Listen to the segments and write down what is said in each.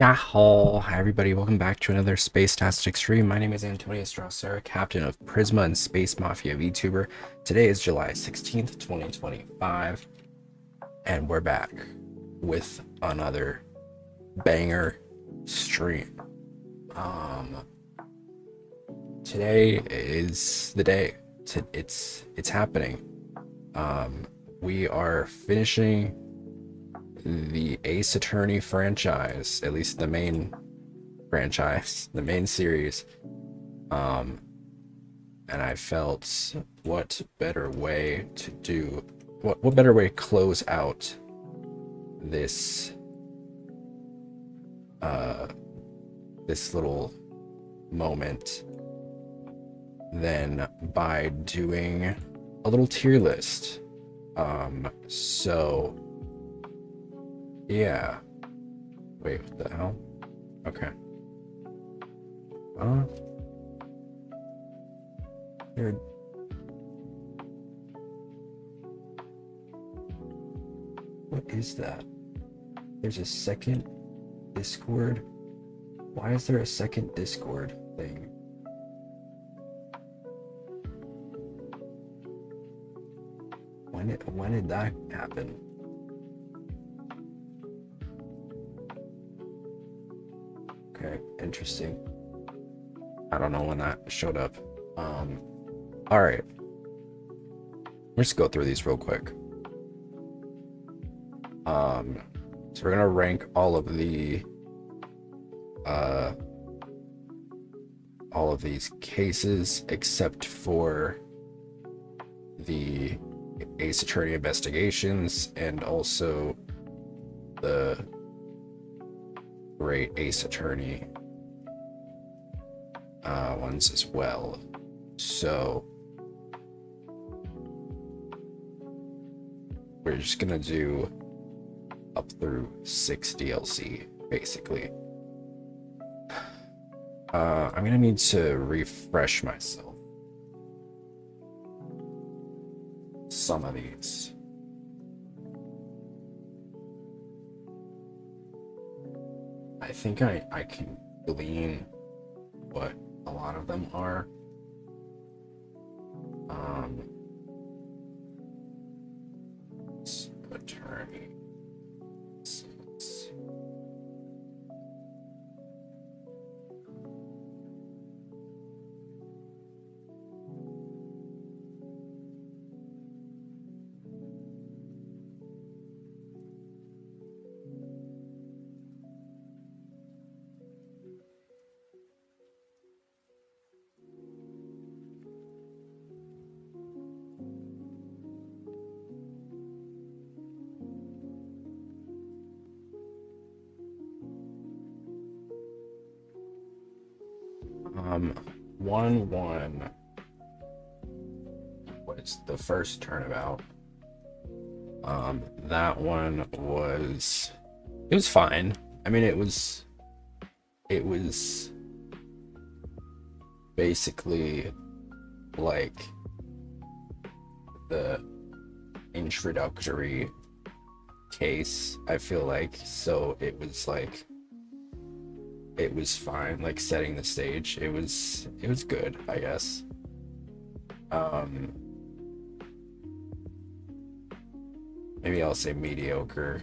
Yahoo! Hi everybody, welcome back to another Space-tastic stream. My name is Antonio Strassera, captain of Prisma and Space Mafia VTuber. Today is July 16th, 2025, and we're back with another banger stream. Today is the day. It's happening. We are finishing the Ace Attorney franchise, at least the main franchise, the main series. And I felt what better way to do, what better way to close out this this little moment than by doing a little tier list. So yeah. Wait, what the hell? Okay. Here. What is that? There's a second Discord? Why is there a second Discord thing? When did that happen? Okay, interesting. I don't know when that showed up. All right. Let's go through these real quick. So we're gonna rank all of these cases except for the Ace Attorney investigations and also the Great Ace Attorney ones as well. So we're just gonna do up through 6 DLC basically. I'm gonna need to refresh myself some of these. I think I can glean what a lot of them are. Attorney. One was the first turnabout. That one was, it was fine. I mean, it was basically like the introductory case, I feel like. So it was like, it was fine, like setting the stage. It was good, I guess. Maybe I'll say mediocre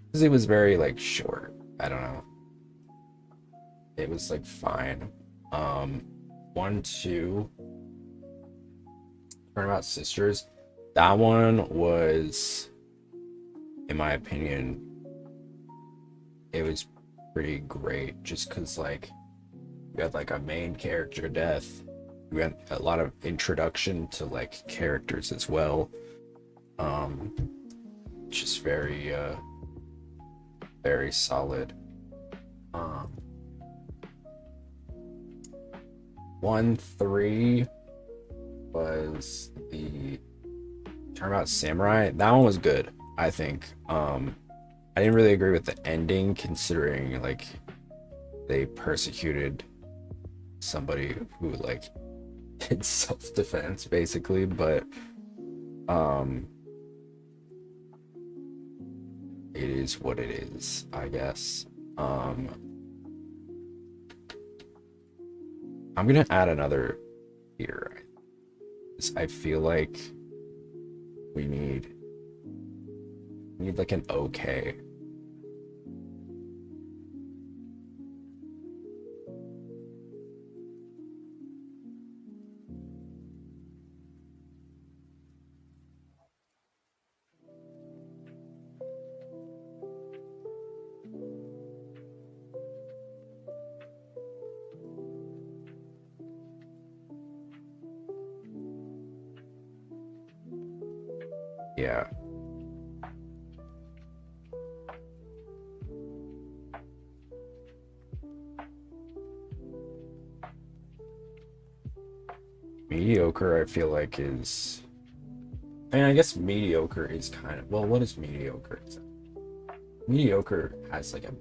because it was very like short. I don't know. It was like fine. 1, 2, Turnabout Sisters. That one was, in my opinion, it was pretty great just because like we had like a main character death. We had a lot of introduction to like characters as well. Just very very solid. 1, 3 was the Turnabout Samurai. That one was good, I think. I didn't really agree with the ending considering like they persecuted somebody who like did self-defense basically, but it is what it is, I guess. Um, I'm gonna add another here. I feel like we need like an okay. Yeah. Mediocre, I feel like is. I mean, I guess mediocre is kind of. Well, what is mediocre? Mediocre has like a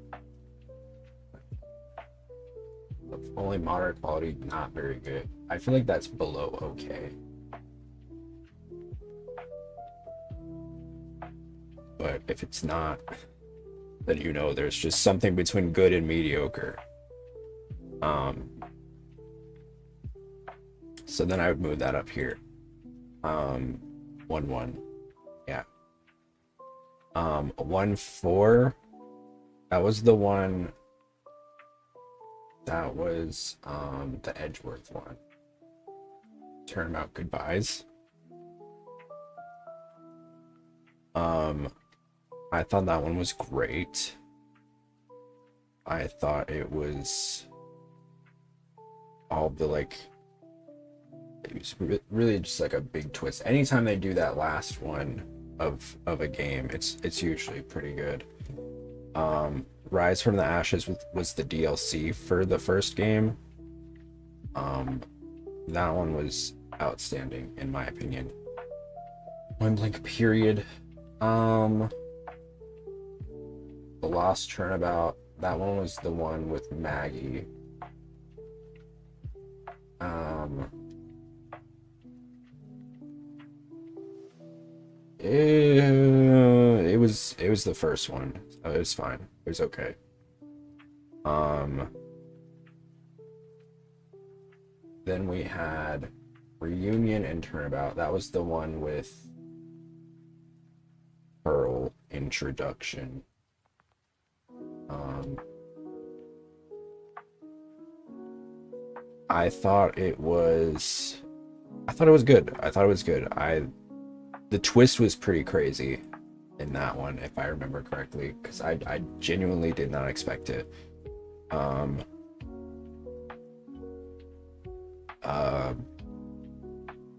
only moderate quality, not very good. I feel like that's below okay. But if it's not, then you know there's just something between good and mediocre. So then I would move that up here. 1-1. Yeah. 1-4. That was the one. That was the Edgeworth one. Turnabout Goodbyes. I thought that one was great. I thought it was all the like, it was really just like a big twist. Anytime they do that last one of a game, it's usually pretty good. Rise from the Ashes was the DLC for the first game. That one was outstanding in my opinion. Point Blank Period. The Lost Turnabout, that one was the one with Maggie. It was the first one. So it was fine. It was okay. Then we had Reunion and Turnabout. That was the one with Pearl introduction. I thought it was good. The twist was pretty crazy in that one, if I remember correctly, because I genuinely did not expect it.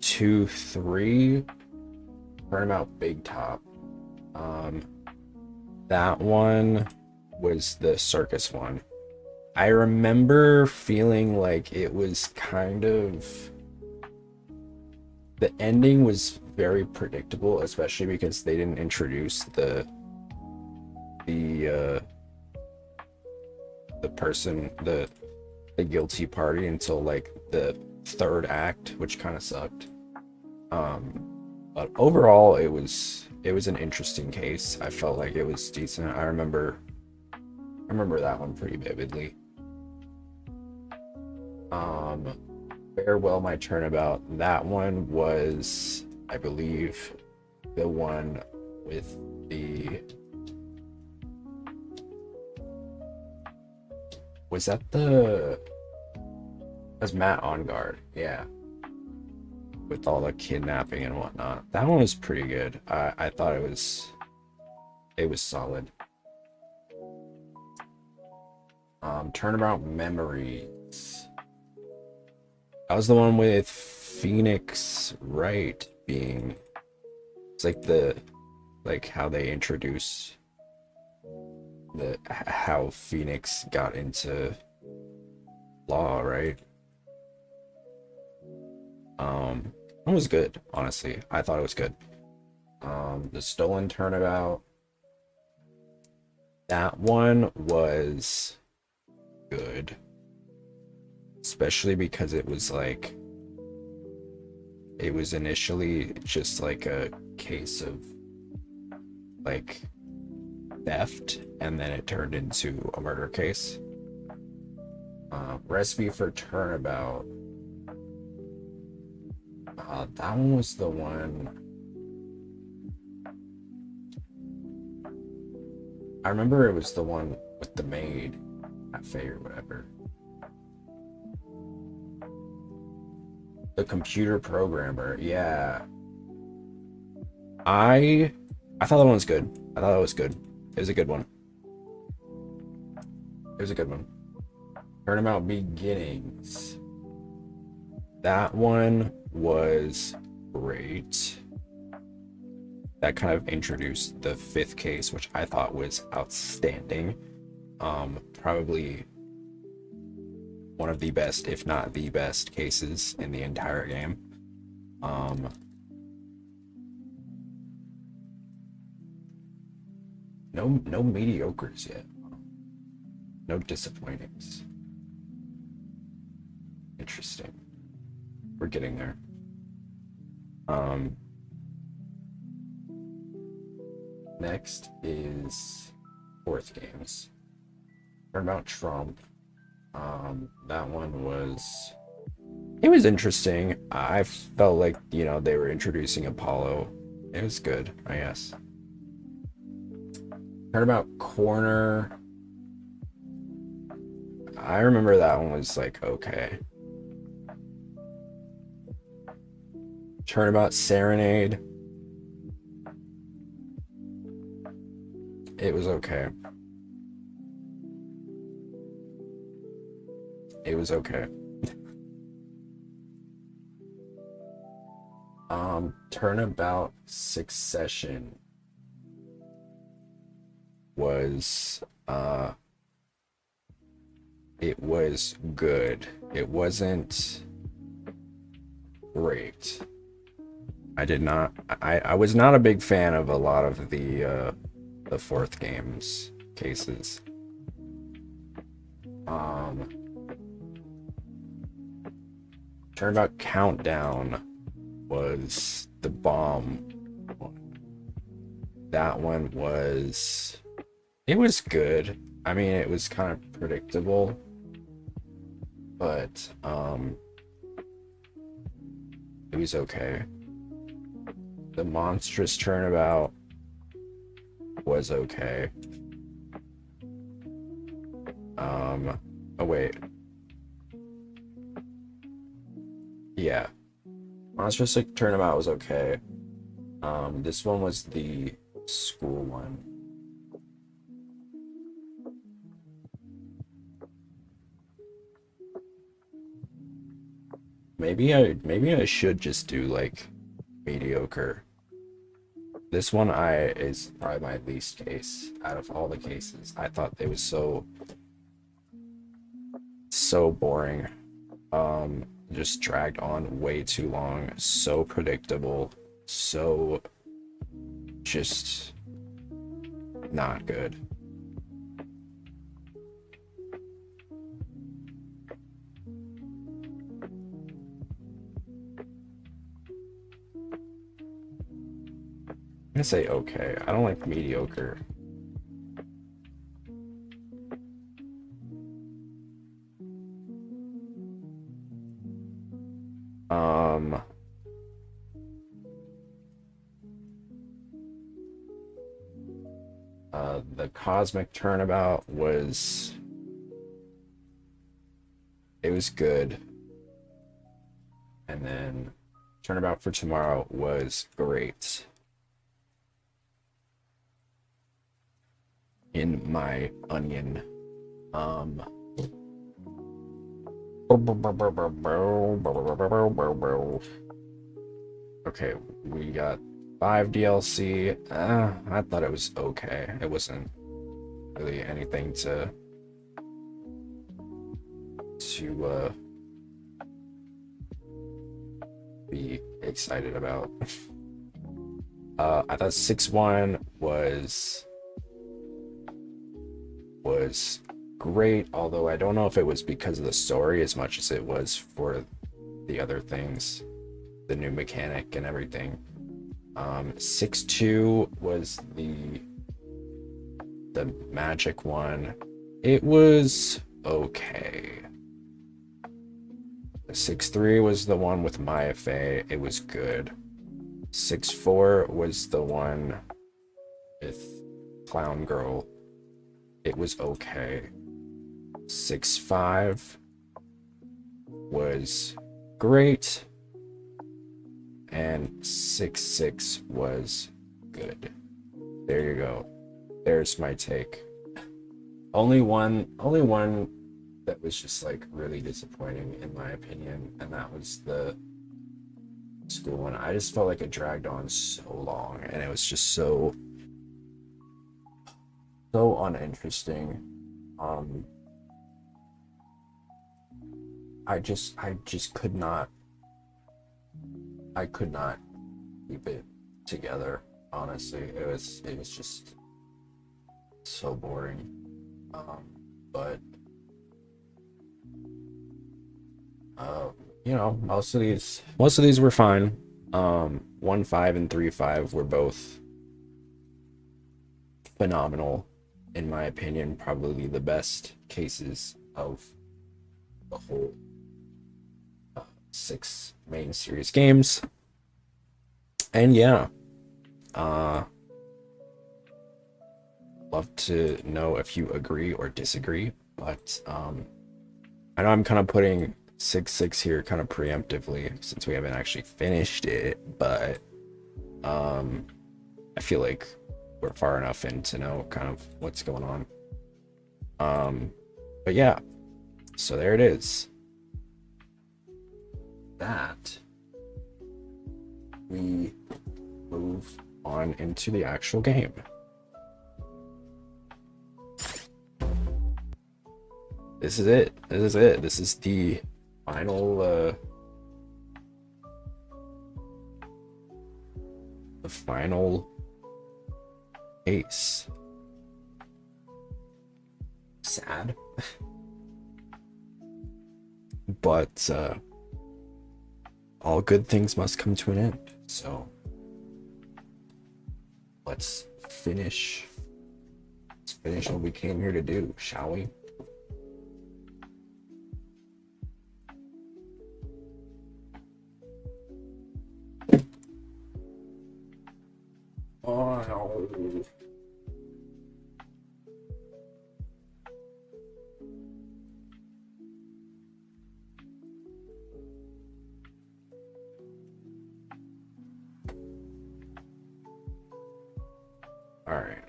2-3, Turnabout Big Top. That one was the circus one. I remember feeling like it was kind of, the ending was very predictable, especially because they didn't introduce the person, the guilty party until like the third act, which kind of sucked. But overall it was an interesting case. I felt like it was decent. I remember that one pretty vividly. Farewell My Turnabout, that one was, I believe, the one with the, that's Matt On Guard, yeah, with all the kidnapping and whatnot. That one was pretty good. I thought it was solid. Turnabout Memories. That was the one with Phoenix Wright being, it's like how they introduce how Phoenix got into law, right? It was good, honestly. I thought it was good. The Stolen Turnabout, that one was good, especially because it was initially just like a case of like theft, and then it turned into a murder case. Recipe for Turnabout. That one was the one. I remember it was the one with the maid cafe or whatever. The computer programmer, yeah. I thought that one was good. I thought that was good. It was a good one. It was a good one. Turnabout Beginnings. That one was great. That kind of introduced the fifth case, which I thought was outstanding. Probably one of the best, if not the best, cases in the entire game. No mediocres yet. No disappointings. Interesting. We're getting there. Next is fourth games. Turnabout Trump. That one was, it was interesting. I felt like, you know, they were introducing Apollo. It was good, I guess. Turnabout Corner. I remember that one was like okay. Turnabout Serenade. It was okay. It was okay. Turnabout Succession was it was good. It wasn't great. I was not a big fan of a lot of the fourth game's cases. Turnabout Countdown was the bomb one. That one was, it was good. I mean, it was kind of predictable, but it was okay. The Monstrous Turnabout was okay. Oh wait. Yeah. Monstrous Turnabout was okay. This one was the school one. Maybe I should just do like mediocre. This one is probably my least case out of all the cases. I thought they was so boring. Just dragged on way too long, so predictable, so just not good. I'm gonna say okay. I don't like mediocre. The Cosmic Turnabout was, it was good. And then Turnabout for Tomorrow was great. In my onion. Okay, we got 5 DLC. I thought it was okay. It wasn't really anything to be excited about. I thought 6-1 was great, although I don't know if it was because of the story as much as it was for the other things, the new mechanic and everything. 6-2 was the the Magic one, it was okay. The 6-3 was the one with Maya Fey. It was good. 6-4 was the one with Clown Girl. It was okay. 6-5 was great. And 6-6 was good. There you go. There's my take. Only one that was just like really disappointing in my opinion, and that was the school one. I just felt like it dragged on so long, and it was just so uninteresting. I could not keep it together, honestly. It was just so boring. But you know, most of these were fine. 1-5 and 3-5 were both phenomenal in my opinion, probably the best cases of the whole 6 main series games. And yeah, love to know if you agree or disagree, but I know I'm kind of putting 6-6 here kind of preemptively since we haven't actually finished it, but I feel like we're far enough in to know kind of what's going on. But yeah, so there it is. That we move on into the actual game. This is it. This is the final case. Sad. But all good things must come to an end. So let's finish what we came here to do, shall we? Oh no. All right.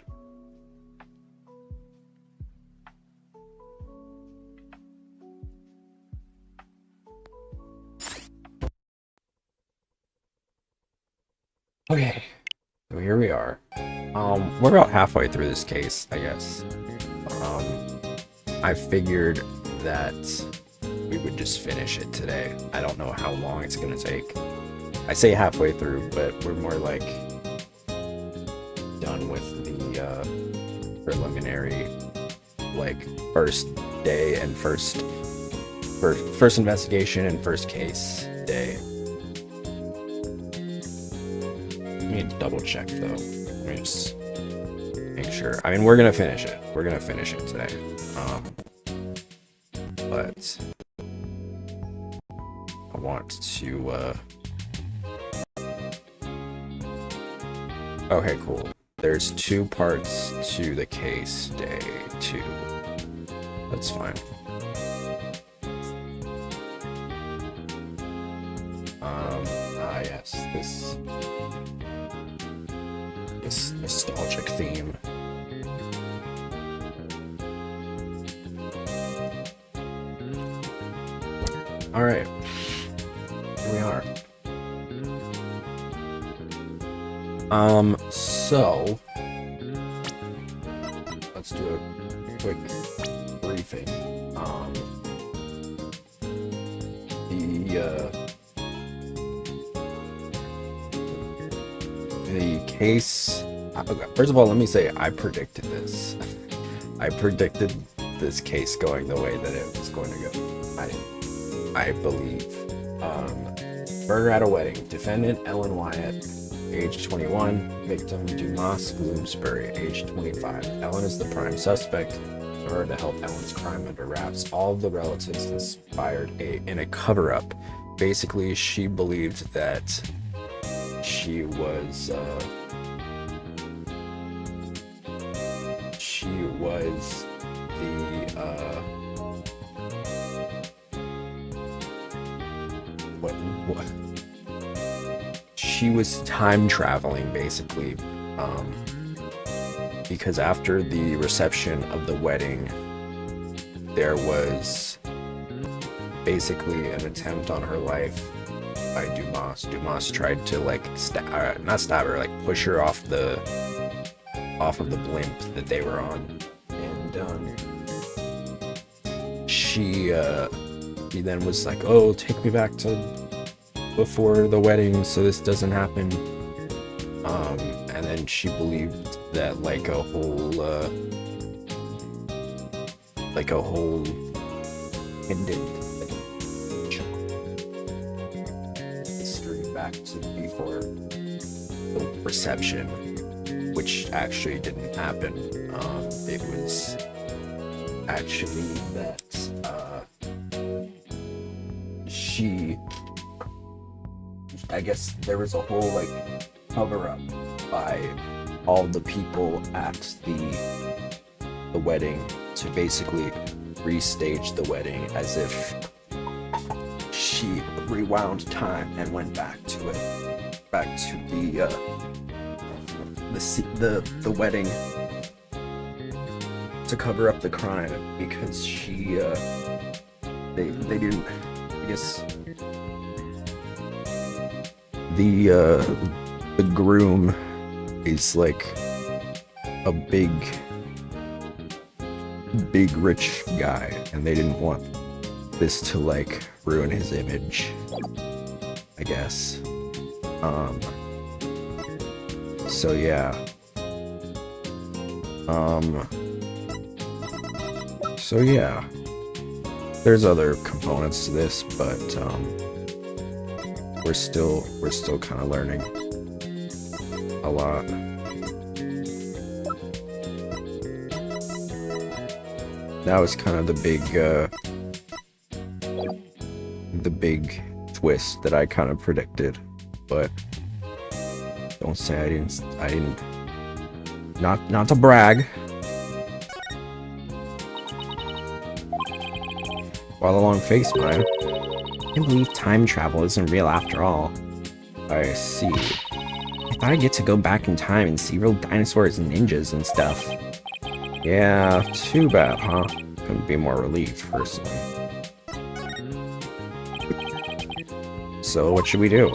Okay, so here we are. We're about halfway through this case, I guess. I figured that we would just finish it today. I don't know how long it's gonna take. I say halfway through, but we're more like done with the preliminary, like first day and first investigation and first case day. I need to double check though. Let me just make sure. I mean, we're gonna finish it. We're gonna finish it today. But I want to. Okay, cool. There's 2 parts to the case, day 2. That's fine. Yes, this nostalgic theme. All right, here we are. So let's do a quick briefing. The case. Okay, first of all, let me say I predicted this. I predicted this case going the way that it was going to go. I believe. Murder at a wedding. Defendant Ellen Wyatt age 21. Victim Dumas Bloomsbury, age 25. Ellen is the prime suspect. In order to help Ellen's crime under wraps, all of the relatives conspired in a cover-up. Basically, she believed that she was the what she was time traveling, basically, because after the reception of the wedding, there was basically an attempt on her life by Dumas. Dumas tried to like not stab her, like push her off of the blimp that they were on, and she then was like, "Oh, take me back to before the wedding so this doesn't happen." And then she believed that like a whole hidden history back to before the reception, which actually didn't happen. It was actually that I guess there was a whole like cover up by all the people at the wedding to basically restage the wedding as if she rewound time and went back to the wedding to cover up the crime, because they didn't, I guess, the groom is like a big rich guy, and they didn't want this to like ruin his image, I guess. So yeah. So yeah. There's other components to this, but we're still kind of learning a lot. That was kind of the big twist that I kind of predicted, but don't say I didn't. Not to brag. While the long face, man. I can't believe time travel isn't real after all. I see. I thought I'd get to go back in time and see real dinosaurs and ninjas and stuff. Yeah, too bad, huh? Couldn't be more relieved, personally. So, what should we do?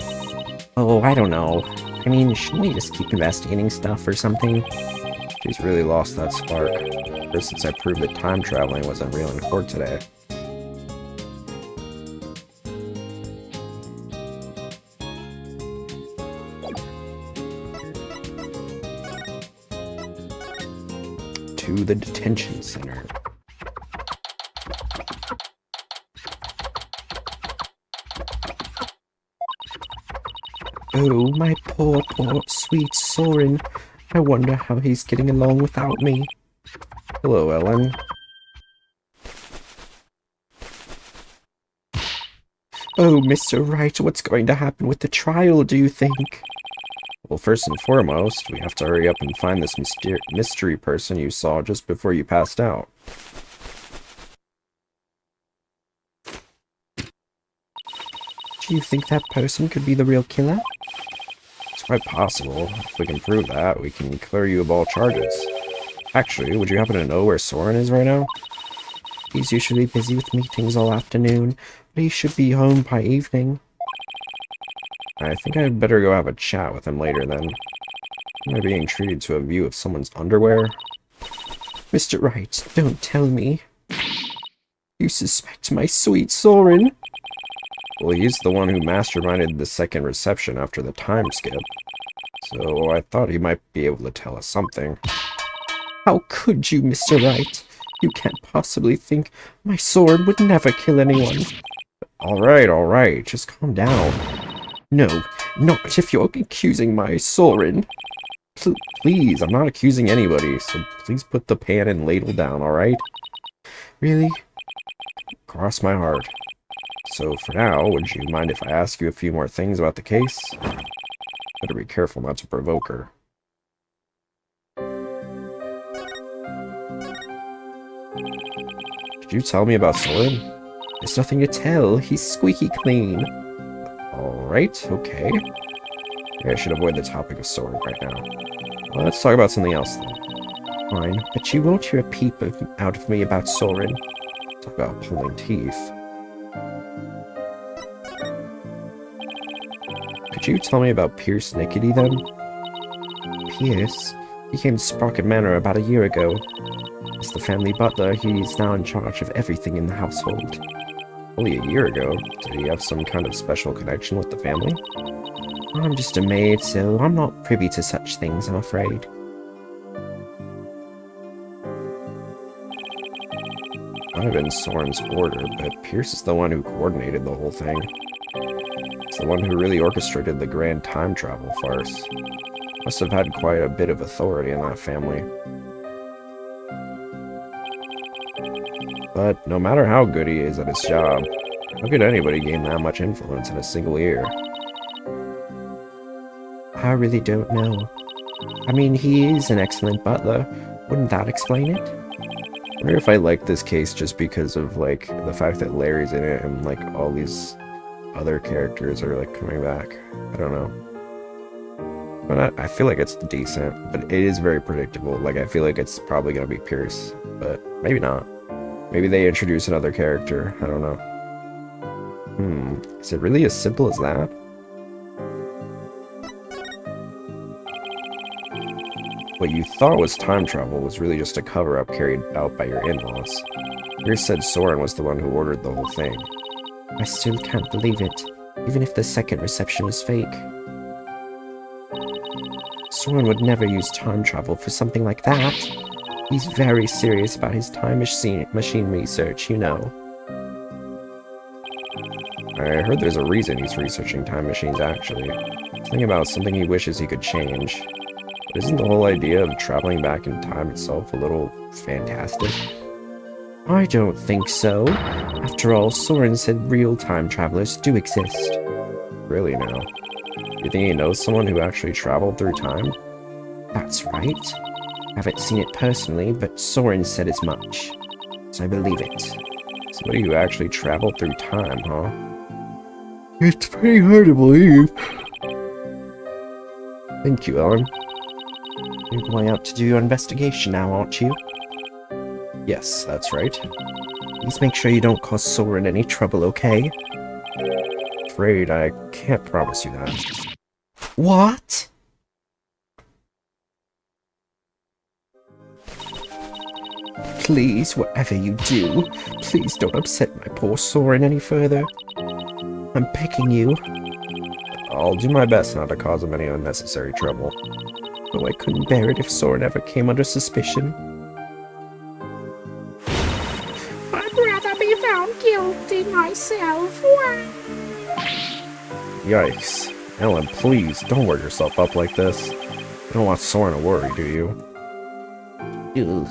Oh, I don't know. I mean, shouldn't we just keep investigating stuff or something? She's really lost that spark. Ever since I proved that time traveling wasn't real in court today. To the detention center. Oh, my poor sweet Soren. I wonder how he's getting along without me. Hello, Ellen. Oh, Mr. Wright, what's going to happen with the trial, do you think? Well, first and foremost, we have to hurry up and find this mystery person you saw just before you passed out. Do you think that person could be the real killer? It's quite possible. If we can prove that, we can clear you of all charges. Actually, would you happen to know where Soren is right now? He's usually busy with meetings all afternoon, but he should be home by evening. I think I'd better go have a chat with him later then. Am I being treated to a view of someone's underwear? Mr. Wright, don't tell me. You suspect my sweet Soren? Well, he's the one who masterminded the second reception after the time skip. So I thought he might be able to tell us something. How could you, Mr. Wright? You can't possibly think my Soren would never kill anyone. Alright, just calm down. No, not if you're accusing my Soren. Please, I'm not accusing anybody, so please put the pan and ladle down, alright? Really? Cross my heart. So for now, would you mind if I ask you a few more things about the case? Better be careful not to provoke her. Could you tell me about Soren? There's nothing to tell. He's squeaky clean. Alright, okay. Maybe I should avoid the topic of Soren right now. Well, let's talk about something else then. Fine, but you won't hear a peep out of me about Soren. Talk about pulling teeth. Could you tell me about Pierce Nickety then? Pierce? He came to Sprocket Manor about a year ago. As the family butler, he's now in charge of everything in the household. Only a year ago? Did he have some kind of special connection with the family? I'm just a maid, so I'm not privy to such things, I'm afraid. Might have been Soren's order, but Pierce is the one who coordinated the whole thing. He's the one who really orchestrated the grand time travel farce. Must have had quite a bit of authority in that family. But no matter how good he is at his job, how could anybody gain that much influence in a single year? I really don't know. I mean, he is an excellent butler. Wouldn't that explain it? I wonder if I like this case just because of, like, the fact that Larry's in it and, like, all these other characters are, like, coming back. I don't know. But I feel like it's decent, but it is very predictable. Like, I feel like it's probably gonna be Pierce, but maybe not. Maybe they introduce another character. I don't know. Is it really as simple as that? What you thought was time travel was really just a cover-up carried out by your in-laws. Pierce said Soren was the one who ordered the whole thing. I still can't believe it, even if the second reception is fake. Soren would never use time travel for something like that. He's very serious about his time machine research, you know. I heard there's a reason he's researching time machines, actually. Something about something he wishes he could change. But isn't the whole idea of traveling back in time itself a little fantastic? I don't think so. After all, Soren said real time travelers do exist. Really now? You think he knows someone who actually traveled through time? That's right. Haven't seen it personally, but Soren said as much. So I believe it. Somebody who actually traveled through time, huh? It's pretty hard to believe. Thank you, Ellen. You're going out to do your investigation now, aren't you? Yes, that's right. Please make sure you don't cause Soren any trouble, okay? Afraid I can't promise you that. What? Please, whatever you do, please don't upset my poor Soren any further. I'm begging you. I'll do my best not to cause him any unnecessary trouble. Though I couldn't bear it if Soren ever came under suspicion. I'd rather be found guilty myself. Yikes. Ellen, please, don't work yourself up like this. You don't want Soren to worry, do you? Ew.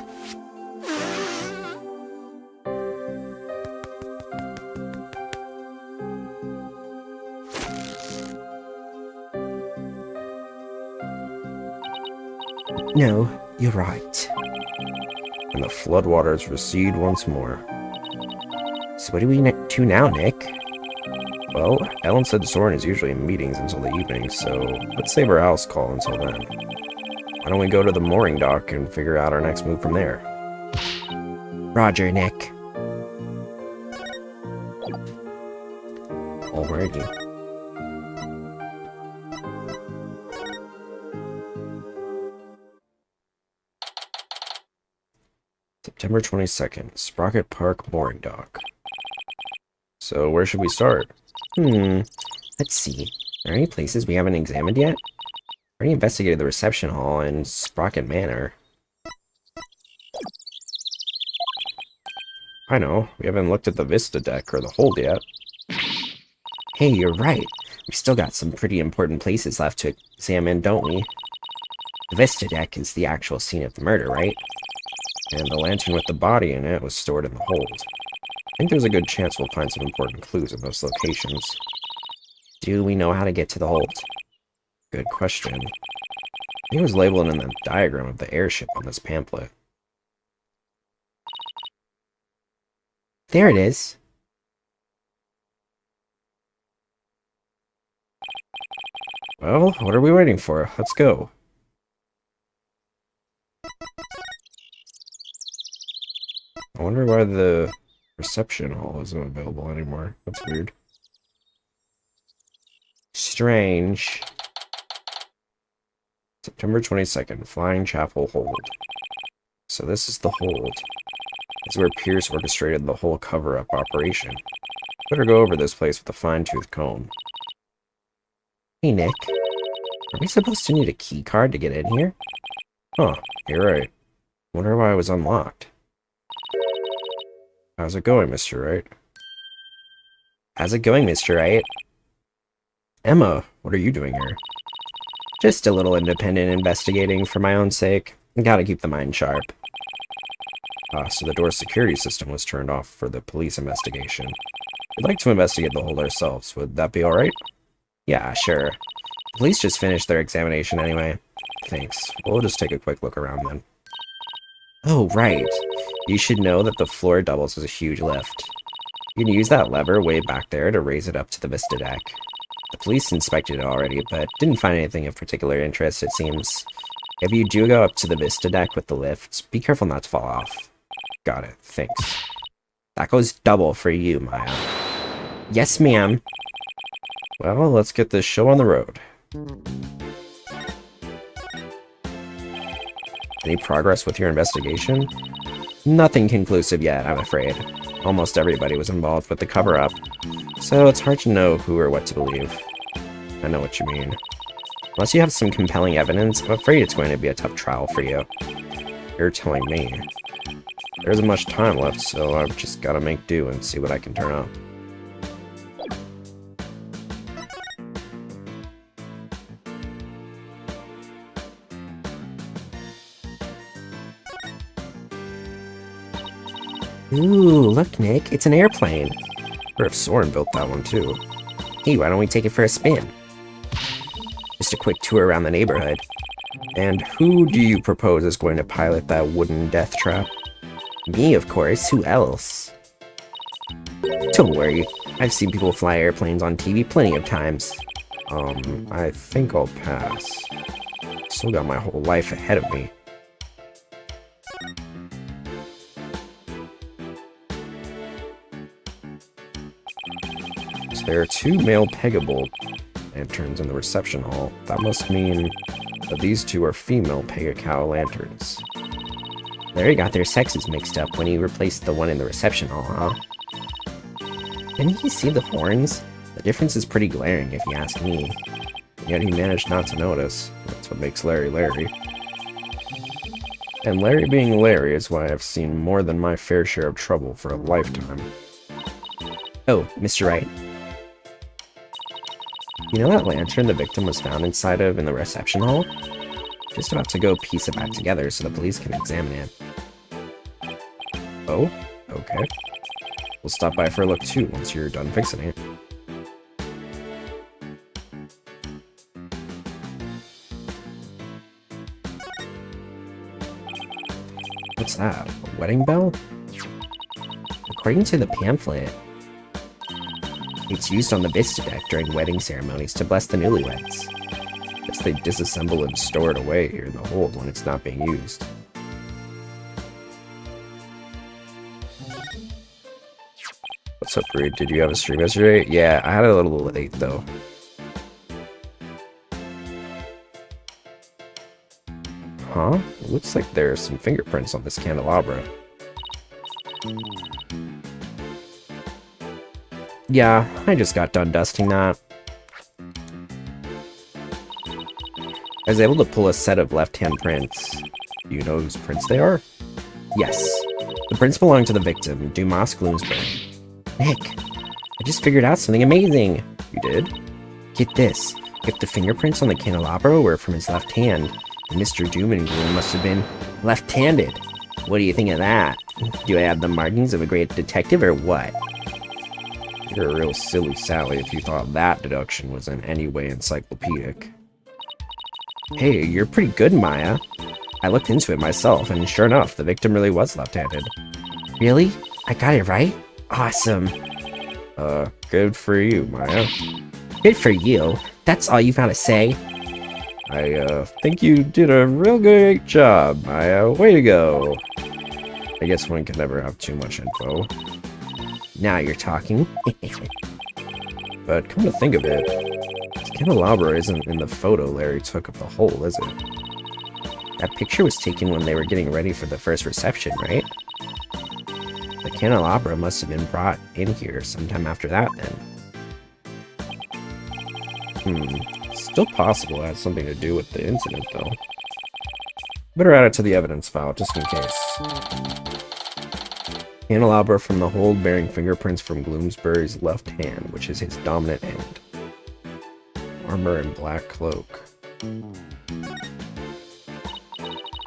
No, you're right. And the floodwaters recede once more. So what do we do now, Nick? Well, Ellen said Soren is usually in meetings until the evening, so let's save our house call until then. Why don't we go to the mooring dock and figure out our next move from there? Roger, Nick. Alrighty. September 22nd, Sprocket Park Mooring Dock. So where should we start? Let's see. Are there any places we haven't examined yet? I already investigated the reception hall in Sprocket Manor. I know, we haven't looked at the Vista deck or the hold yet. Hey, you're right. We still got some pretty important places left to examine, don't we? The Vista deck is the actual scene of the murder, right? And the lantern with the body in it was stored in the hold. I think there's a good chance we'll find some important clues in those locations. Do we know how to get to the hold? Good question. It was labeled in the diagram of the airship on this pamphlet. There it is. Well, what are we waiting for? Let's go. I wonder why the reception hall isn't available anymore. That's weird. Strange. September 22nd, Flying Chapel Hold. So this is the hold. This is where Pierce orchestrated the whole cover-up operation. Better go over this place with a fine-tooth comb. Hey, Nick. Are we supposed to need a key card to get in here? Huh, you're right. Wonder why it was unlocked. How's it going, Mr. Wright? How's it going, Mr. Wright? Emma, what are you doing here? Just a little independent investigating for my own sake. Gotta keep the mind sharp. So the door's security system was turned off for the police investigation. We'd like to investigate the hold ourselves. Would that be alright? Yeah, sure. The police just finished their examination anyway. Thanks. We'll just take a quick look around then. Oh, right. You should know that the floor doubles as a huge lift. You can use that lever way back there to raise it up to the Vista deck. The police inspected it already, but didn't find anything of particular interest, it seems. If you do go up to the Vista deck with the lift, be careful not to fall off. Got it. Thanks. That goes double for you, Maya. Yes, ma'am. Well, let's get this show on the road. Any progress with your investigation? Nothing conclusive yet, I'm afraid. Almost everybody was involved with the cover-up, so it's hard to know who or what to believe. I know what you mean. Unless you have some compelling evidence, I'm afraid it's going to be a tough trial for you. You're telling me. There isn't much time left, so I've just gotta make do and see what I can turn up. Ooh, look, Nick, it's an airplane. Or if Soren built that one too. Hey, why don't we take it for a spin? Just a quick tour around the neighborhood. And who do you propose is going to pilot that wooden death trap? Me, of course. Who else? Don't worry. I've seen people fly airplanes on TV plenty of times. I think I'll pass. Still got my whole life ahead of me. So there are two male Pegable lanterns in the reception hall. That must mean that these two are female Pegacow lanterns. Larry got their sexes mixed up when he replaced the one in the reception hall, huh? Didn't he see the horns? The difference is pretty glaring, if you ask me. Yet he managed not to notice. That's what makes Larry Larry. And Larry being Larry is why I've seen more than my fair share of trouble for a lifetime. Oh, Mr. Wright. You know that lantern the victim was found inside of in the reception hall? Just about to go piece it back together so the police can examine it. Oh? Okay. We'll stop by for a look too once you're done fixing it. What's that? A wedding bell? According to the pamphlet, it's used on the Vista deck during wedding ceremonies to bless the newlyweds. Guess they disassemble and store it away here in the hold when it's not being used. What's up, Reed? Did you have a stream yesterday? Yeah, I had it a little late though. Huh? It looks like there's some fingerprints on this candelabra. Yeah, I just got done dusting that. I was able to pull a set of left-hand prints. Do you know whose prints they are? Yes. The prints belong to the victim, Dumas Gloomsburg. Nick, I just figured out something amazing. You did? Get this. If the fingerprints on the candelabra were from his left hand, then Mr. Doom and Gloom must have been left-handed. What do you think of that? Do I have the markings of a great detective or what? You're a real silly Sally if you thought that deduction was in any way encyclopedic. Hey, you're pretty good, Maya. I looked into it myself, and sure enough, the victim really was left-handed. Really? I got it right? Awesome. Good for you, Maya. Good for you. That's all you've got to say? I think you did a real great job, Maya. Way to go. I guess one can never have too much info. Now you're talking. But come to think of it, this candelabra isn't in the photo Larry took of the hole, is it? That picture was taken when they were getting ready for the first reception, right? The candelabra must have been brought in here sometime after that, then. Still possible it has something to do with the incident, though. Better add it to the evidence file, just in case. Candelabra from the hold bearing fingerprints from Gloomsbury's left hand, which is his dominant end. Armor and black cloak.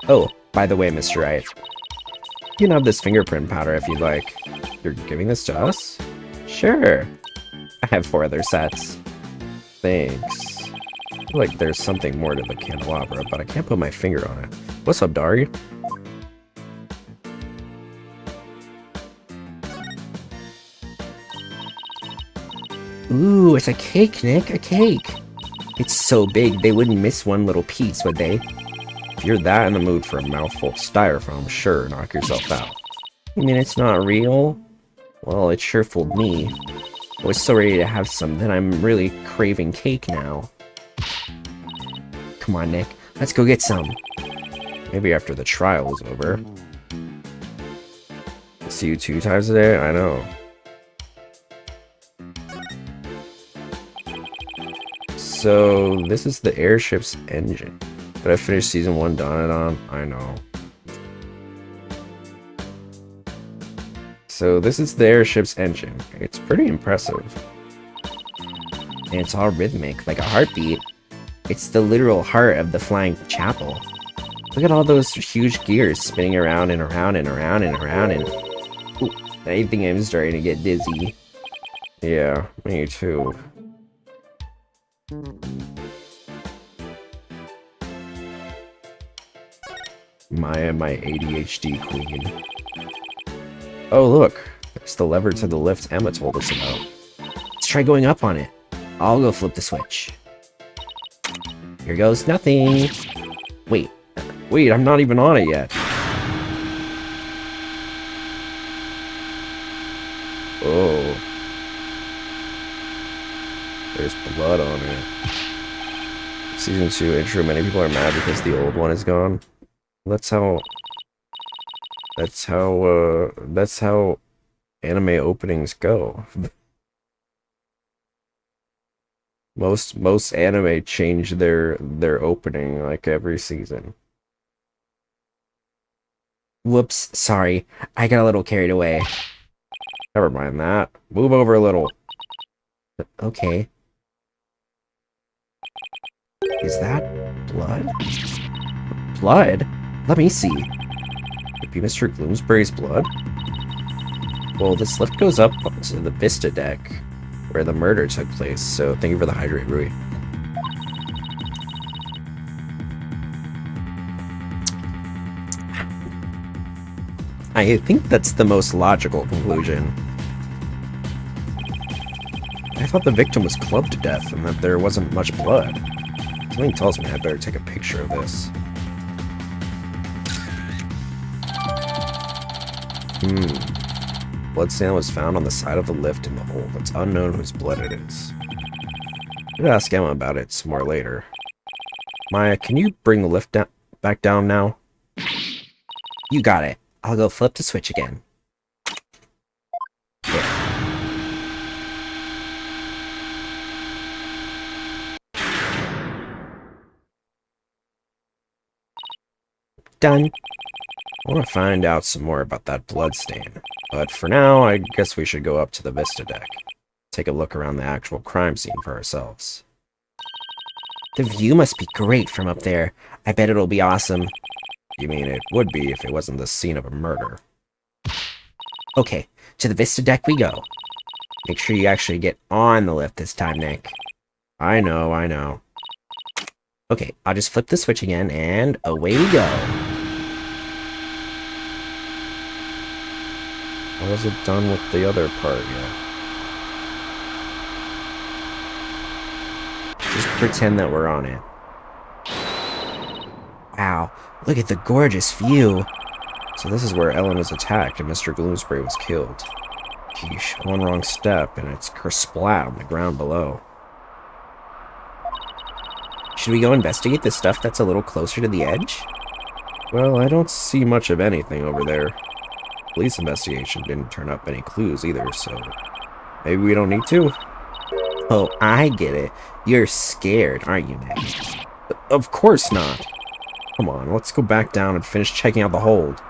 Oh, by the way, Mr. Wright. You can have this fingerprint powder if you'd like. You're giving this to us? Sure. I have 4 other sets. Thanks. I feel like there's something more to the candelabra, but I can't put my finger on it. What's up, Dari? Ooh, it's a cake, Nick, a cake. It's so big, they wouldn't miss one little piece, would they? If you're that in the mood for a mouthful of styrofoam, sure, knock yourself out. You mean it's not real? Well, it sure fooled me. I was so ready to have some that I'm really craving cake now. Come on, Nick, let's go get some. Maybe after the trial is over. See you 2 times a day? I know. So, this is the airship's engine. Did I finish season 1 Donadon? I know. So, this is the airship's engine. It's pretty impressive. And it's all rhythmic, like a heartbeat. It's the literal heart of the flying chapel. Look at all those huge gears spinning around and around and around and around and... Ooh, I think I'm starting to get dizzy. Yeah, me too. Maya, my ADHD queen. Oh, look. There's the lever to the lift Emma told us about. Let's try going up on it. I'll go flip the switch. Here goes nothing. Wait, I'm not even on it yet. Oh. There's blood on it. Season 2 intro, many people are mad because the old one is gone. That's how anime openings go. Most anime change their opening like every season. Whoops, sorry. I got a little carried away. Never mind that. Move over a little. Okay. Is that blood? Blood? Let me see. Could it be Mr. Gloomsbury's blood? Well, this lift goes up to the Vista deck, where the murder took place, so Thank you for the hydrate, Rui. I think that's the most logical conclusion. I thought the victim was clubbed to death and that there wasn't much blood. Something tells me I better take a picture of this. Blood stain was found on the side of the lift in the hole. It's unknown whose blood it is. I'm gonna ask Emma about it some more later. Maya, can you bring the lift back down now? You got it. I'll go flip the switch again. There. Done. I want to find out some more about that blood stain, but for now, I guess we should go up to the Vista deck. Take a look around the actual crime scene for ourselves. The view must be great from up there. I bet it'll be awesome. You mean it would be if it wasn't the scene of a murder. Okay, to the Vista deck we go. Make sure you actually get on the lift this time, Nick. I know. Okay, I'll just flip the switch again, and away we go. I wasn't done with the other part yet. Just pretend that we're on it. Wow, look at the gorgeous view. So this is where Ellen was attacked and Mr. Gloomspray was killed. Sheesh, one wrong step and it's kersplat on the ground below. Should we go investigate the stuff that's a little closer to the edge? Well, I don't see much of anything over there. Police investigation didn't turn up any clues either, so maybe we don't need to? Oh, I get it. You're scared, aren't you, Nick? Of course not. Come on, let's go back down and finish checking out the hold.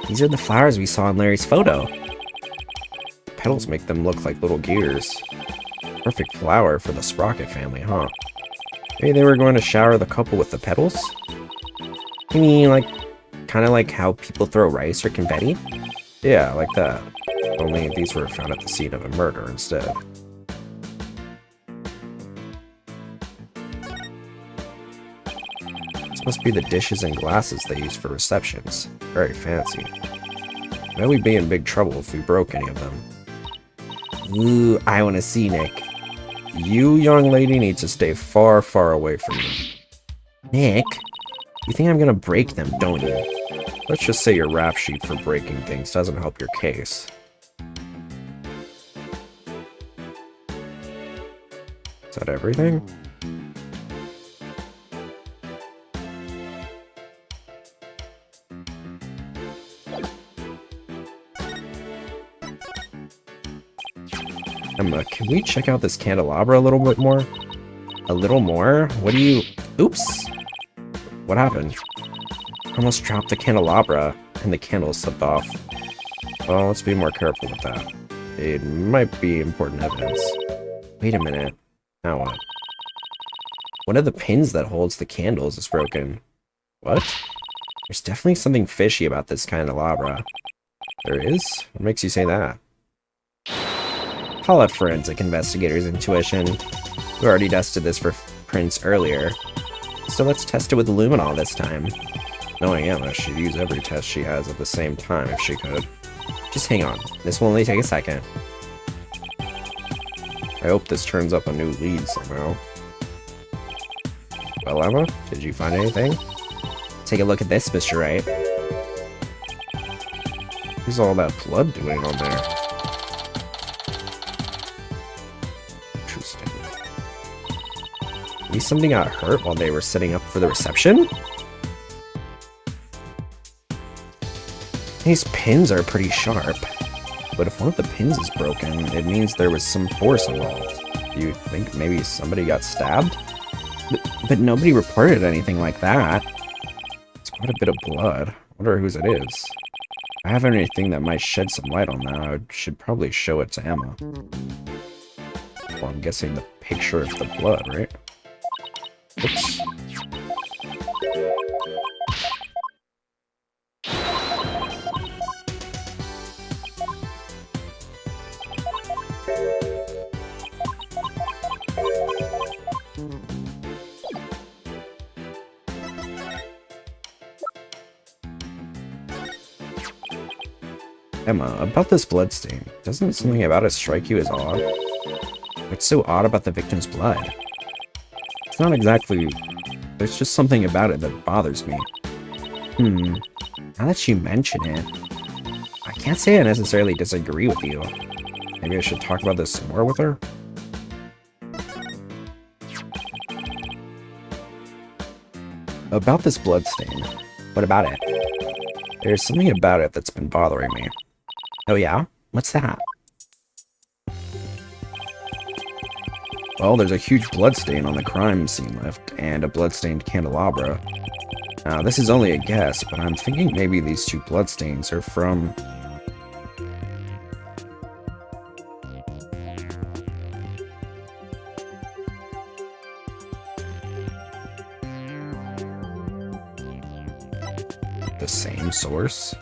These are the flowers we saw in Larry's photo. The petals make them look like little gears. Perfect flower for the Sprocket family, huh? Maybe they were going to shower the couple with the petals? You mean, like, kind of like how people throw rice or confetti? Yeah, like that. Only these were found at the scene of a murder instead. This must be the dishes and glasses they use for receptions. Very fancy. May we be in big trouble if we broke any of them. Ooh, I want to see Nick. You, young lady, need to stay far, far away from me. Nick? You think I'm gonna break them, don't you? Let's just say your rap sheet for breaking things doesn't help your case. Is that everything? Emma, can we check out this candelabra a little bit more? A little more? What do you... Oops! What happened? I almost dropped the candelabra, and the candle slipped off. Well, let's be more careful with that. It might be important evidence. Wait a minute. Now what? One of the pins that holds the candles is broken. What? There's definitely something fishy about this candelabra. There is? What makes you say that? Call out forensic investigators' intuition. We already tested this for prints earlier, so let's test it with luminol this time. Knowing Emma, she'd use every test she has at the same time if she could. Just hang on. This will only take a second. I hope this turns up a new lead somehow. Well, Emma, did you find anything? Take a look at this, Mr. Wright. What's all that blood doing on there? Interesting. Maybe somebody got hurt while they were setting up for the reception? These pins are pretty sharp. But if one of the pins is broken, it means there was some force involved. Do you think maybe somebody got stabbed? But nobody reported anything like that. It's quite a bit of blood. I wonder whose it is. If I have anything that might shed some light on that, I should probably show it to Emma. Well, I'm guessing the picture of the blood, right? Oops. Emma, about this bloodstain, doesn't something about it strike you as odd? What's so odd about the victim's blood? It's not exactly... There's just something about it that bothers me. Now that you mention it, I can't say I necessarily disagree with you. Maybe I should talk about this some more with her? About this bloodstain, What about it? There's something about it that's been bothering me. Oh yeah? What's that? Well, there's a huge bloodstain on the crime scene lift, and a bloodstained candelabra. Now, this is only a guess, but I'm thinking maybe these two bloodstains are from... the same source?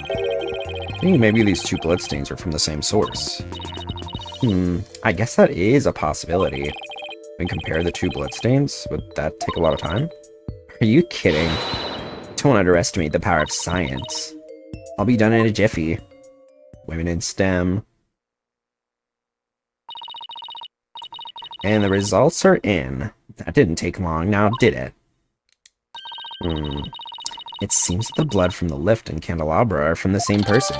I think maybe these two bloodstains are from the same source. I guess that is a possibility. When compare the two bloodstains, would that take a lot of time? Are you kidding? Don't underestimate the power of science. I'll be done in a jiffy. Women in STEM. And the results are in. That didn't take long, now did it? It seems that the blood from the lift and candelabra are from the same person.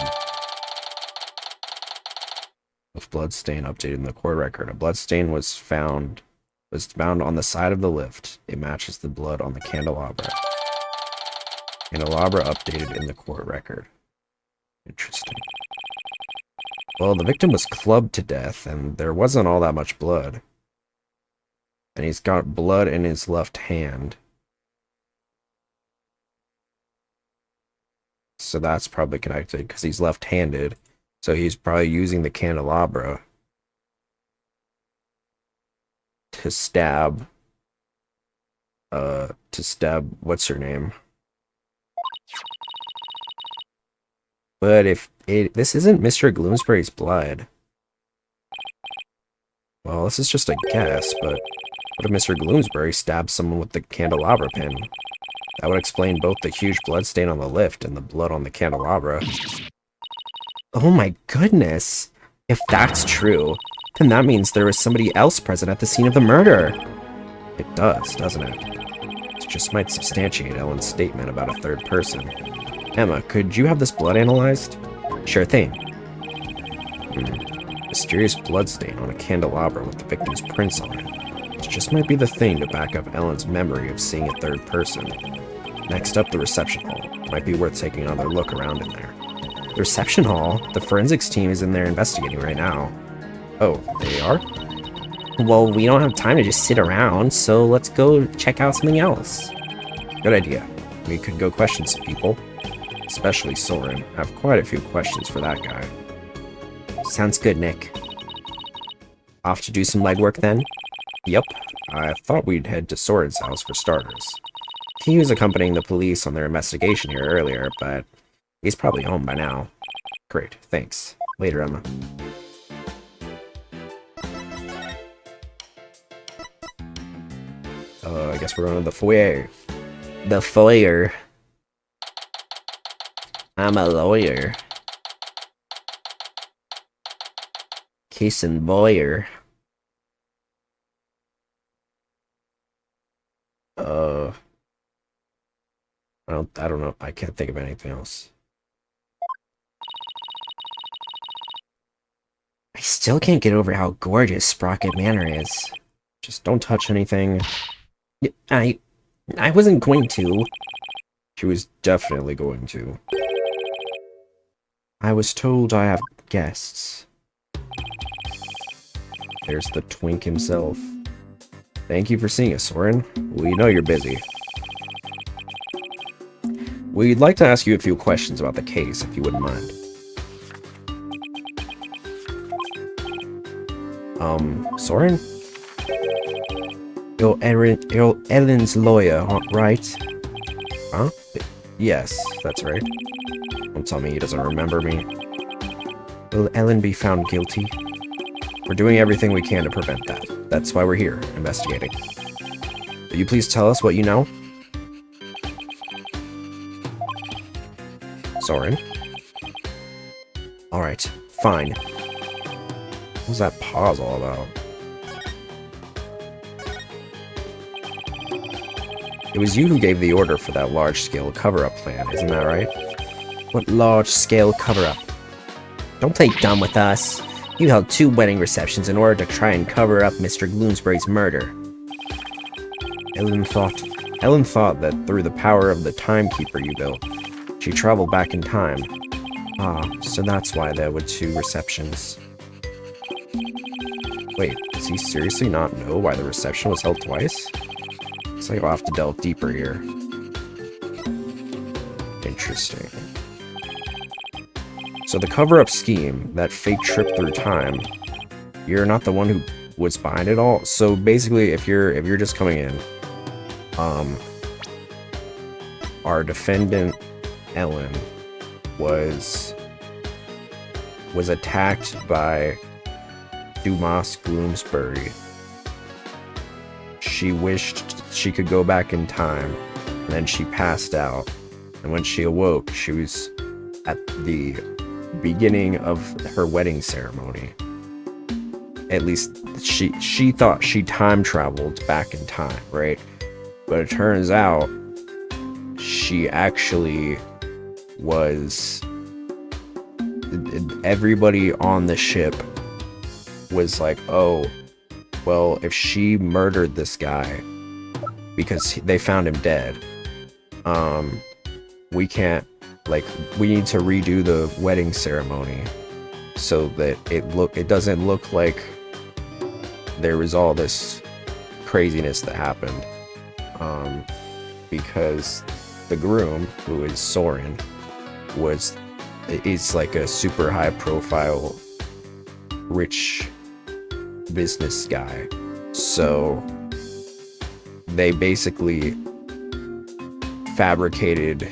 With bloodstain updated in the court record. A bloodstain was found on the side of the lift. It matches the blood on the candelabra. Candelabra updated in the court record. Interesting. Well, the victim was clubbed to death, and there wasn't all that much blood. And he's got blood in his left hand. So that's probably connected, because he's left-handed. So he's probably using the candelabra to stab, what's her name? But if this isn't Mr. Gloomsbury's blood, well, this is just a guess, but what if Mr. Gloomsbury stabbed someone with the candelabra pin? That would explain both the huge blood stain on the lift and the blood on the candelabra. Oh my goodness! If that's true, then that means there was somebody else present at the scene of the murder! It does, doesn't it? It just might substantiate Ellen's statement about a third person. Emma, could you have this blood analyzed? Sure thing. Mysterious bloodstain on a candelabra with the victim's prints on it. This just might be the thing to back up Ellen's memory of seeing a third person. Next up, the reception hall. Might be worth taking another look around in there. The reception hall? The forensics team is in there investigating right now. Oh, they are? Well, we don't have time to just sit around, so let's go check out something else. Good idea. We could go question some people. Especially Soren. I have quite a few questions for that guy. Sounds good, Nick. Off to do some legwork then? Yep. I thought we'd head to Soren's house for starters. He was accompanying the police on their investigation here earlier, but he's probably home by now. Great, thanks. Later, Emma. I guess we're going to the foyer. The foyer. I'm a lawyer. Case and Boyer. I don't know. I can't think of anything else. I still can't get over how gorgeous Sprocket Manor is. Just don't touch anything. I wasn't going to. She was definitely going to. I was told I have guests. There's the twink himself. Thank you for seeing us, Soren. We know you're busy. We'd like to ask you a few questions about the case, if you wouldn't mind. Soren? You're Ellen's lawyer, right? Huh? Yes, that's right. Don't tell me he doesn't remember me. Will Ellen be found guilty? We're doing everything we can to prevent that. That's why we're here, investigating. Will you please tell us what you know? Soren? Alright, fine. What was that pause all about? It was you who gave the order for that large-scale cover-up plan, isn't that right? What large-scale cover-up? Don't play dumb with us. You held 2 wedding receptions in order to try and cover up Mr. Gloomsbury's murder. Ellen thought Ellen thought that through the power of the timekeeper you built, she traveled back in time. Ah, so that's why there were 2 receptions. Wait, does he seriously not know why the reception was held twice? Looks like I'll have to delve deeper here. Interesting. So the cover-up scheme, that fake trip through time, you're not the one who was behind it all? So basically, if you're just coming in, our defendant, Ellen, was attacked by Dumas Bloomsbury. She wished she could go back in time, and then she passed out. And when she awoke, she was at the beginning of her wedding ceremony. At least she thought she time traveled back in time, right? But it turns out she actually was... Everybody on the ship was like, oh, well, if she murdered this guy because they found him dead, we can't, like, we need to redo the wedding ceremony so that it doesn't look like there was all this craziness that happened. Because the groom, who is Soren, is like a super high profile rich business guy. So they basically fabricated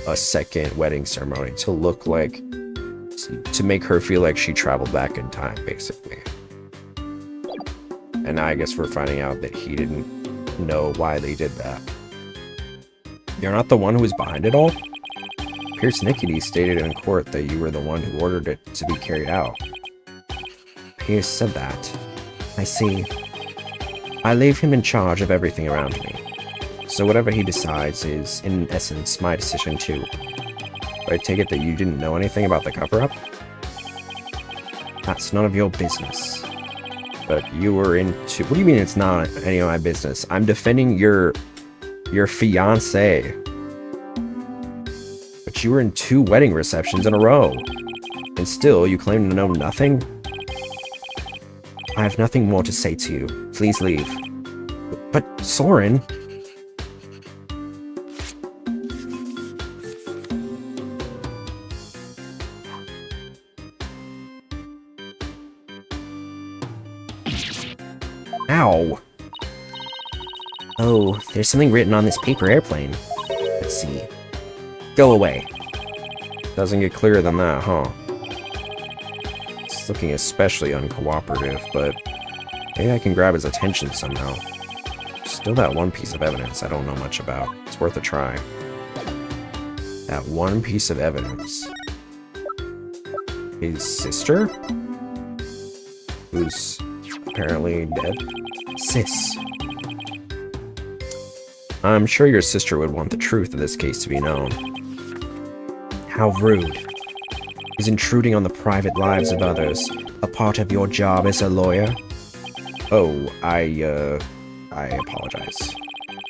a second wedding ceremony to look like, to make her feel like she traveled back in time, basically. And I guess we're finding out that he didn't know why they did that. You're not the one who was behind it all? Pierce Nickety stated in court that you were the one who ordered it to be carried out. Pierce said that. I see. I leave him in charge of everything around me. So whatever he decides is, in essence, my decision too. But I take it that you didn't know anything about the cover-up? That's none of your business. But you were into... What do you mean it's not any of my business? I'm defending your fiancé. But you were in 2 wedding receptions in a row. And still, you claim to know nothing? I have nothing more to say to you. Please leave. But Soren... Ow! Oh, there's something written on this paper airplane. Let's see. Go away. Doesn't get clearer than that, huh? It's looking especially uncooperative, but maybe I can grab his attention somehow. Still that one piece of evidence I don't know much about. It's worth a try. That one piece of evidence. His sister? Who's apparently dead? Sis. I'm sure your sister would want the truth of this case to be known. How rude. Is intruding on the private lives of others a part of your job as a lawyer? Oh, I apologize.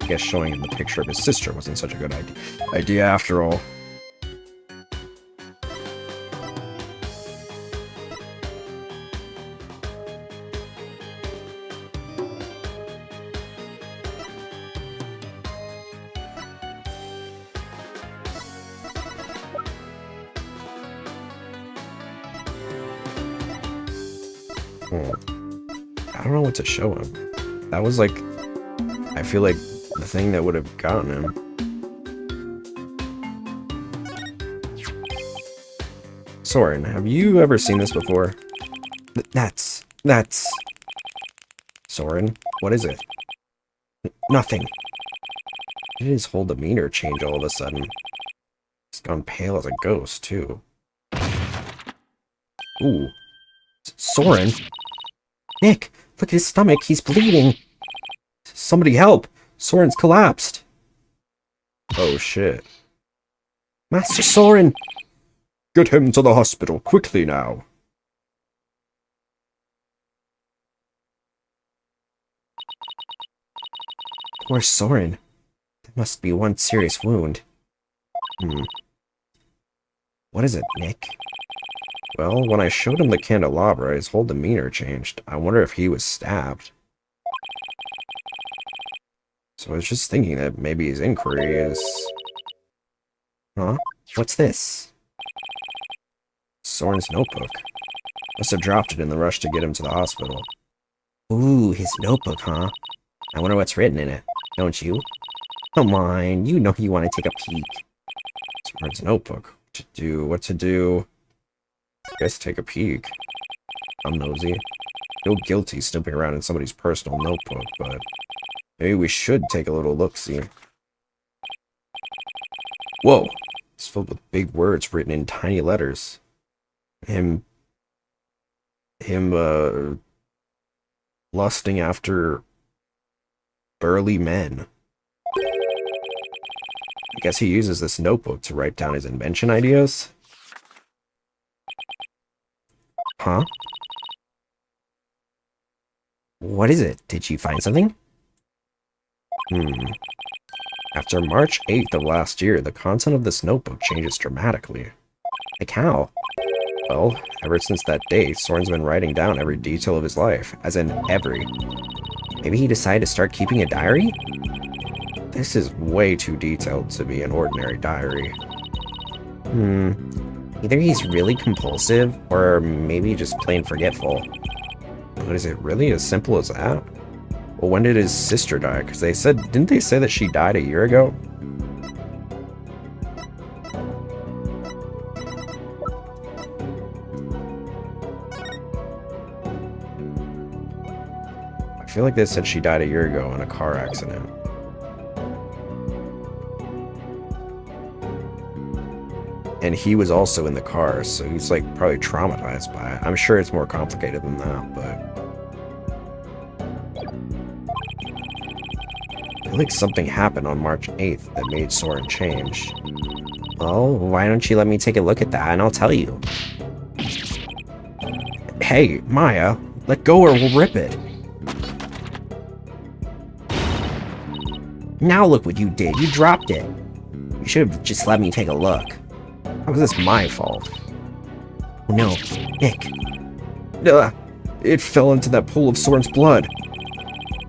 I guess showing him the picture of his sister wasn't such a good idea after all. I don't know what to show him. That was like, I feel like the thing that would have gotten him. Soren, have you ever seen this before? That's... Soren, what is it? Nothing. Did his whole demeanor change all of a sudden? He's gone pale as a ghost, too. Ooh. Soren? Nick, look at his stomach, he's bleeding! Somebody help! Soren's collapsed! Oh shit. Master Soren! Get him to the hospital, quickly now! Poor Soren. Must be one serious wound. What is it, Nick? Well, when I showed him the candelabra, his whole demeanor changed. I wonder if he was stabbed. So I was just thinking that maybe his inquiry is... Huh? What's this? Soren's notebook. Must have dropped it in the rush to get him to the hospital. Ooh, his notebook, huh? I wonder what's written in it. Don't you? Come on, you know you want to take a peek. Soren's notebook. What to do? I guess take a peek. I'm nosy. Feel guilty snooping around in somebody's personal notebook, but maybe we should take a little look-see. Whoa! It's filled with big words written in tiny letters. Him, lusting after burly men. I guess he uses this notebook to write down his invention ideas? Huh? What is it? Did you find something? After March 8th of last year, the content of this notebook changes dramatically. Like how? Well, ever since that date, Soren's been writing down every detail of his life, as in every. Maybe he decided to start keeping a diary? This is way too detailed to be an ordinary diary. Either he's really compulsive, or maybe just plain forgetful. But is it really as simple as that? Well, when did his sister die? Because didn't they say that she died a year ago? I feel like they said she died a year ago in a car accident. And he was also in the car, so he's like probably traumatized by it. I'm sure it's more complicated than that, but I feel like something happened on March 8th that made Soren change. Well, why don't you let me take a look at that and I'll tell you. Hey, Maya, let go or we'll rip it. Now look what you did. You dropped it. You should have just let me take a look. How was this my fault? Oh no, Nick. It fell into that pool of Soren's blood.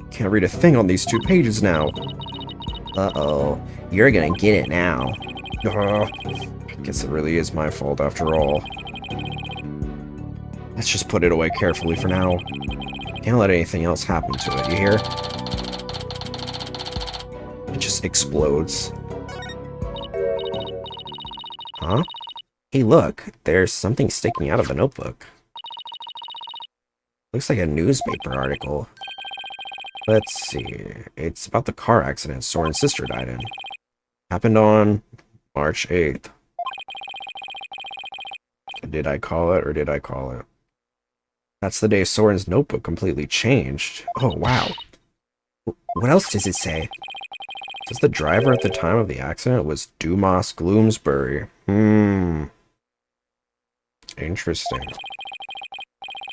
Can't read a thing on these 2 pages now. Uh-oh. You're gonna get it now. I guess it really is my fault after all. Let's just put it away carefully for now. Can't let anything else happen to it, you hear? It just explodes. Huh? Hey look, there's something sticking out of the notebook. Looks like a newspaper article. Let's see. It's about the car accident Soren's sister died in. Happened on March 8th. Did I call it or did I call it? That's the day Soren's notebook completely changed. Oh, wow. What else does it say? It says the driver at the time of the accident was Dumas Gloomsbury. Interesting. It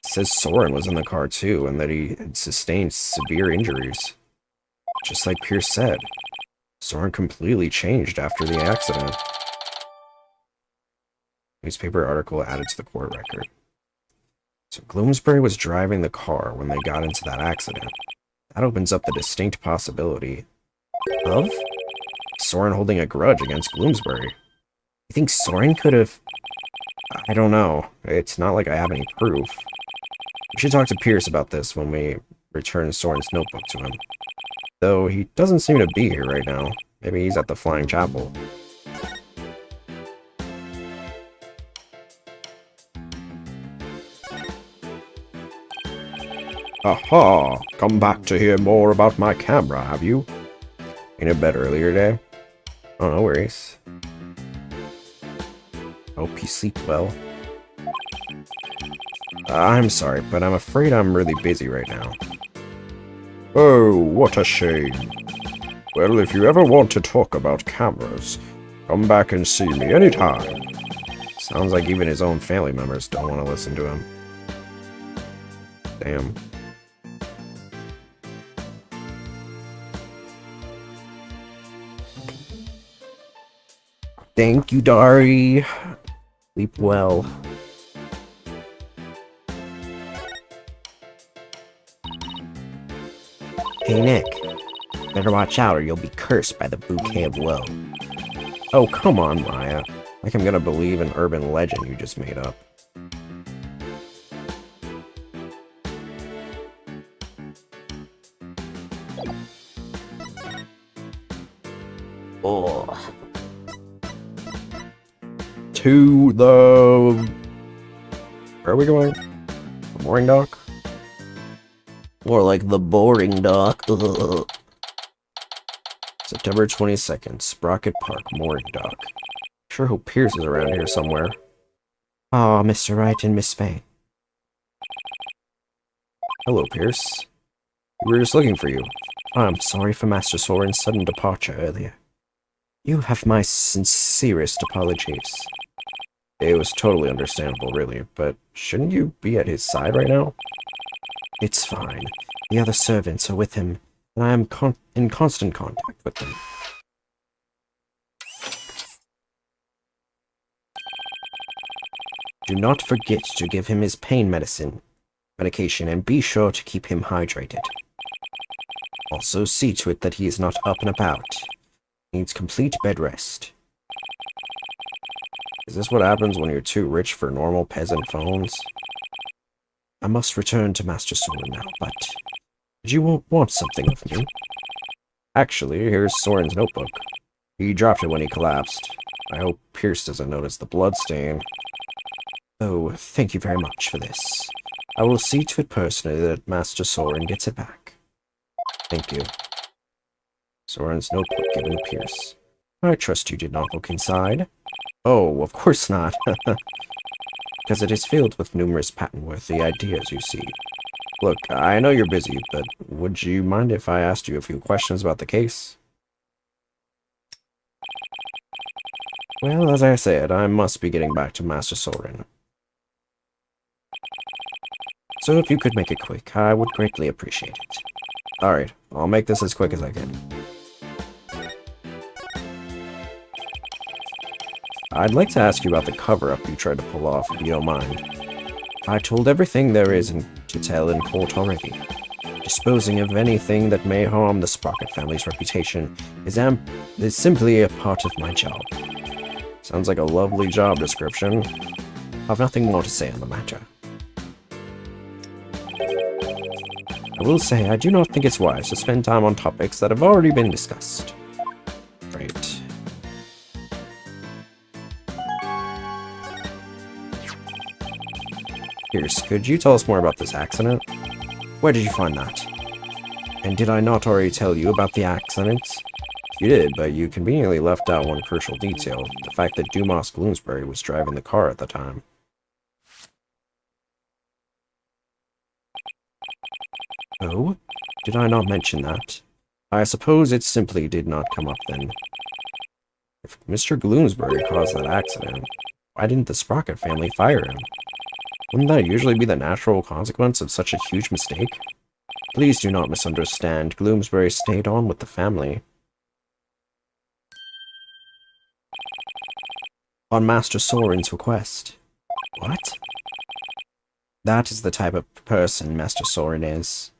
says Soren was in the car too, and that he had sustained severe injuries. Just like Pierce said, Soren completely changed after the accident. Newspaper article added to the court record. So Gloomsbury was driving the car when they got into that accident. That opens up the distinct possibility of Soren holding a grudge against Gloomsbury. You think Soren could have... I don't know. It's not like I have any proof. We should talk to Pierce about this when we return Soren's notebook to him. Though he doesn't seem to be here right now. Maybe he's at the Flying Chapel. Aha! Come back to hear more about my camera, have you? In a bed earlier today? Oh, no worries. Hope you sleep well. I'm sorry, but I'm afraid I'm really busy right now. Oh, what a shame. Well, if you ever want to talk about cameras, come back and see me anytime. Sounds like even his own family members don't want to listen to him. Damn. Thank you, Dari. Sleep well. Hey, Nick. Better watch out or you'll be cursed by the bouquet of woe. Oh, come on, Maya. Like I'm gonna believe an urban legend you just made up. Oh. To the... Where are we going? The mooring dock? More like the boring dock. Ugh. September 22nd, Sprocket Park, mooring dock. Sure hope Pierce is around here somewhere. Ah, Mr. Wright and Miss Faye. Hello, Pierce. We were just looking for you. I'm sorry for Master Soren's sudden departure earlier. You have my sincerest apologies. It was totally understandable, really, but shouldn't you be at his side right now? It's fine. The other servants are with him, and I am in constant contact with them. Do not forget to give him his pain medication, and be sure to keep him hydrated. Also, see to it that he is not up and about. He needs complete bed rest. Is this what happens when you're too rich for normal peasant phones? I must return to Master Soren now, but... Did you want something of me? Actually, here's Soren's notebook. He dropped it when he collapsed. I hope Pierce doesn't notice the bloodstain. Oh, thank you very much for this. I will see to it personally that Master Soren gets it back. Thank you. Soren's notebook given to Pierce. I trust you did not look inside. Oh, of course not. Because it is filled with numerous patent-worthy ideas, you see. Look, I know you're busy, but would you mind if I asked you a few questions about the case? Well, as I said, I must be getting back to Master Soren. So if you could make it quick, I would greatly appreciate it. Alright, I'll make this as quick as I can. I'd like to ask you about the cover-up you tried to pull off, if you don't mind. I told everything there is to tell in court already. Disposing of anything that may harm the Sprocket family's reputation is simply a part of my job. Sounds like a lovely job description. I've nothing more to say on the matter. I will say, I do not think it's wise to spend time on topics that have already been discussed. Right. Pierce, could you tell us more about this accident? Where did you find that? And did I not already tell you about the accident? You did, but you conveniently left out one crucial detail, the fact that Dumas Bloomsbury was driving the car at the time. Oh? Did I not mention that? I suppose it simply did not come up then. If Mr. Bloomsbury caused that accident, why didn't the Sprocket family fire him? Wouldn't that usually be the natural consequence of such a huge mistake? Please do not misunderstand. Bloomsbury stayed on with the family. On Master Soren's request. What? That is the type of person Master Soren is.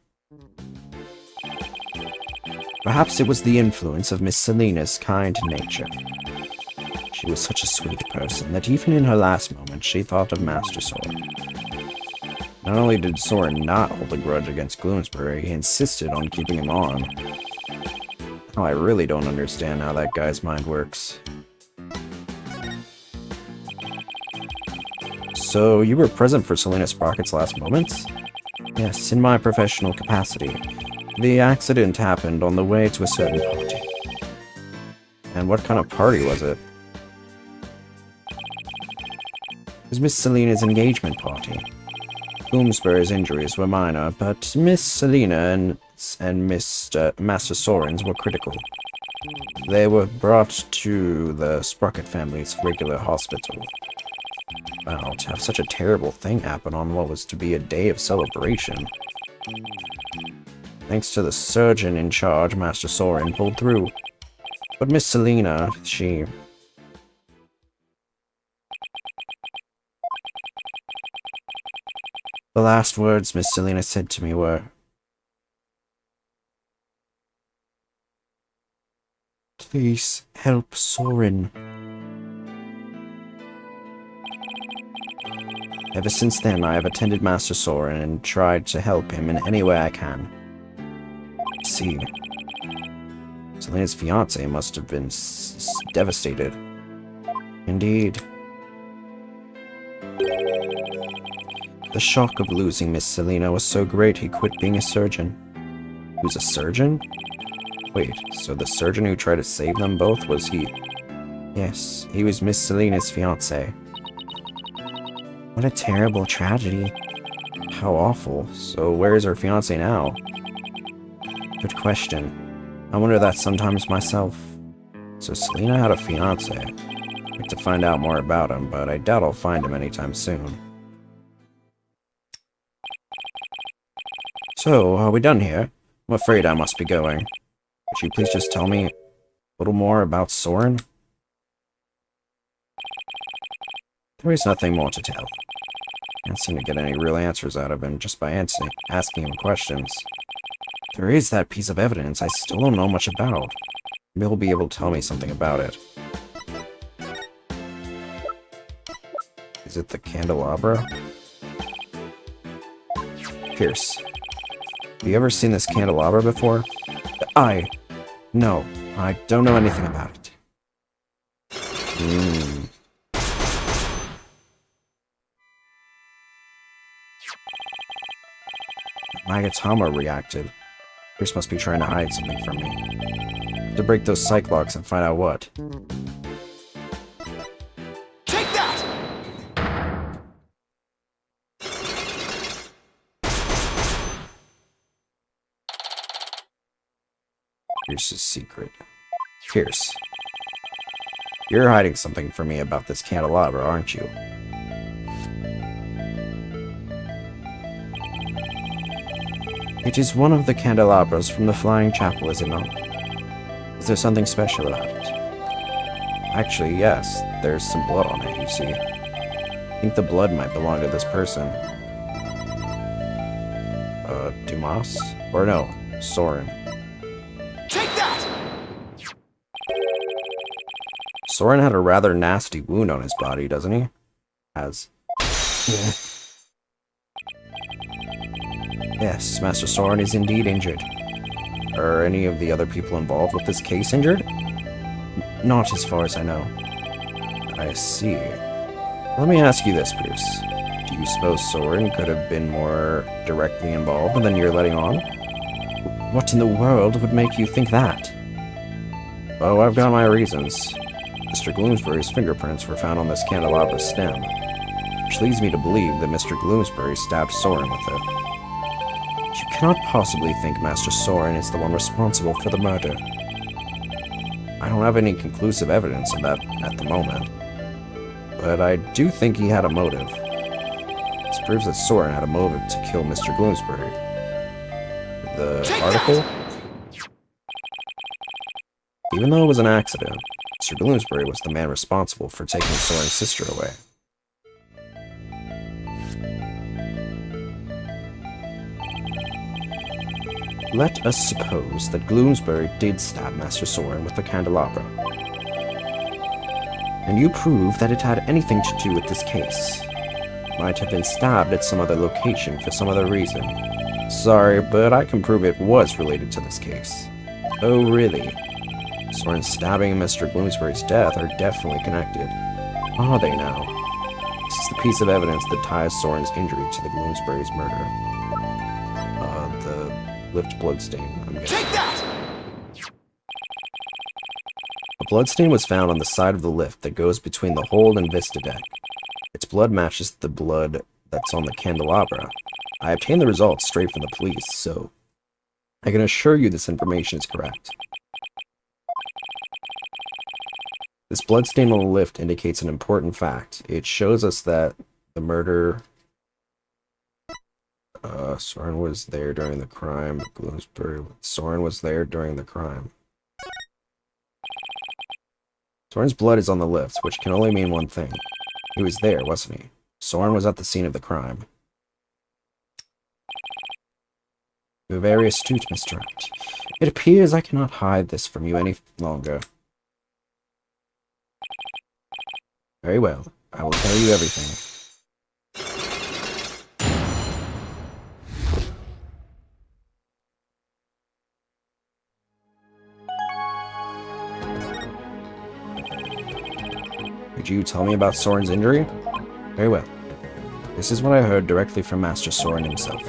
Perhaps it was the influence of Miss Selena's kind nature. She was such a sweet person that even in her last moment she thought of Master Soren. Not only did Soren not hold a grudge against Bloomsbury, he insisted on keeping him on. Oh, I really don't understand how that guy's mind works. So, you were present for Selena Sprocket's last moments? Yes, in my professional capacity. The accident happened on the way to a certain party. And what kind of party was it? It was Miss Selena's engagement party. Bloomsbury's injuries were minor, but Miss Selena and Master Soren's were critical. They were brought to the Sprocket family's regular hospital. Wow, to have such a terrible thing happen on what was to be a day of celebration. Thanks to the surgeon in charge, Master Soren pulled through. But Miss Selena, she The last words Miss Selena said to me were, "Please help Soren." Ever since then, I have attended Master Soren and tried to help him in any way I can. See, Selena's fiancé must have been devastated. Indeed. The shock of losing Miss Selena was so great he quit being a surgeon. He was a surgeon? Wait, so the surgeon who tried to save them both was he? Yes, he was Miss Selena's fiancé. What a terrible tragedy. How awful. So where is her fiancé now? Good question. I wonder that sometimes myself. So Selena had a fiancé. I'd like to find out more about him, but I doubt I'll find him anytime soon. So, are we done here? I'm afraid I must be going. Would you please just tell me a little more about Soren? There is nothing more to tell. I can't seem to get any real answers out of him just by asking him questions. There is that piece of evidence I still don't know much about. Maybe he'll be able to tell me something about it. Is it the candelabra? Pierce, have you ever seen this candelabra before? No, I don't know anything about it. Magatama reacted. Pierce must be trying to hide something from me. To break those psych locks and find out what. Take that! Pierce's secret. Pierce, you're hiding something from me about this candelabra, aren't you? It is one of the candelabras from the Flying Chapel, is it not? Is there something special about it? Actually, yes. There's some blood on it, you see. I think the blood might belong to this person. Dumas? Or no, Soren. Take that! Soren had a rather nasty wound on his body, doesn't he? Yes, Master Soren is indeed injured. Are any of the other people involved with this case injured? Not as far as I know. I see. Let me ask you this, Pierce. Do you suppose Soren could have been more directly involved than you're letting on? What in the world would make you think that? Oh, I've got my reasons. Mr. Gloomsbury's fingerprints were found on this candelabra's stem, which leads me to believe that Mr. Gloomsbury stabbed Soren with it. You cannot possibly think Master Soren is the one responsible for the murder. I don't have any conclusive evidence of that at the moment, but I do think he had a motive. This proves that Soren had a motive to kill Mr. Gloomsbury. The article? Even though it was an accident, Mr. Gloomsbury was the man responsible for taking Soren's sister away. Let us suppose that Gloomsbury did stab Master Soren with the candelabra. And you prove that it had anything to do with this case. It might have been stabbed at some other location for some other reason. Sorry, but I can prove it was related to this case. Oh, really? Soren's stabbing and Mr. Gloomsbury's death are definitely connected. Are they now? This is the piece of evidence that ties Soren's injury to the Gloomsbury's murder. The lift bloodstain, I'm guessing. Take that! A bloodstain was found on the side of the lift that goes between the hold and Vista deck. Its blood matches the blood that's on the candelabra. I obtained the results straight from the police, so I can assure you this information is correct. This bloodstain on the lift indicates an important fact. It shows us that the murder... Soren was there during the crime. Soren was there during the crime. Soren's blood is on the lift, which can only mean one thing. He was there, wasn't he? Soren was at the scene of the crime. You're very astute, Mr. Wright. It appears I cannot hide this from you any longer. Very well. I will tell you everything. Could you tell me about Soren's injury? Very well. This is what I heard directly from Master Soren himself.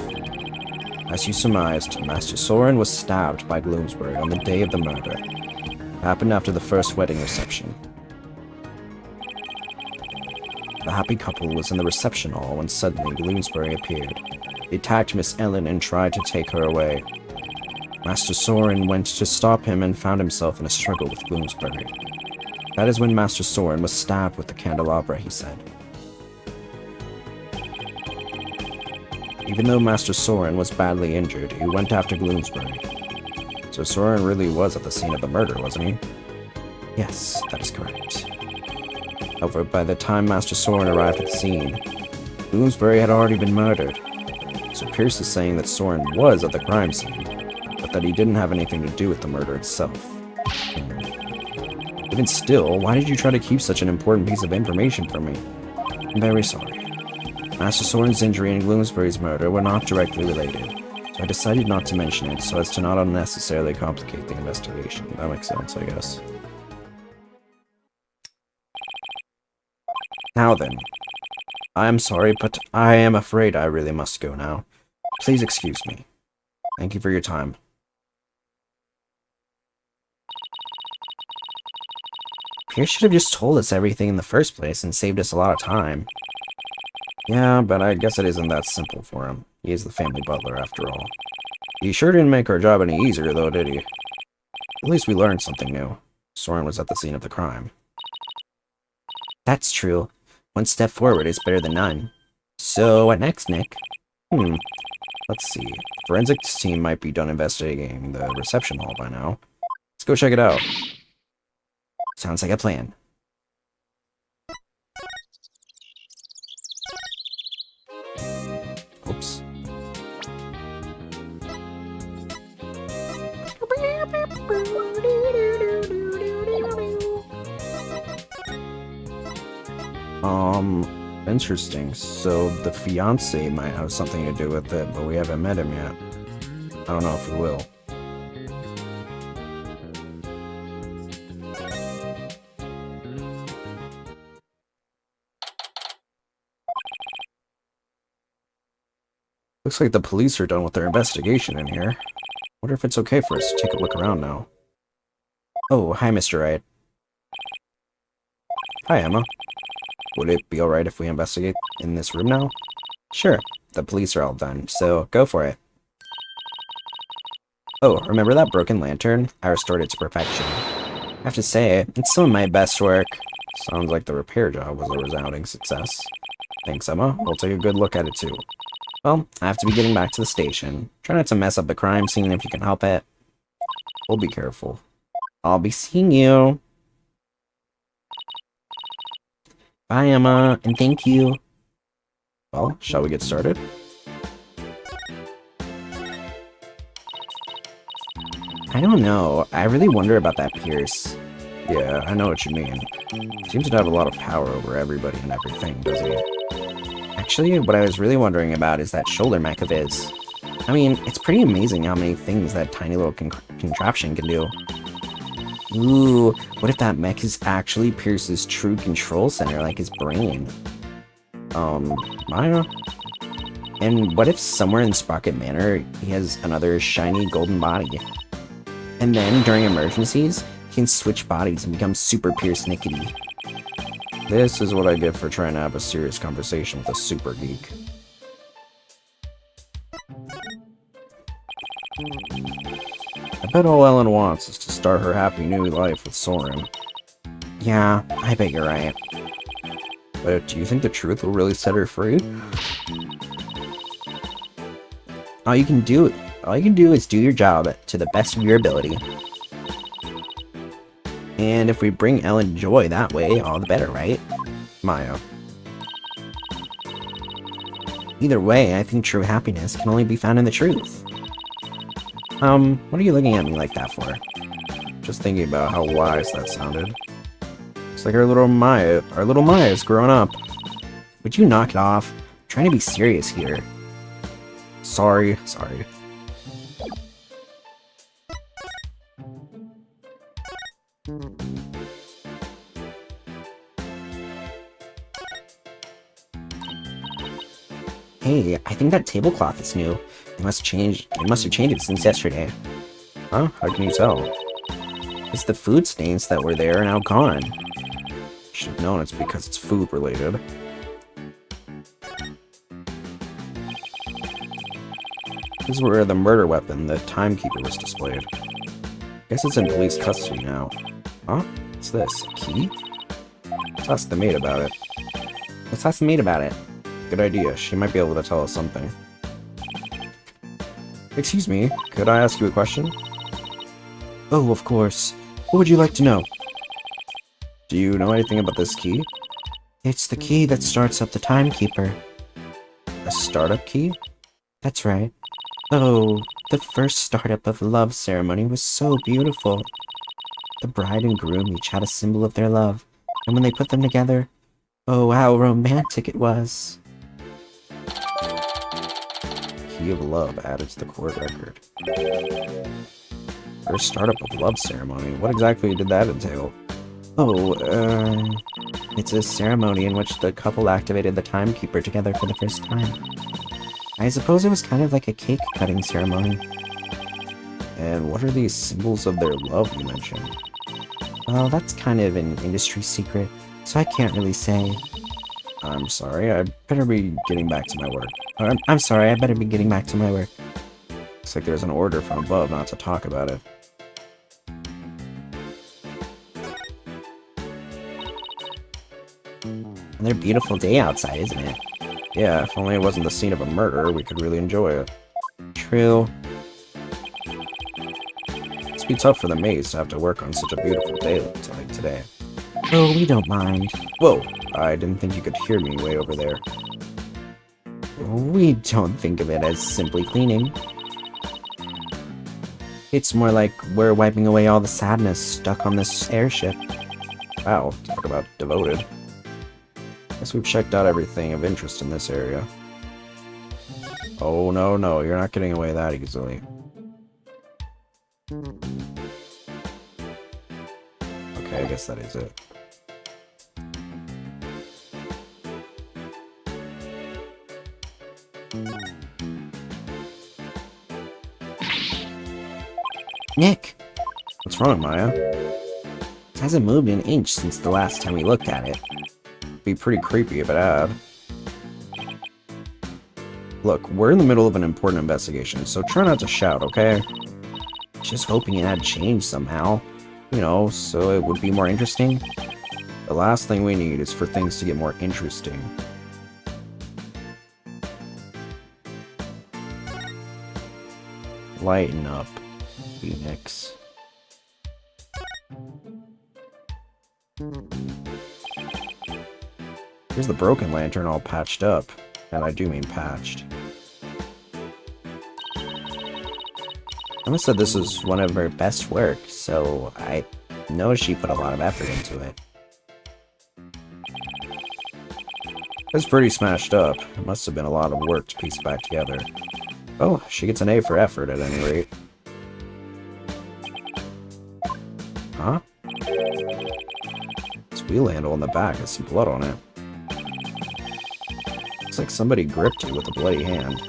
As you surmised, Master Soren was stabbed by Bloomsbury on the day of the murder. It happened after the first wedding reception. The happy couple was in the reception hall when suddenly Bloomsbury appeared. He attacked Miss Ellen and tried to take her away. Master Soren went to stop him and found himself in a struggle with Bloomsbury. That is when Master Soren was stabbed with the candelabra, he said. Even though Master Soren was badly injured, he went after Bloomsbury. So Soren really was at the scene of the murder, wasn't he? Yes, that is correct. However, by the time Master Soren arrived at the scene, Bloomsbury had already been murdered. So Pierce is saying that Soren was at the crime scene, but that he didn't have anything to do with the murder itself. Even still, why did you try to keep such an important piece of information from me? I'm very sorry. Master Soren's injury and Bloomsbury's murder were not directly related, so I decided not to mention it so as to not unnecessarily complicate the investigation. That makes sense, I guess. Now then, I am sorry, but I am afraid I really must go now. Please excuse me. Thank you for your time. Pierce should have just told us everything in the first place and saved us a lot of time. Yeah, but I guess it isn't that simple for him. He is the family butler, after all. He sure didn't make our job any easier, though, did he? At least we learned something new. Soren was at the scene of the crime. That's true. One step forward is better than none. So, what next, Nick? Let's see. Forensics team might be done investigating the reception hall by now. Let's go check it out. Sounds like a plan. Oops. Interesting. So the fiancé might have something to do with it, but we haven't met him yet. I don't know if we will. Looks like the police are done with their investigation in here. Wonder if it's okay for us to take a look around now. Oh, hi, Mr. Wright. Hi, Emma. Would it be alright if we investigate in this room now? Sure. The police are all done, so go for it. Oh, remember that broken lantern? I restored it to perfection. I have to say, it's some of my best work. Sounds like the repair job was a resounding success. Thanks, Emma. We'll take a good look at it, too. Well, I have to be getting back to the station. Try not to mess up the crime scene if you can help it. We'll be careful. I'll be seeing you. Bye, Emma, and thank you. Well, shall we get started? I don't know. I really wonder about that Pierce. Yeah, I know what you mean. Seems to have a lot of power over everybody and everything, does he? Actually, what I was really wondering about is that shoulder mech of his. I mean, it's pretty amazing how many things that tiny little contraption can do. Ooh, what if that mech is actually Pierce's true control center, like his brain? Maya? And what if somewhere in Sprocket Manor, he has another shiny golden body? And then, during emergencies, he can switch bodies and become Super Pierce Nickety. This is what I get for trying to have a serious conversation with a super geek. I bet all Ellen wants is to start her happy new life with Soren. Yeah, I bet you're right. But do you think the truth will really set her free? All you can do is do your job to the best of your ability. And if we bring Ellen joy that way, all the better, right? Maya. Either way, I think true happiness can only be found in the truth. What are you looking at me like that for? Just thinking about how wise that sounded. It's like our little Maya's grown up. Would you knock it off? I'm trying to be serious here. Sorry. Hey, I think that tablecloth is new. It must have changed it since yesterday. Huh? How can you tell? It's the food stains that were there are now gone. Should have known it's because it's food related. This is where the murder weapon, the timekeeper, was displayed. Guess it's in police custody now. Huh? What's this? A key? Let's ask the maid about it. Let's ask the maid about it. Good idea. She might be able to tell us something. Excuse me, could I ask you a question? Oh, of course. What would you like to know? Do you know anything about this key? It's the key that starts up the timekeeper. A startup key? That's right. Oh, the first startup of the love ceremony was so beautiful. The bride and groom each had a symbol of their love, and when they put them together, oh, how romantic it was. Key of love added to the court record. First startup of love ceremony. What exactly did that entail? Oh, it's a ceremony in which the couple activated the timekeeper together for the first time. I suppose it was kind of like a cake-cutting ceremony. And what are these symbols of their love you mentioned? Well, that's kind of an industry secret, so I can't really say. I'm sorry, I better be getting back to my work. I'm sorry, I better be getting back to my work. Looks like there's an order from above not to talk about it. Another beautiful day outside, isn't it? Yeah, if only it wasn't the scene of a murder, we could really enjoy it. True. Must be tough for the maids to have to work on such a beautiful day like today. Oh, we don't mind. Whoa, I didn't think you could hear me way over there. We don't think of it as simply cleaning. It's more like we're wiping away all the sadness stuck on this airship. Wow, talk about devoted. Guess we've checked out everything of interest in this area. Oh, no, you're not getting away that easily. Okay, I guess that is it. Nick! What's wrong, Maya? It hasn't moved an inch since the last time we looked at it. Be pretty creepy if it had. Look, we're in the middle of an important investigation, so try not to shout, okay? Just hoping it had changed somehow. You know, so it would be more interesting. The last thing we need is for things to get more interesting. Lighten up, Phoenix. Here's the broken lantern all patched up. And I do mean patched. Emma said this was one of her best work, so I know she put a lot of effort into it. It's pretty smashed up. It must have been a lot of work to piece it back together. Oh, she gets an A for effort at any rate. Huh? This wheel handle in the back has some blood on it. Looks like somebody gripped you with a bloody hand.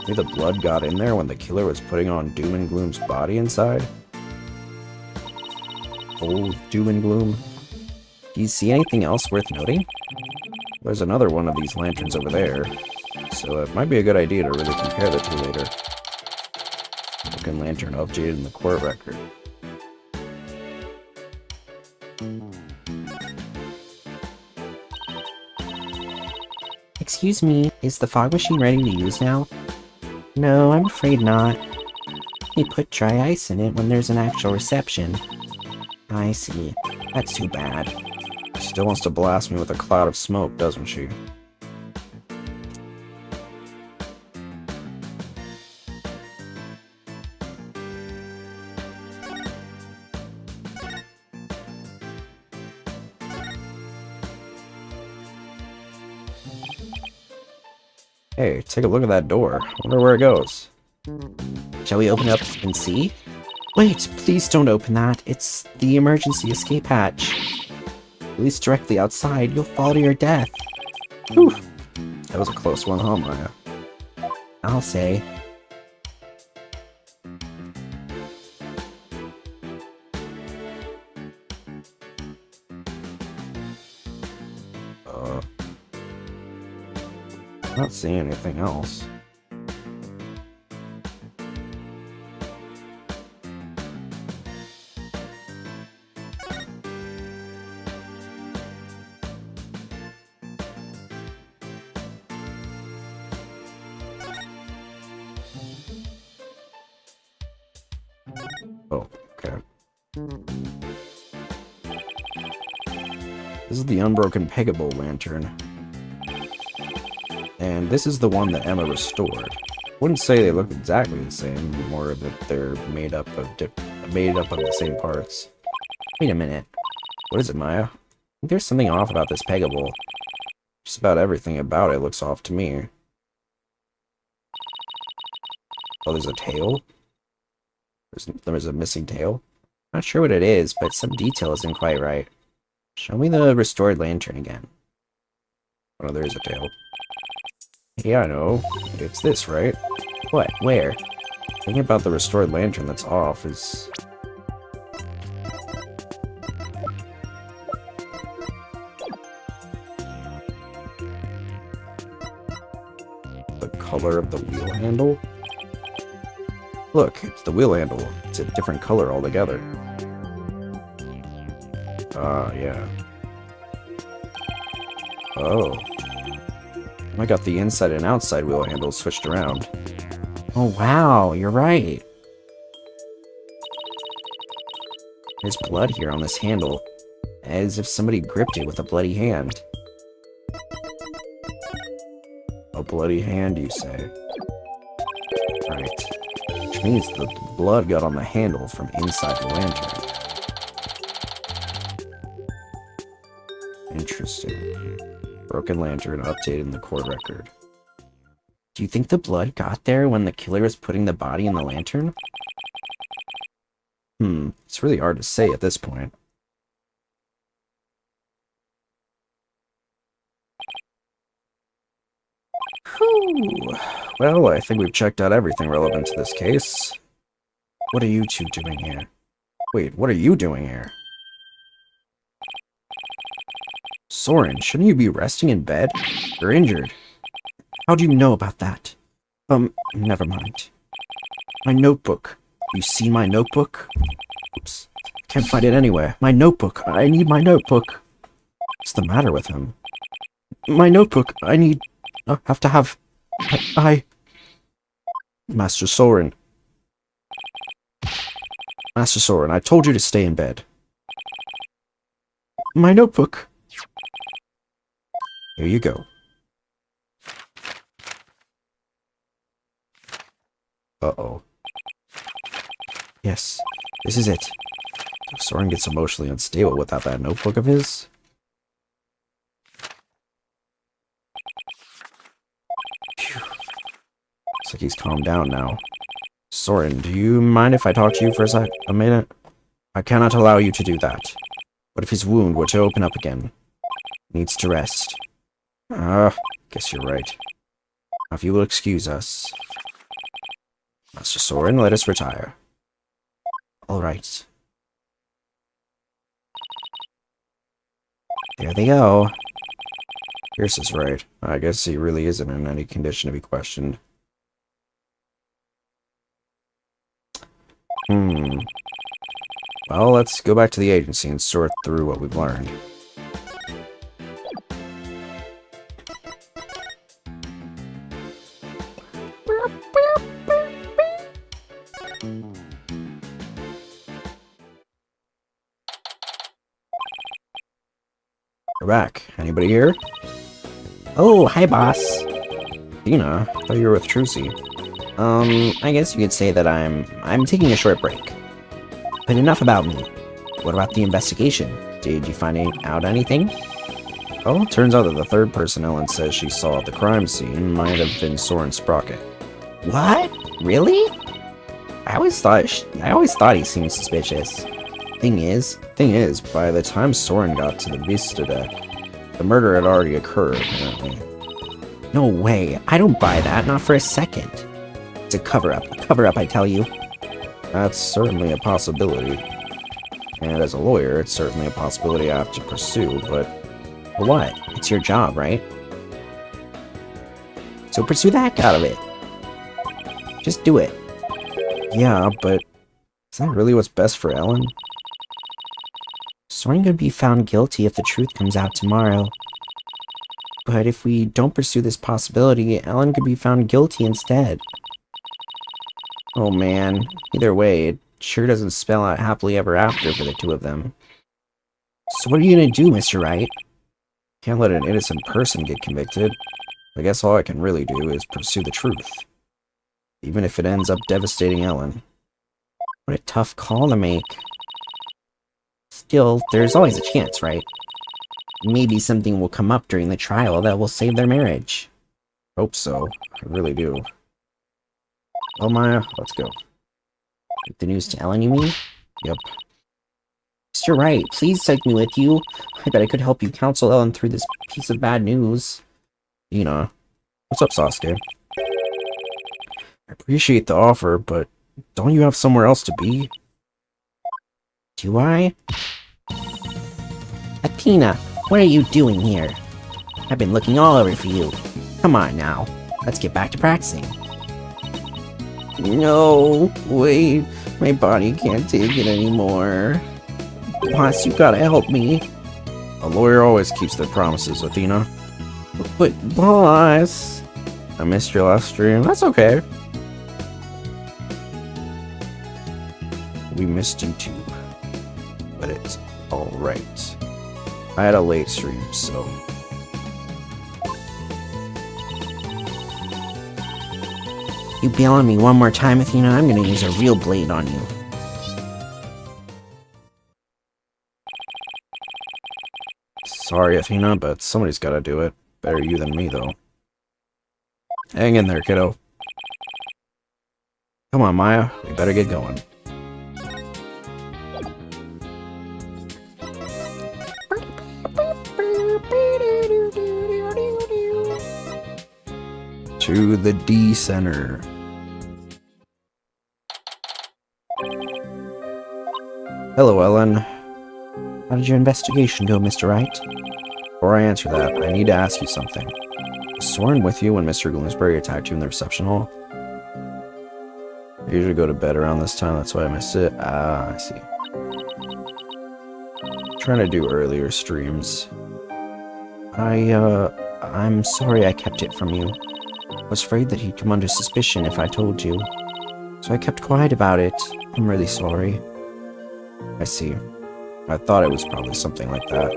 Maybe the blood got in there when the killer was putting on Doom and Gloom's body inside? Old Doom and Gloom. Do you see anything else worth noting? There's another one of these lanterns over there, so it might be a good idea to really compare the two later. Broken lantern updated in the court record. Excuse me, is the fog machine ready to use now? No, I'm afraid not. They put dry ice in it when there's an actual reception. I see. That's too bad. She still wants to blast me with a cloud of smoke, doesn't she? Hey, take a look at that door. I wonder where it goes. Shall we open it up and see? Wait, please don't open that. It's the emergency escape hatch. At least directly outside, you'll fall to your death. Whew. That was a close one, huh, Maya? I'll say. Not seeing anything else. Oh, okay. This is the unbroken peggable lantern. And this is the one that Emma restored. Wouldn't say they look exactly the same, more that they're made up of the same parts. Wait a minute. What is it, Maya? I think there's something off about this peggable. Just about everything about it looks off to me. Oh, there's a tail? There's a missing tail? Not sure what it is, but some detail isn't quite right. Show me the restored lantern again. Oh, there's a tail. Yeah, I know. It's this, right? What? Where? Thinking about the restored lantern that's off is... the color of the wheel handle? Look, it's the wheel handle. It's a different color altogether. Ah, yeah. Oh. I got the inside and outside wheel handles switched around. Oh wow, you're right. There's blood here on this handle, as if somebody gripped it with a bloody hand. A bloody hand, you say? Right. Which means the blood got on the handle from inside the lantern. Interesting. Broken lantern updated in the court record. Do you think the blood got there when the killer was putting the body in the lantern? It's really hard to say at this point. Whew. Well, I think we've checked out everything relevant to this case. What are you two doing here? Wait, what are you doing here? Soren, shouldn't you be resting in bed? You're injured. How do you know about that? Never mind. My notebook. You see my notebook? Oops. Can't find it anywhere. My notebook. I need my notebook. What's the matter with him? My notebook. I need... have to have... Master Soren. Master Soren, I told you to stay in bed. My notebook. Here you go. Uh-oh. Yes, this is it. Soren gets emotionally unstable without that notebook of his. Phew. Looks like he's calmed down now. Soren, do you mind if I talk to you for a minute? I cannot allow you to do that. What if his wound were to open up again? He needs to rest. Guess you're right. Now, if you will excuse us. Master Soren, let us retire. Alright. There they go. Pierce is right. I guess he really isn't in any condition to be questioned. Well, let's go back to the agency and sort through what we've learned. We're back. Anybody here? Oh, hi, boss. Dina, I thought you were with Trucy. I guess you could say that I'm taking a short break. But enough about me. What about the investigation? Did you find out anything? Well, it turns out that the third person Ellen says she saw at the crime scene might have been Soren Sprocket. What? Really? I always thought he seemed suspicious. Thing is, by the time Soren got to the Vista deck, the murder had already occurred, apparently. No way, I don't buy that, not for a second. It's a cover-up, I tell you. That's certainly a possibility. And as a lawyer, it's certainly a possibility I have to pursue, but what? It's your job, right? So pursue the heck out of it. Just do it. Yeah, but is that really what's best for Ellen? Soren could be found guilty if the truth comes out tomorrow. But if we don't pursue this possibility, Ellen could be found guilty instead. Oh man, either way, it sure doesn't spell out happily ever after for the two of them. So what are you gonna do, Mr. Wright? Can't let an innocent person get convicted. I guess all I can really do is pursue the truth. Even if it ends up devastating Ellen. What a tough call to make. Still, there's always a chance, right? Maybe something will come up during the trial that will save their marriage. Hope so. I really do. Well, Maya, let's go. Take the news to Ellen, you mean? Yep. Mr. Wright, please take me with you. I bet I could help you counsel Ellen through this piece of bad news. Ina. What's up, Sasuke? I appreciate the offer, but don't you have somewhere else to be? Do I? Athena, what are you doing here? I've been looking all over for you. Come on now, let's get back to practicing. No, wait, my body can't take it anymore. Boss, you gotta help me. A lawyer always keeps their promises, Athena. But boss... I missed your last stream. That's okay. We missed you too. But it's alright. I had a late stream, so... You bail on me one more time, Athena, I'm gonna use a real blade on you. Sorry, Athena, but somebody's gotta do it. Better you than me, though. Hang in there, kiddo. Come on, Maya. We better get going. To the D Center. Hello, Ellen. How did your investigation go, Mr. Wright? Before I answer that, I need to ask you something. Was Soren with you when Mr. Bloomsbury attacked you in the reception hall? I usually go to bed around this time, that's why I missed it. Ah, I see. Trying to do earlier streams. I'm sorry I kept it from you. I was afraid that he'd come under suspicion if I told you. So I kept quiet about it. I'm really sorry. I see. I thought it was probably something like that.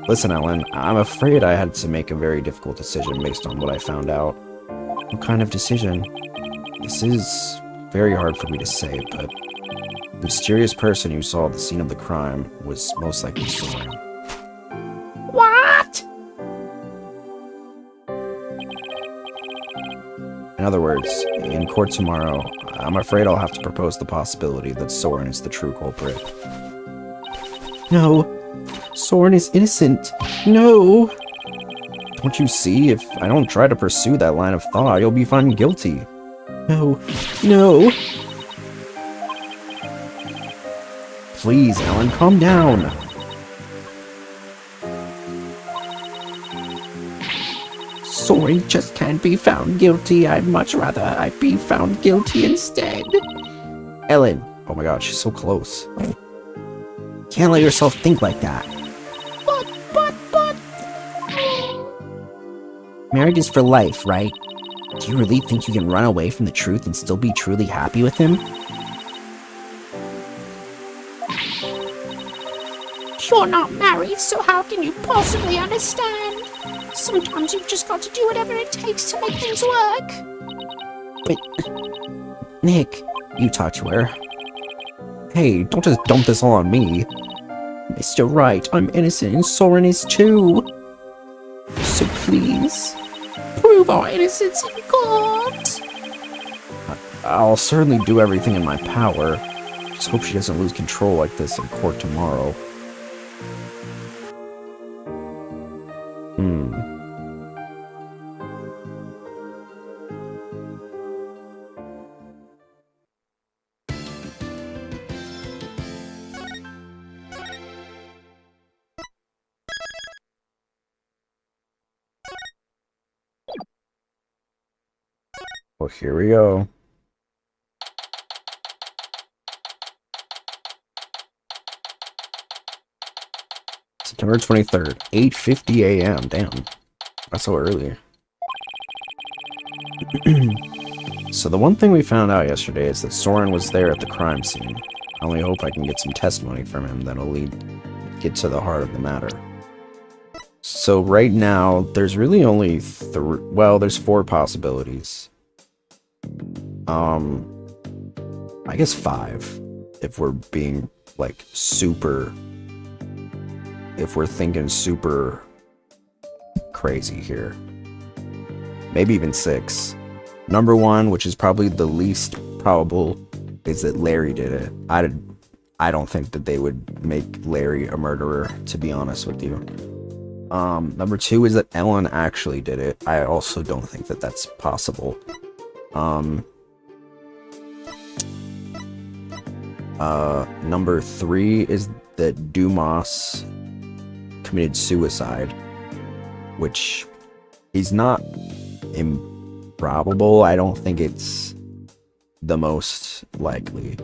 Listen, Ellen, I'm afraid I had to make a very difficult decision based on what I found out. What kind of decision? This is very hard for me to say, but the mysterious person you saw at the scene of the crime was most likely Soren. What? In other words, in court tomorrow, I'm afraid I'll have to propose the possibility that Soren is the true culprit. No! Soren is innocent! No! Don't you see? If I don't try to pursue that line of thought, you'll be found guilty. No. No! Please, Ellen, calm down! Soren just can't be found guilty. I'd much rather I be found guilty instead. Ellen. Oh my god, she's so close. Can't let yourself think like that. But... Marriage is for life, right? Do you really think you can run away from the truth and still be truly happy with him? You're not married, so how can you possibly understand? Sometimes you've just got to do whatever it takes to make things work. But... Nick, you talk to her. Hey, don't just dump this all on me. Mr. Wright, I'm innocent and Soren is too. please. Prove our innocence in court. I'll certainly do everything in my power. Just hope she doesn't lose control like this in court tomorrow. Well, here we go. September 23rd, 8:50 a.m. Damn, that's so early. So the one thing we found out yesterday is that Soren was there at the crime scene. I only hope I can get some testimony from him that'll get to the heart of the matter. So right now, there's really only there's 4 possibilities. I guess 5, if we're being, like, if we're thinking super crazy here. Maybe even 6. Number 1, which is probably the least probable, is that Larry did it. I don't think that they would make Larry a murderer, to be honest with you. Number 2 is that Ellen actually did it. I also don't think that that's possible. Number 3 is that Dumas committed suicide, which is not improbable. I don't think it's the most likely.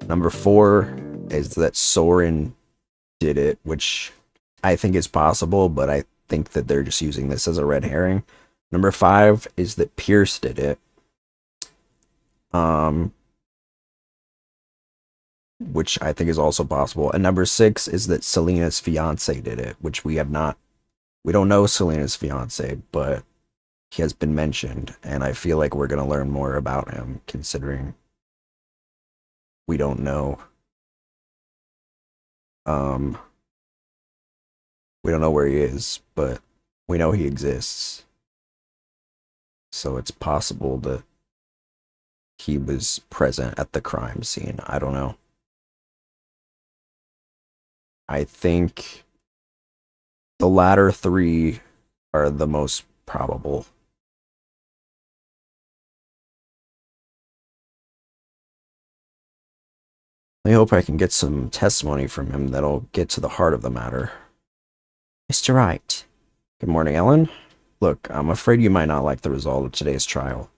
Number 4 is that Soren did it, which I think is possible, but I think that they're just using this as a red herring. Number 5 is that Pierce did it. Which I think is also possible. And number 6 is that Selena's fiance did it, which we don't know Selena's fiance, but he has been mentioned, and I feel like we're going to learn more about him, considering we don't know. We don't know where he is, but we know he exists. So it's possible that he was present at the crime scene. I don't know. I think the latter 3 are the most probable. I hope I can get some testimony from him that'll get to the heart of the matter. Mr. Wright. Good morning, Ellen. Look, I'm afraid you might not like the result of today's trial.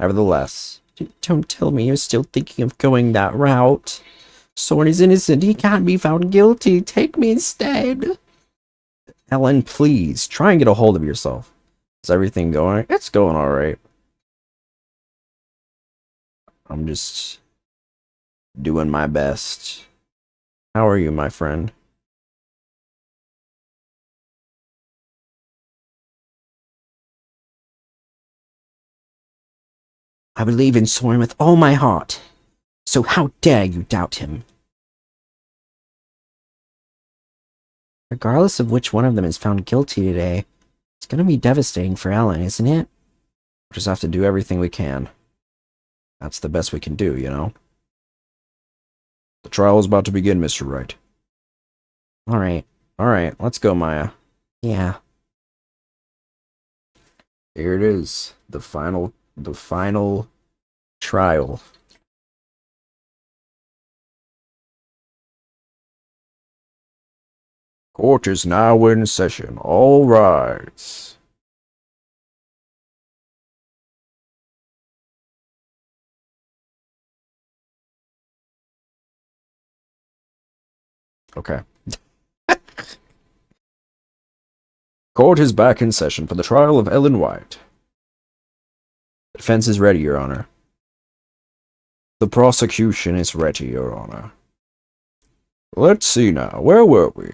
Nevertheless, don't tell me you're still thinking of going that route. Soren is innocent. He can't be found guilty. Take me instead. Ellen, please, try and get a hold of yourself. Is everything going? It's going alright. I'm just doing my best. How are you, my friend? I believe in Soren with all my heart. So how dare you doubt him? Regardless of which one of them is found guilty today, it's gonna be devastating for Ellen, isn't it? We just have to do everything we can. That's the best we can do, you know? The trial is about to begin, Mr. Wright. Alright, let's go, Maya. Yeah. Here it is. The final trial. Court is now in session. All rise. Okay. Court is back in session for the trial of Ellen White. The defense is ready, Your Honor. The prosecution is ready, Your Honor. Let's see now, where were we?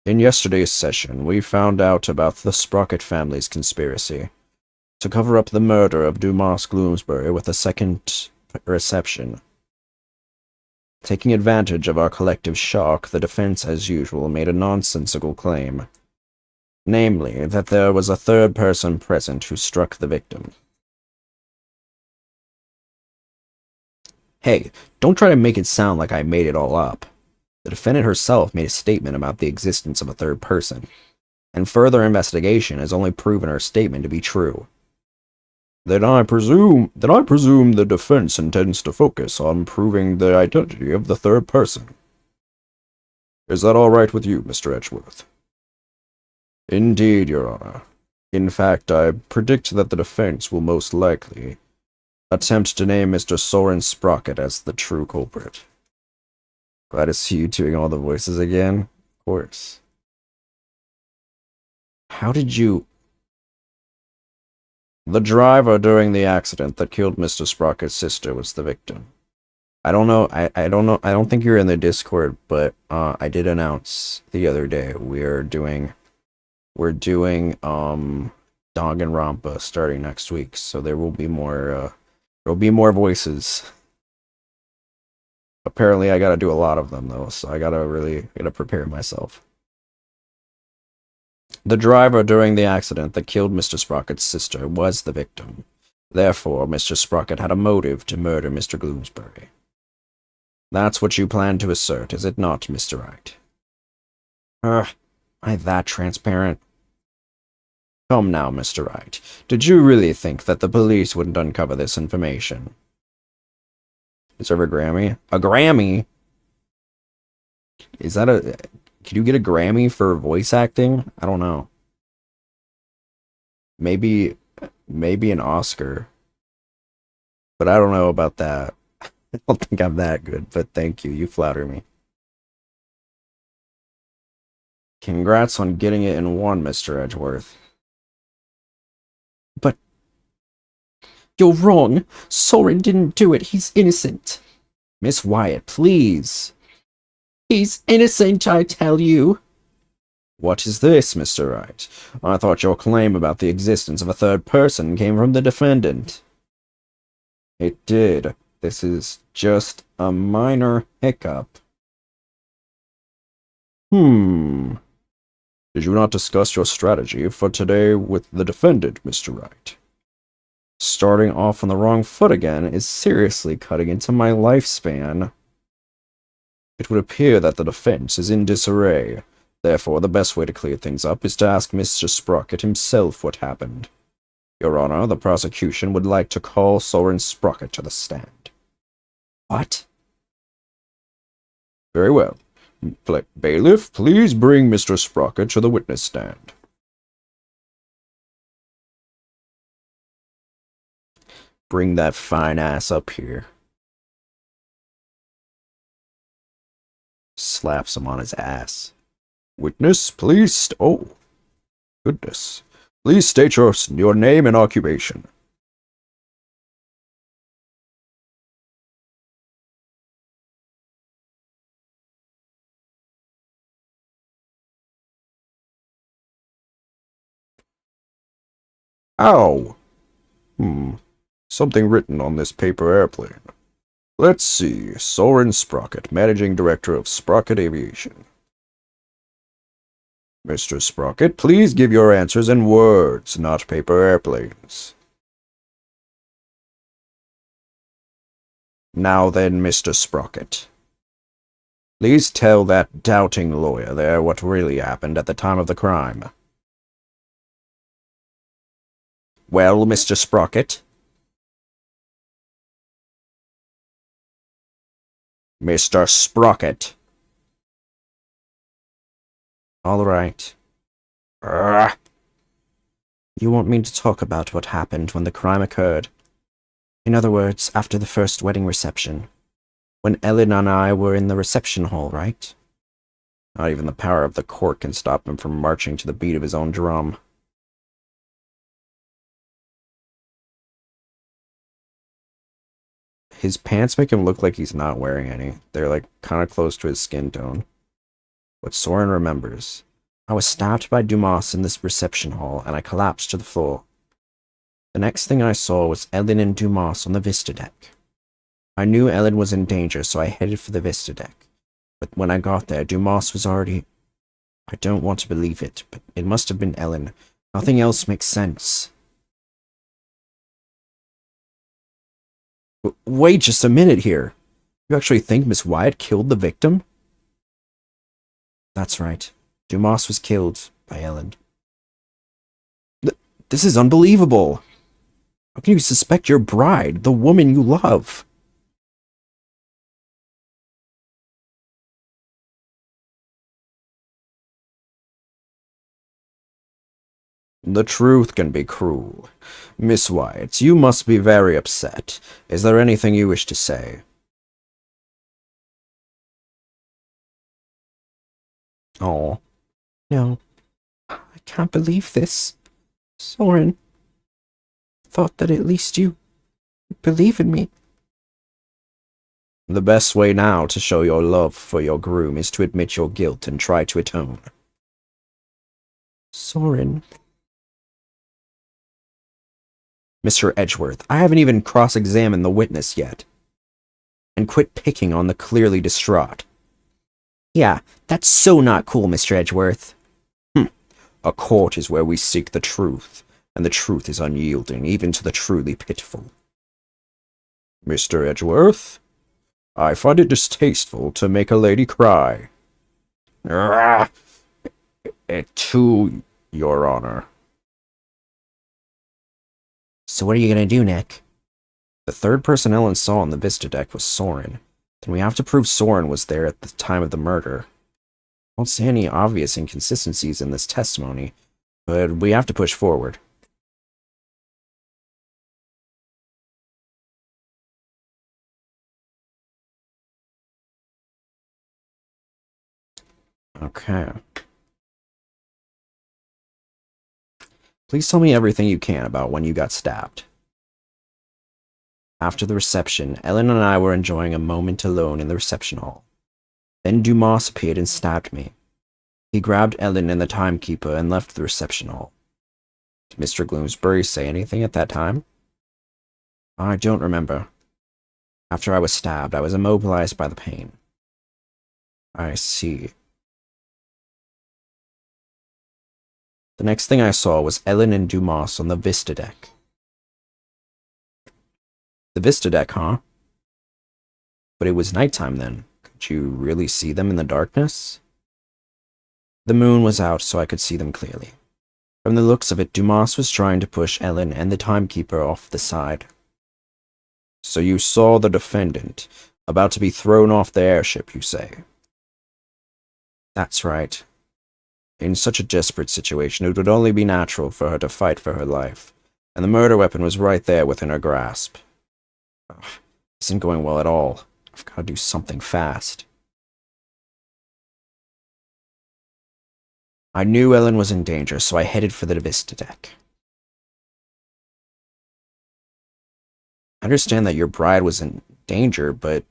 In yesterday's session, we found out about the Sprocket family's conspiracy to cover up the murder of Dumas Gloomsbury with a second reception. Taking advantage of our collective shock, the defense, as usual, made a nonsensical claim. Namely, that there was a third person present who struck the victim. Hey, don't try to make it sound like I made it all up. The defendant herself made a statement about the existence of a third person, and further investigation has only proven her statement to be true. Then I presume the defense intends to focus on proving the identity of the third person. Is that all right with you, Mr. Edgeworth? Indeed, Your Honor. In fact, I predict that the defense will most likely attempt to name Mr. Soren Sprocket as the true culprit. Glad to see you doing all the voices again. Of course. How did you... The driver during the accident that killed Mr. Sprocket's sister was the victim. I don't know, I don't think you're in the Discord, but I did announce the other day we're doing Danganronpa starting next week, so there will be more voices. Apparently I gotta do a lot of them though, so I gotta prepare myself. The driver during the accident that killed Mr. Sprocket's sister was the victim. Therefore, Mr. Sprocket had a motive to murder Mr. Gloomsbury. That's what you plan to assert, is it not, Mr. Wright? Am I that transparent? Come now, Mr. Wright. Did you really think that the police wouldn't uncover this information? Deserve a Grammy? A Grammy? Is that a... Could you get a Grammy for voice acting? I don't know. Maybe an Oscar. But I don't know about that. I don't think I'm that good, but thank you. You flatter me. Congrats on getting it in one, Mr. Edgeworth. But... You're wrong. Soren didn't do it. He's innocent. Miss Wyatt, please. He's innocent, I tell you. What is this, Mr. Wright? I thought your claim about the existence of a third person came from the defendant. It did. This is just a minor hiccup. Did you not discuss your strategy for today with the defendant, Mr. Wright? Starting off on the wrong foot again is seriously cutting into my lifespan. It would appear that the defense is in disarray. Therefore, the best way to clear things up is to ask Mr. Sprocket himself what happened. Your Honor, the prosecution would like to call Soren Sprocket to the stand. What? Very well. Bailiff, please bring Mr. Sprocket to the witness stand. Bring that fine ass up here. Slaps him on his ass. Witness, please. Oh, goodness. Please state your name and occupation. Ow. Something written on this paper airplane. Let's see. Soren Sprocket, Managing Director of Sprocket Aviation. Mr. Sprocket, please give your answers in words, not paper airplanes. Now then, Mr. Sprocket. Please tell that doubting lawyer there what really happened at the time of the crime. Well, Mr. Sprocket? Mr. Sprocket. All right. You want me to talk about what happened when the crime occurred? In other words, after the first wedding reception. When Ellen and I were in the reception hall, right? Not even the power of the court can stop him from marching to the beat of his own drum. His pants make him look like he's not wearing any. They're like kind of close to his skin tone. But Soren remembers. I was stabbed by Dumas in this reception hall, and I collapsed to the floor. The next thing I saw was Ellen and Dumas on the Vista deck. I knew Ellen was in danger, so I headed for the Vista deck. But when I got there, Dumas was already... I don't want to believe it, but it must have been Ellen. Nothing else makes sense. Wait just a minute here. You actually think Miss Wyatt killed the victim? That's right. Dumas was killed by Ellen. This is unbelievable. How can you suspect your bride, the woman you love? The truth can be cruel. Miss Wyatt, you must be very upset. Is there anything you wish to say? Oh. No. I can't believe this. Soren. Thought that at least you believe in me. The best way now to show your love for your groom is to admit your guilt and try to atone. Soren. Mr. Edgeworth, I haven't even cross-examined the witness yet. And quit picking on the clearly distraught. Yeah, that's so not cool, Mr. Edgeworth. A court is where we seek the truth, and the truth is unyielding, even to the truly pitiful. Mr. Edgeworth, I find it distasteful to make a lady cry. To your honor. So what are you gonna do, Nick? The third person Ellen saw on the Vista deck was Soren. Then we have to prove Soren was there at the time of the murder. I don't see any obvious inconsistencies in this testimony, but we have to push forward. Okay. Please tell me everything you can about when you got stabbed. After the reception, Ellen and I were enjoying a moment alone in the reception hall. Then Dumas appeared and stabbed me. He grabbed Ellen and the timekeeper and left the reception hall. Did Mr. Gloomsbury say anything at that time? I don't remember. After I was stabbed, I was immobilized by the pain. I see. The next thing I saw was Ellen and Dumas on the Vista deck. The Vista deck, huh? But it was nighttime then. Could you really see them in the darkness? The moon was out, so I could see them clearly. From the looks of it, Dumas was trying to push Ellen and the timekeeper off the side. So you saw the defendant about to be thrown off the airship, you say? That's right. In such a desperate situation, it would only be natural for her to fight for her life, and the murder weapon was right there within her grasp. Ugh, this isn't going well at all. I've got to do something fast. I knew Ellen was in danger, so I headed for the Vista deck. I understand that your bride was in danger, but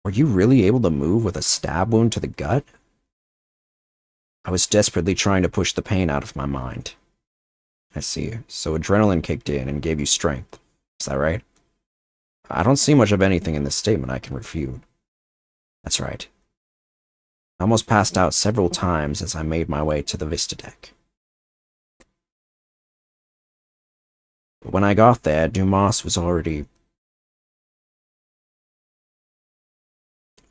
were you really able to move with a stab wound to the gut? I was desperately trying to push the pain out of my mind. I see. So adrenaline kicked in and gave you strength. Is that right? I don't see much of anything in this statement I can refute. That's right. I almost passed out several times as I made my way to the Vista deck. But when I got there, Dumas was already...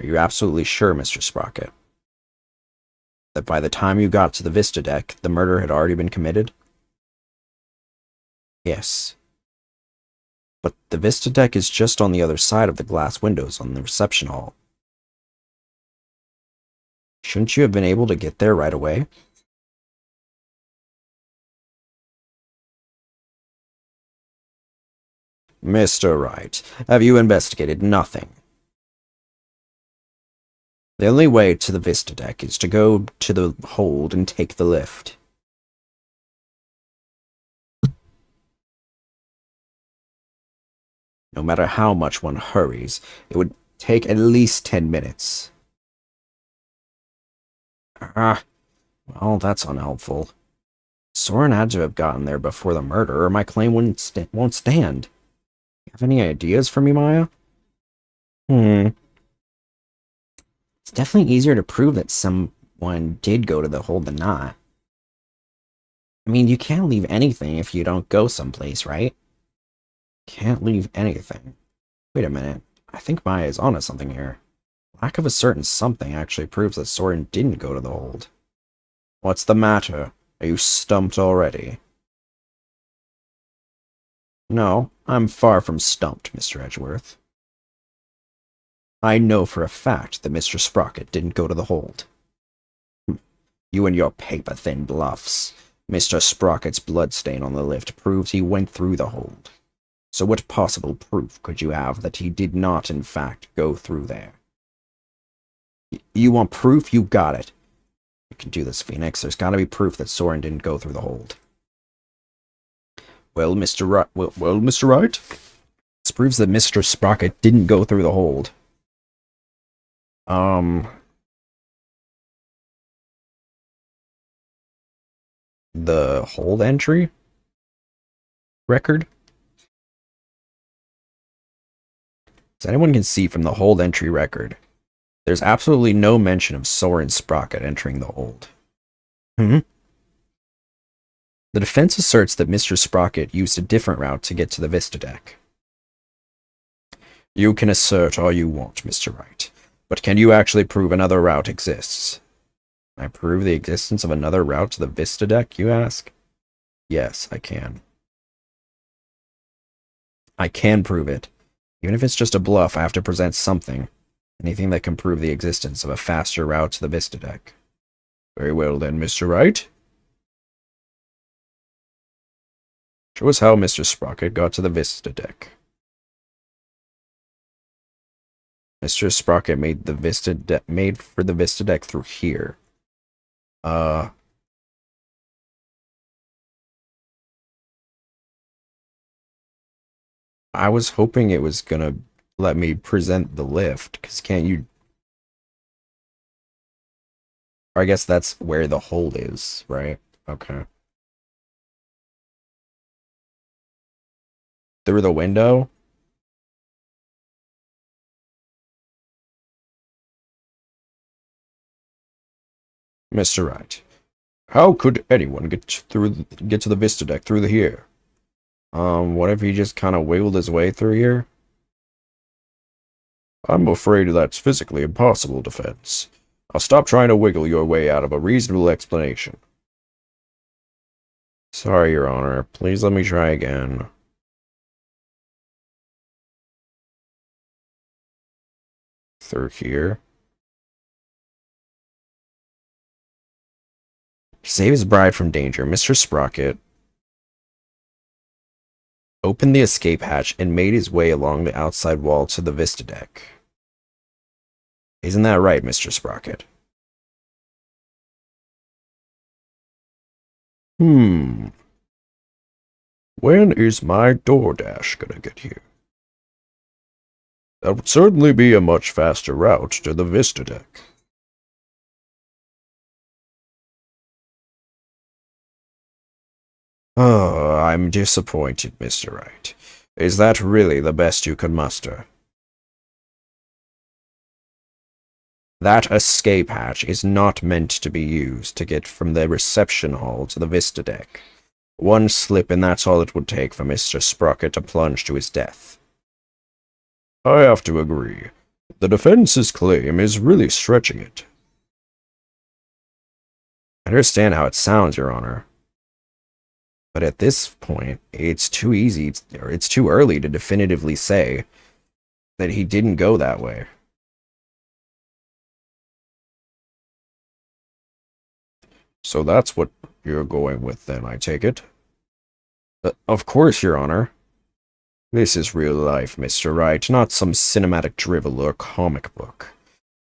Are you absolutely sure, Mr. Sprocket, that by the time you got to the Vista deck, the murder had already been committed? Yes. But the Vista deck is just on the other side of the glass windows on the reception hall. Shouldn't you have been able to get there right away? Mr. Wright, have you investigated nothing? The only way to the Vista deck is to go to the hold and take the lift. No matter how much one hurries, it would take at least 10 minutes. Well, that's unhelpful. Soren had to have gotten there before the murder, or my claim won't stand. You have any ideas for me, Maya? It's definitely easier to prove that someone one did go to the hold than not. I mean, you can't leave anything if you don't go someplace, right? Can't leave anything. Wait a minute. I think Maya is onto something here. Lack of a certain something actually proves that Soren didn't go to the hold. What's the matter? Are you stumped already? No, I'm far from stumped, Mr. Edgeworth. I know for a fact that Mr. Sprocket didn't go to the hold. You and your paper-thin bluffs. Mr. Sprocket's bloodstain on the lift proves he went through the hold. So what possible proof could you have that he did not, in fact, go through there? You want proof? You got it. You can do this, Phoenix. There's gotta be proof that Soren didn't go through the hold. Well, Mr. Wright... Well, Mr. Wright? This proves that Mr. Sprocket didn't go through the hold. The hold entry? Record? As anyone can see from the hold entry record, there's absolutely no mention of Soren Sprocket entering the hold. The defense asserts that Mr. Sprocket used a different route to get to the Vista deck. You can assert all you want, Mr. Wright, but can you actually prove another route exists? Can I prove the existence of another route to the Vista deck, you ask? Yes, I can. I can prove it. Even if it's just a bluff, I have to present something. Anything that can prove the existence of a faster route to the Vista deck. Very well then, Mr. Wright. Show us how Mr. Sprocket got to the Vista deck. Mr. Sprocket made for the Vista deck through here. I was hoping it was gonna let me present the lift, because can't you... Or I guess that's where the hold is, right? Okay. Through the window? Mr. Wright, how could anyone get to the Vista deck through here? What if he just kind of wiggled his way through here? I'm afraid that's physically impossible, defense. I'll stop trying to wiggle your way out of a reasonable explanation. Sorry, Your Honor. Please let me try again. Through here. To save his bride from danger, Mr. Sprocket opened the escape hatch and made his way along the outside wall to the Vista deck. Isn't that right, Mr. Sprocket? When is my DoorDash gonna get here? That would certainly be a much faster route to the Vista deck. Oh, I'm disappointed, Mr. Wright. Is that really the best you can muster? That escape hatch is not meant to be used to get from the reception hall to the Vista deck. One slip and that's all it would take for Mr. Sprocket to plunge to his death. I have to agree. The defense's claim is really stretching it. I understand how it sounds, Your Honor. But at this point, it's too easy, or it's too early to definitively say that he didn't go that way. So that's what you're going with then, I take it? Of course, Your Honor. This is real life, Mr. Wright, not some cinematic drivel or comic book.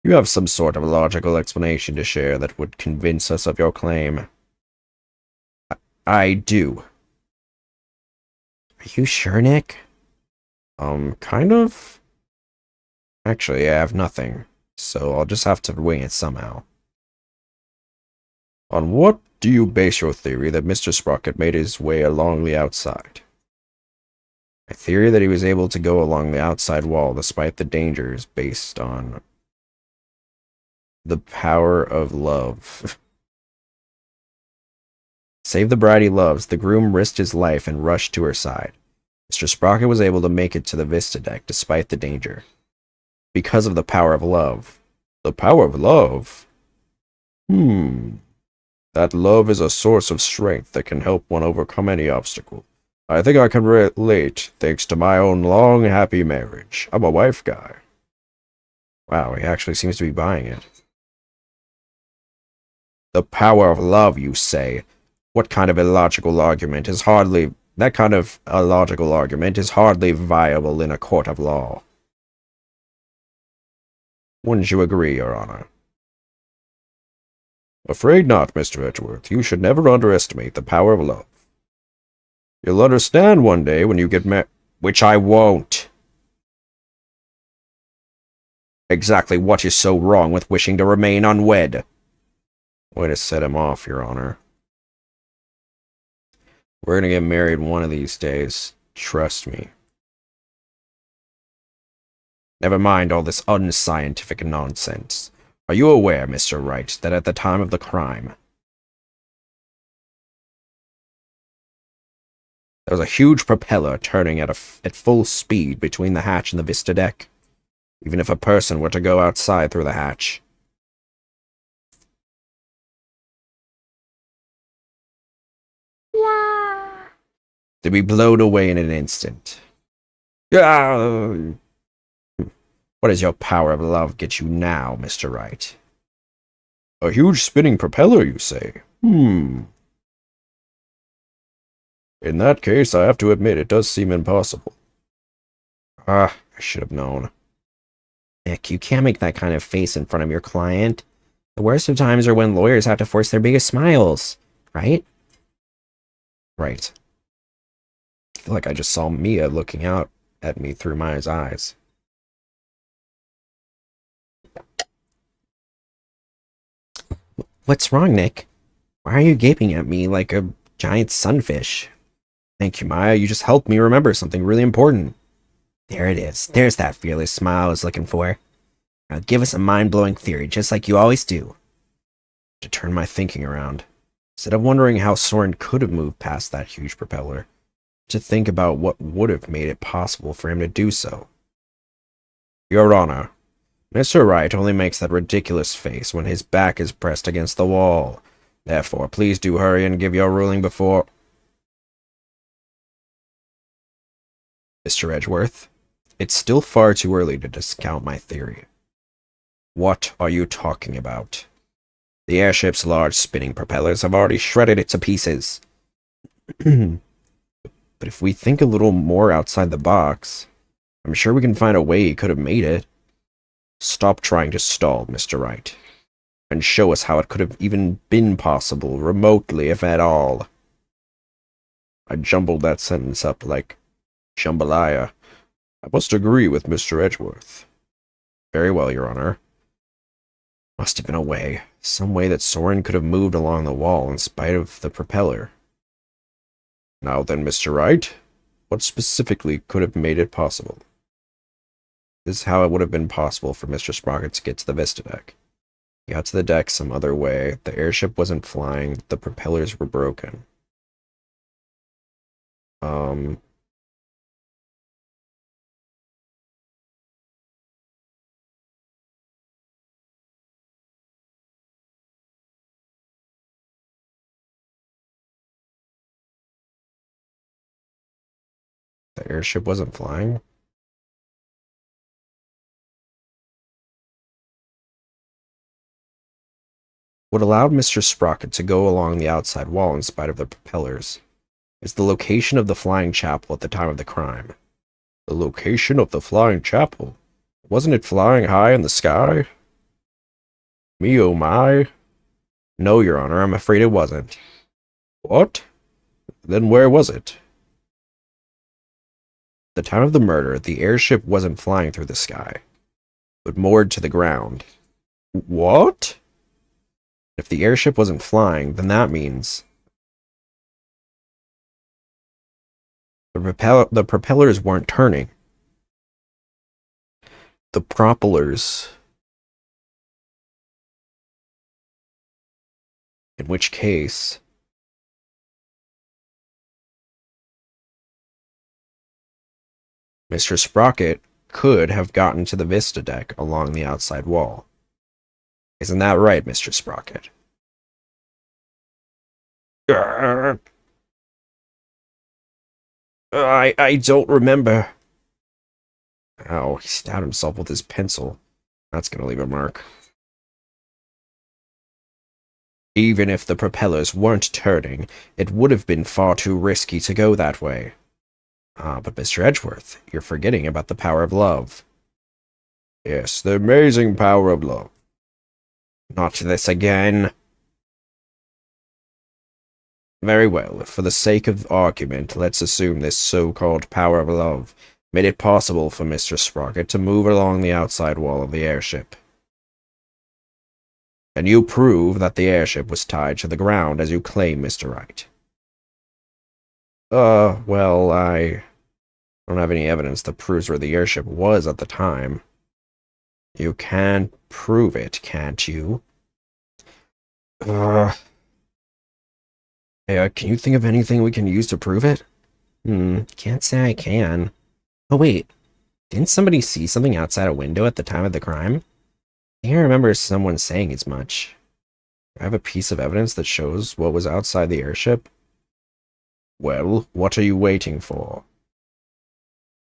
You have some sort of logical explanation to share that would convince us of your claim. I do. Are you sure, Nick? Kind of. Actually, I have nothing, so I'll just have to wing it somehow. On what do you base your theory that Mr. Sprocket made his way along the outside? My theory that he was able to go along the outside wall despite the dangers based on The power of love. Save the bride he loves, the groom risked his life and rushed to her side. Mr. Sprocket was able to make it to the Vista deck despite the danger. Because of the power of love. The power of love? That love is a source of strength that can help one overcome any obstacle. I think I can relate, thanks to my own long, happy marriage. I'm a wife guy. Wow, he actually seems to be buying it. The power of love, you say? What kind of illogical argument is hardly... That kind of illogical argument is hardly viable in a court of law. Wouldn't you agree, Your Honor? Afraid not, Mr. Edgeworth. You should never underestimate the power of love. You'll understand one day when you get which I won't. Exactly what is so wrong with wishing to remain unwed? Way to set him off, Your Honor. We're gonna get married one of these days. Trust me. Never mind all this unscientific nonsense. Are you aware, Mr. Wright, that at the time of the crime, there was a huge propeller turning at full speed between the hatch and the Vista deck? Even if a person were to go outside through the hatch, to be blown away in an instant. What does your power of love get you now, Mr. Wright? A huge spinning propeller, you say? In that case, I have to admit, it does seem impossible. I should have known. Nick, you can't make that kind of face in front of your client. The worst of times are when lawyers have to force their biggest smiles, right? Right. I feel like I just saw Mia looking out at me through Maya's eyes. What's wrong, Nick? Why are you gaping at me like a giant sunfish? Thank you, Maya. You just helped me remember something really important. There it is. There's that fearless smile I was looking for. Now give us a mind-blowing theory, just like you always do. To turn my thinking around. Instead of wondering how Soren could have moved past that huge propeller, to think about what would have made it possible for him to do so. Your Honor, Mr. Wright only makes that ridiculous face when his back is pressed against the wall. Therefore, please do hurry and give your ruling before... Mr. Edgeworth, it's still far too early to discount my theory. What are you talking about? The airship's large spinning propellers have already shredded it to pieces. But if we think a little more outside the box, I'm sure we can find a way he could have made it. Stop trying to stall, Mr. Wright, and show us how it could have even been possible, remotely, if at all. I jumbled that sentence up like jambalaya. I must agree with Mr. Edgeworth. Very well, Your Honor. Must have been a way, some way that Soren could have moved along the wall in spite of the propeller. Now then, Mr. Wright, what specifically could have made it possible? This is how it would have been possible for Mr. Sprocket to get to the Vista deck. He got to the deck some other way. The airship wasn't flying. The propellers were broken. The airship wasn't flying? What allowed Mr. Sprocket to go along the outside wall in spite of the propellers is the location of the flying chapel at the time of the crime. The location of the flying chapel? Wasn't it flying high in the sky? Me oh my. No, Your Honor, I'm afraid it wasn't. What? Then where was it? At the time of the murder, the airship wasn't flying through the sky, but moored to the ground. What? If the airship wasn't flying, then that means the propellers weren't turning. The propellers In which case, Mr. Sprocket could have gotten to the Vista deck along the outside wall. Isn't that right, Mr. Sprocket? I don't remember. Oh, he stabbed himself with his pencil. That's gonna leave a mark. Even if the propellers weren't turning, it would have been far too risky to go that way. Ah, but Mr. Edgeworth, you're forgetting about the power of love. Yes, the amazing power of love. Not this again. Very well, for the sake of argument, let's assume this so-called power of love made it possible for Mr. Sprocket to move along the outside wall of the airship. And you prove that the airship was tied to the ground as you claim, Mr. Wright. Well, I don't have any evidence that proves where the airship was at the time. You can prove it, can't you? Hey, can you think of anything we can use to prove it? Can't say I can. Oh wait, didn't somebody see something outside a window at the time of the crime? I think I remember someone saying as much. I have a piece of evidence that shows what was outside the airship. Well, what are you waiting for?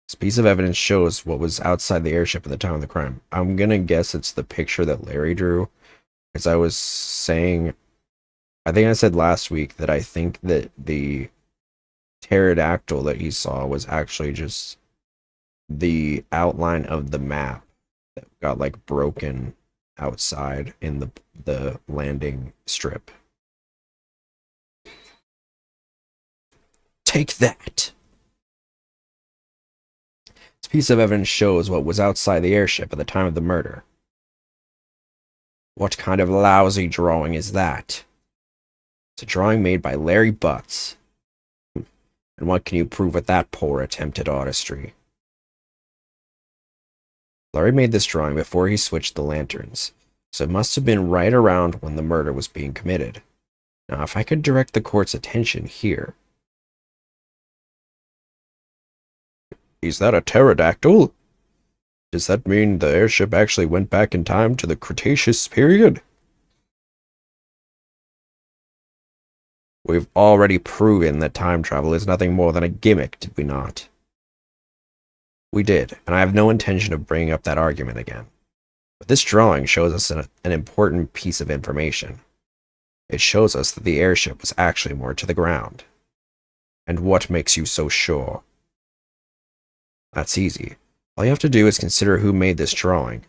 This piece of evidence shows what was outside the airship at the time of the crime. I'm gonna guess it's the picture that Larry drew. Because I was saying, I think I said last week that I think that the pterodactyl that he saw was actually just the outline of the map that got like broken outside in the landing strip. Take that. This piece of evidence shows what was outside the airship at the time of the murder. What kind of lousy drawing is that? It's a drawing made by Larry Butts. And what can you prove with that poor attempt at artistry? Larry made this drawing before he switched the lanterns, so it must have been right around when the murder was being committed. Now, if I could direct the court's attention here. Is that a pterodactyl? Does that mean the airship actually went back in time to the Cretaceous period? We've already proven that time travel is nothing more than a gimmick, did we not? We did, and I have no intention of bringing up that argument again. But this drawing shows us an important piece of information. It shows us that the airship was actually moored to the ground. And what makes you so sure? That's easy. All you have to do is consider who made this drawing.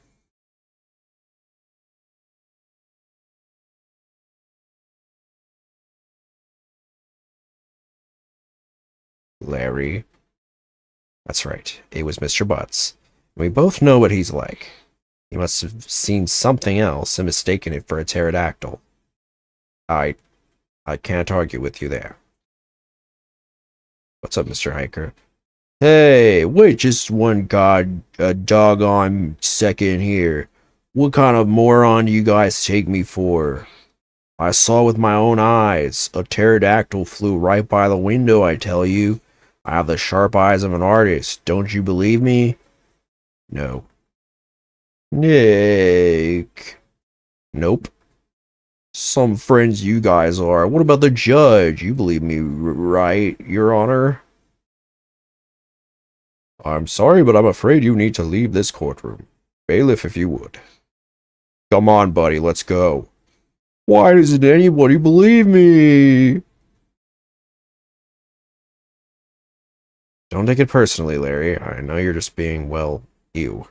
Larry. That's right, it was Mr. Butts. We both know what he's like. He must have seen something else and mistaken it for a pterodactyl. I can't argue with you there. What's up, Mr. Hiker? Hey, wait just one doggone second here. What kind of moron do you guys take me for? I saw with my own eyes. A pterodactyl flew right by the window, I tell you. I have the sharp eyes of an artist. Don't you believe me? No. Nick. Nope. Some friends you guys are. What about the judge? You believe me, right, Your Honor? I'm sorry, but I'm afraid you need to leave this courtroom. Bailiff, if you would. Come on, buddy, let's go. Why doesn't anybody believe me? Don't take it personally, Larry. I know you're just being, well, you.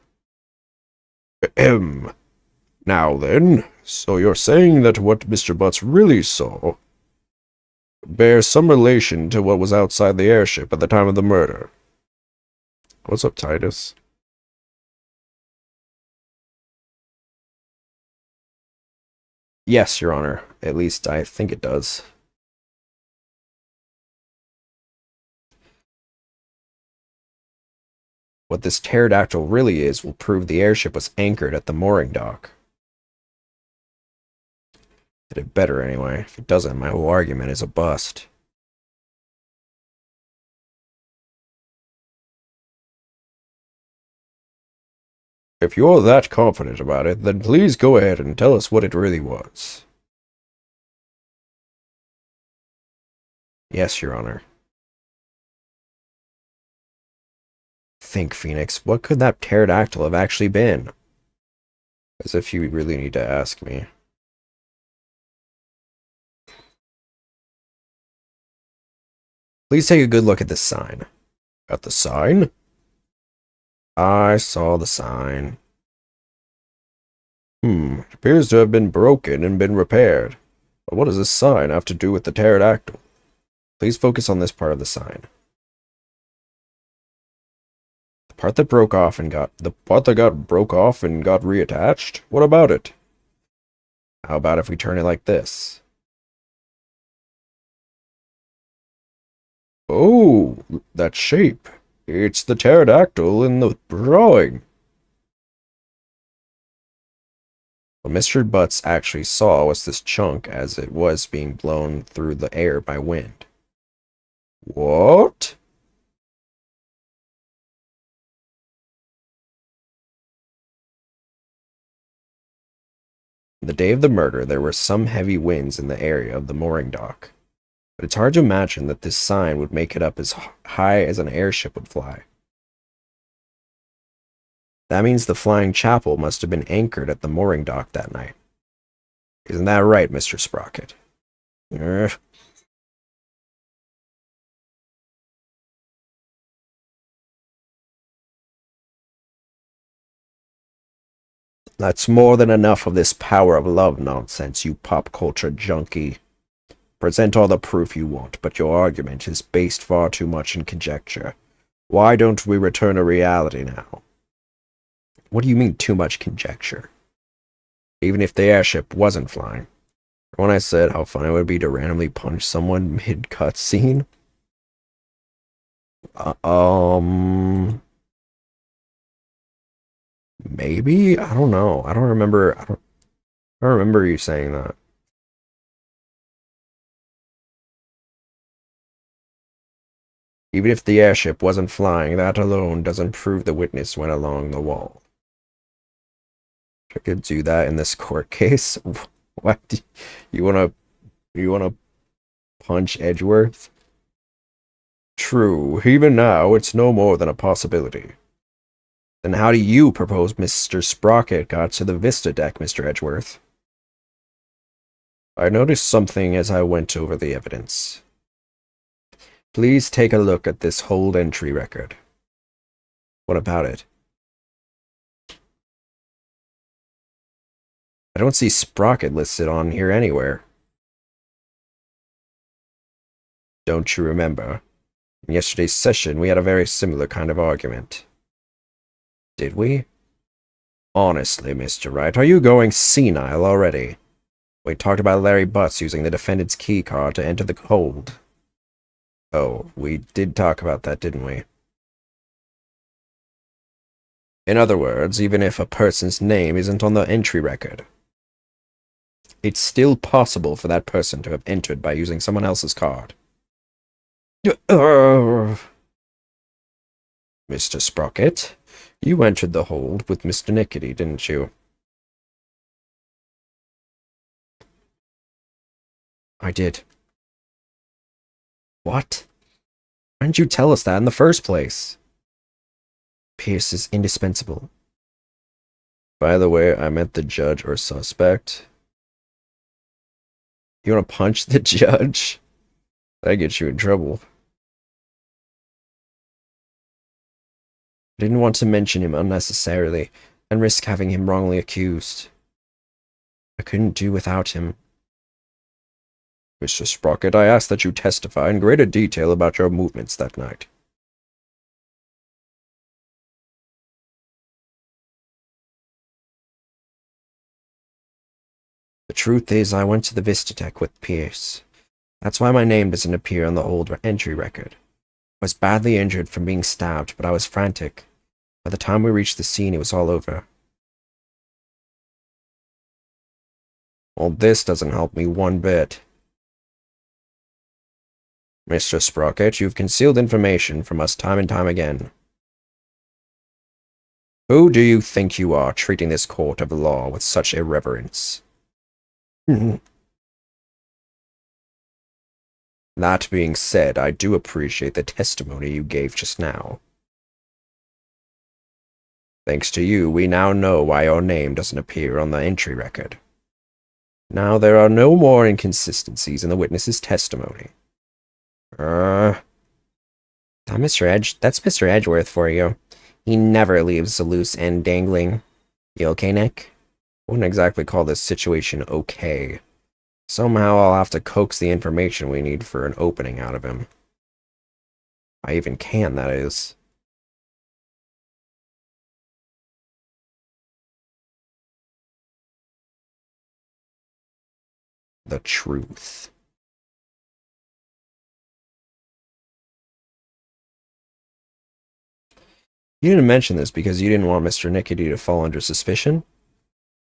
Ahem. Now then, so you're saying that what Mr. Butts really saw bears some relation to what was outside the airship at the time of the murder. What's up, Titus? Yes, Your Honor. At least I think it does. What this pterodactyl really is will prove the airship was anchored at the mooring dock. It better anyway. If it doesn't, my whole argument is a bust. If you're that confident about it, then please go ahead and tell us what it really was. Yes, Your Honor. Think, Phoenix, what could that pterodactyl have actually been? As if you really need to ask me. Please take a good look at this sign. At the sign? I saw the sign. It appears to have been broken and been repaired. But what does this sign have to do with the pterodactyl? Please focus on this part of the sign. The part that broke off and got reattached? What about it? How about if we turn it like this? Oh, that shape. It's the pterodactyl in the drawing. What Mr. Butts actually saw was this chunk as it was being blown through the air by wind. What? The day of the murder, there were some heavy winds in the area of the mooring dock. But it's hard to imagine that this sign would make it up as high as an airship would fly. That means the flying chapel must have been anchored at the mooring dock that night. Isn't that right, Mr. Sprocket? That's more than enough of this power of love nonsense, you pop culture junkie. Present all the proof you want, but your argument is based far too much in conjecture. Why don't we return to reality now? What do you mean, too much conjecture? Even if the airship wasn't flying. When I said how fun it would be to randomly punch someone mid-cutscene? Maybe? I don't know. I don't remember you saying that. Even if the airship wasn't flying, that alone doesn't prove the witness went along the wall. I could do that in this court case. What? You wanna punch Edgeworth? True. Even now, it's no more than a possibility. Then how do you propose Mr. Sprocket got to the Vista deck, Mr. Edgeworth? I noticed something as I went over the evidence. Please take a look at this hold entry record. What about it? I don't see Sprocket listed on here anywhere. Don't you remember? In yesterday's session, we had a very similar kind of argument. Did we? Honestly, Mr. Wright, are you going senile already? We talked about Larry Butts using the defendant's key card to enter the hold. Oh, we did talk about that, didn't we? In other words, even if a person's name isn't on the entry record, it's still possible for that person to have entered by using someone else's card. Mr. Sprocket, you entered the hold with Mr. Nickety, didn't you? I did. What? Why didn't you tell us that in the first place? Pierce is indispensable. By the way, I meant the judge or suspect. You want to punch the judge? That gets you in trouble. I didn't want to mention him unnecessarily and risk having him wrongly accused. I couldn't do without him. Mr. Sprocket, I ask that you testify in greater detail about your movements that night. The truth is, I went to the Vista deck with Pierce. That's why my name doesn't appear on the old entry record. I was badly injured from being stabbed, but I was frantic. By the time we reached the scene, it was all over. Well, this doesn't help me one bit. Mr. Sprocket, you've concealed information from us time and time again. Who do you think you are, treating this court of law with such irreverence? That being said, I do appreciate the testimony you gave just now. Thanks to you, we now know why your name doesn't appear on the entry record. Now there are no more inconsistencies in the witness's testimony. That's Mr. Edgeworth for you. He never leaves a loose end dangling. You okay, Nick? Wouldn't exactly call this situation okay. Somehow I'll have to coax the information we need for an opening out of him. I even can, that is. The truth. You didn't mention this because you didn't want Mr. Nickety to fall under suspicion?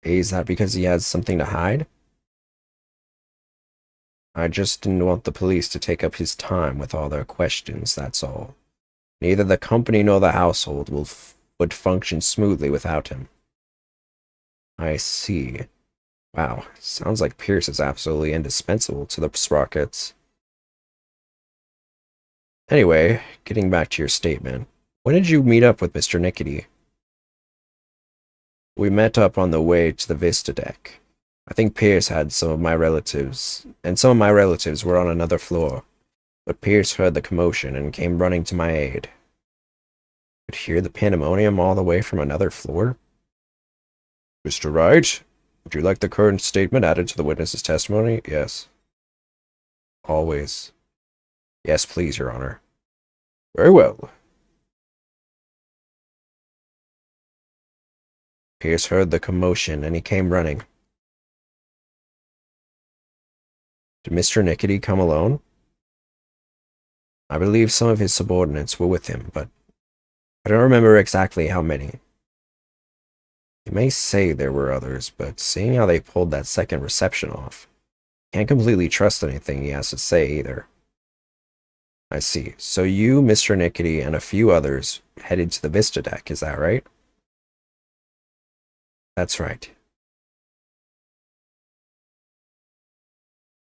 Is that because he has something to hide? I just didn't want the police to take up his time with all their questions, that's all. Neither the company nor the household would function smoothly without him. I see. Wow, sounds like Pierce is absolutely indispensable to the Sprockets. Anyway, getting back to your statement. When did you meet up with Mr. Nickety? We met up on the way to the Vista deck. I think Pierce had some of my relatives, and some of my relatives were on another floor. But Pierce heard the commotion and came running to my aid. Could hear the pandemonium all the way from another floor? Mr. Wright, would you like the current statement added to the witness's testimony? Yes. Always. Yes, please, Your Honor. Very well. Pierce heard the commotion and he came running. Did Mr. Nickety come alone? I believe some of his subordinates were with him, but I don't remember exactly how many. You may say there were others, but seeing how they pulled that second reception off, can't completely trust anything he has to say either. I see. So you, Mr. Nickety, and a few others headed to the Vista deck, is that right? That's right.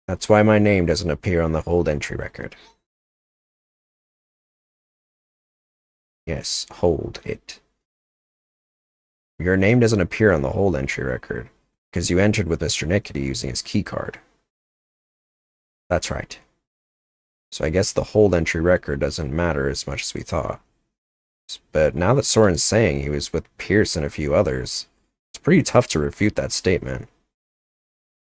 That's why my name doesn't appear on the hold entry record. Yes, hold it. Your name doesn't appear on the hold entry record, because you entered with Mr. Nickety using his keycard. That's right. So I guess the hold entry record doesn't matter as much as we thought. But now that Soren's saying he was with Pierce and a few others, it's pretty tough to refute that statement.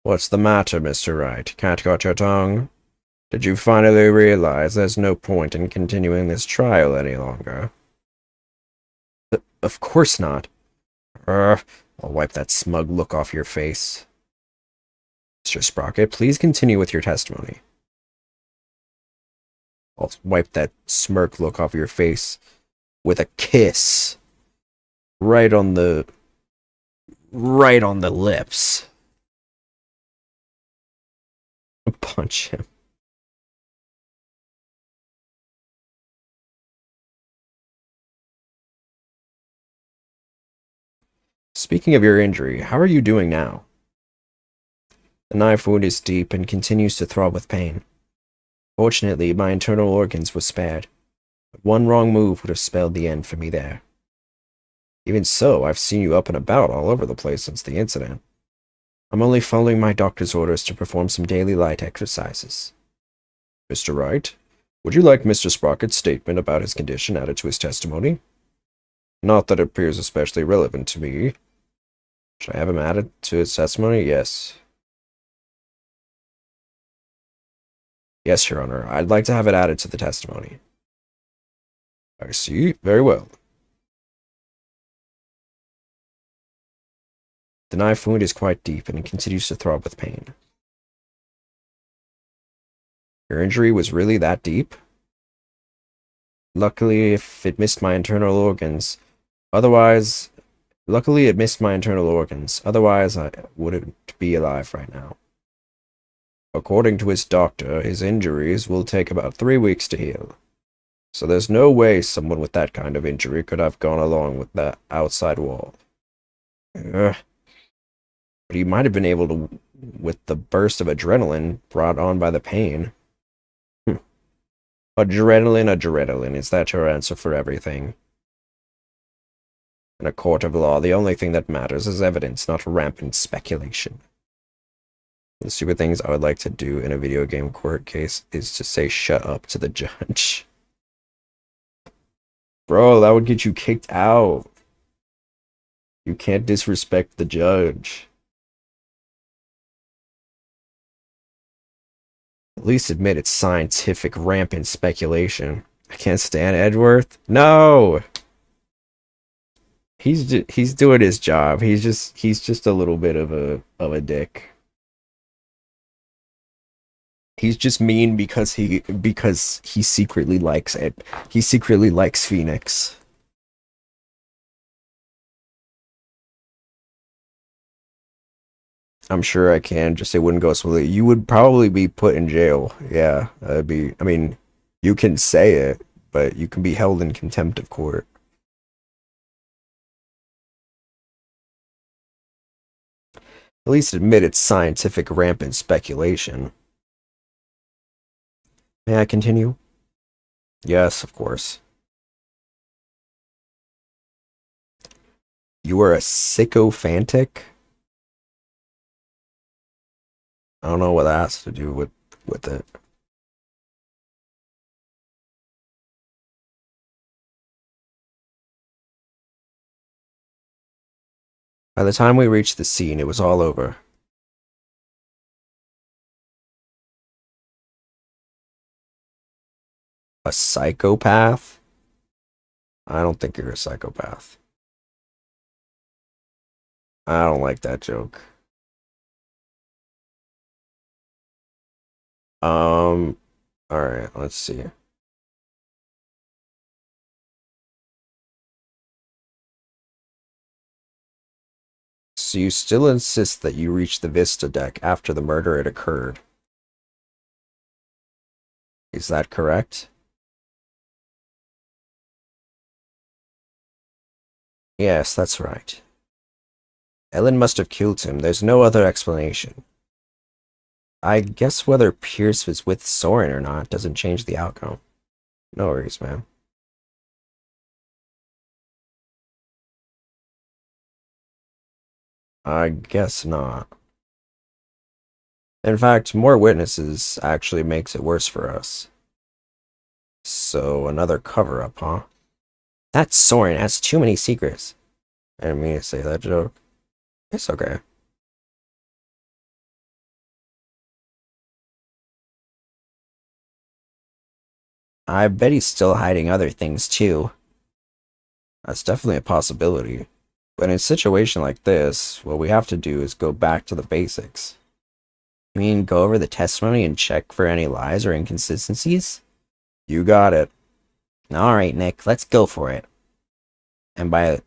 What's the matter, Mr. Wright? Can't got your tongue? Did you finally realize there's no point in continuing this trial any longer? Of course not. I'll wipe that smug look off your face. Mr. Sprocket, please continue with your testimony. I'll wipe that smirk look off your face with a kiss. Right on the lips. Punch him. Speaking of your injury, how are you doing now? The knife wound is deep and continues to throb with pain. Fortunately, my internal organs were spared, but one wrong move would have spelled the end for me there. Even so, I've seen you up and about all over the place since the incident. I'm only following my doctor's orders to perform some daily light exercises. Mr. Wright, would you like Mr. Sprocket's statement about his condition added to his testimony? Not that it appears especially relevant to me. Should I have him added to his testimony? Yes. Yes, Your Honor. I'd like to have it added to the testimony. I see. Very well. The knife wound is quite deep and it continues to throb with pain. Your injury was really that deep? Luckily, if it missed my internal organs. Otherwise, Luckily, it missed my internal organs. Otherwise, I wouldn't be alive right now. According to his doctor, his injuries will take about 3 weeks to heal. So there's no way someone with that kind of injury could have gone along with that outside wall. Ugh. But he might have been able to with the burst of adrenaline brought on by the pain. Adrenaline, is that your answer for everything? In a court of law, the only thing that matters is evidence, not rampant speculation. The stupid things I would like to do in a video game court case is to say shut up to the judge. Bro, that would get you kicked out. You can't disrespect the judge. At least admit it's scientific rampant speculation. I can't stand Edgeworth. No! He's doing his job. He's just a little bit of a dick. He's just mean because he secretly likes it. He secretly likes Phoenix. I'm sure I can, just it wouldn't go smoothly. You would probably be put in jail. Yeah, that'd be, I mean, you can say it, but you can be held in contempt of court. At least admit it's scientific rampant speculation. May I continue? Yes, of course. You are a sycophantic? I don't know what that has to do with it. By the time we reached the scene, it was all over. A psychopath? I don't think you're a psychopath. I don't like that joke. Alright, let's see. So you still insist that you reached the Vista deck after the murder had occurred. Is that correct? Yes, that's right. Ellen must have killed him. There's no other explanation. I guess whether Pierce was with Soren or not doesn't change the outcome. No worries, man. I guess not. In fact, more witnesses actually makes it worse for us. So, another cover-up, huh? That Soren has too many secrets. I didn't mean to say that joke. It's okay. I bet he's still hiding other things, too. That's definitely a possibility. But in a situation like this, what we have to do is go back to the basics. You mean go over the testimony and check for any lies or inconsistencies? You got it. Alright, Nick, let's go for it. And by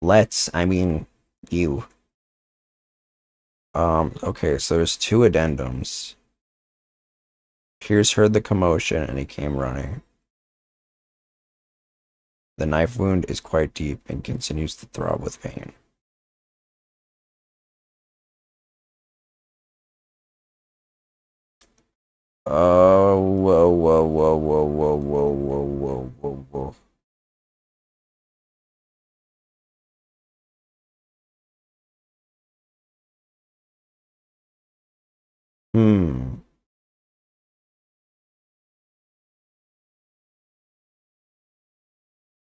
let's, I mean you. Okay, so there's 2 addendums. Pierce heard the commotion and he came running. The knife wound is quite deep and continues to throb with pain. Oh, whoa, whoa, whoa, whoa, whoa, whoa, whoa, whoa, whoa, whoa. Hmm.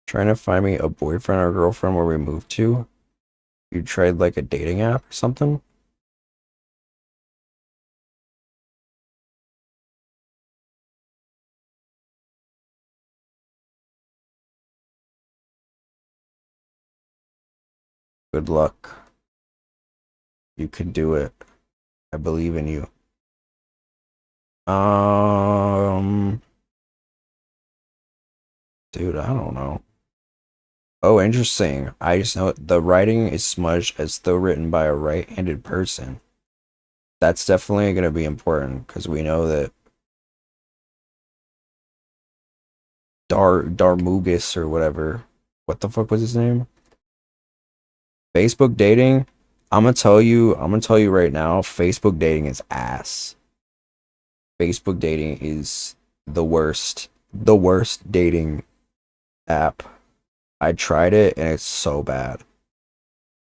Trying to find me a boyfriend or girlfriend where we moved to? You tried like a dating app or something? Good luck. You can do it. I believe in you. Dude, I don't know. Oh, interesting. I just know the writing is smudged as though written by a right-handed person. That's definitely going to be important because we know that Darmugus or whatever. What the fuck was his name? Facebook dating. I'm gonna tell you right now, Facebook dating is ass. Facebook dating is the worst. The worst dating app. I tried it and it's so bad.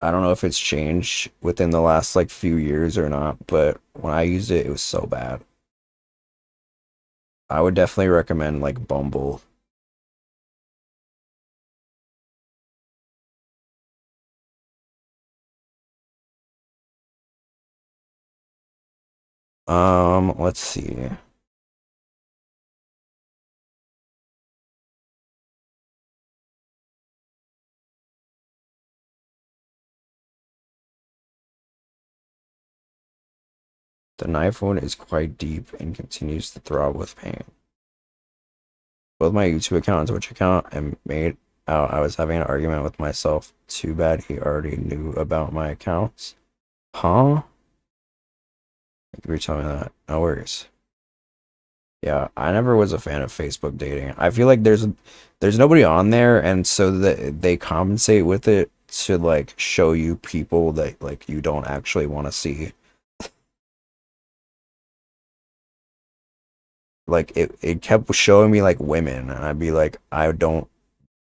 I don't know if it's changed within the last like few years or not, but when I used it, it was so bad. I would definitely recommend like Bumble. Let's see. The knife wound is quite deep and continues to throb with pain. Both my YouTube account and Twitch account and made out I was having an argument with myself. Too bad he already knew about my accounts. Huh? Thank you for telling me that. No worries. Yeah, I never was a fan of Facebook dating. I feel like there's nobody on there, and so that they compensate with it to like show you people that like you don't actually want to see. Like it kept showing me like women, and I'd be like, I don't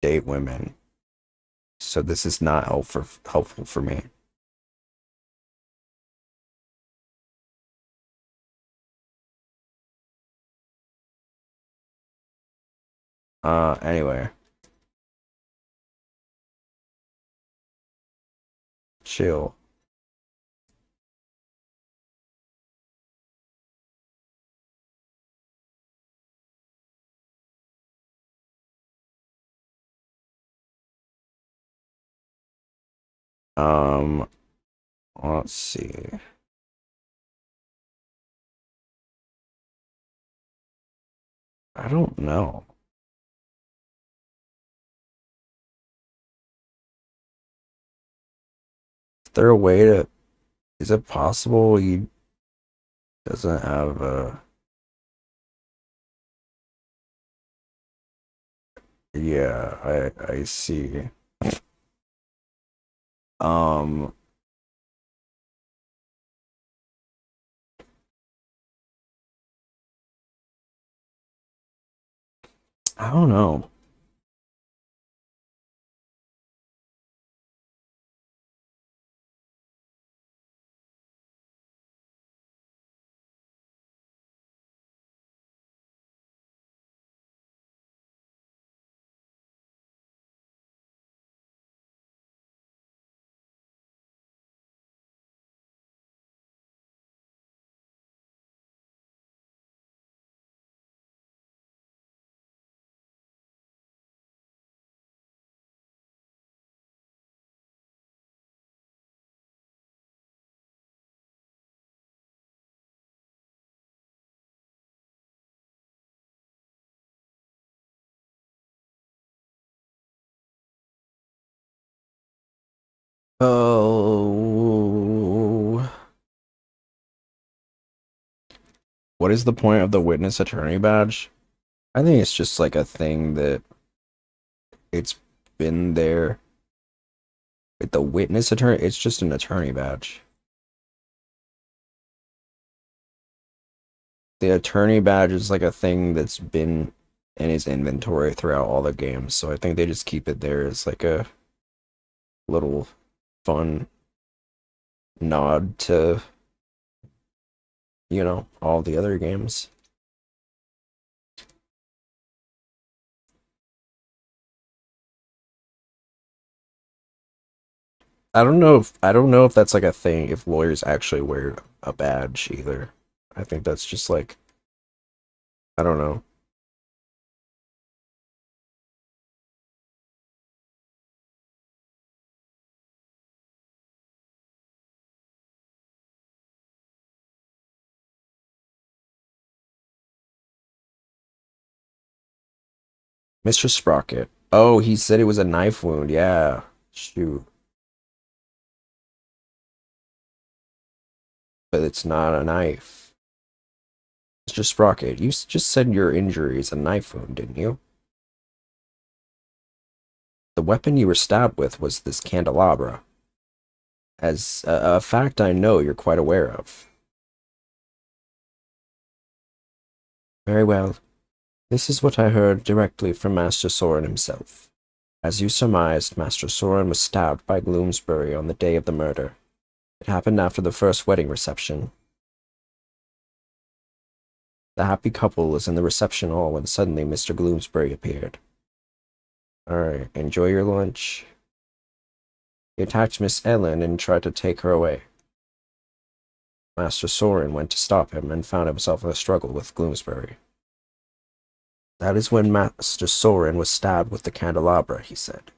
date women, so this is not helpful for me. Anyway, chill. Um, let's see. I don't know. Is there a way to? Is it possible he doesn't have a? Yeah, I see. Um, I don't know. Oh, what is the point of the witness attorney badge? I think it's just like a thing that it's been there. With the witness attorney, it's just an attorney badge. The attorney badge is like a thing that's been in his inventory throughout all the games, so I think they just keep it there as like a little fun nod to, all the other games. I don't know if that's like a thing if lawyers actually wear a badge either. I think that's just like I don't know. Mr. Sprocket. Oh, he said it was a knife wound. Yeah. Shoot. But it's not a knife. Mr. Sprocket, you just said your injury is a knife wound, didn't you? The weapon you were stabbed with was this candelabra. As a fact I know you're quite aware of. Very well. This is what I heard directly from Master Soren himself. As you surmised, Master Soren was stabbed by Gloomsbury on the day of the murder. It happened after the first wedding reception. The happy couple was in the reception hall when suddenly Mr. Gloomsbury appeared. Alright, enjoy your lunch. He attacked Miss Ellen and tried to take her away. Master Soren went to stop him and found himself in a struggle with Gloomsbury. That is when Master Soren was stabbed with the candelabra, he said.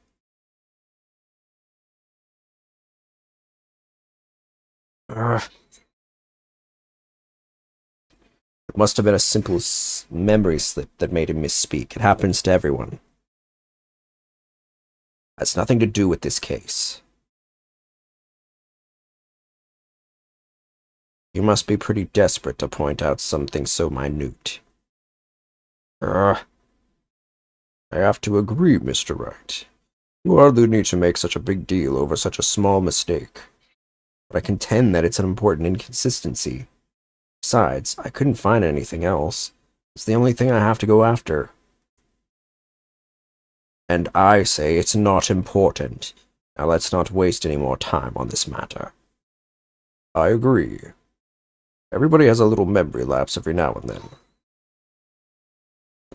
Ugh. It must have been a simple memory slip that made him misspeak. It happens to everyone. Has nothing to do with this case. You must be pretty desperate to point out something so minute. I have to agree, Mr. Wright. You hardly need to make such a big deal over such a small mistake. But I contend that it's an important inconsistency. Besides, I couldn't find anything else. It's the only thing I have to go after. And I say it's not important. Now let's not waste any more time on this matter. I agree. Everybody has a little memory lapse every now and then.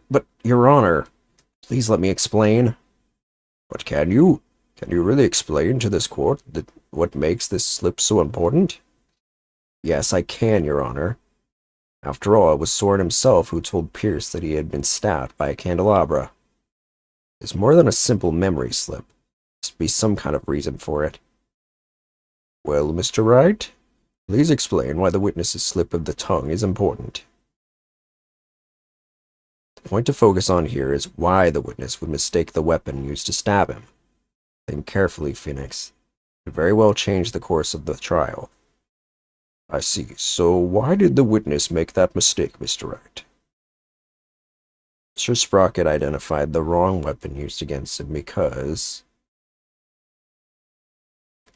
But, Your Honor, please let me explain. But can you? Can you really explain to this court what makes this slip so important? Yes, I can, Your Honor. After all, it was Soren himself who told Pierce that he had been stabbed by a candelabra. It's more than a simple memory slip. There must be some kind of reason for it. Well, Mr. Wright, please explain why the witness's slip of the tongue is important. The point to focus on here is why the witness would mistake the weapon used to stab him. Think carefully, Phoenix. It could very well change the course of the trial. I see. So why did the witness make that mistake, Mr. Wright? Mr. Sprocket identified the wrong weapon used against him because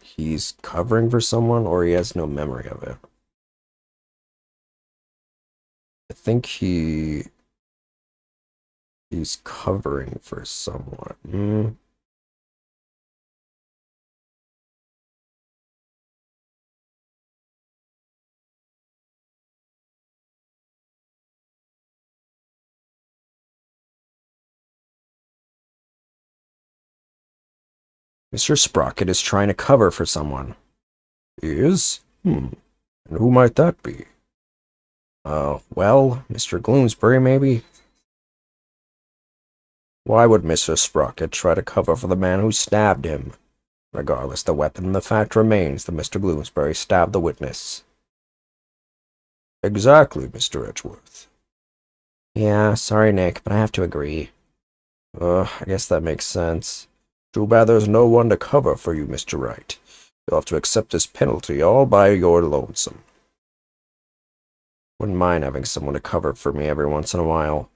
he's covering for someone or he has no memory of it. I think he's covering for someone. Mr. Sprocket is trying to cover for someone. He is? And who might that be? Well, Mr. Gloomsbury, maybe? Why would Mr. Sprocket try to cover for the man who stabbed him? Regardless the weapon, the fact remains that Mr. Gloomsbury stabbed the witness. Exactly, Mr. Edgeworth. Yeah, sorry, Nick, but I have to agree. I guess that makes sense. Too bad there's no one to cover for you, Mr. Wright. You'll have to accept this penalty all by your lonesome. Wouldn't mind having someone to cover for me every once in a while.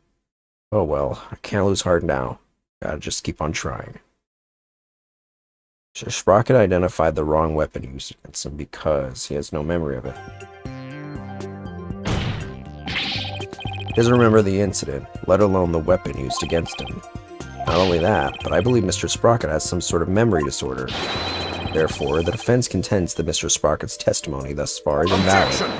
Oh well, I can't lose heart now. Gotta just keep on trying. Mr. Sprocket identified the wrong weapon used against him because he has no memory of it. He doesn't remember the incident, let alone the weapon used against him. Not only that, but I believe Mr. Sprocket has some sort of memory disorder. Therefore, the defense contends that Mr. Sprocket's testimony thus far is invalid.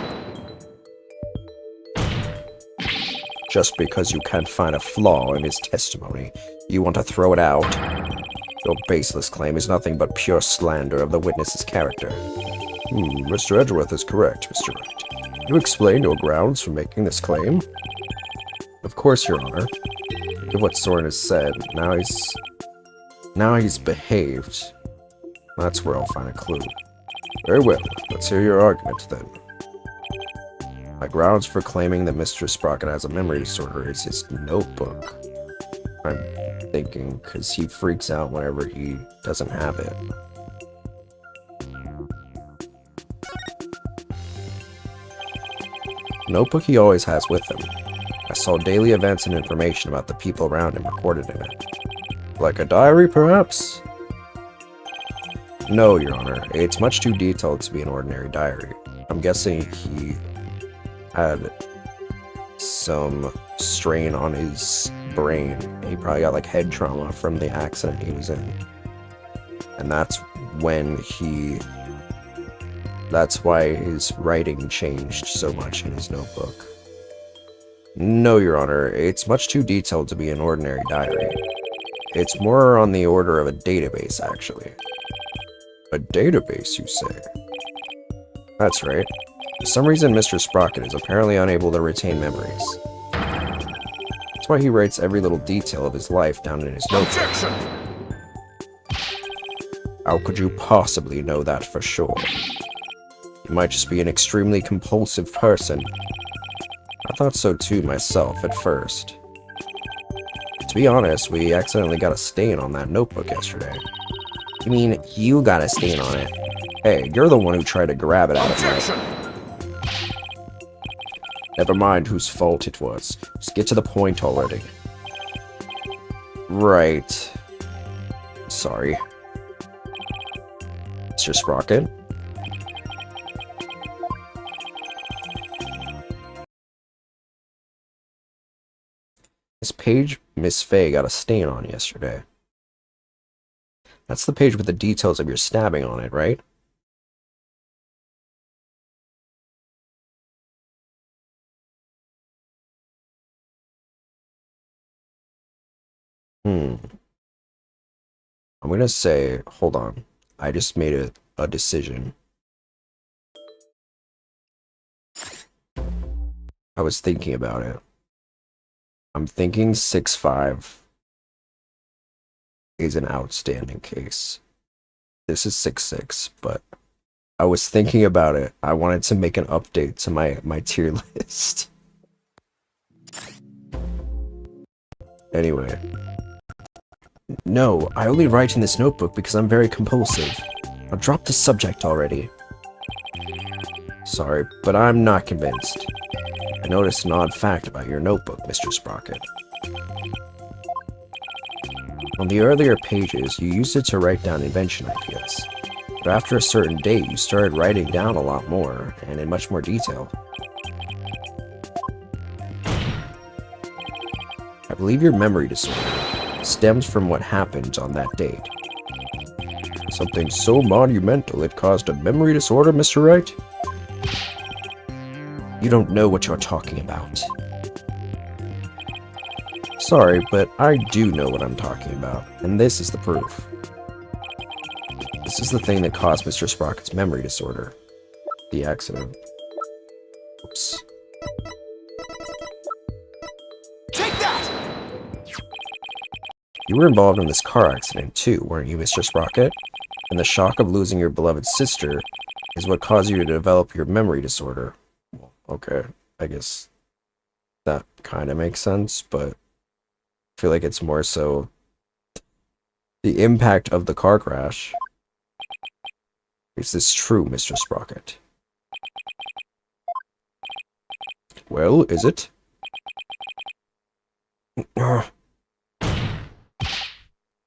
Just because you can't find a flaw in his testimony, you want to throw it out? Your baseless claim is nothing but pure slander of the witness's character. Mr. Edgeworth is correct, Mr. Wright. Can you explain your grounds for making this claim? Of course, Your Honor. Look at what Soren has said. Now he's behaved. That's where I'll find a clue. Very well. Let's hear your argument, then. My grounds for claiming that Mr. Sprocket has a memory disorder is his notebook. I'm thinking, because he freaks out whenever he doesn't have it. Notebook he always has with him. I saw daily events and information about the people around him recorded in it. Like a diary, perhaps? No, Your Honor. It's much too detailed to be an ordinary diary. I'm guessing he had some strain on his brain. He probably got like head trauma from the accident he was in. And that's why his writing changed so much in his notebook. No, Your Honor, it's much too detailed to be an ordinary diary. It's more on the order of a database, actually. A database, you say? That's right. For some reason, Mr. Sprocket is apparently unable to retain memories. That's why he writes every little detail of his life down in his notebook. Objection! How could you possibly know that for sure? You might just be an extremely compulsive person. I thought so too myself at first. To be honest, we accidentally got a stain on that notebook yesterday. You mean you got a stain on it? Hey, you're the one who tried to grab it out of me. Never mind whose fault it was. Just get to the point already. Right. Sorry. Mr. Sprocket? This page Miss Faye got a stain on yesterday. That's the page with the details of your stabbing on it, right? I'm gonna say, hold on. I just made a decision. I was thinking about it. I'm thinking 6-5 is an outstanding case. This is 6-6, but I was thinking about it. I wanted to make an update to my tier list. Anyway. No, I only write in this notebook because I'm very compulsive. I'll drop the subject already. Sorry, but I'm not convinced. I noticed an odd fact about your notebook, Mr. Sprocket. On the earlier pages, you used it to write down invention ideas. But after a certain date, you started writing down a lot more, and in much more detail. I believe your memory disorder stems from what happened on that date. Something so monumental it caused a memory disorder, Mr. Wright? You don't know what you're talking about. Sorry, but I do know what I'm talking about, and this is the proof. This is the thing that caused Mr. Sprocket's memory disorder. The accident. Oops. Take that! You were involved in this car accident too, weren't you, Mr. Sprocket? And the shock of losing your beloved sister is what caused you to develop your memory disorder. Well, okay, I guess that kind of makes sense, but I feel like it's more so the impact of the car crash. Is this true, Mr. Sprocket? Well, is it?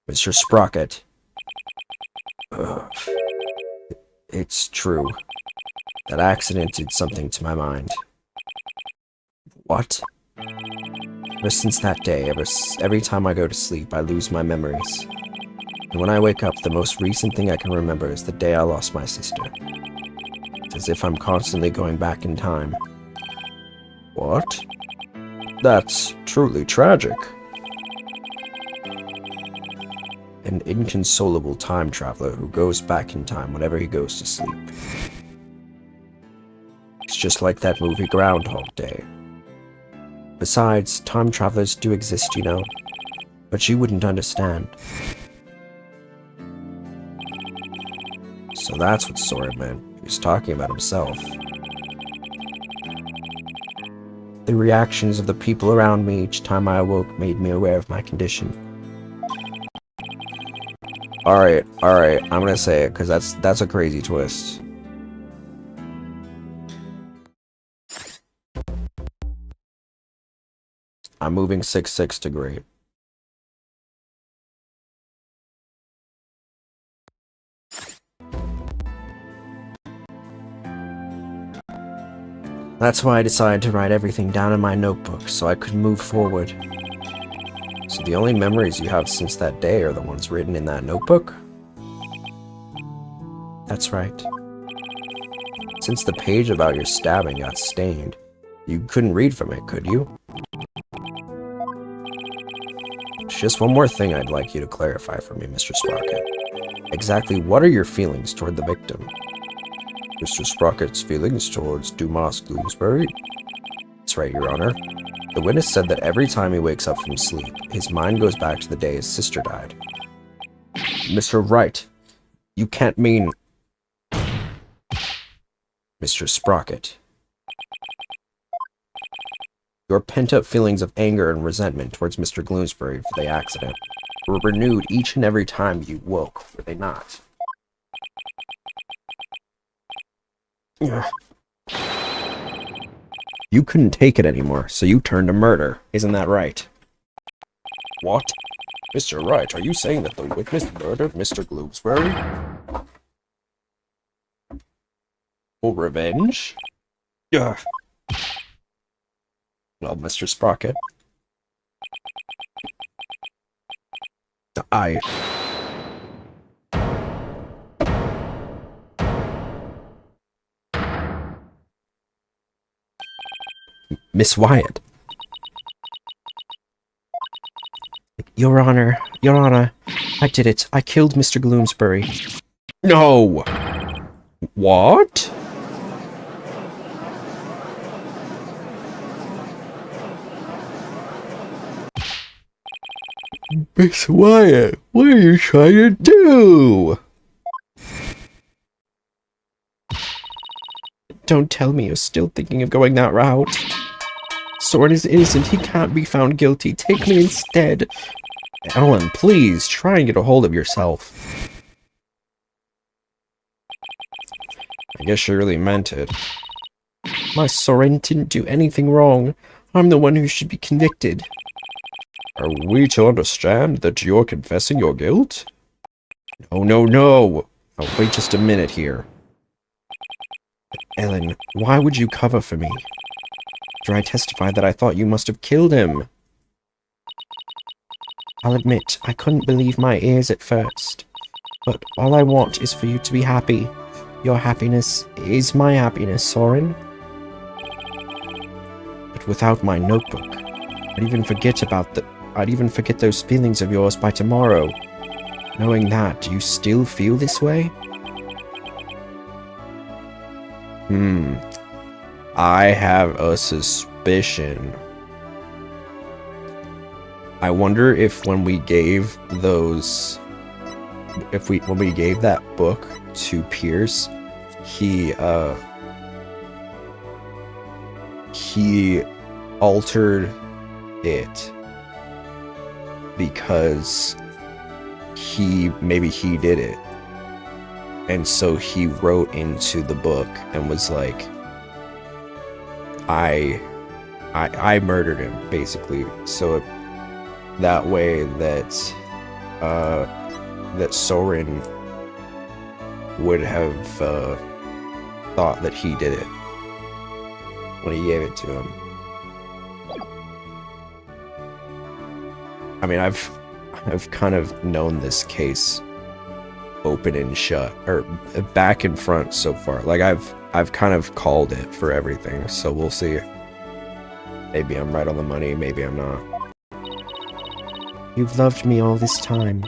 Mr. Sprocket. It's true. That accident did something to my mind. What? Ever since that day, every time I go to sleep, I lose my memories. And when I wake up, the most recent thing I can remember is the day I lost my sister. It's as if I'm constantly going back in time. What? That's truly tragic. An inconsolable time traveler who goes back in time whenever he goes to sleep. It's just like that movie Groundhog Day. Besides, time travelers do exist, you know, but you wouldn't understand. So that's what Sora meant. He was talking about himself. The reactions of the people around me each time I awoke made me aware of my condition. Alright, I'm gonna say it, because that's a crazy twist. I'm moving 6-6 to great. That's why I decided to write everything down in my notebook, so I could move forward. So the only memories you have since that day are the ones written in that notebook? That's right. Since the page about your stabbing got stained, you couldn't read from it, could you? Just one more thing I'd like you to clarify for me, Mr. Sprocket. Exactly what are your feelings toward the victim? Mr. Sprocket's feelings towards Dumas Bloomsbury? That's right, Your Honor. The witness said that every time he wakes up from sleep, his mind goes back to the day his sister died. Mr. Wright, you can't mean... Mr. Sprocket. Your pent-up feelings of anger and resentment towards Mr. Bloomsbury for the accident were renewed each and every time you woke, were they not? You couldn't take it anymore, so you turned to murder. Isn't that right? What? Mr. Wright, are you saying that the witness murdered Mr. Bloomsbury? For revenge? Yeah. Well, Mr. Sprocket. Miss Wyatt. Your Honor, I did it. I killed Mr. Bloomsbury. No! What? Miss Wyatt, what are you trying to do? Don't tell me you're still thinking of going that route. Soren is innocent. He can't be found guilty. Take me instead. Ellen, please, try and get a hold of yourself. I guess you really meant it. My Soren didn't do anything wrong. I'm the one who should be convicted. Are we to understand that you're confessing your guilt? No. Now, wait just a minute here. Ellen, why would you cover for me? After I testified that I thought you must have killed him. I'll admit, I couldn't believe my ears at first. But all I want is for you to be happy. Your happiness is my happiness, Soren. But without my notebook, I'd even forget those feelings of yours by tomorrow. Knowing that, do you still feel this way? I have a suspicion. I wonder if when we gave those... when we gave that book to Pierce, he altered it because maybe he did it. And so he wrote into the book and was like, I murdered him, basically. So that way that Soren would have thought that he did it when he gave it to him. I mean, I've kind of known this case open and shut, or back and front so far. Like I've kind of called it for everything, so we'll see. Maybe I'm right on the money, maybe I'm not. You've loved me all this time,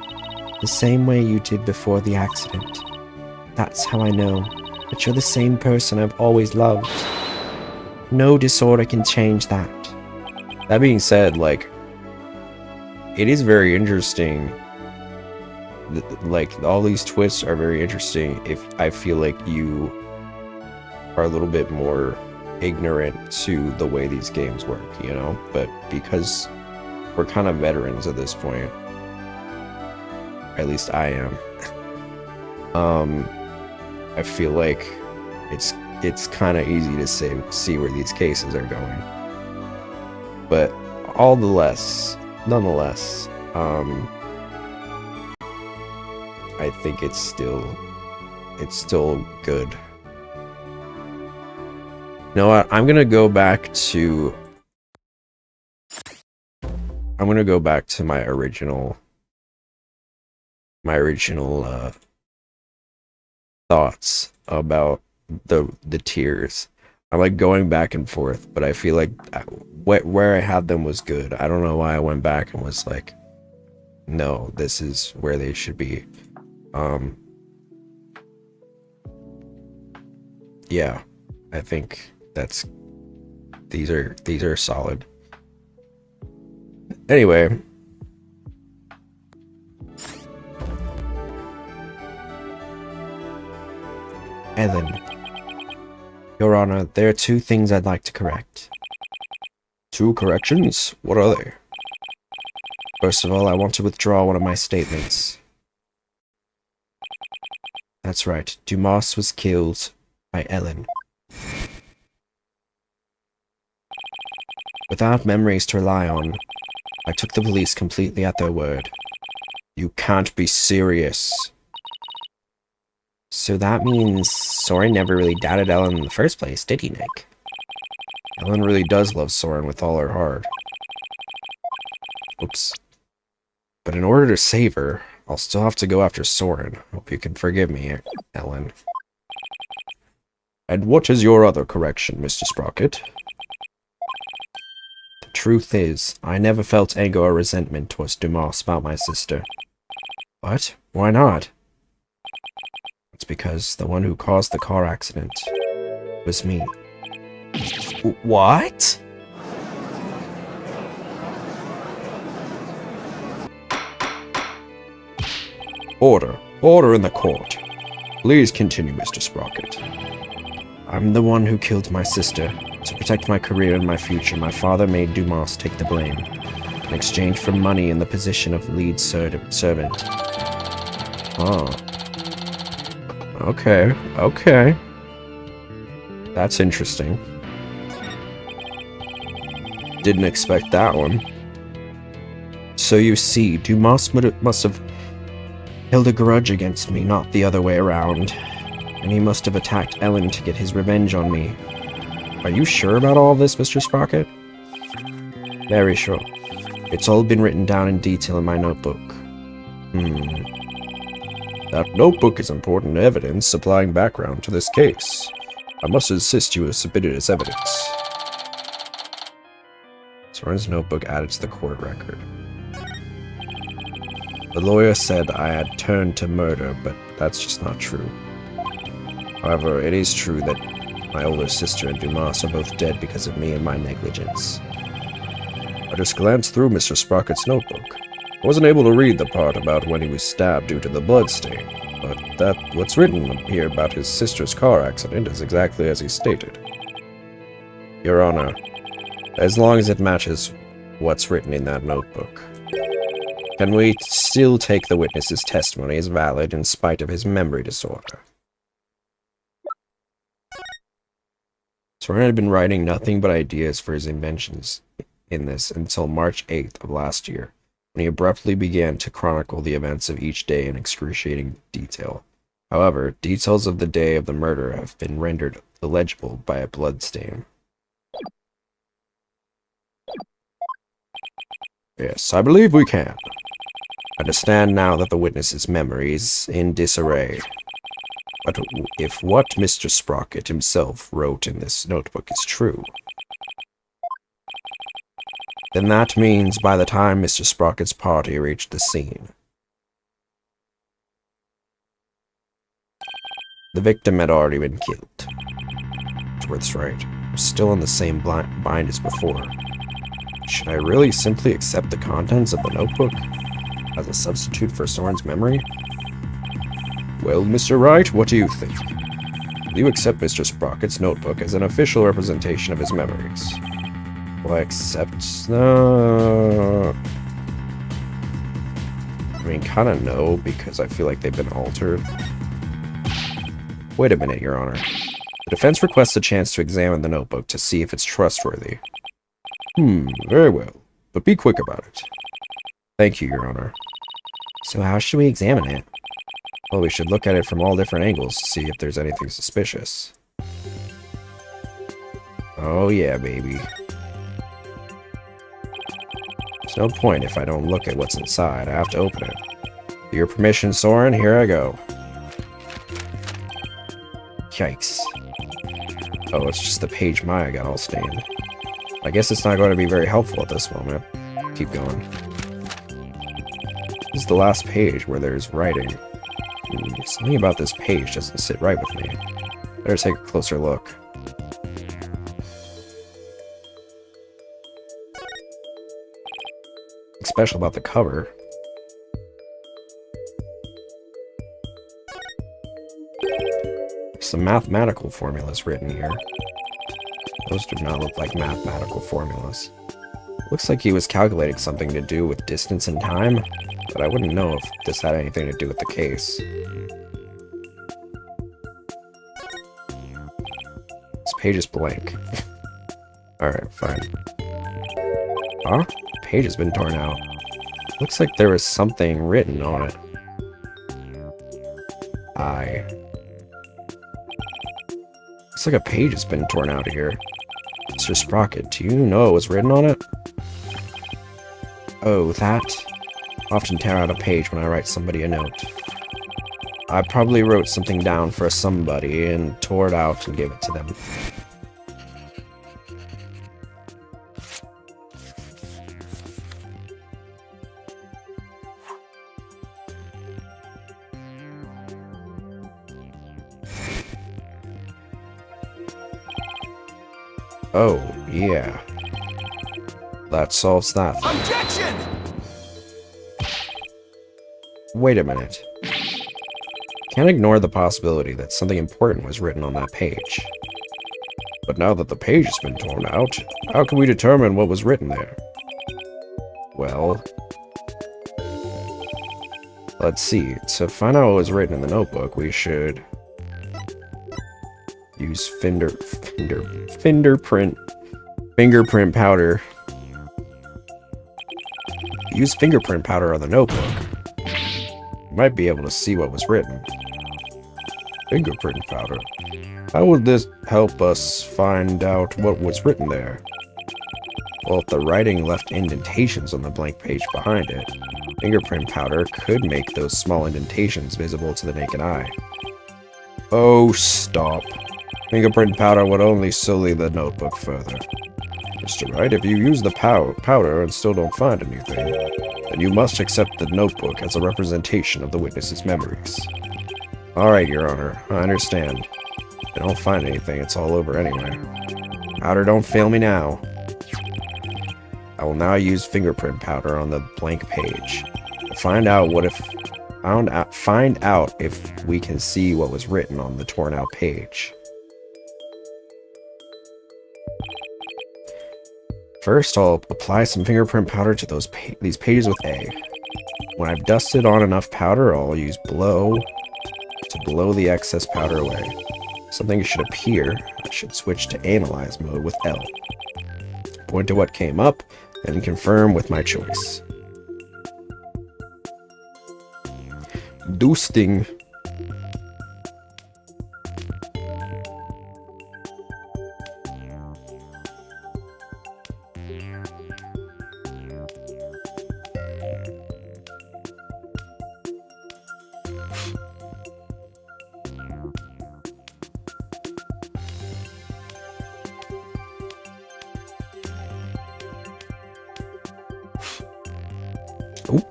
the same way you did before the accident. That's how I know that you're the same person I've always loved. No disorder can change that. That being said, like, it is very interesting. Like, all these twists are very interesting if I feel like you are a little bit more ignorant to the way these games work, you know? But because we're kind of veterans at this point, at least I am, I feel like it's kind of easy to see where these cases are going. But nonetheless, I think it's still good. You know what? I'm gonna go back to my original thoughts about the tiers. I'm like going back and forth, but I feel like where I had them was good. I don't know why I went back and was like, no, this is where they should be. Yeah, I think these are solid. Anyway, Ellen, Your Honor, there are 2 things I'd like to correct. 2 corrections? What are they? First of all, I want to withdraw one of my statements. That's right, Dumas was killed by Ellen. Without memories to rely on, I took the police completely at their word. You can't be serious. So that means Soren never really doubted Ellen in the first place, did he, Nick? Ellen really does love Soren with all her heart. Oops. But in order to save her, I'll still have to go after Soren. Hope you can forgive me, Ellen. And what is your other correction, Mr. Sprocket? The truth is, I never felt anger or resentment towards Dumas about my sister. What? Why not? It's because the one who caused the car accident was me. What? Order. Order in the court. Please continue, Mr. Sprocket. I'm the one who killed my sister. To protect my career and my future, my father made Dumas take the blame, in exchange for money and the position of lead servant. Oh. Okay. That's interesting. Didn't expect that one. So you see, Dumas must have held a grudge against me, not the other way around. And he must have attacked Ellen to get his revenge on me. Are you sure about all this, Mr. Sprocket? Very sure. It's all been written down in detail in my notebook. That notebook is important evidence supplying background to this case. I must insist you have submitted as evidence. Soren's notebook added to the court record. The lawyer said I had turned to murder, but that's just not true. However, it is true that my older sister and Dumas are both dead because of me and my negligence. I just glanced through Mr. Sprocket's notebook. I wasn't able to read the part about when he was stabbed due to the bloodstain, but what's written here about his sister's car accident is exactly as he stated. Your Honor, as long as it matches what's written in that notebook, can we still take the witness's testimony as valid in spite of his memory disorder? Soren had been writing nothing but ideas for his inventions in this until March 8th of last year, when he abruptly began to chronicle the events of each day in excruciating detail. However, details of the day of the murder have been rendered illegible by a bloodstain. Yes, I believe we can. Understand now that the witness's memory is in disarray. But if what Mr. Sprocket himself wrote in this notebook is true, then that means by the time Mr. Sprocket's party reached the scene, the victim had already been killed. Edgeworth's right. I'm still in the same bind as before. Should I really simply accept the contents of the notebook as a substitute for Soren's memory? Well, Mr. Wright, what do you think? you accept Mr. Sprocket's notebook as an official representation of his memories? Will I accept? No. I mean, kind of no, because I feel like they've been altered. Wait a minute, Your Honor. The defense requests a chance to examine the notebook to see if it's trustworthy. Very well, but be quick about it. Thank you, Your Honor. So how should we examine it? Well, we should look at it from all different angles to see if there's anything suspicious. Oh yeah, baby. There's no point if I don't look at what's inside. I have to open it. With your permission, Soren, here I go. Yikes. Oh, it's just the page Maya got all stained. I guess it's not going to be very helpful at this moment. Keep going. This is the last page where there's writing. Something about this page doesn't sit right with me. Better take a closer look. What's special about the cover? Some mathematical formulas written here. Those do not look like mathematical formulas. Looks like he was calculating something to do with distance and time, but I wouldn't know if this had anything to do with the case. This page is blank. Alright, fine. Huh? The page has been torn out. Looks like there was something written on it. Looks like a page has been torn out here. Mr. Sprocket, do you know what was written on it? Oh, that? I often tear out a page when I write somebody a note. I probably wrote something down for somebody and tore it out and gave it to them. Oh, yeah. That solves that. Objection! Wait a minute. Can't ignore the possibility that something important was written on that page. But now that the page has been torn out, how can we determine what was written there? Well, let's see. To find out what was written in the notebook, we should use fingerprint powder. Use fingerprint powder on the notebook. You might be able to see what was written. Fingerprint powder. How would this help us find out what was written there? Well, if the writing left indentations on the blank page behind it, fingerprint powder could make those small indentations visible to the naked eye. Oh, stop. Fingerprint powder would only sully the notebook further. Mr. Wright, if you use the powder and still don't find anything, then you must accept the notebook as a representation of the witness's memories. Alright, Your Honor, I understand. If I don't find anything, it's all over anyway. Powder, don't fail me now. I will now use fingerprint powder on the blank page. Find out if we can see what was written on the torn out page. First, I'll apply some fingerprint powder to these pages with A. When I've dusted on enough powder, I'll use blow to blow the excess powder away. Something should appear. I should switch to analyze mode with L. Point to what came up, and confirm with my choice. Dusting. Oh.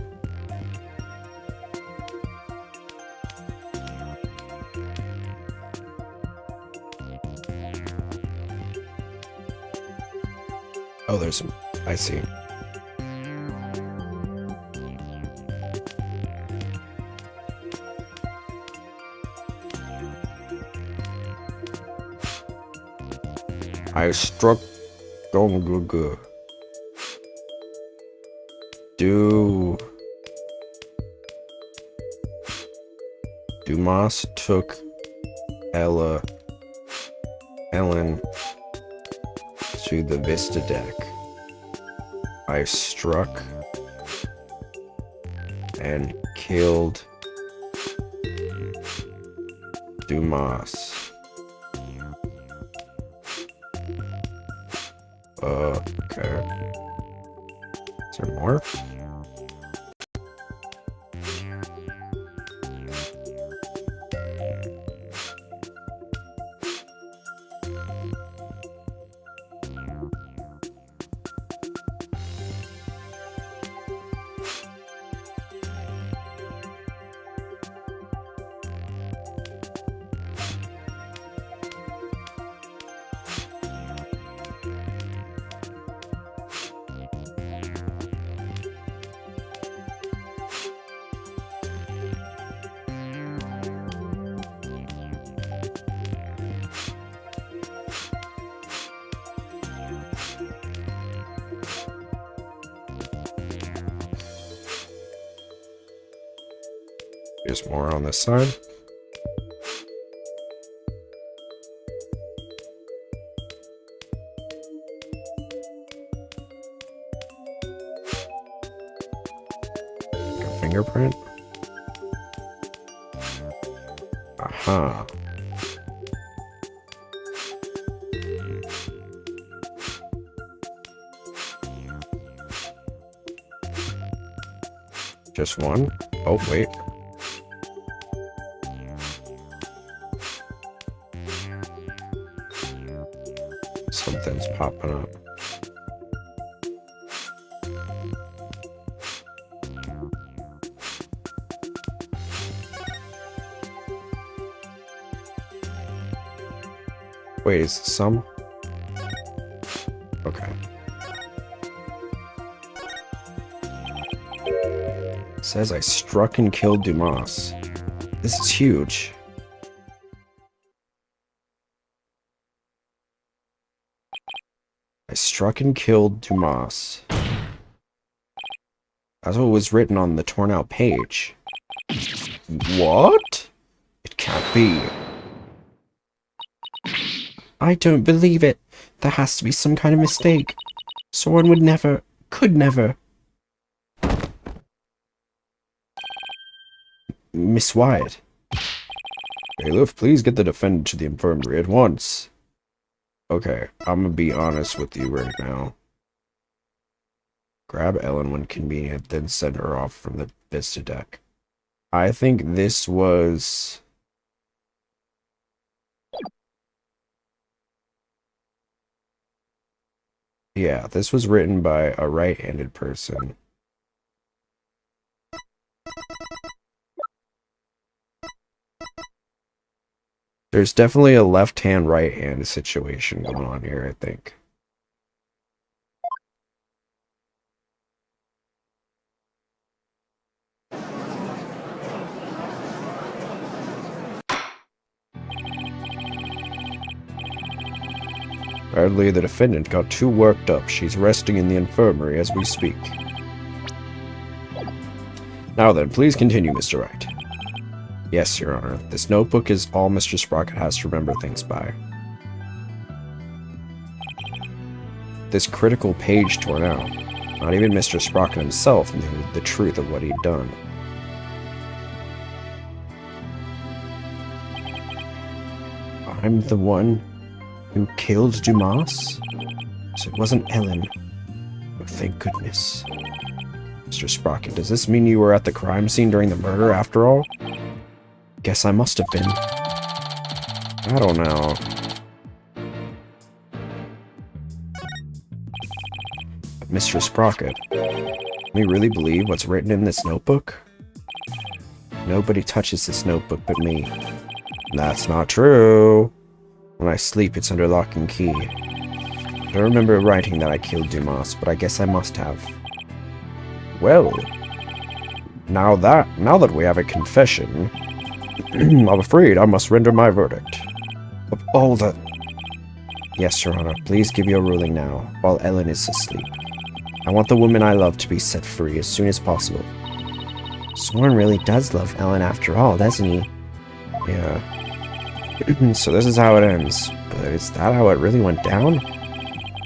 Oh, there's some. I see. I struck Gongugu. Dumas took Ellen to the Vista deck. I struck and killed Dumas. Okay. Is there more? There's more on this side. A fingerprint. Aha. Just one? Oh, wait. Something's popping up. Wait, is it some? Okay. It says I struck and killed Dumas. This is huge. I struck and killed Dumas. That's what was written on the torn out page. What? It can't be. I don't believe it. There has to be some kind of mistake. Someone would never, could never. Miss Wyatt. Bailiff, please get the defendant to the infirmary at once. Okay, I'm gonna be honest with you right now. Grab Ellen when convenient, then send her off from the Vista deck. I think this was... Yeah, this was written by a right-handed person. There's definitely a left-hand, right-hand situation going on here, I think. Apparently, the defendant got too worked up. She's resting in the infirmary as we speak. Now then, please continue, Mr. Wright. Yes, Your Honor. This notebook is all Mr. Sprocket has to remember things by. This critical page torn out. Not even Mr. Sprocket himself knew the truth of what he'd done. I'm the one who killed Dumas? So it wasn't Ellen. Oh, thank goodness. Mr. Sprocket, does this mean you were at the crime scene during the murder after all? Guess I must have been. I don't know. But Mr. Sprocket, can we really believe what's written in this notebook? Nobody touches this notebook but me. That's not true. When I sleep, it's under lock and key. I don't remember writing that I killed Dumas, but I guess I must have. Well, now that we have a confession, I'm afraid I must render my verdict. Of all the... Yes, Your Honor. Please give your ruling now, while Ellen is asleep. I want the woman I love to be set free as soon as possible. Soren really does love Ellen after all, doesn't he? Yeah. So this is how it ends. But is that how it really went down?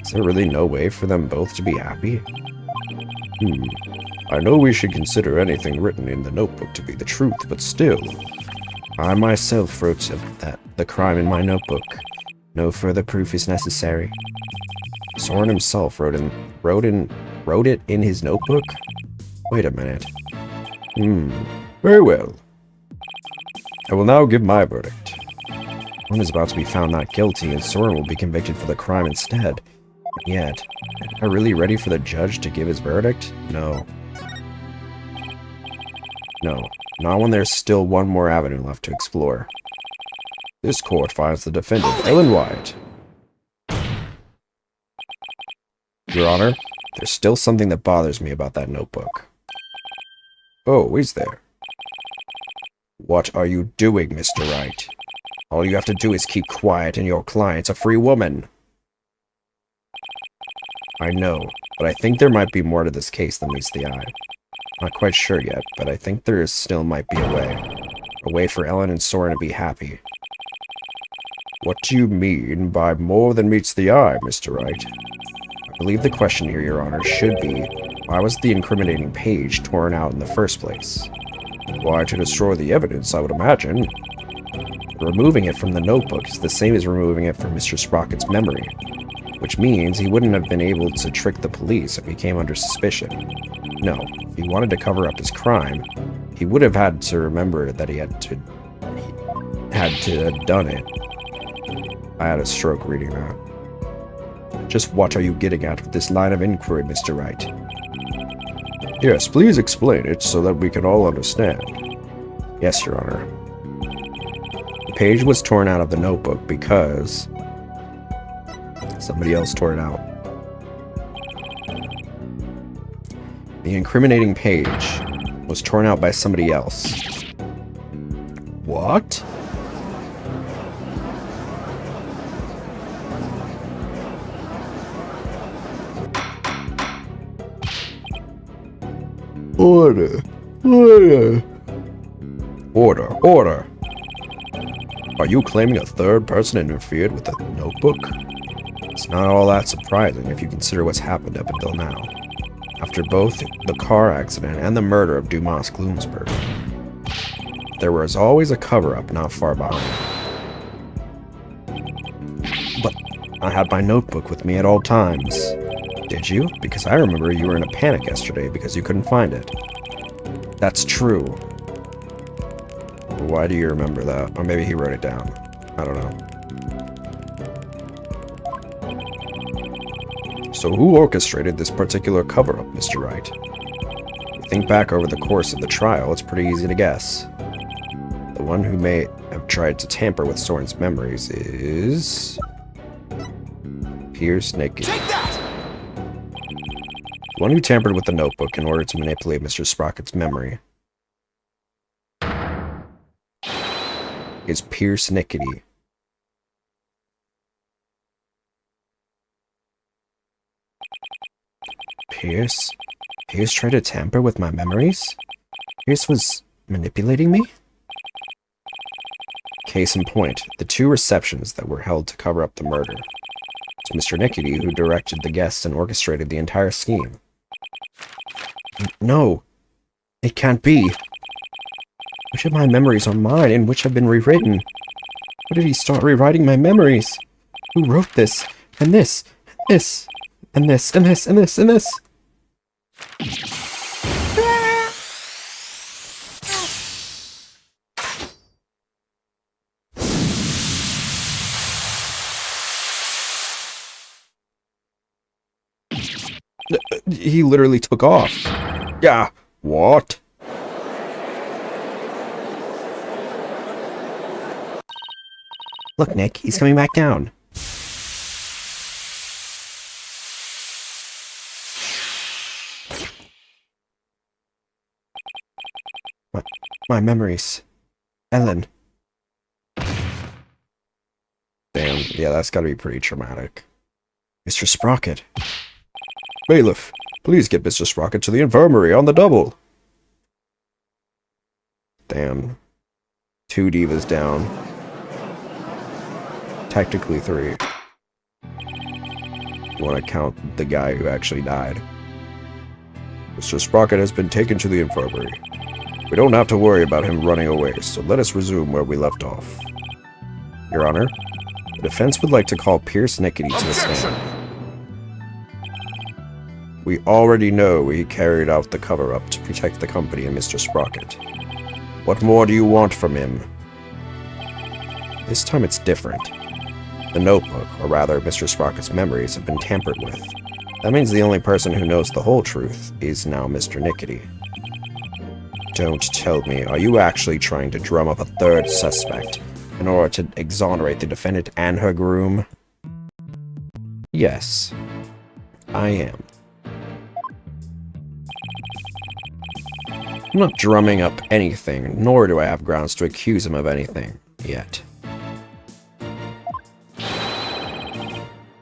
Is there really no way for them both to be happy? I know we should consider anything written in the notebook to be the truth, but still. I myself wrote the crime in my notebook. No further proof is necessary. Soren himself wrote it in his notebook? Wait a minute. Very well. I will now give my verdict. Soren is about to be found not guilty, and Soren will be convicted for the crime instead. And yet, are we really ready for the judge to give his verdict? No. No, not when there's still one more avenue left to explore. This court finds the defendant, Ellen Wyatt. Your Honor, there's still something that bothers me about that notebook. Oh, is there? What are you doing, Mr. Wright? All you have to do is keep quiet and your client's a free woman. I know, but I think there might be more to this case than meets the eye. Not quite sure yet, but I think there still might be a way. A way for Ellen and Soren to be happy. What do you mean by more than meets the eye, Mr. Wright? I believe the question here, Your Honor, should be, why was the incriminating page torn out in the first place? Why, to destroy the evidence, I would imagine. Removing it from the notebook is the same as removing it from Mr. Sprocket's memory, which means he wouldn't have been able to trick the police if he came under suspicion. No, if he wanted to cover up his crime, he would have had to remember that he had to have done it. I had a stroke reading that. Just what are you getting at with this line of inquiry, Mr. Wright? Yes, please explain it so that we can all understand. Yes, Your Honor. The page was torn out of the notebook because somebody else tore it out. The incriminating page was torn out by somebody else. What? Order. Order. Order. Are you claiming a third person interfered with the notebook? It's not all that surprising if you consider what's happened up until now. After both the car accident and the murder of Dumas Gloomsburg, there was always a cover-up not far behind. But I had my notebook with me at all times. Did you? Because I remember you were in a panic yesterday because you couldn't find it. That's true. Why do you remember that? Or maybe he wrote it down. I don't know. So who orchestrated this particular cover-up, Mr. Wright? If you think back over the course of the trial, it's pretty easy to guess. The one who may have tried to tamper with Soren's memories is Pierce Naked. Take that! The one who tampered with the notebook in order to manipulate Mr. Sprocket's memory is Pierce Nickety. Pierce? Pierce tried to tamper with my memories? Pierce was manipulating me? Case in point, the two receptions that were held to cover up the murder. It's Mr. Nickety who directed the guests and orchestrated the entire scheme. No, it can't be. Which of my memories are mine and which have been rewritten? Why did he start rewriting my memories? Who wrote this? And this? And this? And this? And this? And this? And this? He literally took off. Yeah, what? Look, Nick, he's coming back down. My memories. Ellen. Damn. Yeah, that's gotta be pretty traumatic. Mr. Sprocket. Bailiff, please get Mr. Sprocket to the infirmary on the double. Damn. 2 divas down. Technically 3. You want to count the guy who actually died. Mr. Sprocket has been taken to the infirmary. We don't have to worry about him running away, so let us resume where we left off. Your Honor, the defense would like to call Pierce Nickety to the stand. We already know he carried out the cover-up to protect the company and Mr. Sprocket. What more do you want from him? This time it's different. The notebook, or rather Mr. Sprocket's memories, have been tampered with. That means the only person who knows the whole truth is now Mr. Nickety. Don't tell me, are you actually trying to drum up a third suspect in order to exonerate the defendant and her groom? Yes, I am. I'm not drumming up anything, nor do I have grounds to accuse him of anything, yet.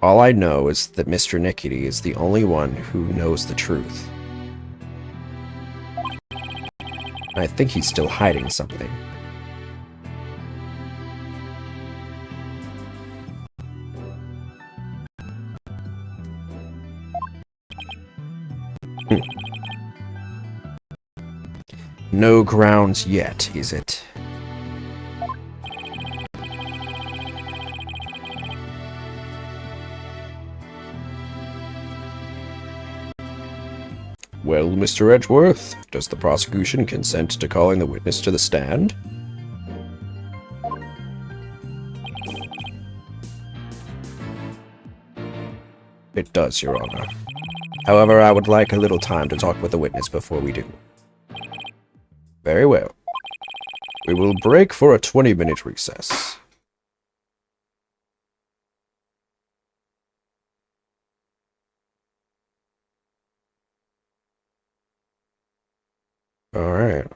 All I know is that Mr. Nickety is the only one who knows the truth. I think he's still hiding something. No grounds yet, is it? Well, Mr. Edgeworth, does the prosecution consent to calling the witness to the stand? It does, Your Honor. However, I would like a little time to talk with the witness before we do. Very well. We will break for a 20-minute recess. Alright.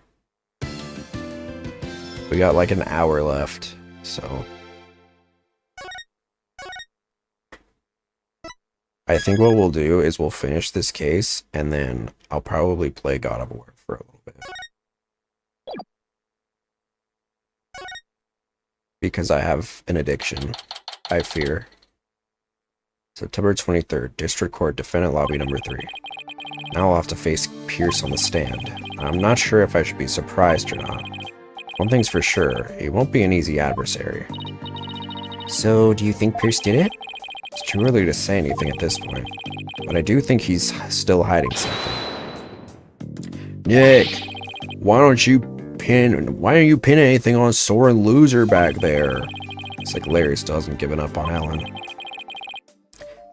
We got like an hour left, so... I think what we'll do is we'll finish this case, and then I'll probably play God of War for a little bit. Because I have an addiction, I fear. September 23rd, District Court, Defendant Lobby number 3. Now I'll have to face Pierce on the stand. I'm not sure if I should be surprised or not. One thing's for sure, he won't be an easy adversary. So, do you think Pierce did it? It's too early to say anything at this point, but I do think he's still hiding something. Nick, why don't you pin anything on Soren Loser back there? It's like Larry still hasn't given up on Ellen.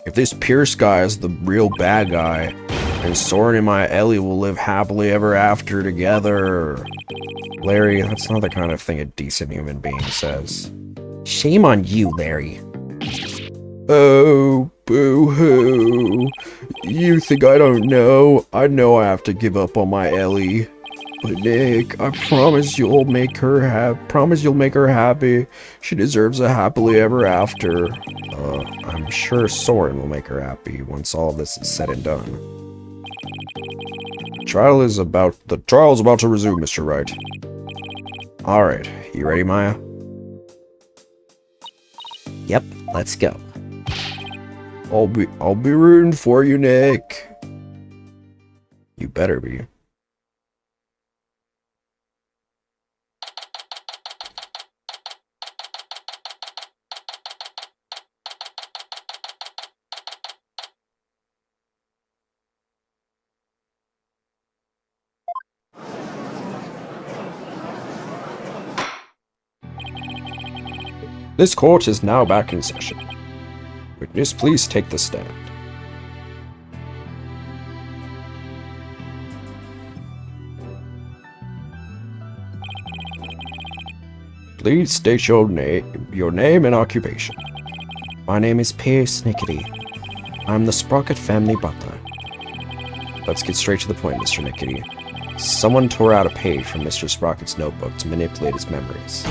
If this Pierce guy is the real bad guy, and Soren and my Ellie will live happily ever after together. Larry, that's not the kind of thing a decent human being says. Shame on you, Larry. Oh, boo-hoo. You think I don't know? I know I have to give up on my Ellie. But Nick, I promise you'll make her happy. She deserves a happily ever after. I'm sure Soren will make her happy once all of this is said and done. The trial's about to resume, Mr. Wright. Alright, you ready, Maya? Yep, let's go. I'll be rooting for you, Nick. You better be. This court is now back in session. Witness, please take the stand. Please state your name and occupation. My name is Pierce Nickety. I'm the Sprocket family butler. Let's get straight to the point, Mr. Nickety. Someone tore out a page from Mr. Sprocket's notebook to manipulate his memories.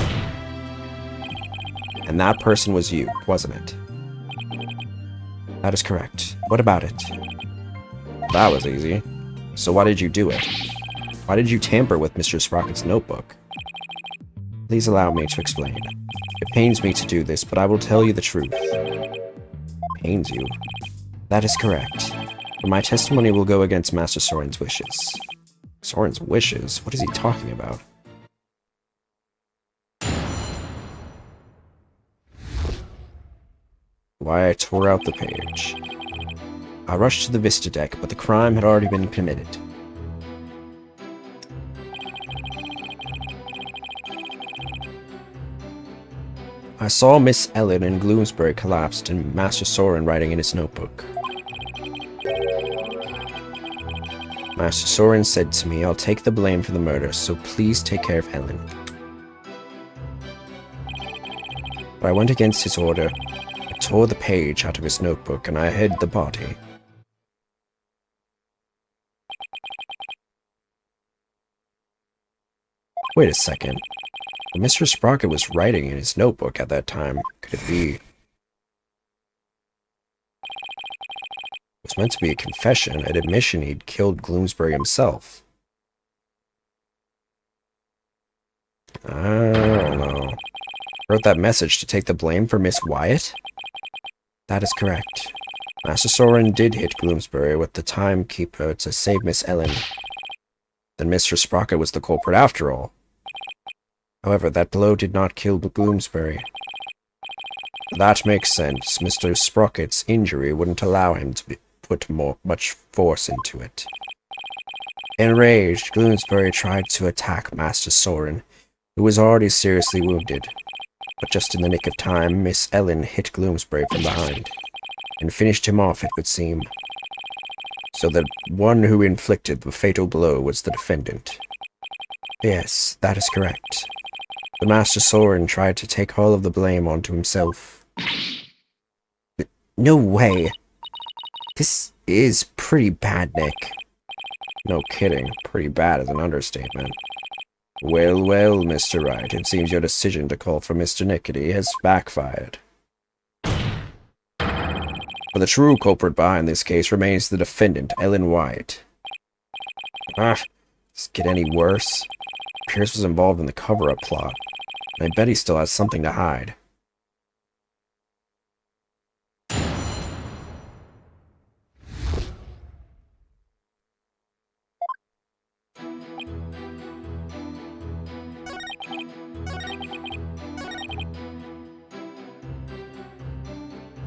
And that person was you, wasn't it? That is correct. What about it? That was easy. So why did you do it? Why did you tamper with Mr. Sprocket's notebook? Please allow me to explain. It pains me to do this, but I will tell you the truth. Pains you? That is correct. But my testimony will go against Master Soren's wishes. Soren's wishes? What is he talking about? Why I tore out the page. I rushed to the Vista deck, but the crime had already been committed. I saw Miss Ellen in Gloomsbury collapsed and Master Soren writing in his notebook. Master Soren said to me, I'll take the blame for the murder, so please take care of Ellen. But I went against his order. I tore the page out of his notebook and I hid the body. Wait a second. When Mr. Sprocket was writing in his notebook at that time, could it be... It was meant to be a confession, an admission he'd killed Gloomsbury himself. I don't know. Wrote that message to take the blame for Miss Wyatt? That is correct. Master Soren did hit Gloomsbury with the timekeeper to save Miss Ellen. Then Mr. Sprocket was the culprit after all. However, that blow did not kill Gloomsbury. That makes sense. Mr. Sprocket's injury wouldn't allow him to put much force into it. Enraged, Gloomsbury tried to attack Master Soren, who was already seriously wounded. But just in the nick of time, Miss Ellen hit Gloomsbury from behind, and finished him off, it would seem. So the one who inflicted the fatal blow was the defendant. Yes, that is correct. But Master Soren tried to take all of the blame onto himself. No way. This is pretty bad, Nick. No kidding. Pretty bad is an understatement. Well, well, Mr. Wright, it seems your decision to call for Mr. Nickety has backfired. But the true culprit behind this case remains the defendant, Ellen Wyatt. Does it get any worse? Pierce was involved in the cover-up plot, and I bet he still has something to hide.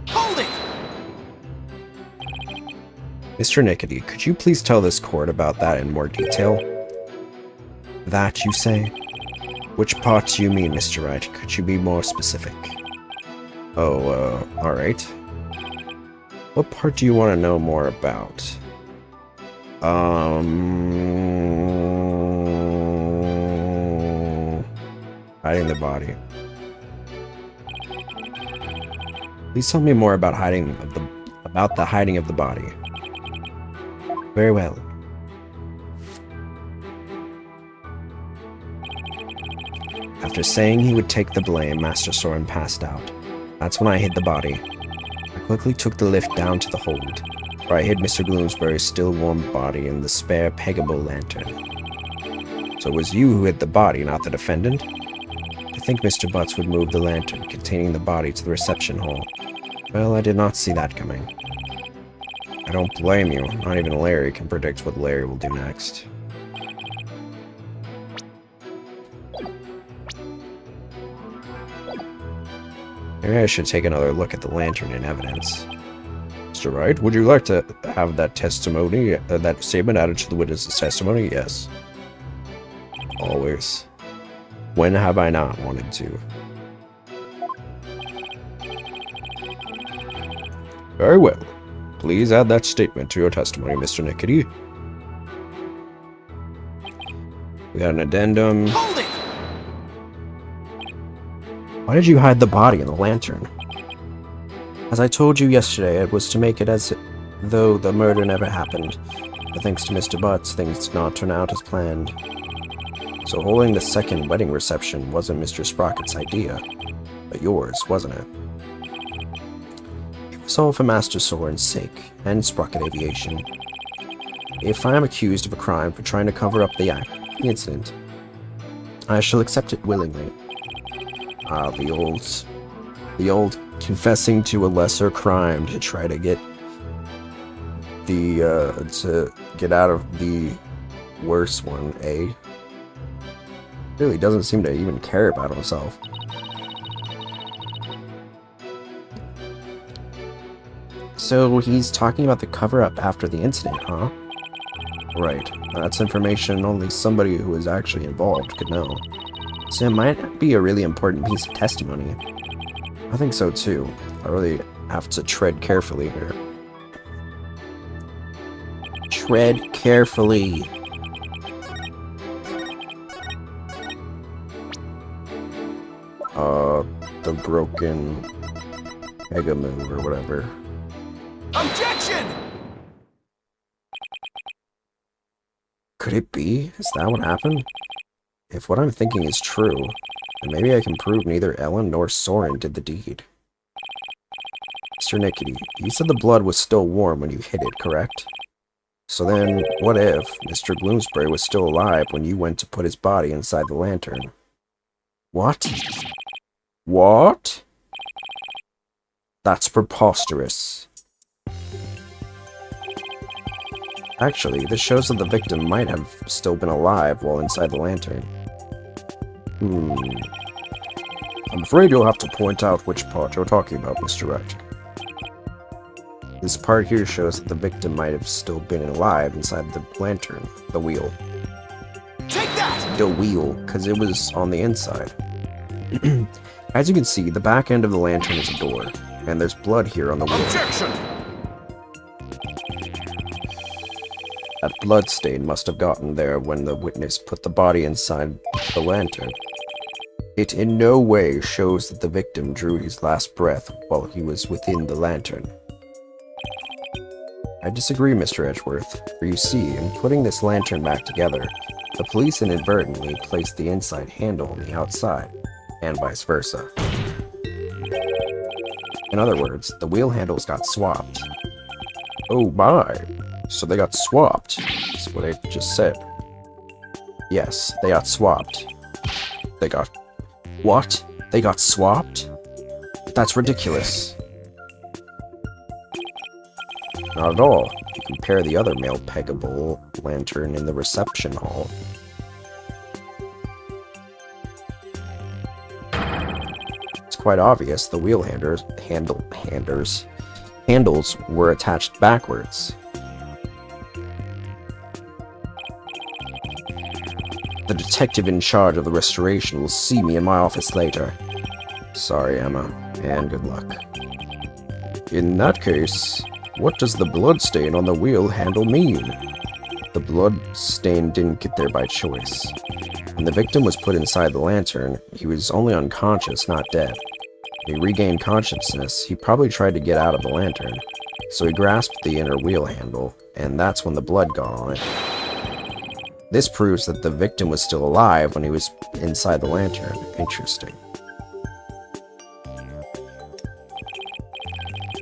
Hold it! Mr. Nickety, could you please tell this court about that in more detail? That, you say? Which part do you mean, Mr. Wright? Could you be more specific? Oh, alright. What part do you want to know more about? Hiding the body. Please tell me more about the hiding of the body. Very well. After saying he would take the blame, Master Soren passed out. That's when I hid the body. I quickly took the lift down to the hold, where I hid Mr. Gloomsbury's still warm body in the spare peggable lantern. So it was you who hid the body, not the defendant? I think Mr. Butts would move the lantern containing the body to the reception hall. Well, I did not see that coming. I don't blame you. Not even Larry can predict what Larry will do next. Maybe I should take another look at the lantern in evidence. Mr. Wright, would you like to have that testimony, that statement added to the witness's testimony? Yes. Always. When have I not wanted to? Very well. Please add that statement to your testimony, Mr. Nickety. We got an addendum. Hold it! Why did you hide the body in the lantern? As I told you yesterday, it was to make it as though the murder never happened. But thanks to Mr. Butts, things did not turn out as planned. So holding the second wedding reception wasn't Mr. Sprocket's idea. but yours, wasn't it? It was all for Master Soren's sake, and Sprocket Aviation. If I am accused of a crime for trying to cover up the incident, I shall accept it willingly. Ah, the old confessing to a lesser crime to try to get out of the worse one, eh? Really doesn't seem to even care about himself. So he's talking about the cover-up after the incident, huh? Right. That's information only somebody who was actually involved could know. So it might be a really important piece of testimony. I think so too. I really have to tread carefully here. Tread carefully. The broken mega move or whatever. Objection! Could it be? Is that what happened? If what I'm thinking is true, then maybe I can prove neither Ellen nor Soren did the deed. Mr. Nickety, you said the blood was still warm when you hit it, correct? So then, what if Mr. Gloomspray was still alive when you went to put his body inside the lantern? What? What? That's preposterous. Actually, this shows that the victim might have still been alive while inside the lantern. I'm afraid you'll have to point out which part you're talking about, Mr. Wright. This part here shows that the victim might have still been alive inside the lantern, the wheel. Take that! The wheel, because it was on the inside. As you can see, the back end of the lantern is a door, and there's blood here on the wheel. Objection! That blood stain must have gotten there when the witness put the body inside the lantern. It in no way shows that the victim drew his last breath while he was within the lantern. I disagree, Mr. Edgeworth, for you see, in putting this lantern back together, the police inadvertently placed the inside handle on the outside, and vice versa. In other words, the wheel handles got swapped. Oh my! So they got swapped. That's what I just said. Yes, they got swapped. They got... What? They got swapped? That's ridiculous. Not at all. If you compare the other male peggable lantern in the reception hall. It's quite obvious the wheel handles were attached backwards. The detective in charge of the restoration will see me in my office later. Sorry, Emma, and good luck. In that case, what does the blood stain on the wheel handle mean? The blood stain didn't get there by choice. When the victim was put inside the lantern, he was only unconscious, not dead. When he regained consciousness, he probably tried to get out of the lantern, so he grasped the inner wheel handle, and that's when the blood got on it. This proves that the victim was still alive when he was inside the lantern. Interesting.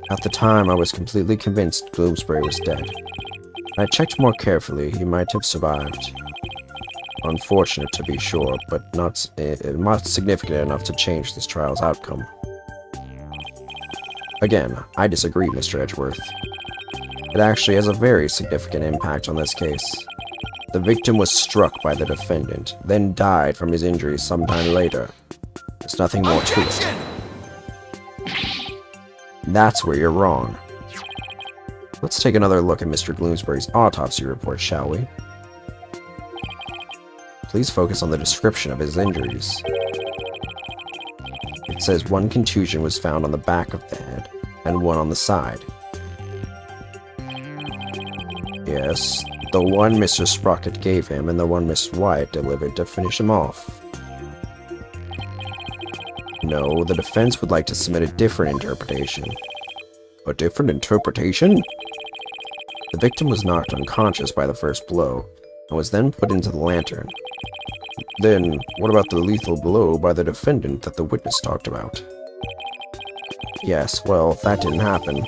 At the time, I was completely convinced Gloomspray was dead. When I checked more carefully, he might have survived. Unfortunate to be sure, but not significant enough to change this trial's outcome. Again, I disagree, Mr. Edgeworth. It actually has a very significant impact on this case. The victim was struck by the defendant, then died from his injuries sometime later. There's nothing more to it. That's where you're wrong. Let's take another look at Mr. Gloomsbury's autopsy report, shall we? Please focus on the description of his injuries. It says one contusion was found on the back of the head, and one on the side. Yes, the one Mr. Sprocket gave him and the one Miss Wyatt delivered to finish him off. No, the defense would like to submit a different interpretation. A different interpretation? The victim was knocked unconscious by the first blow, and was then put into the lantern. Then, what about the lethal blow by the defendant that the witness talked about? Yes, well, that didn't happen.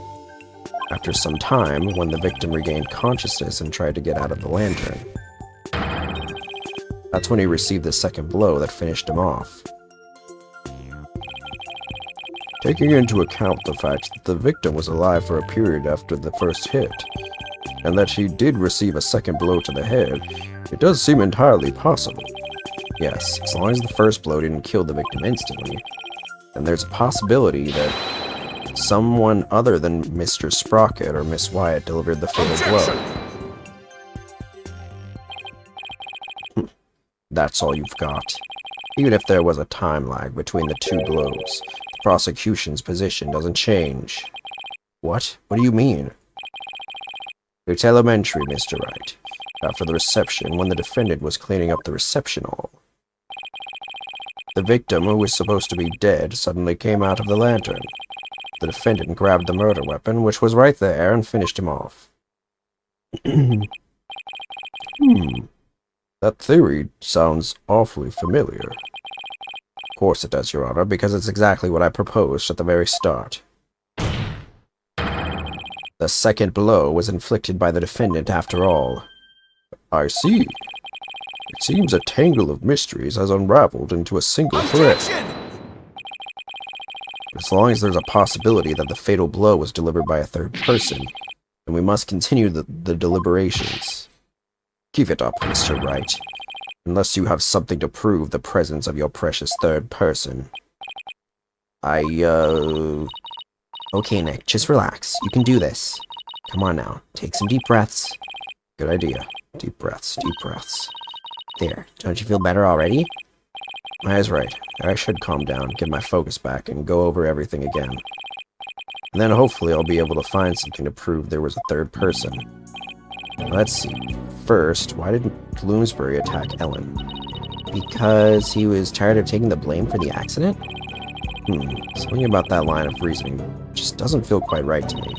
After some time, when the victim regained consciousness and tried to get out of the lantern, that's when he received the second blow that finished him off. Taking into account the fact that the victim was alive for a period after the first hit, and that he did receive a second blow to the head, it does seem entirely possible. Yes, as long as the first blow didn't kill the victim instantly, then there's a possibility that someone other than Mr. Sprocket or Miss Wyatt delivered the fatal blow. That's all you've got. Even if there was a time lag between the two blows, the prosecution's position doesn't change. What? What do you mean? It's elementary, Mr. Wright. After the reception, when the defendant was cleaning up the reception hall, the victim, who was supposed to be dead, suddenly came out of the lantern. The defendant grabbed the murder weapon, which was right there, and finished him off. That theory sounds awfully familiar. Of course it does, Your Honor, because it's exactly what I proposed at the very start. The second blow was inflicted by the defendant after all. I see. It seems a tangle of mysteries has unraveled into a single thread. As long as there's a possibility that the fatal blow was delivered by a third person, then we must continue the deliberations. Keep it up, Mr. Wright, unless you have something to prove the presence of your precious third person. Okay, Nick, just relax. You can do this. Come on now, take some deep breaths. Good idea. Deep breaths, deep breaths. There, don't you feel better already? Maya's right. I should calm down, get my focus back, and go over everything again. And then hopefully I'll be able to find something to prove there was a third person. Let's see. First, why didn't Bloomsbury attack Ellen? Because he was tired of taking the blame for the accident? Something about that line of reasoning just doesn't feel quite right to me.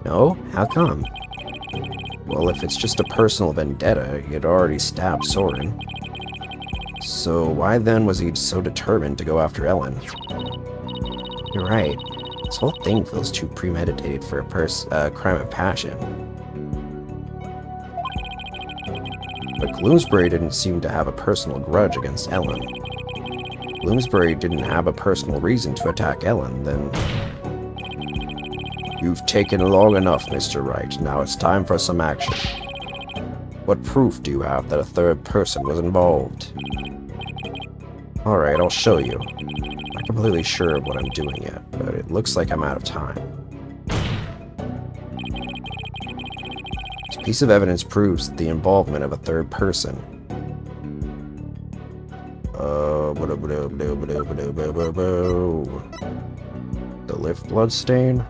No? How come? Well, if it's just a personal vendetta, he had already stabbed Soren. So why then was he so determined to go after Ellen? You're right. This whole thing feels too premeditated for a crime of passion. But Bloomsbury didn't seem to have a personal grudge against Ellen. Bloomsbury didn't have a personal reason to attack Ellen, then... You've taken long enough, Mr. Wright. Now it's time for some action. What proof do you have that a third person was involved? Alright, I'll show you. I'm not completely sure of what I'm doing yet, but it looks like I'm out of time. This piece of evidence proves the involvement of a third person. The lift bloodstain?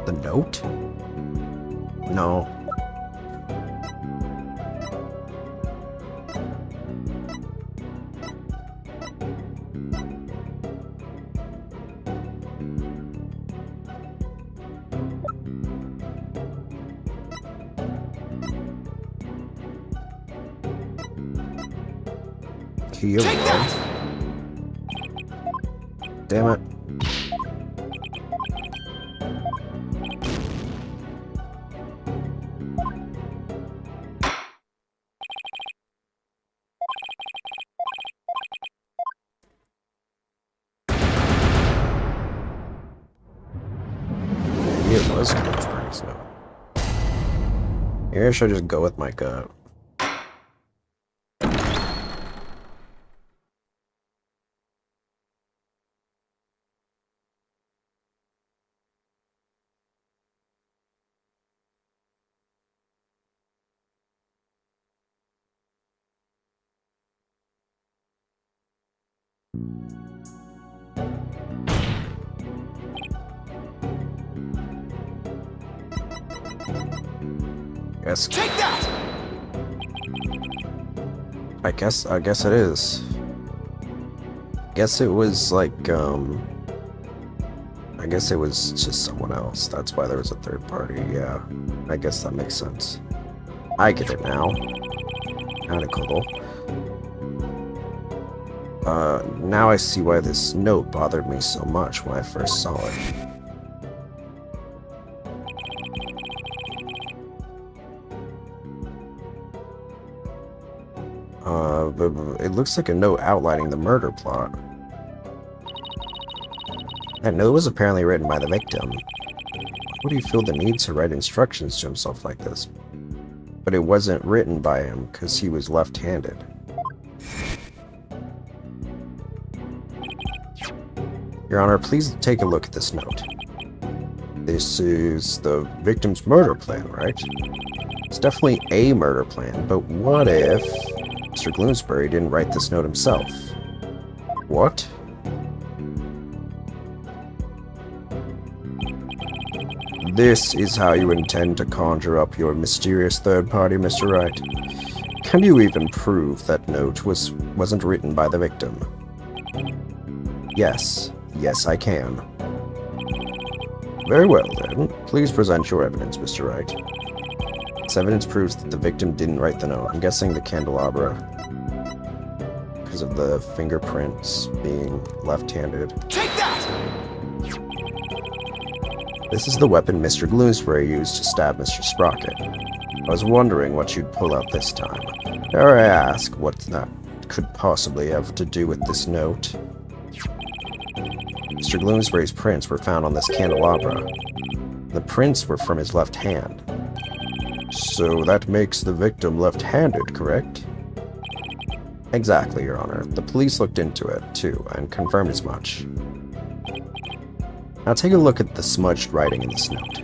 The note? No. Key of love? Damn it. It was Bloomsbury, so... Maybe I should just go with my gut. Yes. Take that! I guess it is. Guess it was like, I guess it was just someone else. That's why there was a third party, yeah. I guess that makes sense. I get it now. Kinda cool. Now I see why this note bothered me so much when I first saw it. It looks like a note outlining the murder plot. That note was apparently written by the victim. Why would he feel the need to write instructions to himself like this? But it wasn't written by him because he was left-handed. Your Honor, please take a look at this note. This is the victim's murder plan, right? It's definitely a murder plan, but what if Mr. Bloomsbury didn't write this note himself? What? This is how you intend to conjure up your mysterious third party, Mr. Wright. Can you even prove that note wasn't written by the victim? Yes. Yes, I can. Very well, then. Please present your evidence, Mr. Wright. This evidence proves that the victim didn't write the note. I'm guessing the candelabra. Because of the fingerprints being left-handed. Take that! This is the weapon Mr. Bloomsbury used to stab Mr. Sprocket. I was wondering what you'd pull out this time. Dare I ask what that could possibly have to do with this note? Mr. Bloomsbury's prints were found on this candelabra. The prints were from his left hand. So that makes the victim left-handed, correct? Exactly, Your Honor. The police looked into it, too, and confirmed as much. Now take a look at the smudged writing in this note.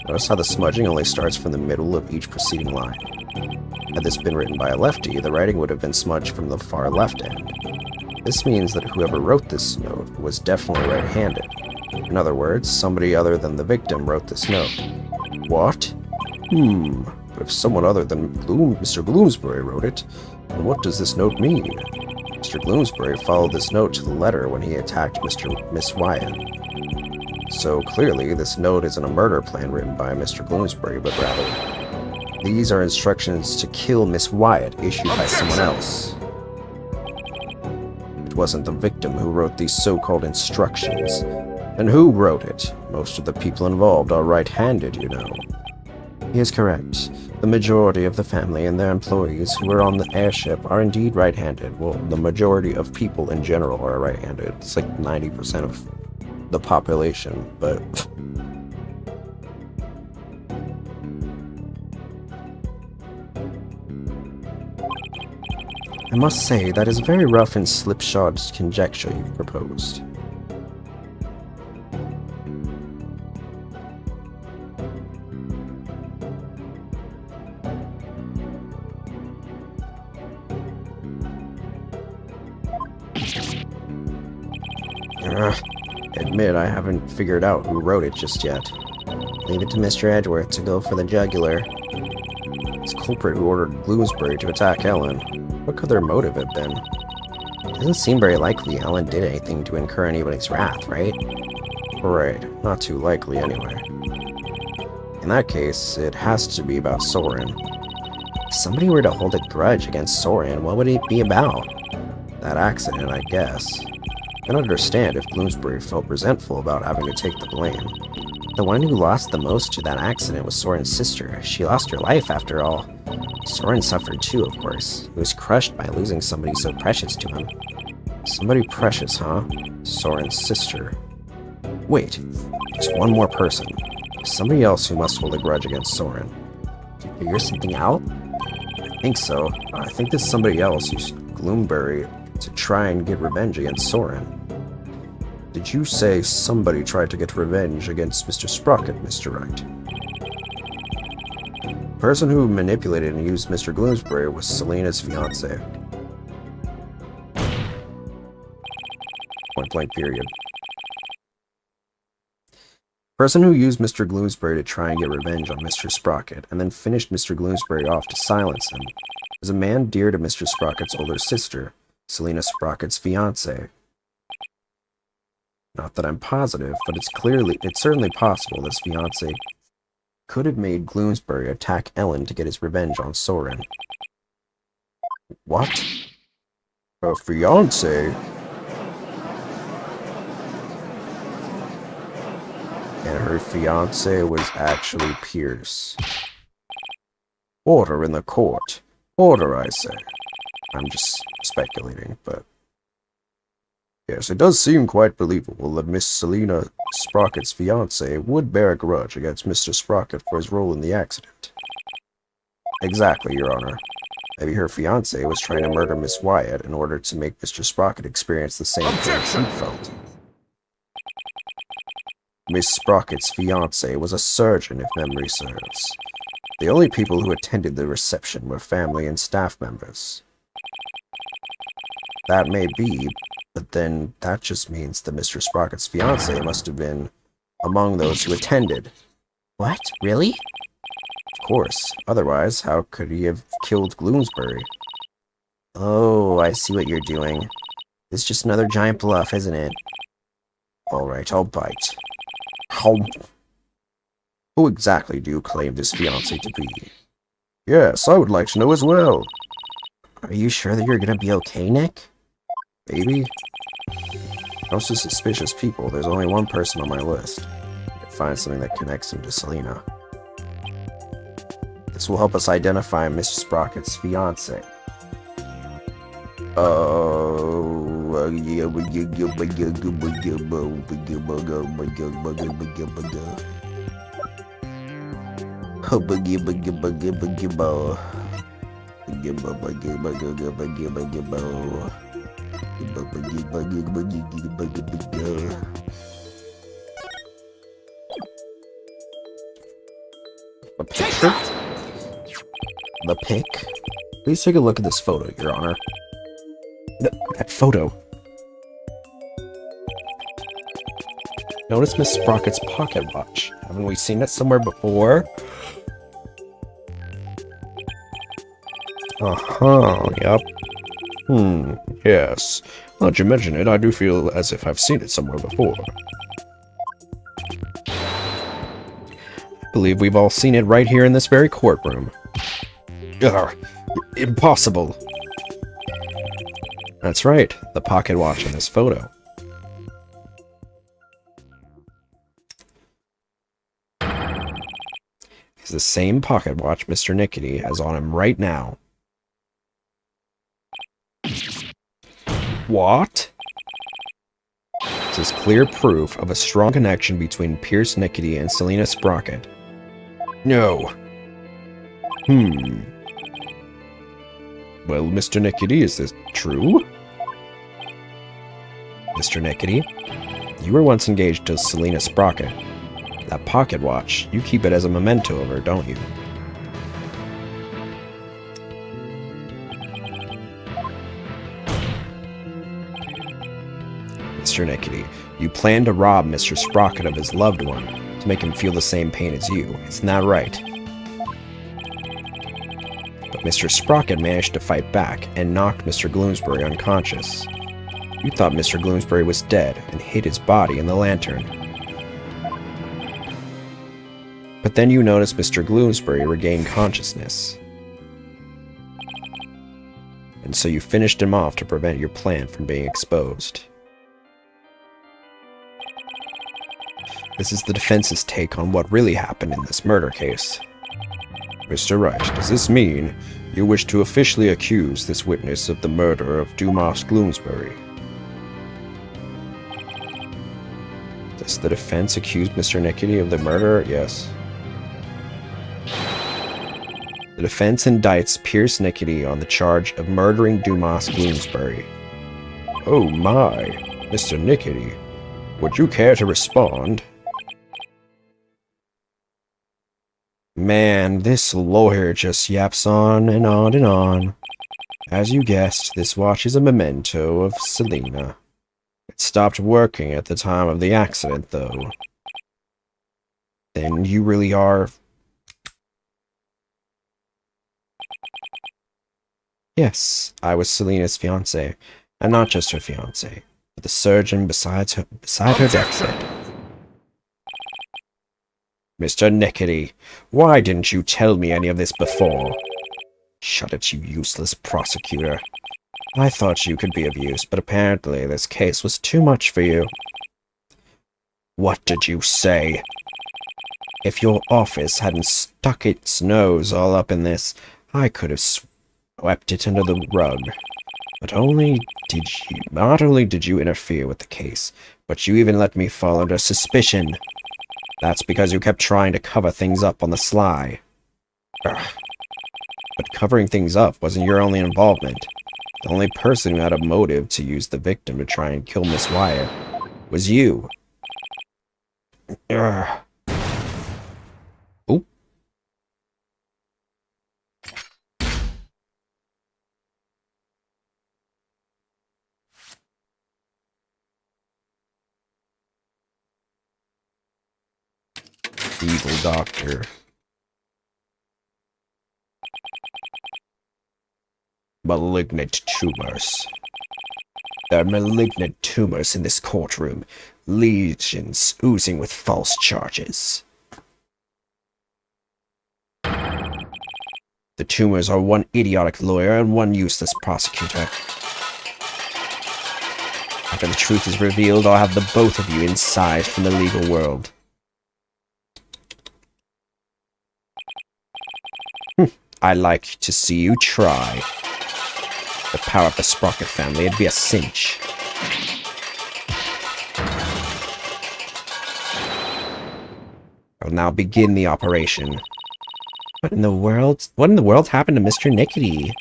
Notice how the smudging only starts from the middle of each preceding line. Had this been written by a lefty, the writing would have been smudged from the far left end. This means that whoever wrote this note was definitely right-handed. In other words, somebody other than the victim wrote this note. What? But if someone other than Mr. Bloomsbury wrote it, then what does this note mean? Mr. Bloomsbury followed this note to the letter when he attacked Miss Wyatt. So clearly, this note isn't a murder plan written by Mr. Bloomsbury, but rather, these are instructions to kill Miss Wyatt issued by someone else. It wasn't the victim who wrote these so-called instructions. And who wrote it? Most of the people involved are right-handed, you know. He is correct. The majority of the family and their employees who were on the airship are indeed right-handed. Well, the majority of people in general are right-handed. It's like 90% of the population, but... I must say, that is a very rough and slipshod conjecture you've proposed. Admit I haven't figured out who wrote it just yet. Leave it to Mr. Edgeworth to go for the jugular. This culprit who ordered Bloomsbury to attack Ellen. What could their motive have been? It doesn't seem very likely Ellen did anything to incur anybody's wrath, right? Right, not too likely anyway. In that case, it has to be about Soren. If somebody were to hold a grudge against Soren, what would it be about? That accident, I guess. I can understand if Bloomsbury felt resentful about having to take the blame. The one who lost the most to that accident was Soren's sister. She lost her life, after all. Soren suffered too, of course. He was crushed by losing somebody so precious to him. Somebody precious, huh? Soren's sister. Wait, there's one more person. Somebody else who must hold a grudge against Soren. Did you figure something out? I think so. I think this somebody else used Bloomsbury to try and get revenge against Soren. Did you say somebody tried to get revenge against Mr. Sprocket, Mr. Wright? The person who manipulated and used Mr. Bloomsbury was Selena's fiancé. Point blank period. The person who used Mr. Gloomsbury to try and get revenge on Mr. Sprocket, and then finished Mr. Gloomsbury off to silence him, was a man dear to Mr. Sprocket's older sister, Selena Sprocket's fiancé. Not that I'm positive, but it's certainly possible this fiancé could have made Gloomsbury attack Ellen to get his revenge on Soren. What? A fiancé? And her fiancé was actually Pierce. Order in the court. Order, I say. I'm just speculating, but... Yes, it does seem quite believable that Miss Selena Sprocket's fiancé would bear a grudge against Mr. Sprocket for his role in the accident. Exactly, Your Honor. Maybe her fiancé was trying to murder Miss Wyatt in order to make Mr. Sprocket experience the same thing she felt. Miss Sprocket's fiancé was a surgeon, if memory serves. The only people who attended the reception were family and staff members. That may be, but then that just means that Mr. Sprocket's fiancé must have been among those who attended. What? Really? Of course. Otherwise, how could he have killed Gloomsbury? Oh, I see what you're doing. It's just another giant bluff, isn't it? Alright, I'll bite. How? Who exactly do you claim this fiancé to be? Yes, I would like to know as well. Are you sure that you're gonna be okay, Nick? Maybe. Most of suspicious people, there's only one person on my list. I can find something that connects him to Selena. This will help us identify Mr. Sprocket's fiancé. A picture? The pic? Please take a look at this photo, Your Honor. That photo. Notice Miss Sprocket's pocket watch. Haven't we seen it somewhere before? Yep. Yes. Now that you mention it, I do feel as if I've seen it somewhere before. I believe we've all seen it right here in this very courtroom. Impossible. That's right, the pocket watch in this photo. It's the same pocket watch Mr. Nickety has on him right now. What? This is clear proof of a strong connection between Pierce Nickety and Selena Sprocket. No. Well, Mr. Nickety, is this true? Mr. Nickety, you were once engaged to Selena Sprocket. That pocket watch, you keep it as a memento of her, don't you? Mr. Nickety, you plan to rob Mr. Sprocket of his loved one to make him feel the same pain as you. Isn't that right? But Mr. Sprocket managed to fight back and knocked Mr. Gloomsbury unconscious. You thought Mr. Gloomsbury was dead and hid his body in the lantern. But then you noticed Mr. Gloomsbury regain consciousness. And so you finished him off to prevent your plan from being exposed. This is the defense's take on what really happened in this murder case. Mr. Wright, does this mean you wish to officially accuse this witness of the murder of Dumas Gloomsbury? Does the defense accuse Mr. Nickety of the murder? Yes. The defense indicts Pierce Nickety on the charge of murdering Dumas Gloomsbury. Oh my, Mr. Nickety, would you care to respond? Man, this lawyer just yaps on and on and on. As you guessed, this watch is a memento of Selena. It stopped working at the time of the accident, though. Then you really are... Yes, I was Selena's fiancé, and not just her fiancé, but the surgeon beside her deathbed. Mr. Nickety, why didn't you tell me any of this before? Shut it, you useless prosecutor. I thought you could be of use, but apparently this case was too much for you. What did you say? If your office hadn't stuck its nose all up in this, I could have swept it under the rug. But not only did you interfere with the case, but you even let me fall under suspicion. That's because you kept trying to cover things up on the sly. Ugh. But covering things up wasn't your only involvement. The only person who had a motive to use the victim to try and kill Miss Wyatt was you. Ugh. Oh. Evil doctor. Malignant tumors. There are malignant tumors in this courtroom. Legions oozing with false charges. The tumors are one idiotic lawyer and one useless prosecutor. After the truth is revealed, I'll have the both of you inside from the legal world. I like to see you try. The power of the Sprocket family, it'd be a cinch. I'll now begin the operation. What in the world happened to Mr. Nickety?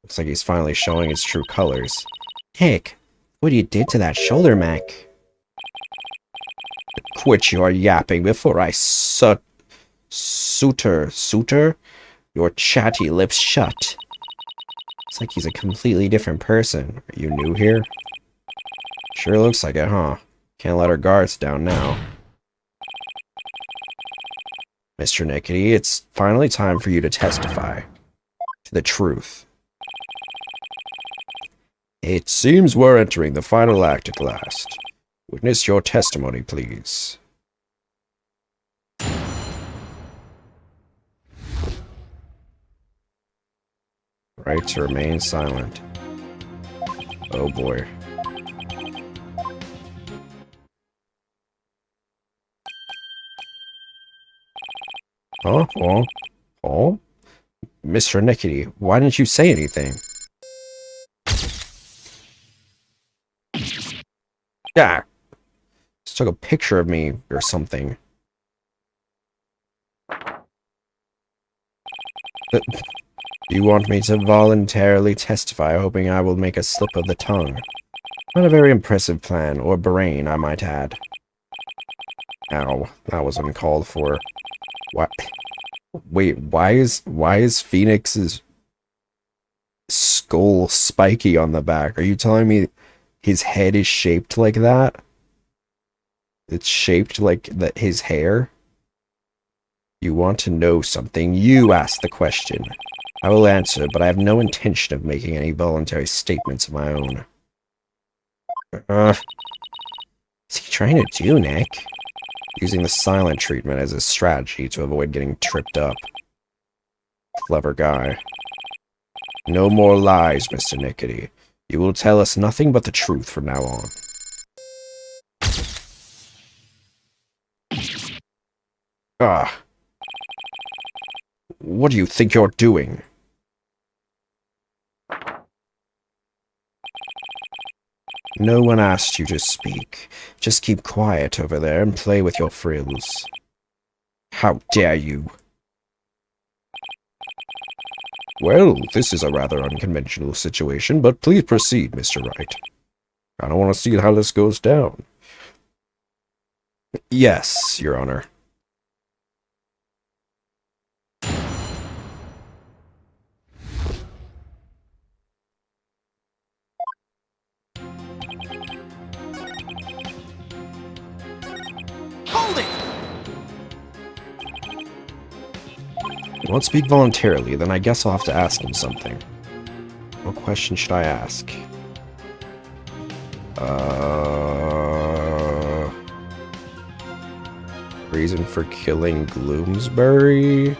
Looks like he's finally showing his true colors. Heck, what you did to that shoulder, Mac? Quit your yapping before I suture your chatty lips shut. It's like he's a completely different person. Are you new here? Sure looks like it, huh? Can't let our guards down now. Mr. Nickety, it's finally time for you to testify to the truth. It seems we're entering the final act at last. Witness your testimony, please. Right to remain silent. Oh boy. Huh? Oh? Mr. Nickety, why didn't you say anything? Yeah. Just took a picture of me or something. You want me to voluntarily testify, hoping I will make a slip of the tongue. Not a very impressive plan, or brain, I might add. Ow, that was uncalled for. What? Wait, why is Phoenix's skull spiky on the back? Are you telling me his head is shaped like that? It's shaped like his hair? You want to know something? You ask the question. I will answer, but I have no intention of making any voluntary statements of my own. What's he trying to do, Nick? Using the silent treatment as a strategy to avoid getting tripped up. Clever guy. No more lies, Mr. Nickety. You will tell us nothing but the truth from now on. Ah. What do you think you're doing? No one asked you to speak. Just keep quiet over there and play with your frills. How dare you? Well, this is a rather unconventional situation, but please proceed, Mr. Wright. I don't want to see how this goes down. Yes, Your Honor. Hold it! He won't speak voluntarily, then I guess I'll have to ask him something. What question should I ask? Reason for killing Gloomsbury?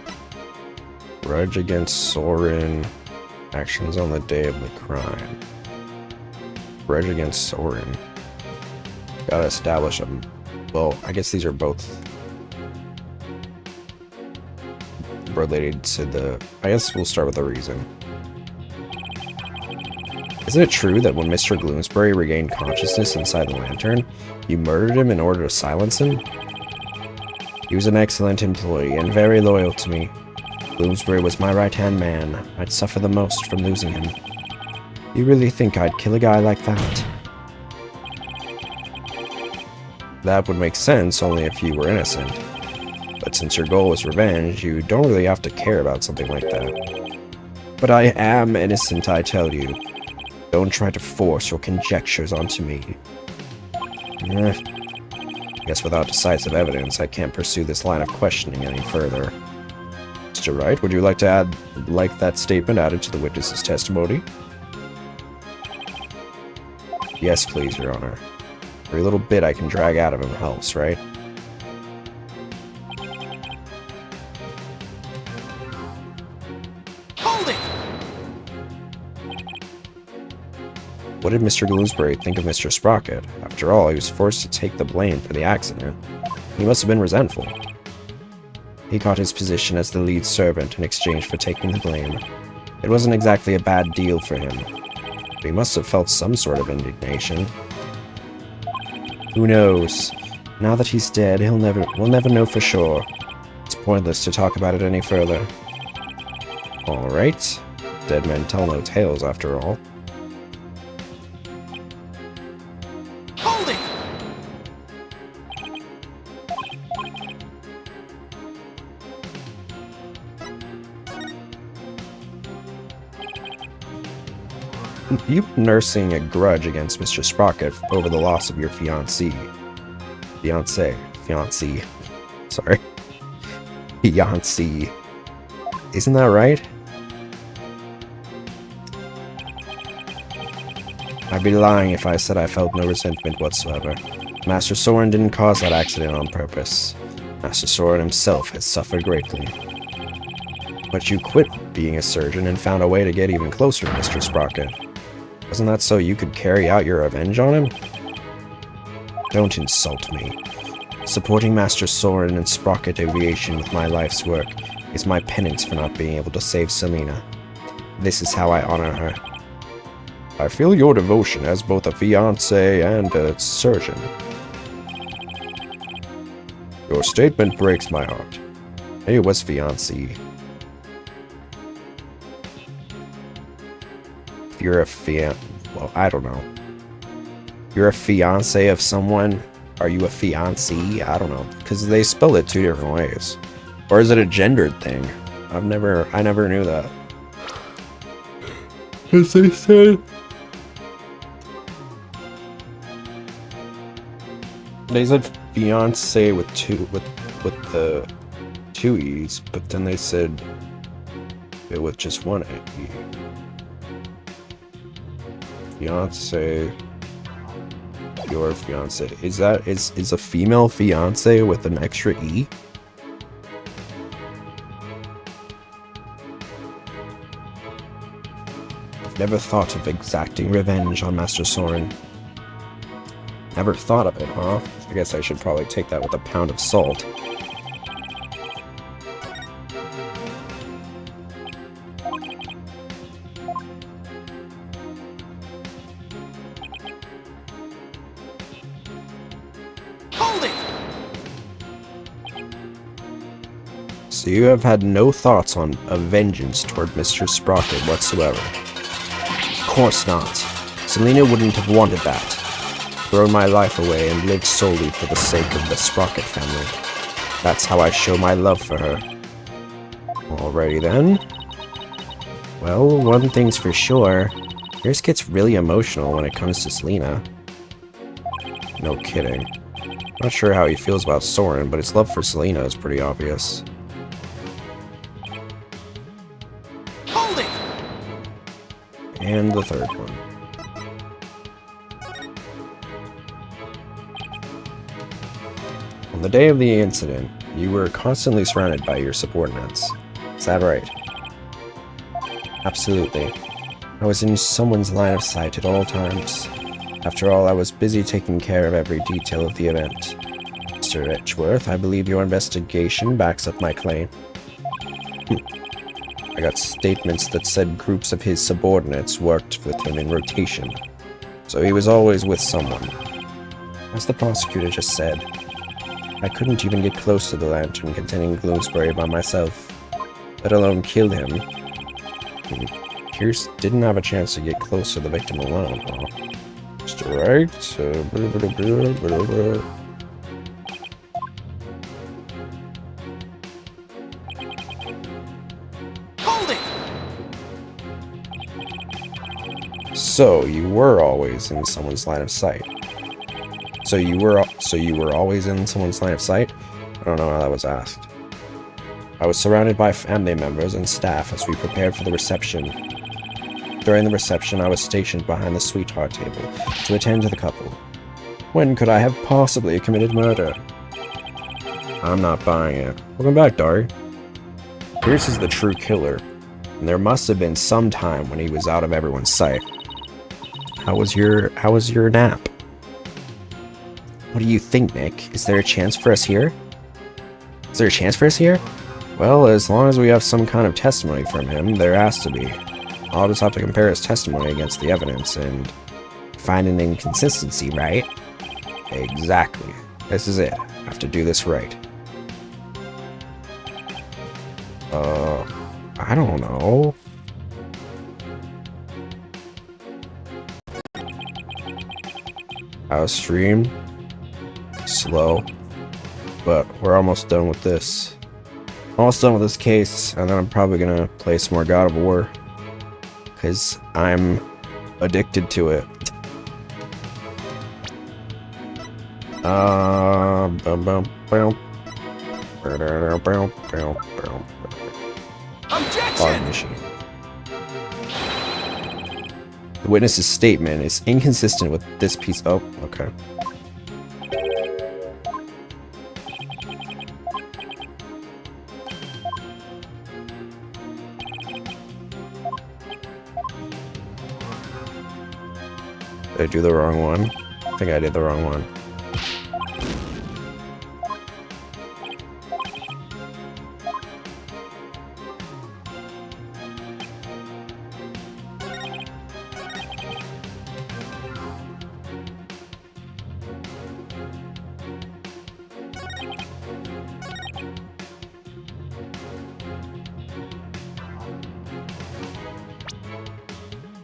Grudge against Soren. Actions on the day of the crime. Grudge against Soren. Gotta establish them. Well, I guess these are both related to the... I guess we'll start with the reason. Isn't it true that when Mr. Gloomsbury regained consciousness inside the lantern, you murdered him in order to silence him? He was an excellent employee and very loyal to me. Bloomsbury was my right-hand man. I'd suffer the most from losing him. You really think I'd kill a guy like that? That would make sense only if you were innocent. But since your goal is revenge, you don't really have to care about something like that. But I am innocent, I tell you. Don't try to force your conjectures onto me. Guess without decisive evidence, I can't pursue this line of questioning any further. Mr. Wright, would you like to add that statement added to the witness's testimony? Yes, please, Your Honor. Every little bit I can drag out of him helps, right? Hold it! What did Mr. Bloomsbury think of Mr. Sprocket? After all, he was forced to take the blame for the accident. He must have been resentful. He got his position as the lead servant in exchange for taking the blame. It wasn't exactly a bad deal for him, but he must have felt some sort of indignation. Who knows? Now that he's dead, we'll never know for sure. It's pointless to talk about it any further. Alright. Dead men tell no tales, after all. Hold it! You've been nursing a grudge against Mr. Sprocket over the loss of your fiancée. Sorry. Fiancée. Isn't that right? I'd be lying if I said I felt no resentment whatsoever. Master Soren didn't cause that accident on purpose. Master Soren himself has suffered greatly. But you quit being a surgeon and found a way to get even closer to Mr. Sprocket. Wasn't that so you could carry out your revenge on him? Don't insult me. Supporting Master Soren and Sprocket Aviation with my life's work is my penance for not being able to save Selena. This is how I honor her. I feel your devotion as both a fiancé and a surgeon. Your statement breaks my heart. It was fiancé. If you're a well, I don't know. You're a fiancé of someone. Are you a fiancé? I don't know, because they spell it two different ways. Or is it a gendered thing? I never knew that. As they said. They said fiancé with the two E's, but then they said it with just one E. Fiancé, your fiancé. Is a female fiancé with an extra E? I've never thought of exacting revenge on Master Soren. Never thought of it, huh? I guess I should probably take that with a pound of salt. Hold it! So you have had no thoughts on a vengeance toward Mr. Sprocket whatsoever? Of course not. Selena wouldn't have wanted that. Thrown my life away and lived solely for the sake of the Sprocket family. That's how I show my love for her. Alrighty then. Well, one thing's for sure. Yours gets really emotional when it comes to Selena. No kidding. Not sure how he feels about Soren, but his love for Selena is pretty obvious. And the third one. On the day of the incident, you were constantly surrounded by your subordinates. Is that right? Absolutely. I was in someone's line of sight at all times. After all, I was busy taking care of every detail of the event. Mr. Edgeworth, I believe your investigation backs up my claim. I got statements that said groups of his subordinates worked with him in rotation, so he was always with someone. As the prosecutor just said, I couldn't even get close to the lantern containing Bloomsbury by myself, let alone kill him. Pierce didn't have a chance to get close to the victim alone, huh? Mr. Wright, Hold it! So you were always in someone's line of sight. So you were always in someone's line of sight? I don't know how that was asked. I was surrounded by family members and staff as we prepared for the reception. During the reception, I was stationed behind the sweetheart table to attend to the couple. When could I have possibly committed murder? I'm not buying it. Welcome back, Dari. Pierce is the true killer, and there must have been some time when he was out of everyone's sight. How was your nap? What do you think, Nick? Is there a chance for us here? Is there a chance for us here? Well, as long as we have some kind of testimony from him, there has to be. I'll just have to compare his testimony against the evidence and find an inconsistency, right? Exactly. This is it. I have to do this right. I don't know. Our stream. Slow. But we're almost done with this. Almost done with this case, and then I'm probably gonna play some more God of War. Because I'm addicted to it. Objection! Machine. The witness's statement is inconsistent with this piece. Oh, okay. Did I do the wrong one? I think I did the wrong one.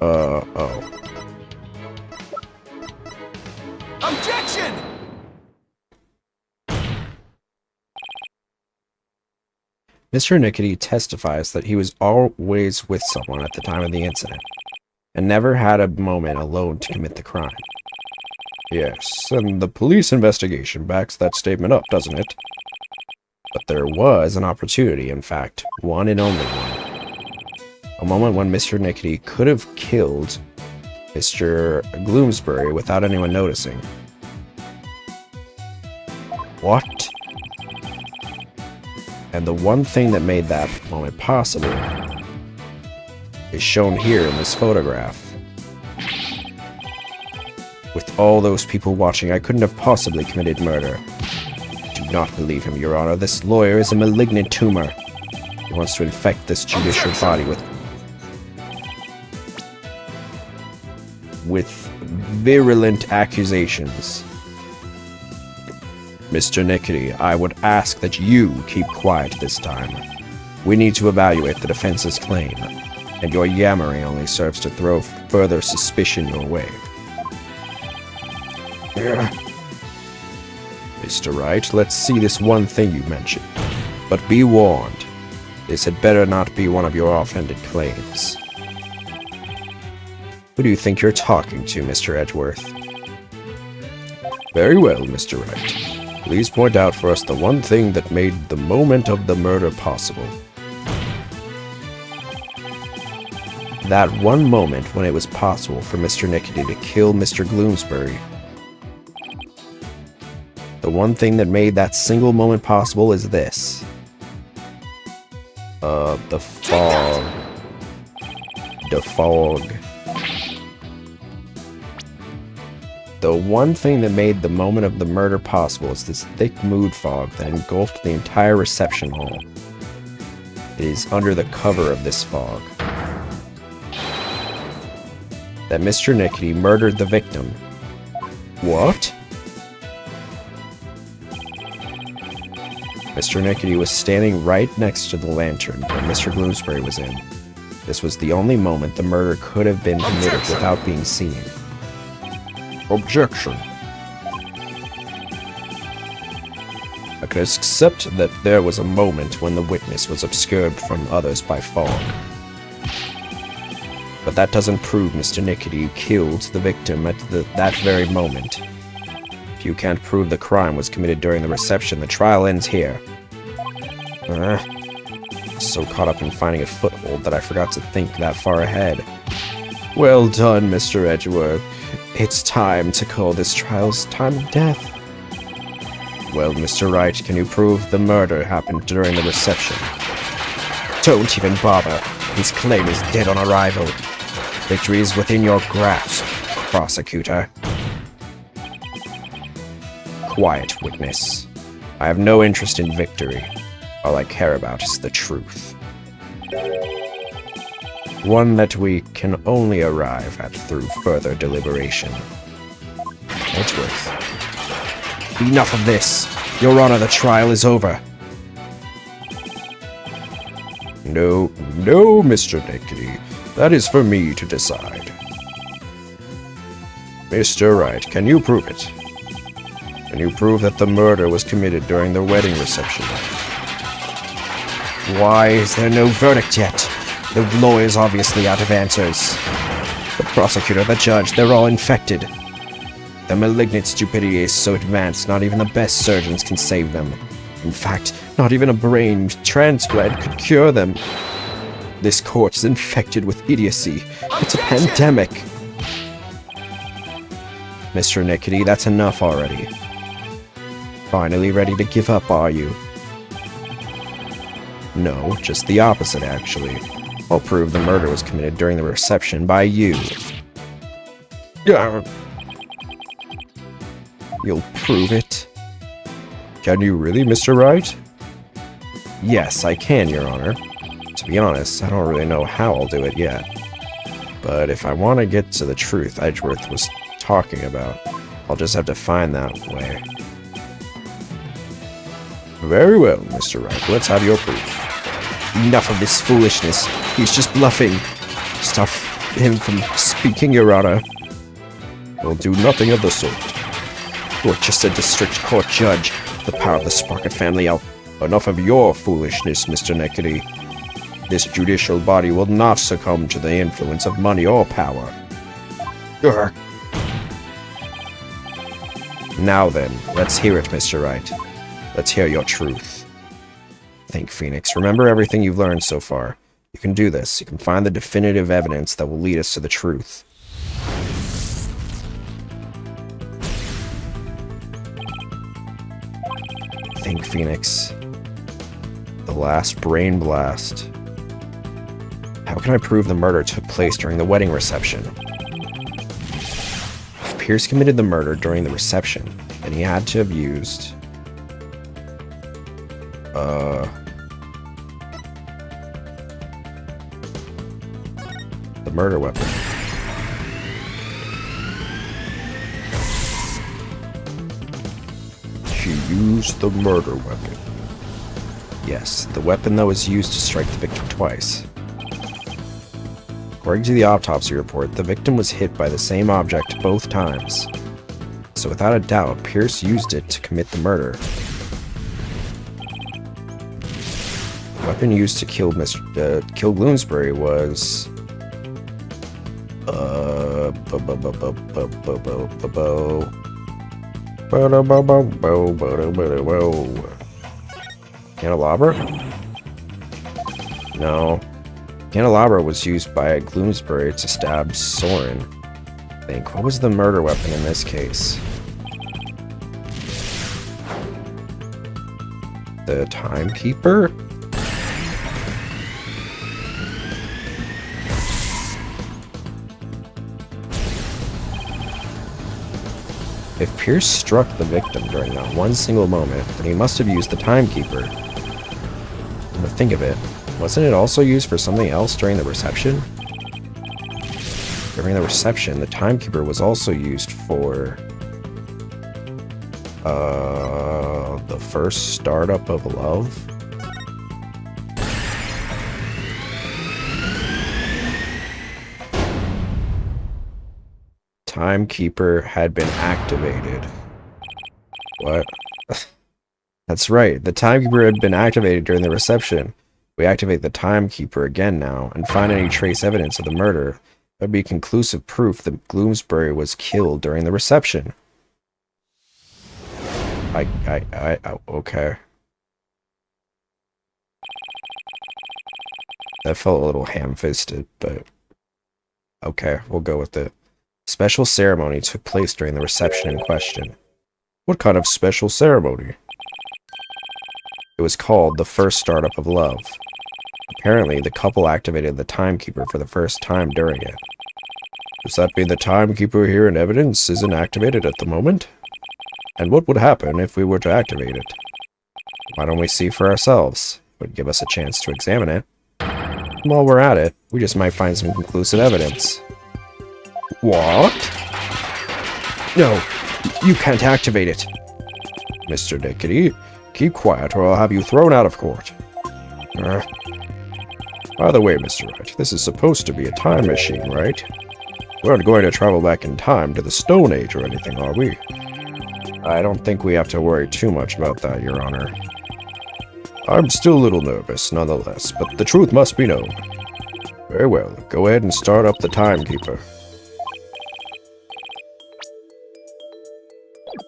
Oh. Objection! Mr. Nickety testifies that he was always with someone at the time of the incident, and never had a moment alone to commit the crime. Yes, and the police investigation backs that statement up, doesn't it? But there was an opportunity, in fact, one and only one. A moment when Mr. Nickety could have killed Mr. Gloomsbury without anyone noticing. What? And the one thing that made that moment possible is shown here in this photograph. With all those people watching, I couldn't have possibly committed murder. Do not believe him, Your Honor. This lawyer is a malignant tumor. He wants to infect this judicial body with virulent accusations. Mr. Nickety, I would ask that you keep quiet this time. We need to evaluate the defense's claim, and your yammering only serves to throw further suspicion your way. Mr. Wright, let's see this one thing you mentioned. But be warned, this had better not be one of your offhanded claims. Who do you think you're talking to, Mr. Edgeworth? Very well, Mr. Wright. Please point out for us the one thing that made the moment of the murder possible. that one moment when it was possible for Mr. Nickety to kill Mr. Gloomsbury. The one thing that made that single moment possible is this. The fog. The fog. The one thing that made the moment of the murder possible is this thick mood fog that engulfed the entire reception hall. It is under the cover of this fog that Mr. Nickety murdered the victim. What? Mr. Nickety was standing right next to the lantern that Mr. Gloomsbury was in. This was the only moment the murder could have been committed without being seen. Objection. I can accept that there was a moment when the witness was obscured from others by fog. But that doesn't prove Mr. Nickety killed the victim at that very moment. If you can't prove the crime was committed during the reception, the trial ends here. So caught up in finding a foothold that I forgot to think that far ahead. Well done, Mr. Edgeworth. It's time to call this trial's time of death. Well, Mr. Wright, can you prove the murder happened during the reception? Don't even bother. His claim is dead on arrival. Victory is within your grasp, prosecutor. Quiet, witness. I have no interest in victory. All I care about is the truth. One that we can only arrive at through further deliberation. Edgeworth. Enough of this! Your Honor, the trial is over. No, Mr. Nickety. That is for me to decide. Mr. Wright, can you prove it? Can you prove that the murder was committed during the wedding reception? Why is there no verdict yet? The lawyer's obviously out of answers. The prosecutor, the judge, they're all infected. The malignant stupidity is so advanced, not even the best surgeons can save them. In fact, not even a brain transplant could cure them. This court is infected with idiocy. It's a pandemic. Mr. Nickety, that's enough already. Finally ready to give up, are you? No, just the opposite, actually. I'll prove the murder was committed during the reception by you. Yeah. You'll prove it? Can you really, Mr. Wright? Yes, I can, Your Honor. To be honest, I don't really know how I'll do it yet. But if I want to get to the truth Edgeworth was talking about, I'll just have to find that way. Very well, Mr. Wright. Let's have your proof. Enough of this foolishness. He's just bluffing. Stop him from speaking, Your Honor. We'll do nothing of the sort. You're just a district court judge. The power of the Sprocket family out. Enough of your foolishness, Mr. Nickety. This judicial body will not succumb to the influence of money or power. Urgh. Now then, let's hear it, Mr. Wright. Let's hear your truth. Think, Phoenix. Remember everything you've learned so far. You can do this. You can find the definitive evidence that will lead us to the truth. Think, Phoenix. The last brain blast. How can I prove the murder took place during the wedding reception? If Pierce committed the murder during the reception, then he had to have used... the murder weapon. She used the murder weapon. Yes, the weapon that was used to strike the victim twice. According to the autopsy report, the victim was hit by the same object both times. So without a doubt, Pierce used it to commit the murder. The weapon used to kill kill Bloomsbury was... Candelabra? No. Candelabra was used by Gloomsbury to stab Soren. I think. What was the murder weapon in this case? The Timekeeper? If Pierce struck the victim during that one single moment, then he must have used the Timekeeper. Come to think of it, wasn't it also used for something else during the reception? During the reception, the Timekeeper was also used for... the first startup of love? Timekeeper had been activated. What? That's right, the Timekeeper had been activated during the reception. We activate the Timekeeper again now, and find any trace evidence of the murder. That would be conclusive proof that Gloomsbury was killed during the reception. Okay. That felt a little ham-fisted, but... okay, we'll go with it. Special ceremony took place during the reception in question. What kind of special ceremony? It was called the first startup of love. Apparently, the couple activated the Timekeeper for the first time during it. Does that mean the Timekeeper here in evidence isn't activated at the moment? And what would happen if we were to activate it? Why don't we see for ourselves? It would give us a chance to examine it. While we're at it, we just might find some conclusive evidence. What? No, you can't activate it. Mr. Dickety, keep quiet or I'll have you thrown out of court. By the way, Mr. Wright, this is supposed to be a time machine, right? We aren't going to travel back in time to the Stone Age or anything, are we? I don't think we have to worry too much about that, Your Honor. I'm still a little nervous, nonetheless, but the truth must be known. Very well, go ahead and start up the Timekeeper.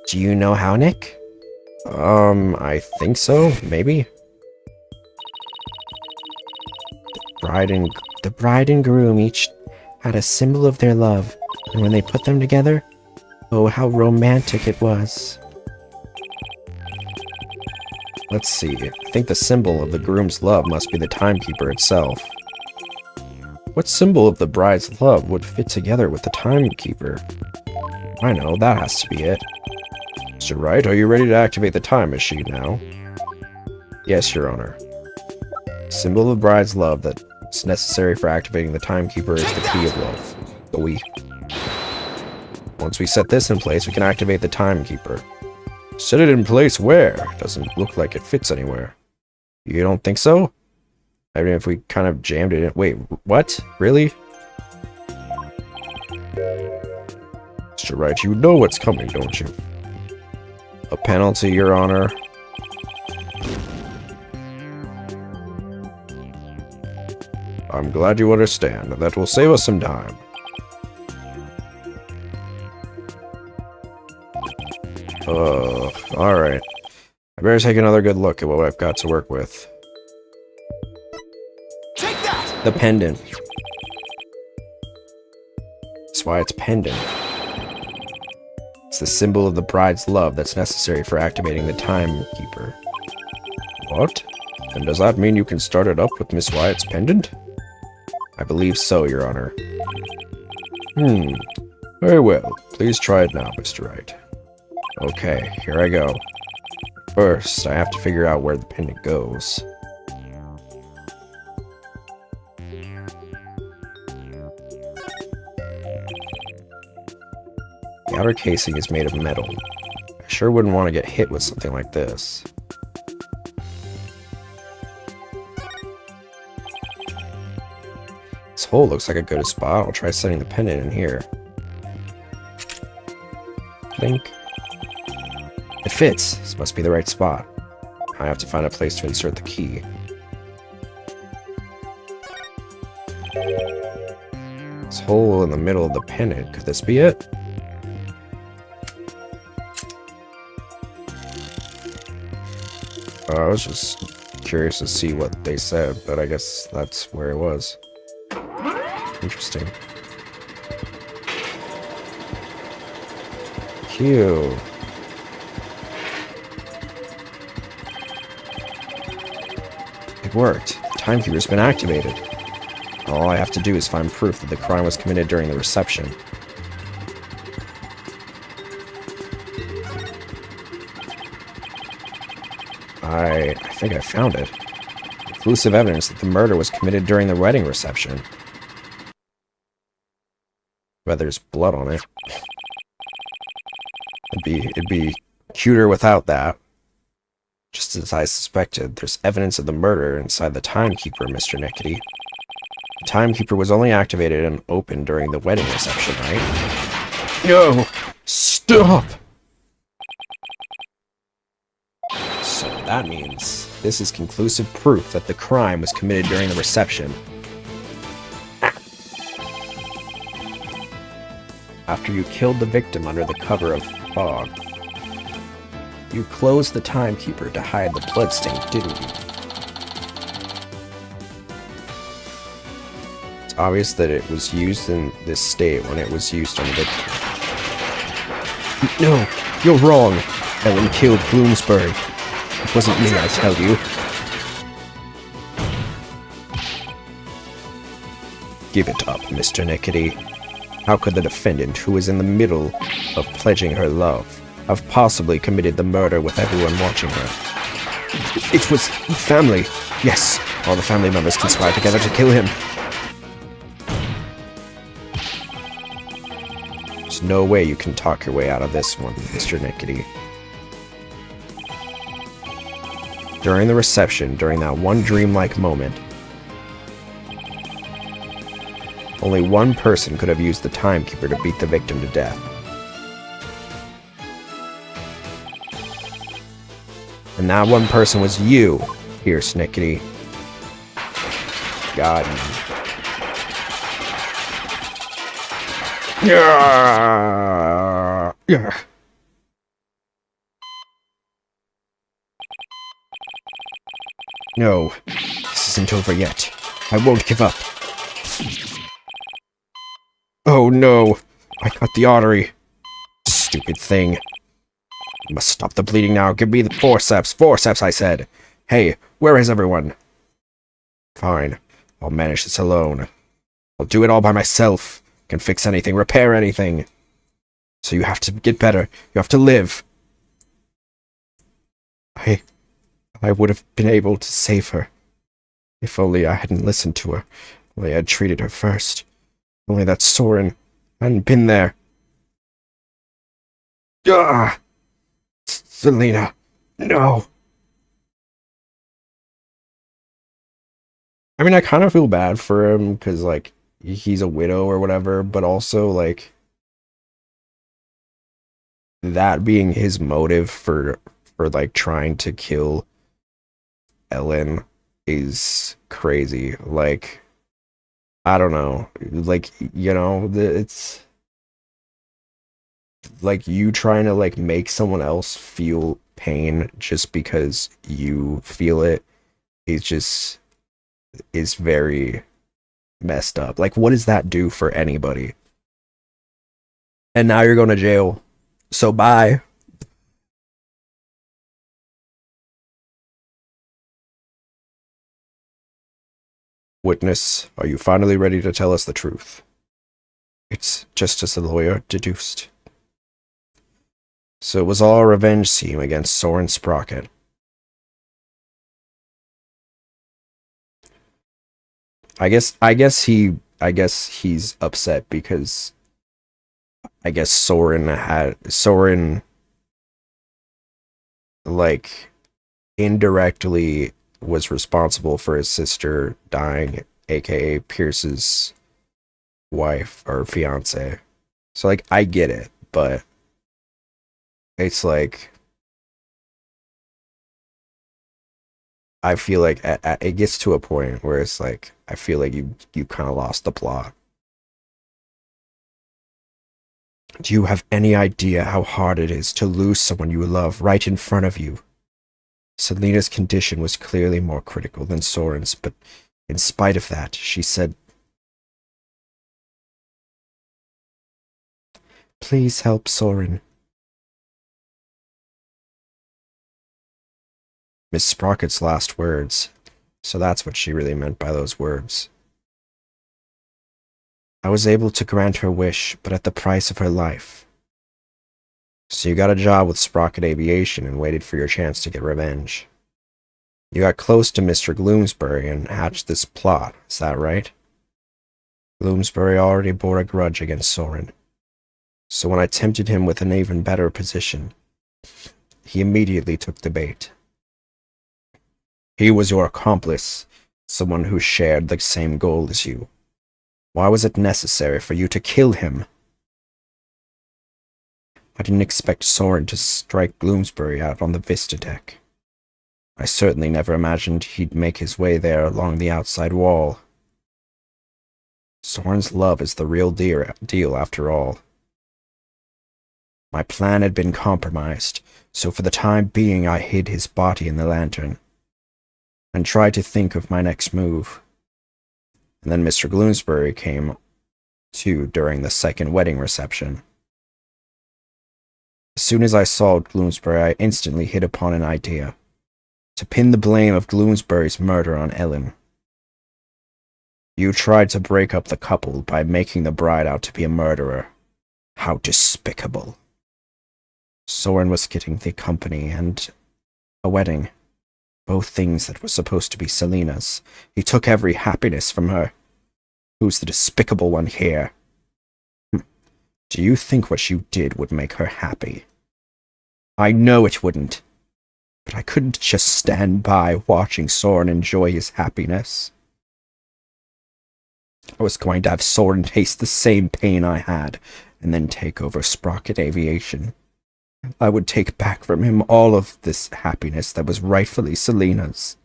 Do you know how, Nick? I think so, maybe? The bride and groom each had a symbol of their love, and when they put them together, oh, how romantic it was. Let's see, I think the symbol of the groom's love must be the Timekeeper itself. What symbol of the bride's love would fit together with the Timekeeper? I know, that has to be it. Mr. Wright, are you ready to activate the time machine now? Yes, Your Honor. Symbol of the bride's love that's necessary for activating the Timekeeper is the key of love. The we. Once we set this in place, we can activate the Timekeeper. Set it in place where? Doesn't look like it fits anywhere. You don't think so? I mean, if we kind of jammed it in... wait, what? Really? Mr. Wright, you know what's coming, don't you? A penalty, Your Honor. I'm glad you understand. That will save us some time. Alright. I better take another good look at what I've got to work with. Take that! The pendant. That's why it's pendant. It's the symbol of the bride's love that's necessary for activating the Timekeeper. What? And does that mean you can start it up with Miss Wyatt's pendant? I believe so, Your Honor. Very well. Please try it now, Mr. Wright. Okay, here I go. First, I have to figure out where the pendant goes. The outer casing is made of metal. I sure wouldn't want to get hit with something like this. This hole looks like a good spot. I'll try setting the pendant in here. Blink. It fits. This must be the right spot. I have to find a place to insert the key. This hole in the middle of the pendant. Could this be it? I was just curious to see what they said, but I guess that's where it was. Interesting. Q. It worked. The timekeeper's been activated. All I have to do is find proof that the crime was committed during the reception. I think I found it. Conclusive evidence that the murder was committed during the wedding reception. But there's blood on it. It'd be cuter without that. Just as I suspected, there's evidence of the murder inside the timekeeper, Mr. Nickety. The timekeeper was only activated and open during the wedding reception, right? No! Stop! So that means this is conclusive proof that the crime was committed during the reception. After you killed the victim under the cover of fog, you closed the timekeeper to hide the bloodstain, didn't you? It's obvious that it was used in this state when it was used on the victim. No, you're wrong. Ellen killed Bloomsbury. It wasn't me, I tell you. Give it up, Mr. Nickety. How could the defendant, who was in the middle of pledging her love, have possibly committed the murder with everyone watching her? It was family. Yes, all the family members conspired together to kill him. There's no way you can talk your way out of this one, Mr. Nickety. During the reception, during that one dreamlike moment, only one person could have used the timekeeper to beat the victim to death. And that one person was you, here, Snickety. God. Yeah. Yeah. No, this isn't over yet. I won't give up. Oh no, I cut the artery. Stupid thing. You must stop the bleeding now. Give me the forceps. Forceps, I said. Hey, where is everyone? Fine, I'll manage this alone. I'll do it all by myself. Can fix anything, repair anything. So you have to get better. You have to live. I would have been able to save her. If only I hadn't listened to her. If only I had treated her first. If only that Soren hadn't been there. Ah! Selena, no. I mean, I kind of feel bad for him because, like, he's a widow or whatever, but also, like, that being his motive for like, trying to kill Ellen is crazy. Like, I don't know. Like, you know, it's like you trying to like make someone else feel pain just because you feel it is very messed up. Like, what does that do for anybody? And now you're going to jail. So bye. Witness, are you finally ready to tell us the truth? It's just as the lawyer deduced. So it was all a revenge scheme against Soren Sprocket. I guess he's upset because I guess Soren like indirectly was responsible for his sister dying, aka Pierce's wife or fiance. So like I get it, but it's like I feel like it gets to a point where it's like I feel like you kind of lost the plot. Do you have any idea how hard it is to lose someone you love right in front of you? Selena's condition was clearly more critical than Soren's, but in spite of that, she said please help Soren? Miss Sprocket's last words. So that's what she really meant by those words. I was able to grant her wish, but at the price of her life. So you got a job with Sprocket Aviation and waited for your chance to get revenge. You got close to Mr. Gloomsbury and hatched this plot, is that right? Gloomsbury already bore a grudge against Soren. So when I tempted him with an even better position, he immediately took the bait. He was your accomplice, someone who shared the same goal as you. Why was it necessary for you to kill him? I didn't expect Soren to strike Gloomsbury out on the Vista deck. I certainly never imagined he'd make his way there along the outside wall. Soren's love is the real deal after all. My plan had been compromised, so for the time being I hid his body in the lantern and tried to think of my next move. And then Mr. Gloomsbury came to during the second wedding reception. As soon as I saw Gloomsbury, I instantly hit upon an idea. To pin the blame of Gloomsbury's murder on Ellen. You tried to break up the couple by making the bride out to be a murderer. How despicable. Soren was getting the company and a wedding. Both things that were supposed to be Selena's. He took every happiness from her. Who's the despicable one here? Do you think what you did would make her happy? I know it wouldn't. But I couldn't just stand by watching Soren enjoy his happiness. I was going to have Soren taste the same pain I had, and then take over Sprocket Aviation. I would take back from him all of this happiness that was rightfully Selena's.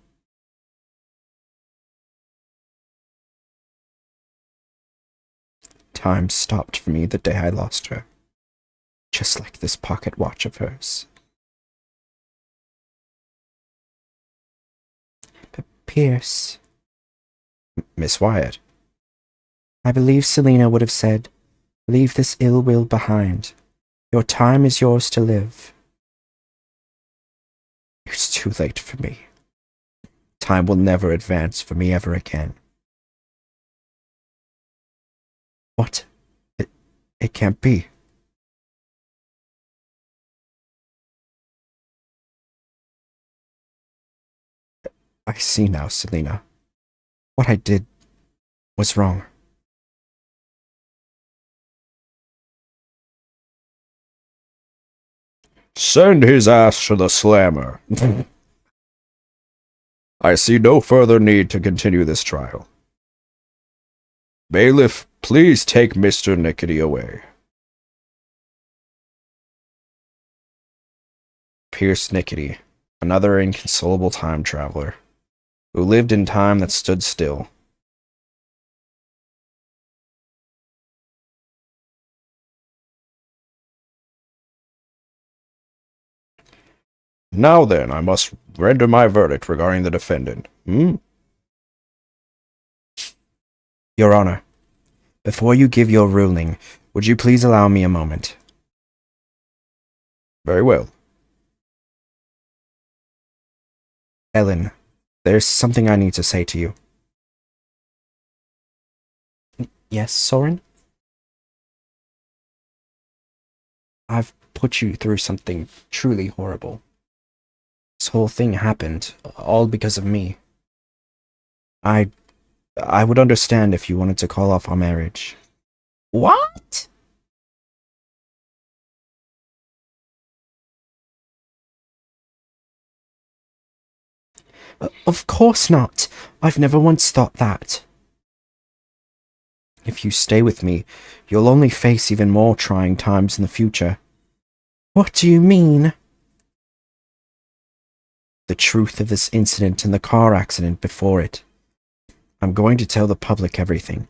Time stopped for me the day I lost her. Just like this pocket watch of hers. Pierce. Miss Wyatt. I believe Selena would have said, "Leave this ill will behind. Your time is yours to live." It's too late for me. Time will never advance for me ever again. What? It can't be. I see now, Selena. What I did was wrong. Send his ass to the slammer. I see no further need to continue this trial. Bailiff, please take Mr. Nickety away. Pierce Nickety, another inconsolable time traveler, who lived in time that stood still. Now then, I must render my verdict regarding the defendant. Your Honor, before you give your ruling, would you please allow me a moment? Very well. Ellen, there's something I need to say to you. Yes, Soren? I've put you through something truly horrible. This whole thing happened, all because of me. I would understand if you wanted to call off our marriage. What? Of course not. I've never once thought that. If you stay with me, you'll only face even more trying times in the future. What do you mean? The truth of this incident and the car accident before it. I'm going to tell the public everything.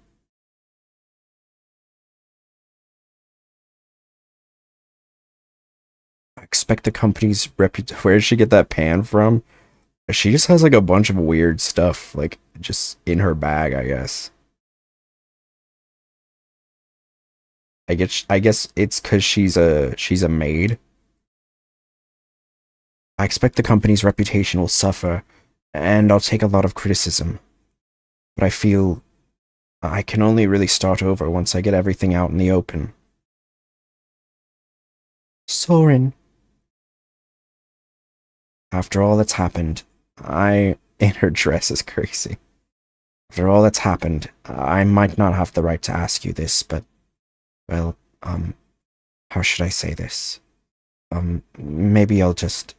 I expect the company's reputation. Where did she get that pan from? She just has like a bunch of weird stuff, like just in her bag, I guess. I guess it's because she's a maid. I expect the company's reputation will suffer, and I'll take a lot of criticism. But I feel I can only really start over once I get everything out in the open. Soren. After all that's happened, in her dress is crazy. After all that's happened, I might not have the right to ask you this, but, well, how should I say this? Maybe I'll just...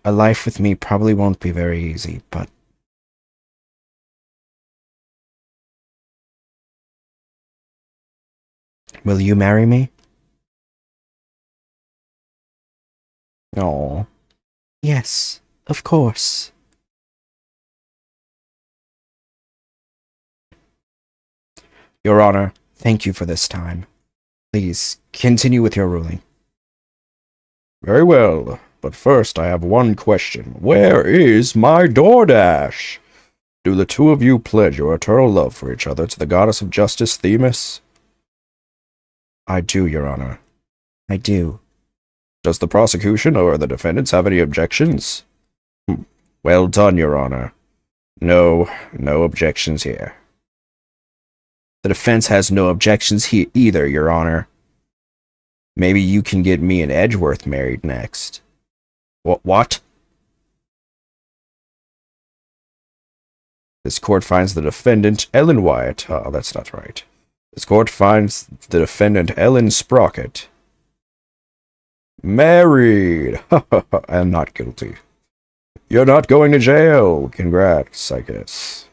A life with me probably won't be very easy, but... Will you marry me? Oh. Yes, of course. Your Honor, thank you for this time. Please, continue with your ruling. Very well, but first I have one question. Where is my DoorDash? Do the two of you pledge your eternal love for each other to the goddess of justice, Themis? I do, Your Honor. I do. Does the prosecution or the defendants have any objections? Well done, Your Honor. No objections here. The defense has no objections here either, Your Honor. Maybe you can get me and Edgeworth married next. What? This court finds the defendant, Ellen Wyatt. Oh, that's not right. This court finds the defendant, Ellen Sprocket, married and not guilty. You're not going to jail. Congrats, I guess.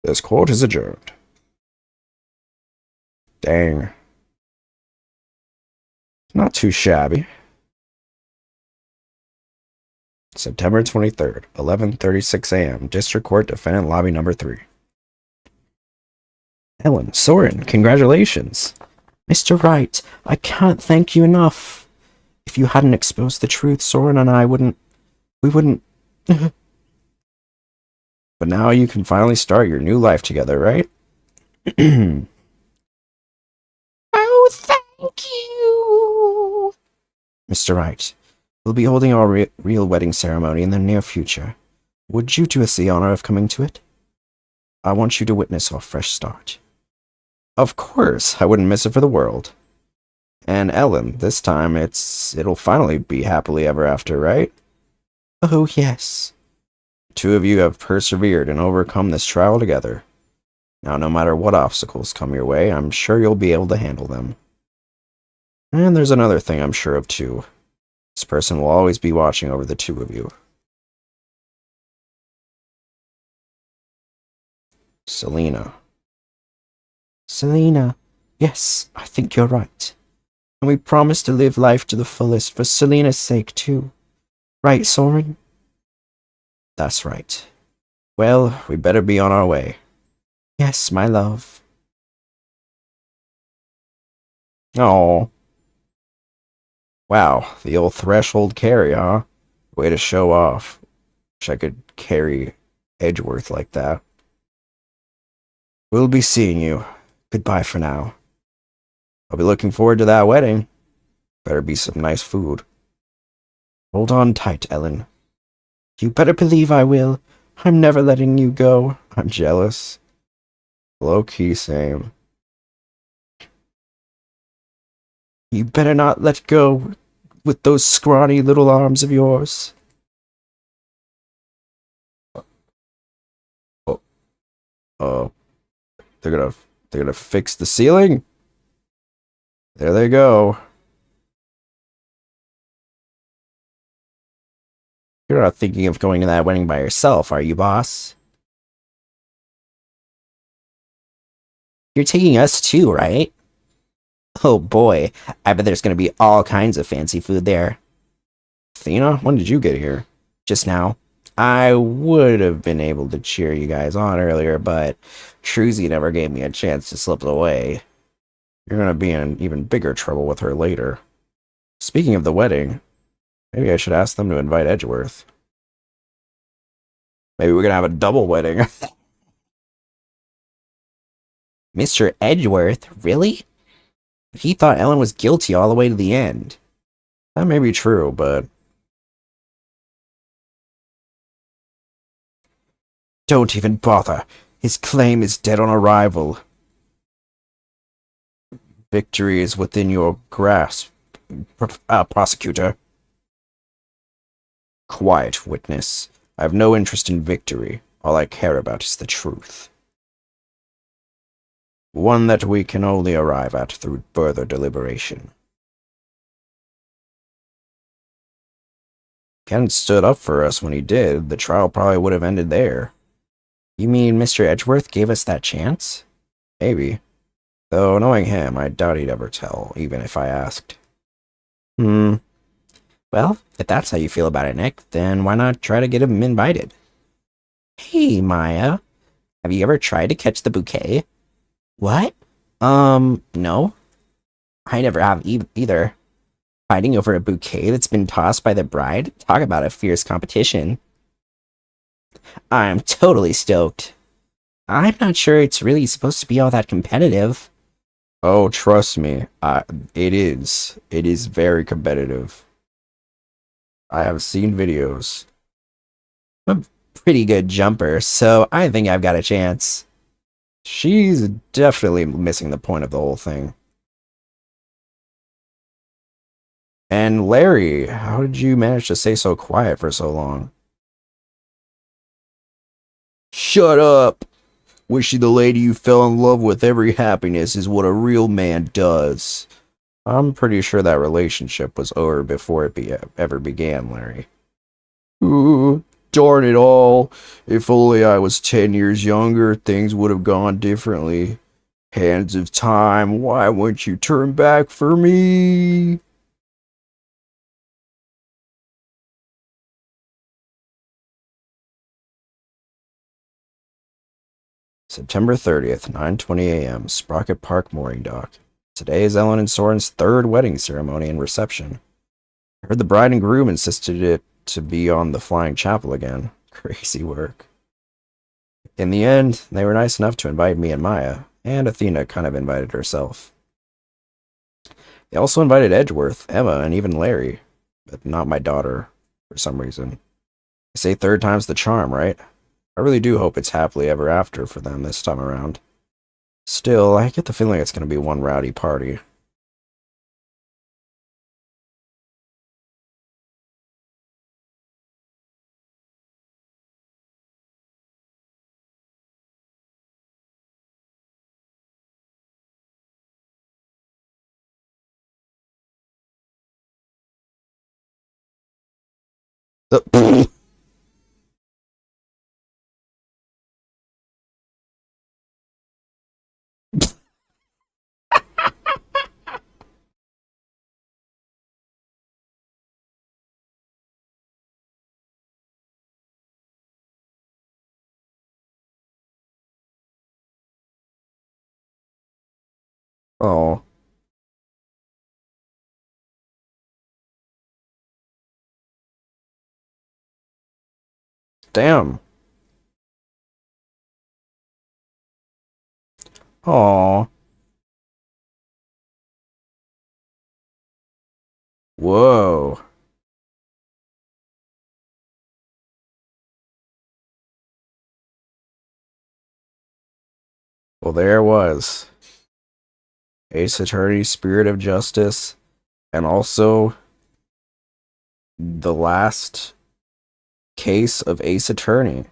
This court is adjourned. Dang. Not too shabby. September 23rd, 11:36 a.m. District Court Defendant Lobby Number 3. Ellen, Soren, congratulations. Mr. Wright, I can't thank you enough. If you hadn't exposed the truth, Soren and I wouldn't... We wouldn't... But now you can finally start your new life together, right? Oh, thank you! Mr. Wright, we'll be holding our real wedding ceremony in the near future. Would you do us the honor of coming to it? I want you to witness our fresh start. Of course, I wouldn't miss it for the world. And Ellen, this time it'll finally be happily ever after, right? Oh, yes. Two of you have persevered and overcome this trial together. Now, no matter what obstacles come your way, I'm sure you'll be able to handle them. And there's another thing I'm sure of too. This person will always be watching over the two of you. Selena. Selena, yes, I think you're right. And we promise to live life to the fullest for Selena's sake too. Right, Soren? That's right. Well, we better be on our way. Yes, my love. Oh. Wow, the old threshold carry, huh? Way to show off. Wish I could carry Edgeworth like that. We'll be seeing you. Goodbye for now. I'll be looking forward to that wedding. Better be some nice food. Hold on tight, Ellen. You better believe I will. I'm never letting you go. I'm jealous. Low-key same. You better not let go with those scrawny little arms of yours. They're gonna fix the ceiling? There they go. You're not thinking of going to that wedding by yourself, are you, boss? You're taking us too, right? Oh boy, I bet there's gonna be all kinds of fancy food there. Athena, when did you get here? Just now. I would have been able to cheer you guys on earlier, but Truzy never gave me a chance to slip away. You're gonna be in even bigger trouble with her later. Speaking of the wedding, maybe I should ask them to invite Edgeworth. Maybe we're gonna have a double wedding. Mr. Edgeworth, really? He thought Ellen was guilty all the way to the end. That may be true, but Don't even bother. His claim is dead on arrival. victory is within your grasp, prosecutor. Quiet, witness. I have no interest in victory. All I care about is the truth. One that we can only arrive at through further deliberation. Ken stood up for us when he did. The trial probably would have ended there. You mean Mr. Edgeworth gave us that chance? Maybe. Though, knowing him, I doubt he'd ever tell, even if I asked. Well, if that's how you feel about it, Nick, then why not try to get him invited? Hey, Maya. Have you ever tried to catch the bouquet? What? No. I never have either. Fighting over a bouquet that's been tossed by the bride? Talk about a fierce competition. I'm totally stoked. I'm not sure it's really supposed to be all that competitive. Oh, trust me, it is. It is very competitive. I have seen videos. I'm a pretty good jumper, so I think I've got a chance. She's definitely missing the point of the whole thing. And Larry, how did you manage to stay so quiet for so long? Shut up! Wishing the lady you fell in love with every happiness is what a real man does. I'm pretty sure that relationship was over before it ever began, Larry. Ooh, darn it all. If only I was 10 years younger, things would have gone differently. Hands of time, why won't you turn back for me? September 30th, 9:20 a.m., Sprocket Park Mooring Dock. Today is Ellen and Soren's third wedding ceremony and reception. I heard the bride and groom insisted it to be on the Flying Chapel again. Crazy work. In the end, they were nice enough to invite me and Maya, and Athena kind of invited herself. They also invited Edgeworth, Emma, and even Larry, but not my daughter, for some reason. They say third time's the charm, right? I really do hope it's happily ever after for them this time around. Still, I get the feeling it's going to be one rowdy party. Oh. Damn. Aw. Whoa. Well, there it was. Ace Attorney, Spirit of Justice, and also the last case of Ace Attorney.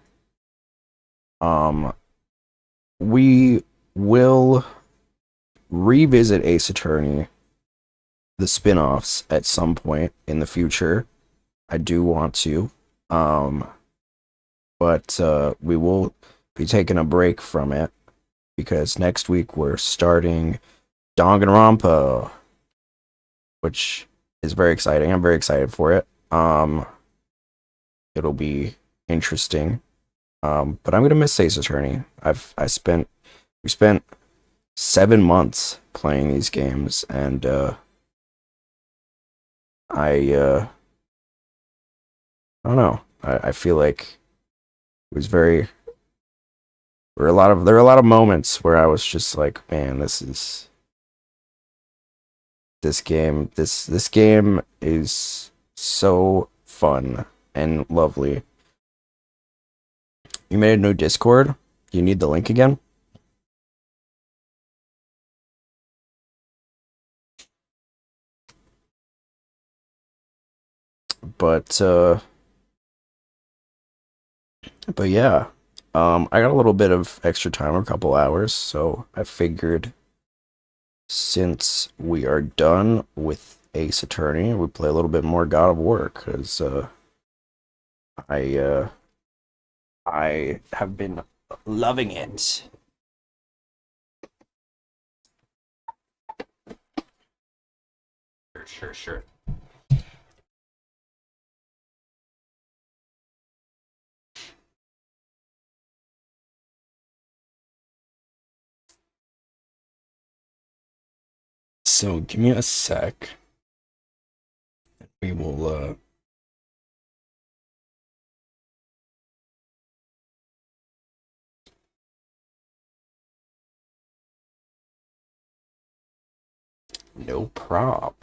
We will revisit Ace Attorney, the spin-offs, at some point in the future. I do want to. But we will be taking a break from it because next week we're starting Danganronpa, which is very exciting. I'm very excited for it. It'll be interesting. But I'm gonna miss Ace Attorney. We spent 7 months playing these games, and I don't know. I feel like it was very. There were a lot of moments where I was just like, man, this game. This game is so fun and lovely. You made a new Discord. You need the link again? But yeah. I got a little bit of extra time, a couple hours, so I figured since we are done with Ace Attorney, we play a little bit more God of War, because I have been loving it. Sure. So give me a sec. We will no prob.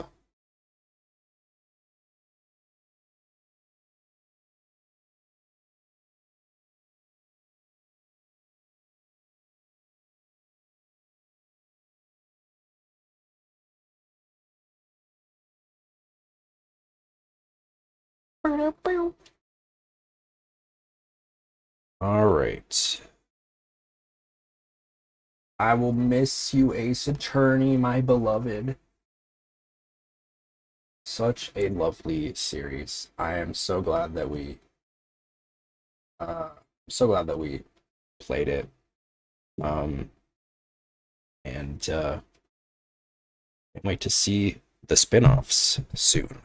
All right. I will miss you, Ace Attorney, my beloved. Such a lovely series. I am so glad that we played it. And can't wait to see the spin-offs soon.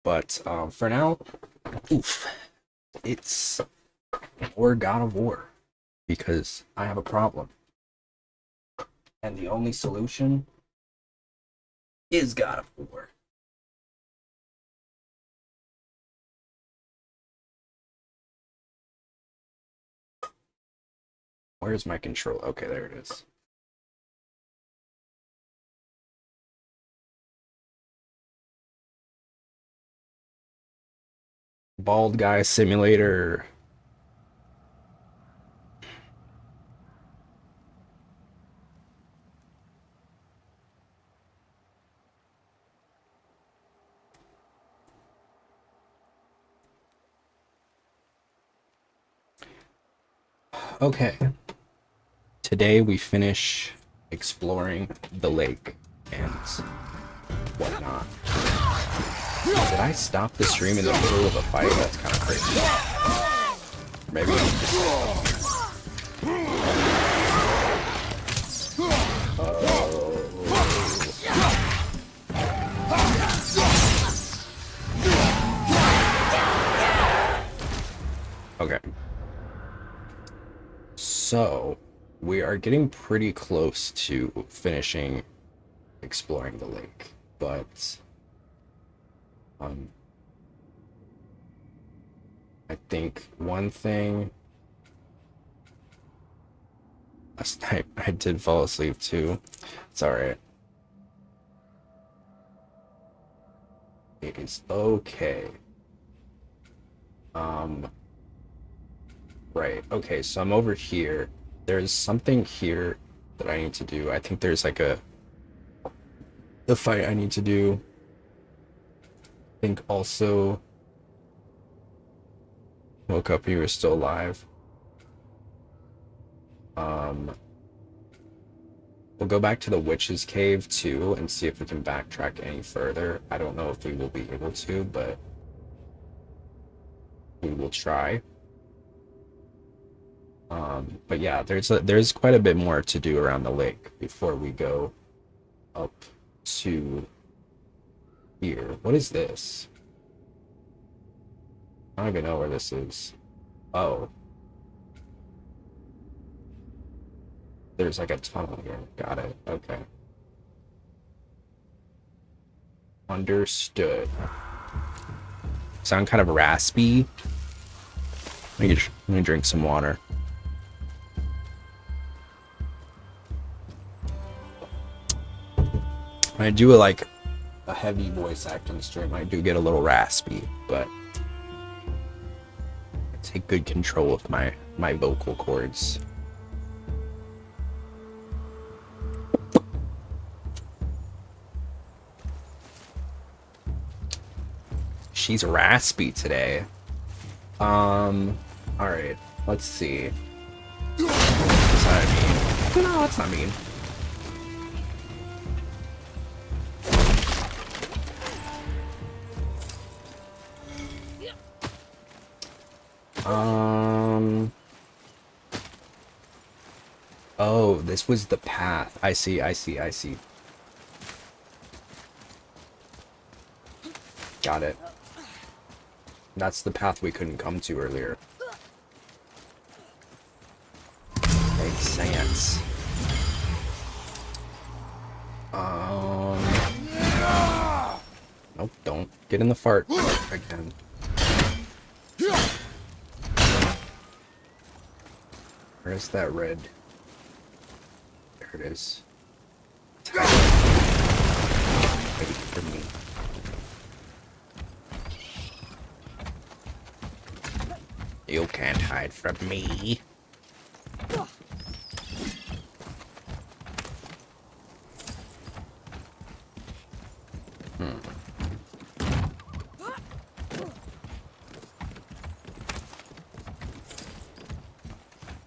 But for now, it's more God of War, because I have a problem. And the only solution is God of War. Where's my control? Okay, there it is. Bald Guy Simulator. Okay. Today we finish exploring the lake and whatnot. Did I stop the stream in the middle of a fight? That's kind of crazy. Maybe I'm just... Okay. So, we are getting pretty close to finishing exploring the lake, but I think one thing last night I did fall asleep too. It's alright. It is okay. Right, okay, so I'm over here. There's something here that I need to do. I think there's like a fight I need to do. I think also woke up, you were still alive. We'll go back to the witch's cave too and see if we can backtrack any further. I don't know if we will be able to, but we will try. But yeah, there's quite a bit more to do around the lake before we go up to here. What is this? I don't even know where this is. Oh. There's like a tunnel here. Got it. Okay. Understood. Sound kind of raspy. Let me drink some water. When I do like a heavy voice acting stream, I do get a little raspy, but I take good control of my vocal cords. She's raspy today. Alright, let's see. That's not mean. No, that's not mean. Oh, this was the path. I see. Got it. That's the path we couldn't come to earlier. Makes sense. Nope, don't get in the fart again. Where's that red? There it is. Wait for me. You can't hide from me.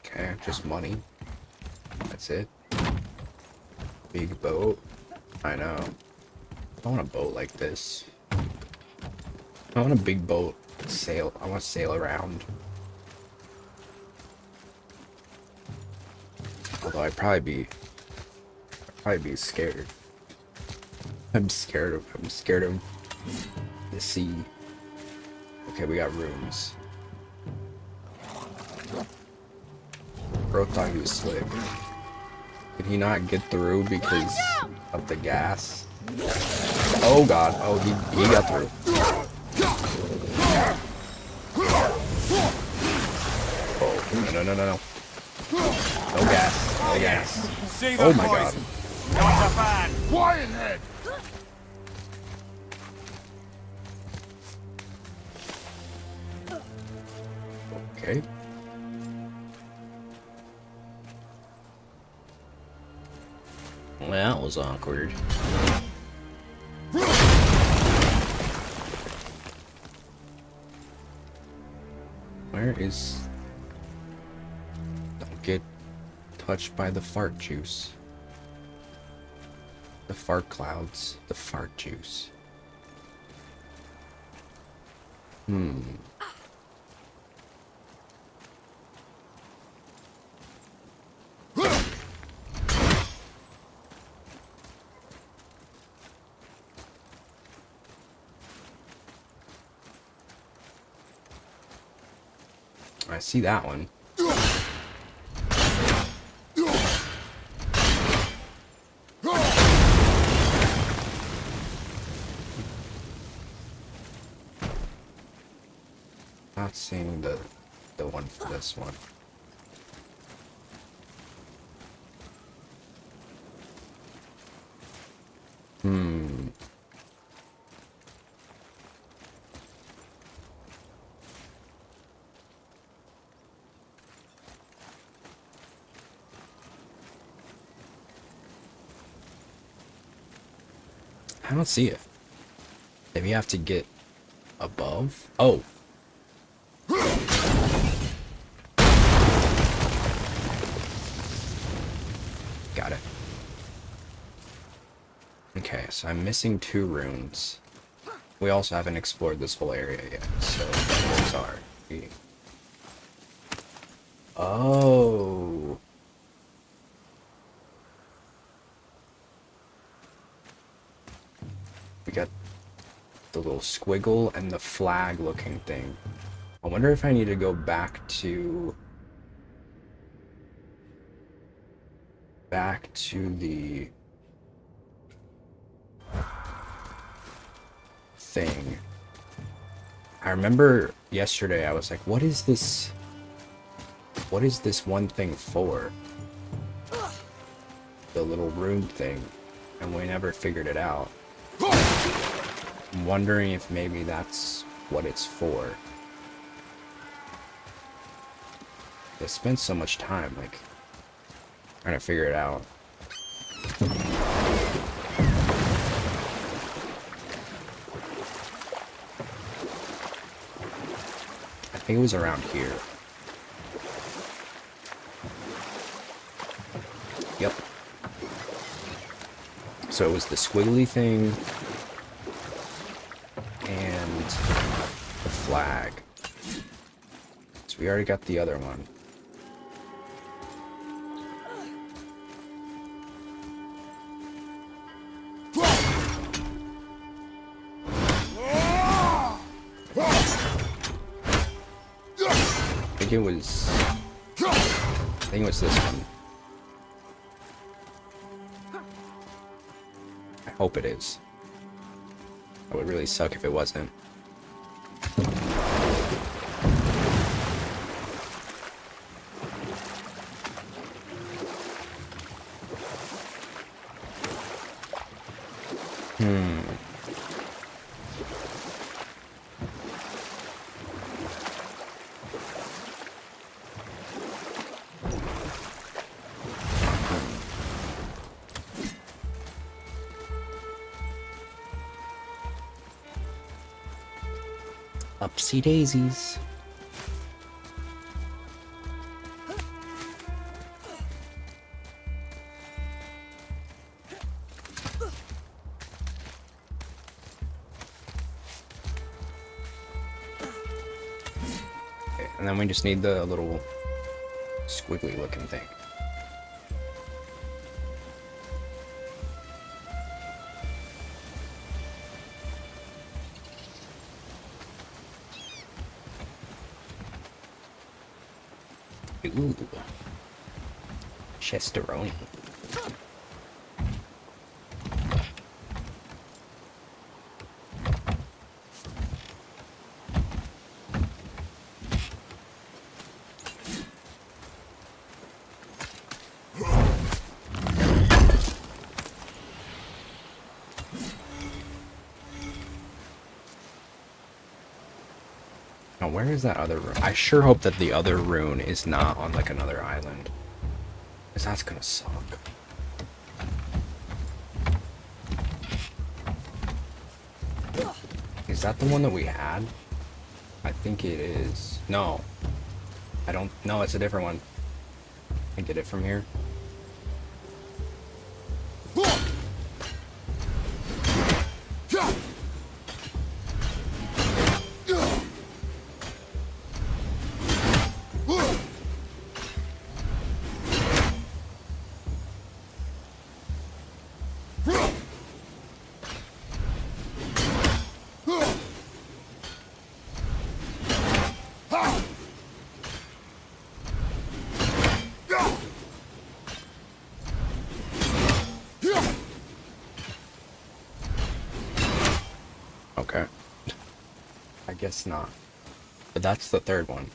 Okay, just money. That's it. Big boat. I know. I want a boat like this. I want a big boat. Sail. I want to sail around. Although I'd probably be scared. I'm scared of the sea. Okay, we got rooms. Bro thought he was slick. Did he not get through because of the gas? Oh god. Oh, he got through. Oh, no. No gas. No gas. Oh my god. Quiet head. Okay. Well, that was awkward. Where is... Don't get touched by the fart juice. The fart clouds. The fart juice. I see that one. Not seeing the one for this one. I don't see it. Maybe you have to get above? Oh. Got it. Okay, so I'm missing 2 runes. We also haven't explored this whole area yet, so sorry. Oh. We got the little squiggle and the flag looking thing. I wonder if I need to go back to the thing. I remember yesterday I was like, what is this one thing for? The little room thing, and we never figured it out. I'm wondering if maybe that's what it's for. I spent so much time like trying to figure it out. I think it was around here. Yep. So it was the squiggly thing and the flag. So we already got the other one. I think it was this one. I hope it is. It would really suck if it wasn't. Upsy daisies. Okay, and then we just need the little squiggly looking thing. Ooh. Chesteroni. Now, where is that other rune? I sure hope that the other rune is not on, like, another island. Because that's gonna suck. Is that the one that we had? I think it is. No. I don't... No, it's a different one. I get it from here. Okay. I guess not. But that's the third one.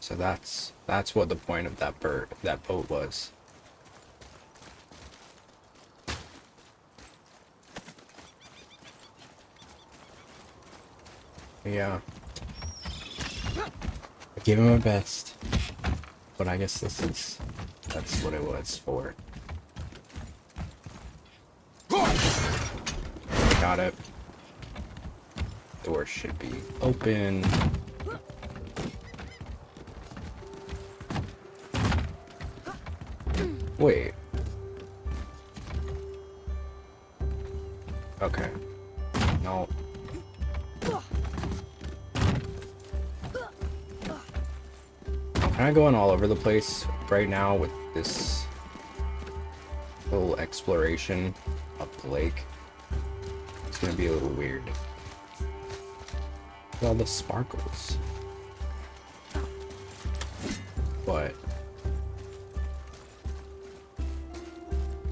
So that's what the point of that boat was. Yeah. I gave him my best. But I guess that's what it was for. Got it. Door should be open. Wait. Okay. No. Can I go in all over the place right now with this little exploration up the lake? It's gonna be a little weird. all the sparkles. But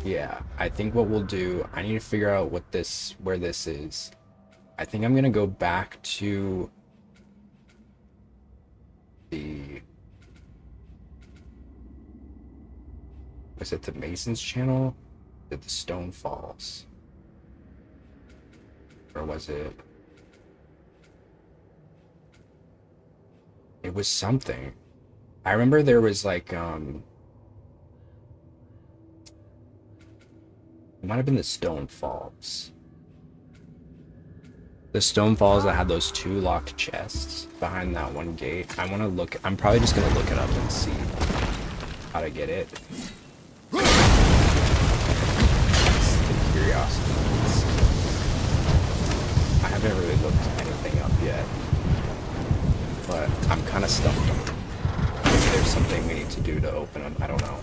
yeah, I think what we'll do, I need to figure out where this is. I think I'm gonna go back to the, was it the Mason's channel? Did the Stone Falls? Or was it? It was something. I remember there was like, it might have been the Stone Falls. The Stone Falls that had those 2 locked chests behind that one gate. I want to look, I'm probably just going to look it up and see how to get it. Curiosity. I haven't really looked anything up yet, but I'm kind of stumped on. Maybe there's something we need to do to open them. I don't know.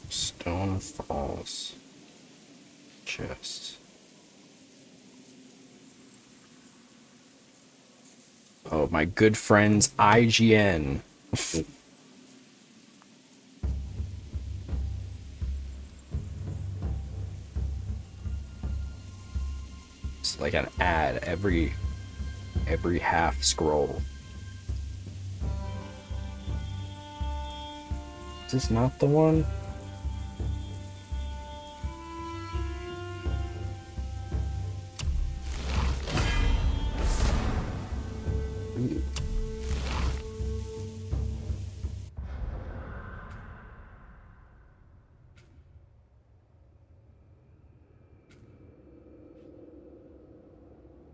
Stone Falls chest. Oh, my good friends, IGN. It's like an ad every half scroll. Is this not the one? Ooh.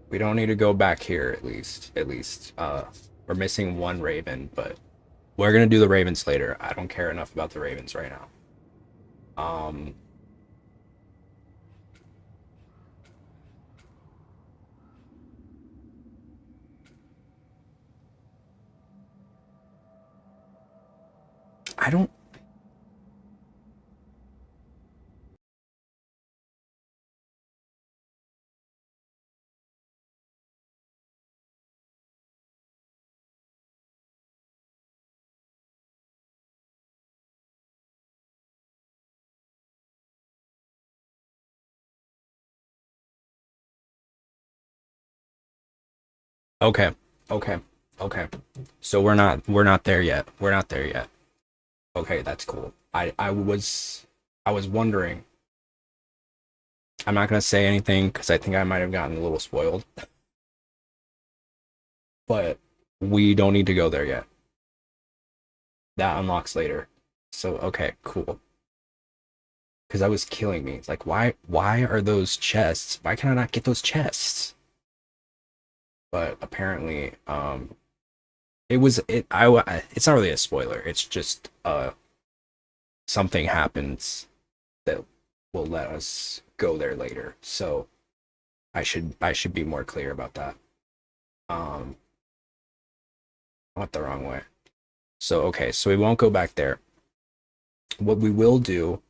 We don't need to go back here, at least. We're missing 1 raven, but we're gonna do the ravens later. I don't care enough about the ravens right now. I don't. Okay, okay, okay. So we're not there yet. We're not there yet. Okay, that's cool. I was wondering. I'm not gonna say anything because I think I might have gotten a little spoiled. But we don't need to go there yet. That unlocks later. So okay, cool. Because that was killing me. It's like why are those chests? Why can I not get those chests? But apparently, it's not really a spoiler. It's just something happens that will let us go there later. So I should be more clear about that. I went the wrong way. So okay, so we won't go back there. What we will do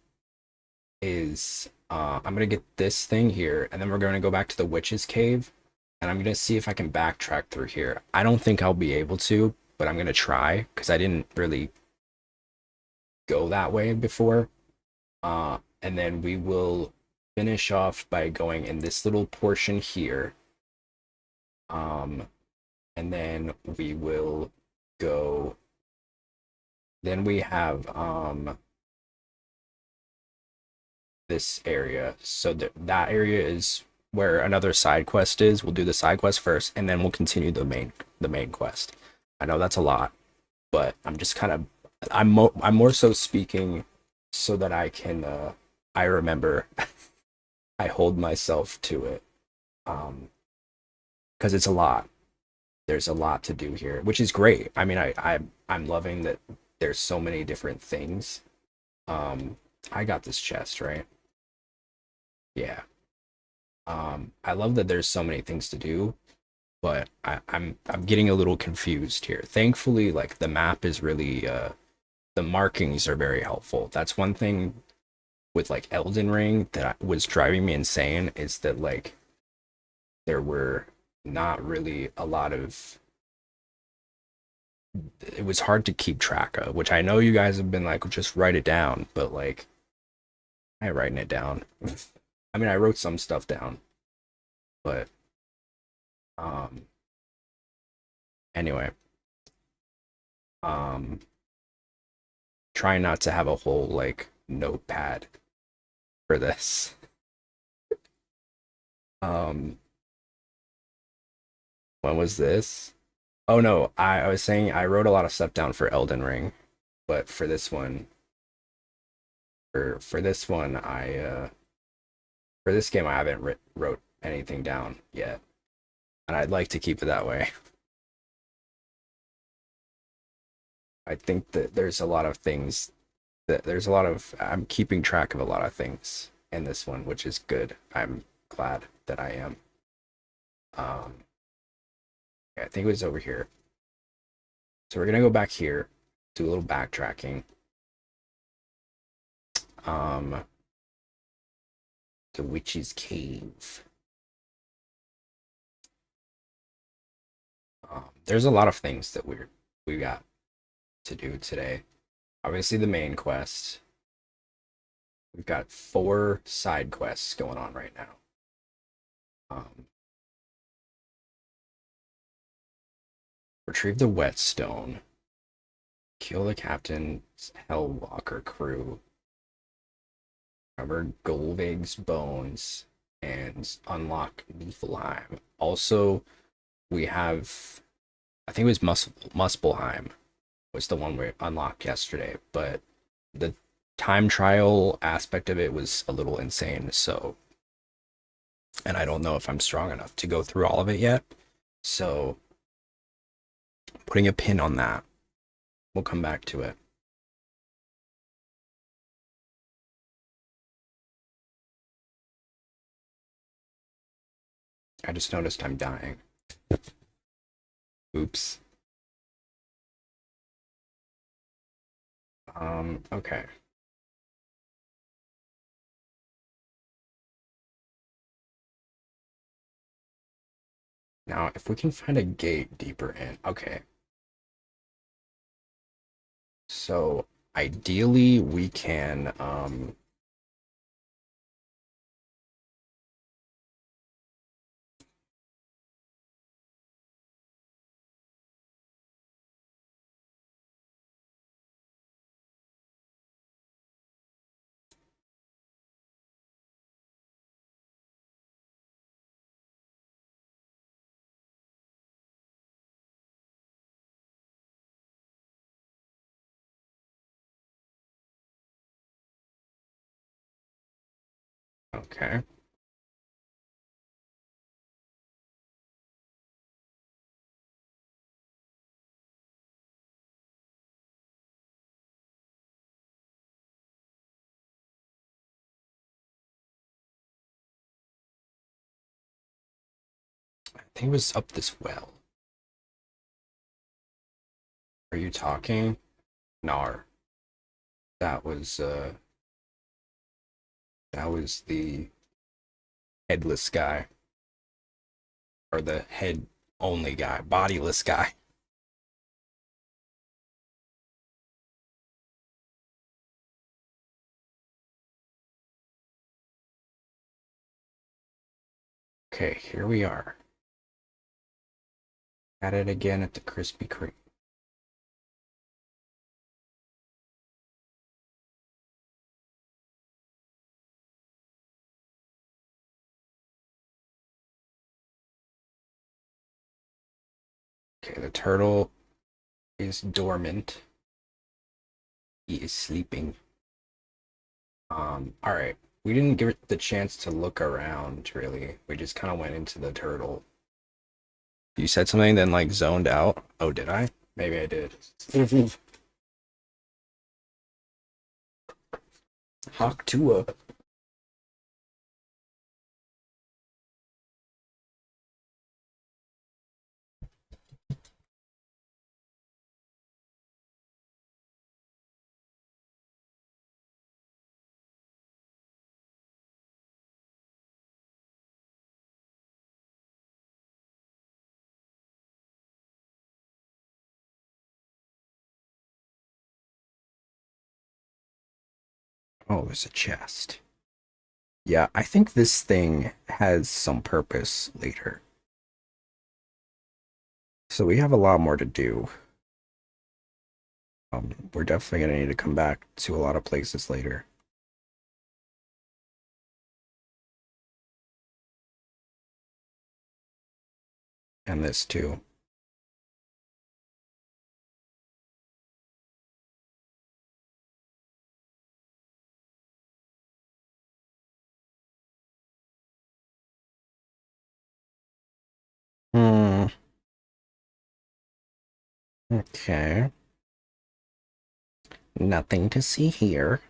is I'm gonna get this thing here, and then we're gonna go back to the witch's cave, and I'm gonna see if I can backtrack through here. I don't think I'll be able to, but I'm gonna try because I didn't really go that way before. And then we will finish off by going in this little portion here. And then we will go. Then we have this area. So that area is where another side quest is. We'll do the side quest first, and then we'll continue the main quest. I know that's a lot, but I'm just kind of I'm more so speaking so that I can I remember I hold myself to it, because it's a lot. There's a lot to do here, which is great. I mean, I'm loving that there's so many different things. I got this chest, right? Yeah. I love that there's so many things to do, but I'm getting a little confused here. Thankfully, like the map is really the markings are very helpful. That's one thing with like Elden Ring that was driving me insane is that like there were not really a lot of, it was hard to keep track of, which I know you guys have been like just write it down, but like I ain't writing it down. I mean, I wrote some stuff down, but um anyway, um trying not to have a whole like notepad for this. Um when was this? Oh no, I was saying I wrote a lot of stuff down for Elden Ring, but for this one, for this one, for this game I haven't wrote anything down yet, and I'd like to keep it that way. I think that there's a lot of things that there's a lot of I'm keeping track of a lot of things in this one, which is good. I'm glad that I am. Yeah, I think it was over here. So we're gonna go back here, do a little backtracking. Um, the witch's cave. There's a lot of things that we got to do today. Obviously, the main quest. We've got 4 side quests going on right now. Retrieve the whetstone. Kill the captain's Hellwalker crew. Recover Golvig's bones and unlock Niflheim. Also, we have, I think it was Muspelheim was the one we unlocked yesterday, but the time trial aspect of it was a little insane, so, and I don't know if I'm strong enough to go through all of it yet, so putting a pin on that. We'll come back to it. I just noticed I'm dying. Oops. Okay. Now, if we can find a gate deeper in, okay. So, ideally, we can, okay. I think it was up this well. Are you talking? Nar. That was the headless guy. Or the head only guy, bodiless guy. Okay, here we are. At it again at the Krispy Kreme. Okay, the turtle is dormant. He is sleeping. Alright. We didn't give it the chance to look around, really. We just kind of went into the turtle. You said something, then like zoned out. Oh, did I? Maybe I did. Hawk Tua. Oh, there's a chest. Yeah, I think this thing has some purpose later. So we have a lot more to do. We're definitely gonna need to come back to a lot of places later. And this too. Hmm. Okay. Nothing to see here.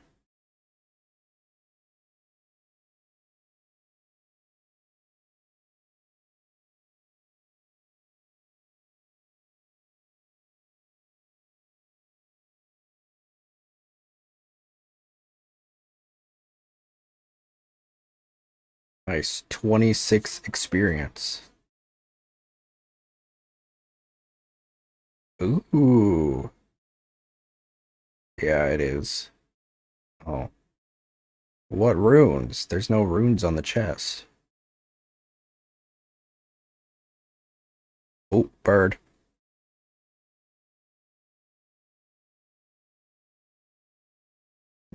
Nice. 26 experience. Ooh. Yeah, it is. Oh. What runes? There's no runes on the chest. Oh, bird.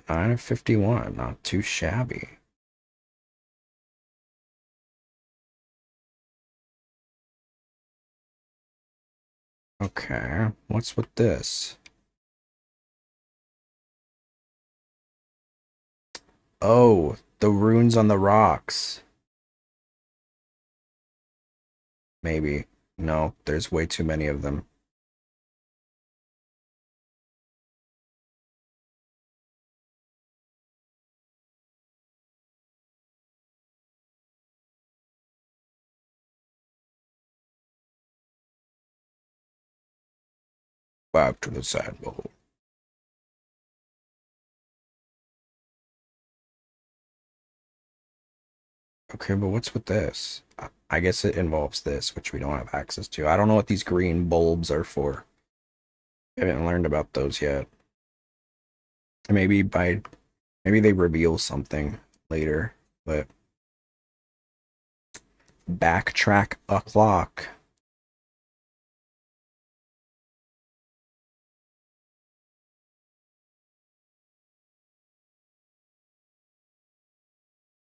951. Not too shabby. Okay. What's with this? Oh, the runes on the rocks. Maybe. No, there's way too many of them. Back to the sandbowl. Okay, but what's with this? I guess it involves this, which we don't have access to. I don't know what these green bulbs are for. I haven't learned about those yet. Maybe they reveal something later, but backtrack a clock.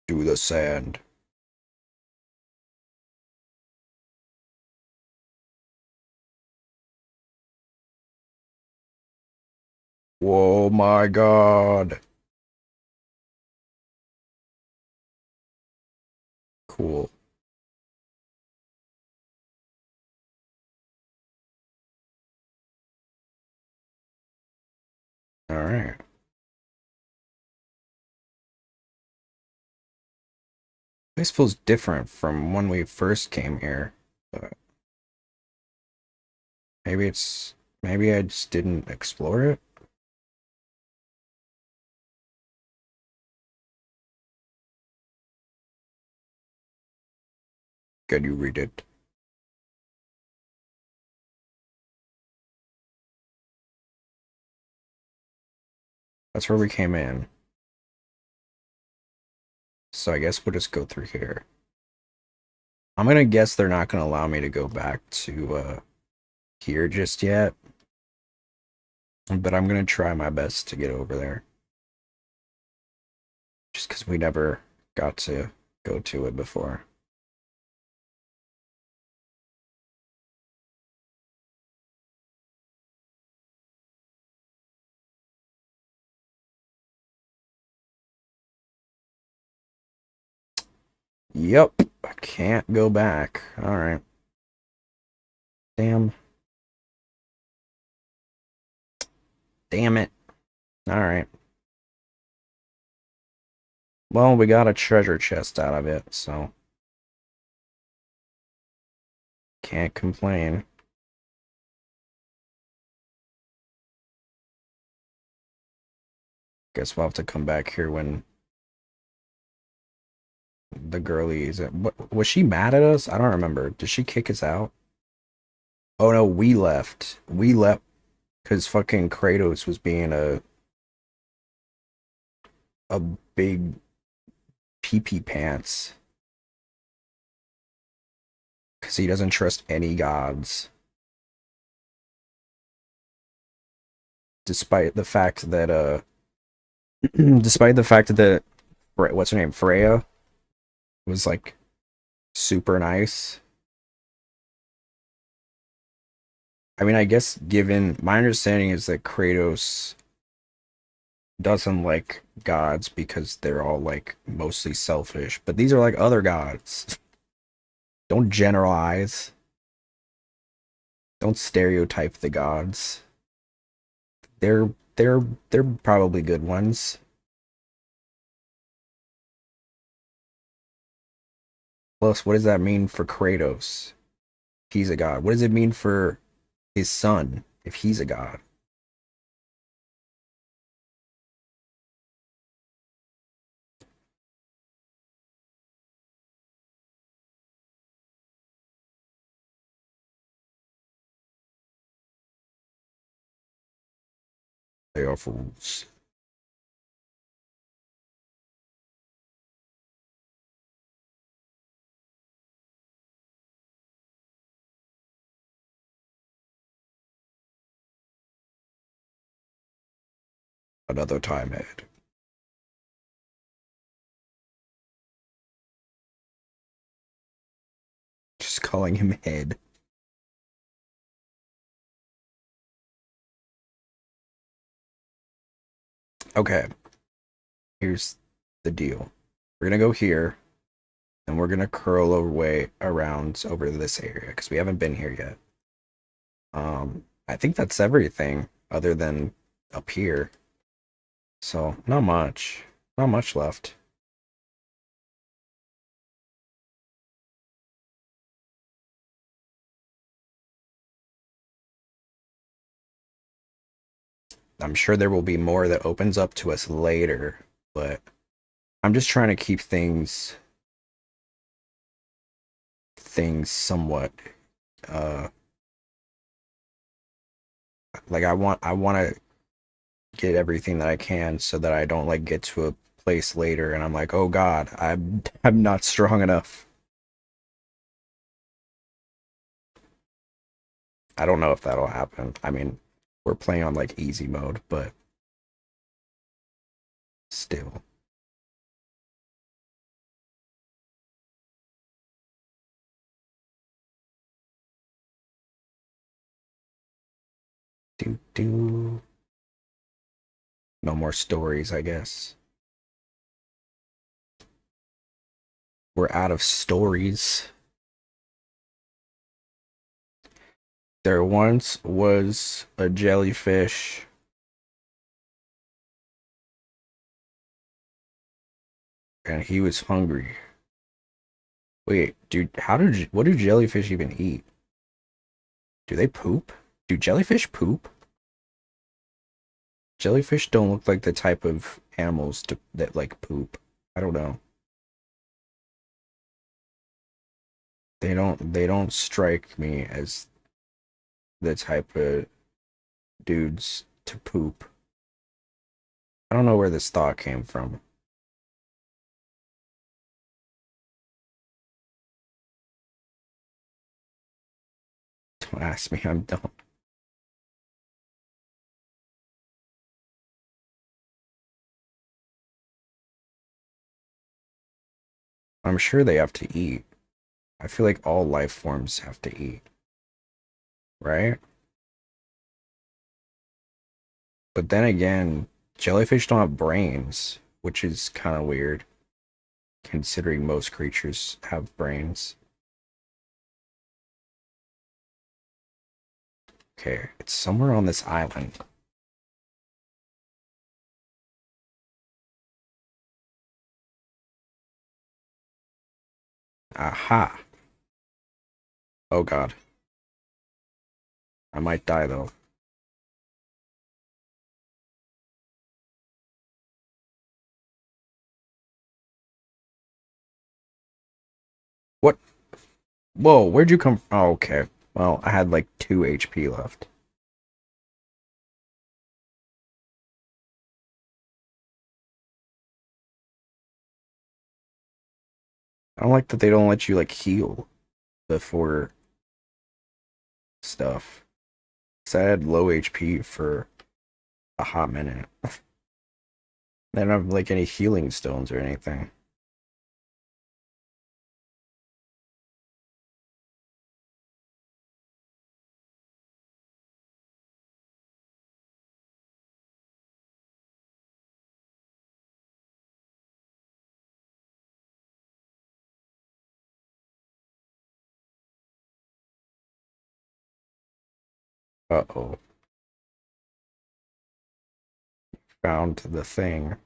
Do the sand. Whoa, my God. Cool. All right. This feels different from when we first came here. But maybe I just didn't explore it. Can you read it? That's where we came in. So I guess we'll just go through here. I'm gonna guess they're not gonna allow me to go back to here just yet. But I'm gonna try my best to get over there. Just because we never got to go to it before. Yep, I can't go back. Alright. Damn. Damn it. Alright. Well, we got a treasure chest out of it, so can't complain. Guess we'll have to come back here when the girlie is. Was she mad at us? I don't remember. Did she kick us out? Oh no, we left. We left because fucking Kratos was being a a big pee-pee pants. Because he doesn't trust any gods. Despite the fact that, despite the fact that, what's her name, Freya, was, like, super nice. I mean, I guess given, my understanding is that Kratos doesn't like gods because they're all, like, mostly selfish. But these are, like, other gods. Don't generalize. Don't stereotype the gods. They're they're they're probably good ones. Plus, what does that mean for Kratos? If he's a god. What does it mean for his son if he's a god? They are fools. Another time, Ed. Just calling him Ed. Okay, here's the deal. We're gonna go here, and we're gonna curl our way around over this area because we haven't been here yet. I think that's everything other than up here. So not much, not much left. I'm sure there will be more that opens up to us later, but I'm just trying to keep things somewhat like I want to get everything that I can so that I don't like get to a place later and I'm like, "Oh god, I'm not strong enough." I don't know if that'll happen. I mean, we're playing on like easy mode, but still. Do. No more stories, I guess. We're out of stories. There once was a jellyfish. And he was hungry. Wait, dude, what do jellyfish even eat? Do they poop? Do jellyfish poop? Jellyfish don't look like the type of animals that like poop. I don't know. They don't strike me as the type of dudes to poop. I don't know where this thought came from. Don't ask me, I'm dumb. I'm sure they have to eat. I feel like all life forms have to eat. Right? But then again, jellyfish don't have brains, which is kind of weird, considering most creatures have brains. Okay, it's somewhere on this island. Aha. Oh god. I might die though. What? Whoa, where'd you come from? Oh, okay. Well, I had like 2 HP left. I don't like that they don't let you like heal before stuff. 'Cause I had low HP for a hot minute. They don't have like any healing stones or anything. Uh-oh. Found the thing.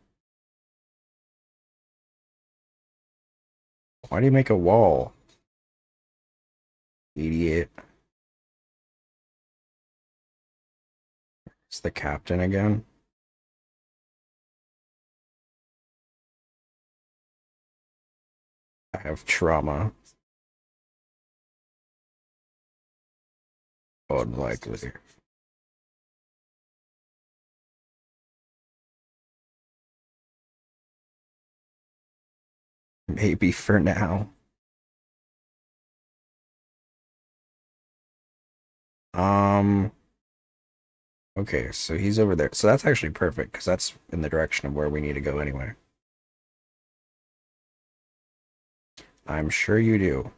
Why do you make a wall? Idiot. It's the captain again. I have trauma. Unlikely. Maybe for now. Um, okay, so he's over there. So that's actually perfect, because that's in the direction of where we need to go anyway. I'm sure you do.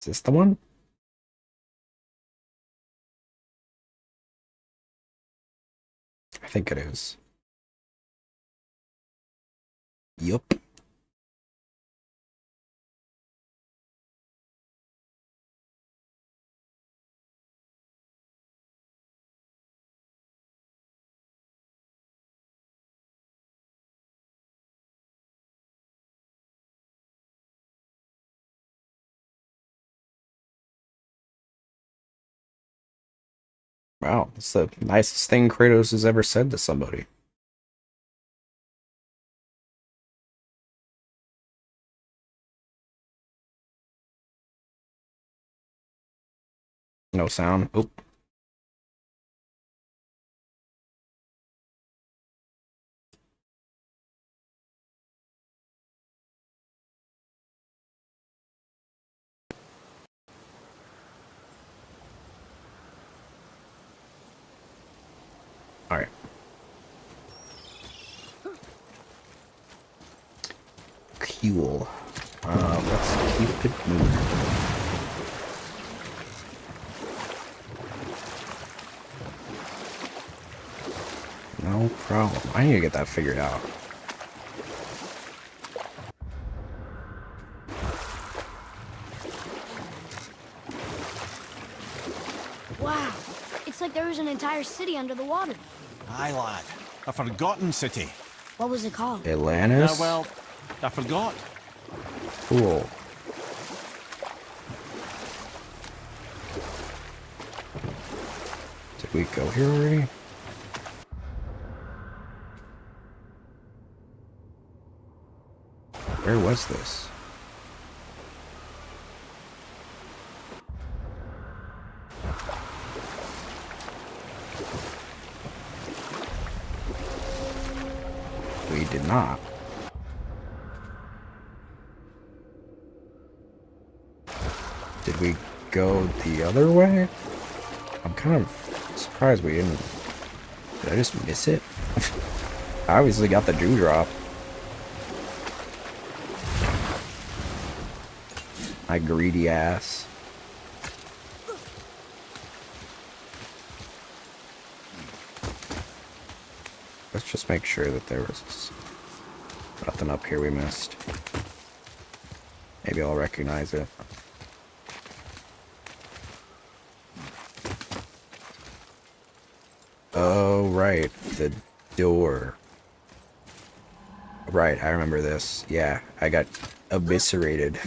Is this the one? I think it is. Yup. Wow, it's the nicest thing Kratos has ever said to somebody. No sound. Oop. Alright. Cool. Let's keep it moving. No problem. I need to get that figured out. Wow, it's like there was an entire city under the water. Aye, lad. A forgotten city. What was it called? Atlantis? Well, I forgot. Cool. Did we go here already? Where was this? We did not. Did we go the other way? I'm kind of surprised we didn't. Did I just miss it? I obviously got the dewdrop. My greedy ass. Let's just make sure that there was nothing up here we missed. Maybe I'll recognize it. Oh, right. The door. Right, I remember this. Yeah, I got eviscerated.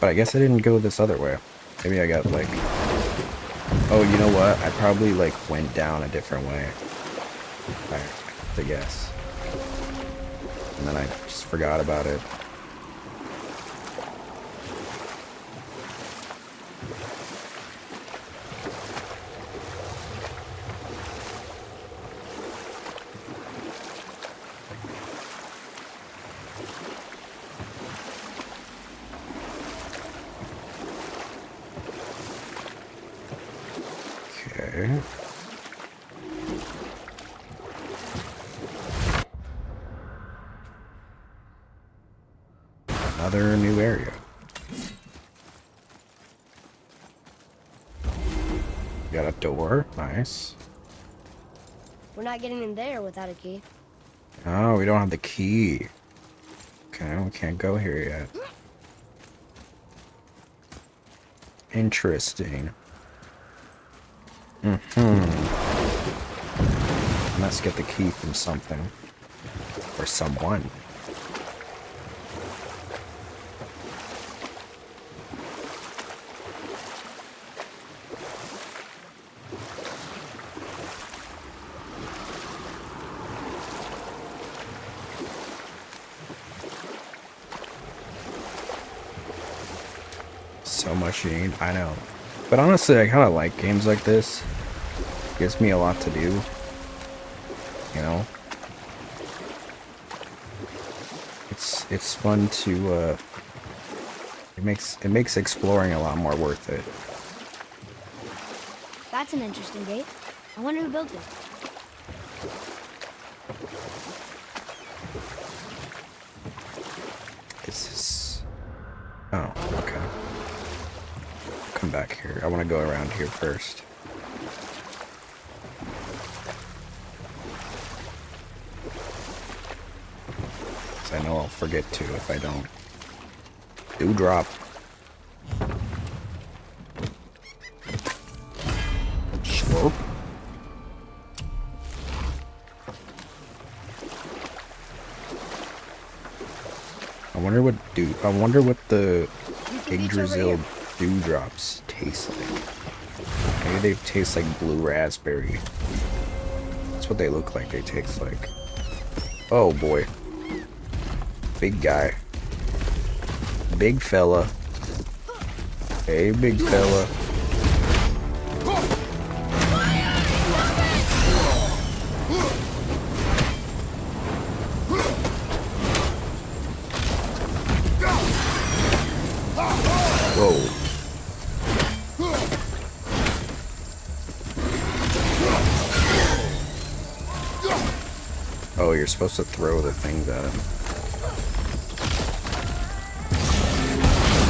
But I guess I didn't go this other way. Maybe I got like... Oh, you know what? I probably like went down a different way. I have to guess. And then I just forgot about it. Okay. Another new area. Got a door. Nice. We're not getting in there without a key. Oh, we don't have the key. Okay, we can't go here yet. Interesting. Let's get the key from something. Or someone. So much you need, I know. But honestly, I kind of like games like this. Gives me a lot to do. You know? It's fun to, it makes exploring a lot more worth it. That's an interesting gate. I wonder who built it. Is this... Oh, okay. Come back here. I want to go around here first. I know I'll forget to if I don't. Dewdrop. Slurp. I wonder what the Yggdrasil dewdrops taste like. Maybe they taste like blue raspberry. That's what they look like. They taste like. Oh boy. Big guy. Big fella. Hey, big fella. Whoa. Oh, you're supposed to throw the things at him.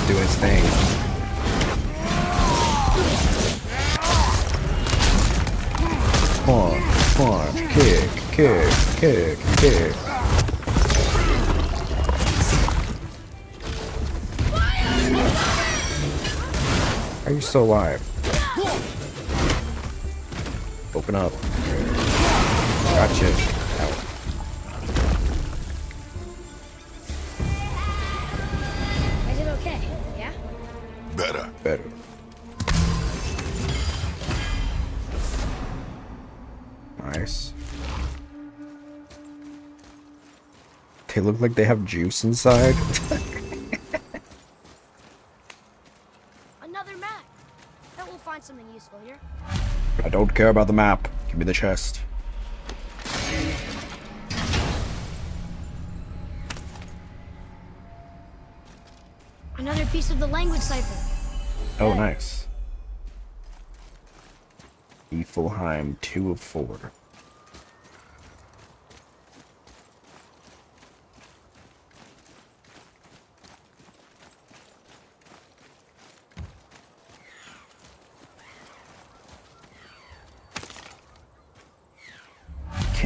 Do his thing. Punch, kick. Are you still alive? Open up. Gotcha. Ow. I did okay, yeah? Better. Nice. They look like they have juice inside. Another map. Bet we'll find something useful here. I don't care about the map. Give me the chest. Another piece of the language cipher. Oh, nice. Efelheim, 2 of 4.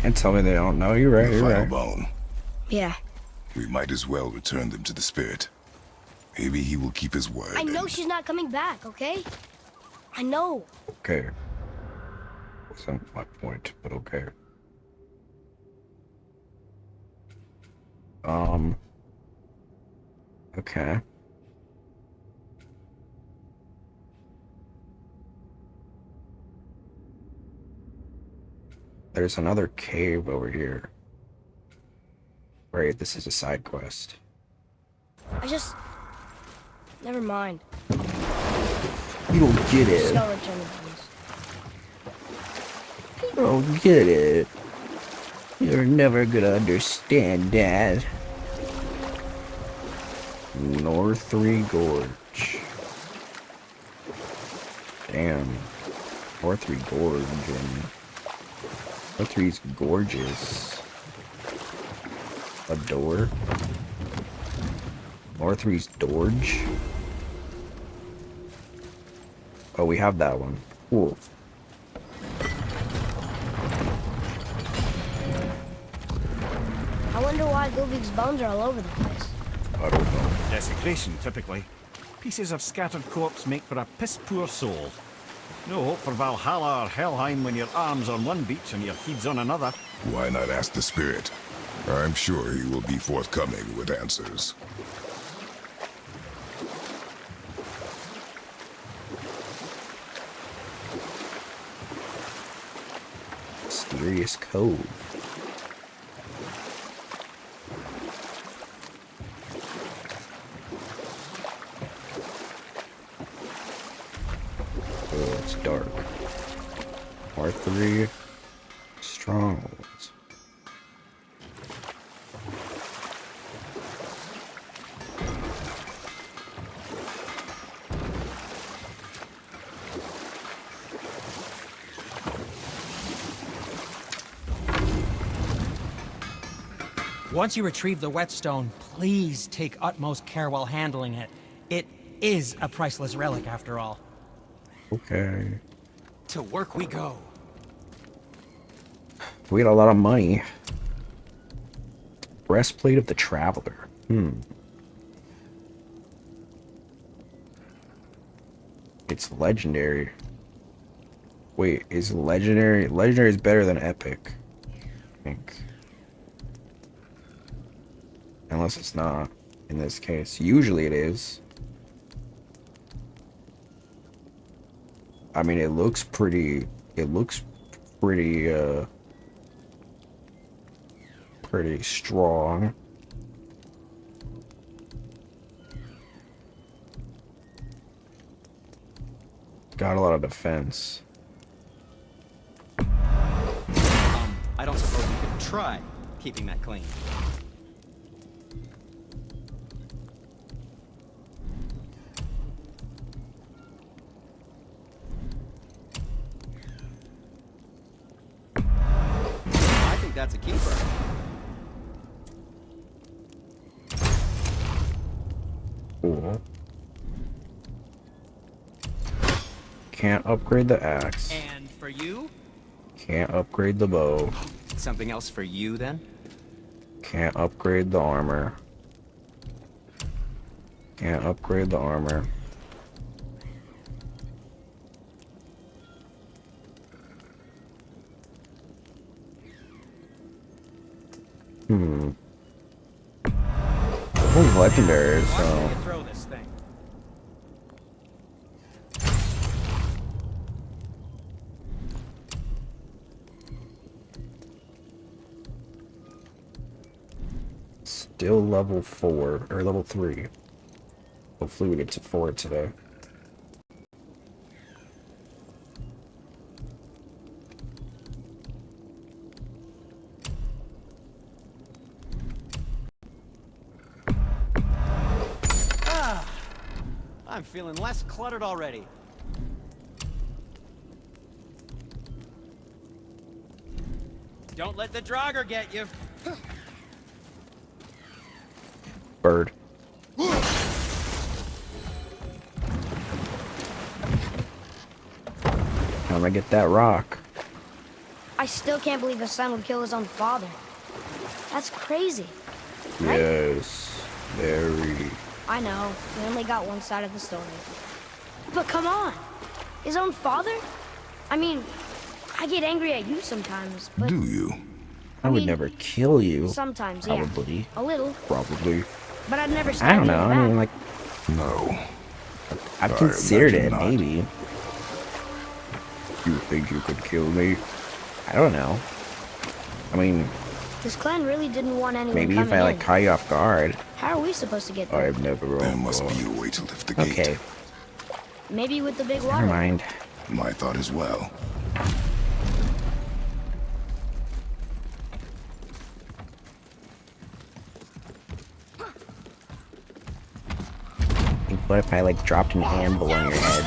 Can't tell me they don't know. You're right. The You're final right. bone. Yeah. We might as well return them to the spirit. Maybe he will keep his word. I know and- she's not coming back, okay? I know. Okay. Wasn't my point, but okay. Okay. There's another cave over here. Right, this is a side quest. Never mind. You don't get Just it. go return the bones. You don't get it. You're never gonna understand, Dad. North 3 Gorge. Damn. North 3 Gorge and North 3's gorgeous. A door. North 3's Dorge. Oh, we have that one. Cool. I wonder why Govig's bones are all over the place. I don't know. Desecration, typically. Pieces of scattered corpse make for a piss-poor soul. No hope for Valhalla or Helheim when your arm's on one beach and your head's on another. Why not ask the spirit? I'm sure he will be forthcoming with answers. Mysterious Cove. Oh, it's dark. R3 Strongholds. Once you retrieve the whetstone, please take utmost care while handling it. It is a priceless relic, after all. Okay. To work we go. We got a lot of money. Breastplate of the Traveler. It's legendary. Wait, is legendary? Legendary is better than epic, I think. Unless it's not, in this case. Usually it is. I mean, it looks pretty, pretty strong. Got a lot of defense. I don't suppose you could try keeping that clean. I think that's a keeper. Cool. Can't upgrade the axe. And for you? Can't upgrade the bow. Something else for you, then? Can't upgrade the armor. Can't upgrade the armor. One's legendary, Watch where so... you throw this thing. Still level 4, or level 3. Hopefully we get to 4 today. I'm feeling less cluttered already. Don't let the Draugr get you. Bird. Time to get that rock. I still can't believe a son would kill his own father. That's crazy. Right? Yes, very. I know. We only got one side of the story. But come on. His own father? I mean, I get angry at you sometimes, but... Do you? I would mean, never kill you. Sometimes, Probably. yeah. A little. Probably. But I'd never I stab don't you in know. the I mean, back. like, No. I've I considered it, imagine not. maybe. You think you could kill me? I don't know. I mean, This clan really didn't want anyone maybe coming if I, like, in. caught you off guard. How are we supposed to get there? I've never... There must be a way to lift the gate. Okay, Maybe with the big water. never mind. My thought as well. What if I, like, dropped an anvil on your head,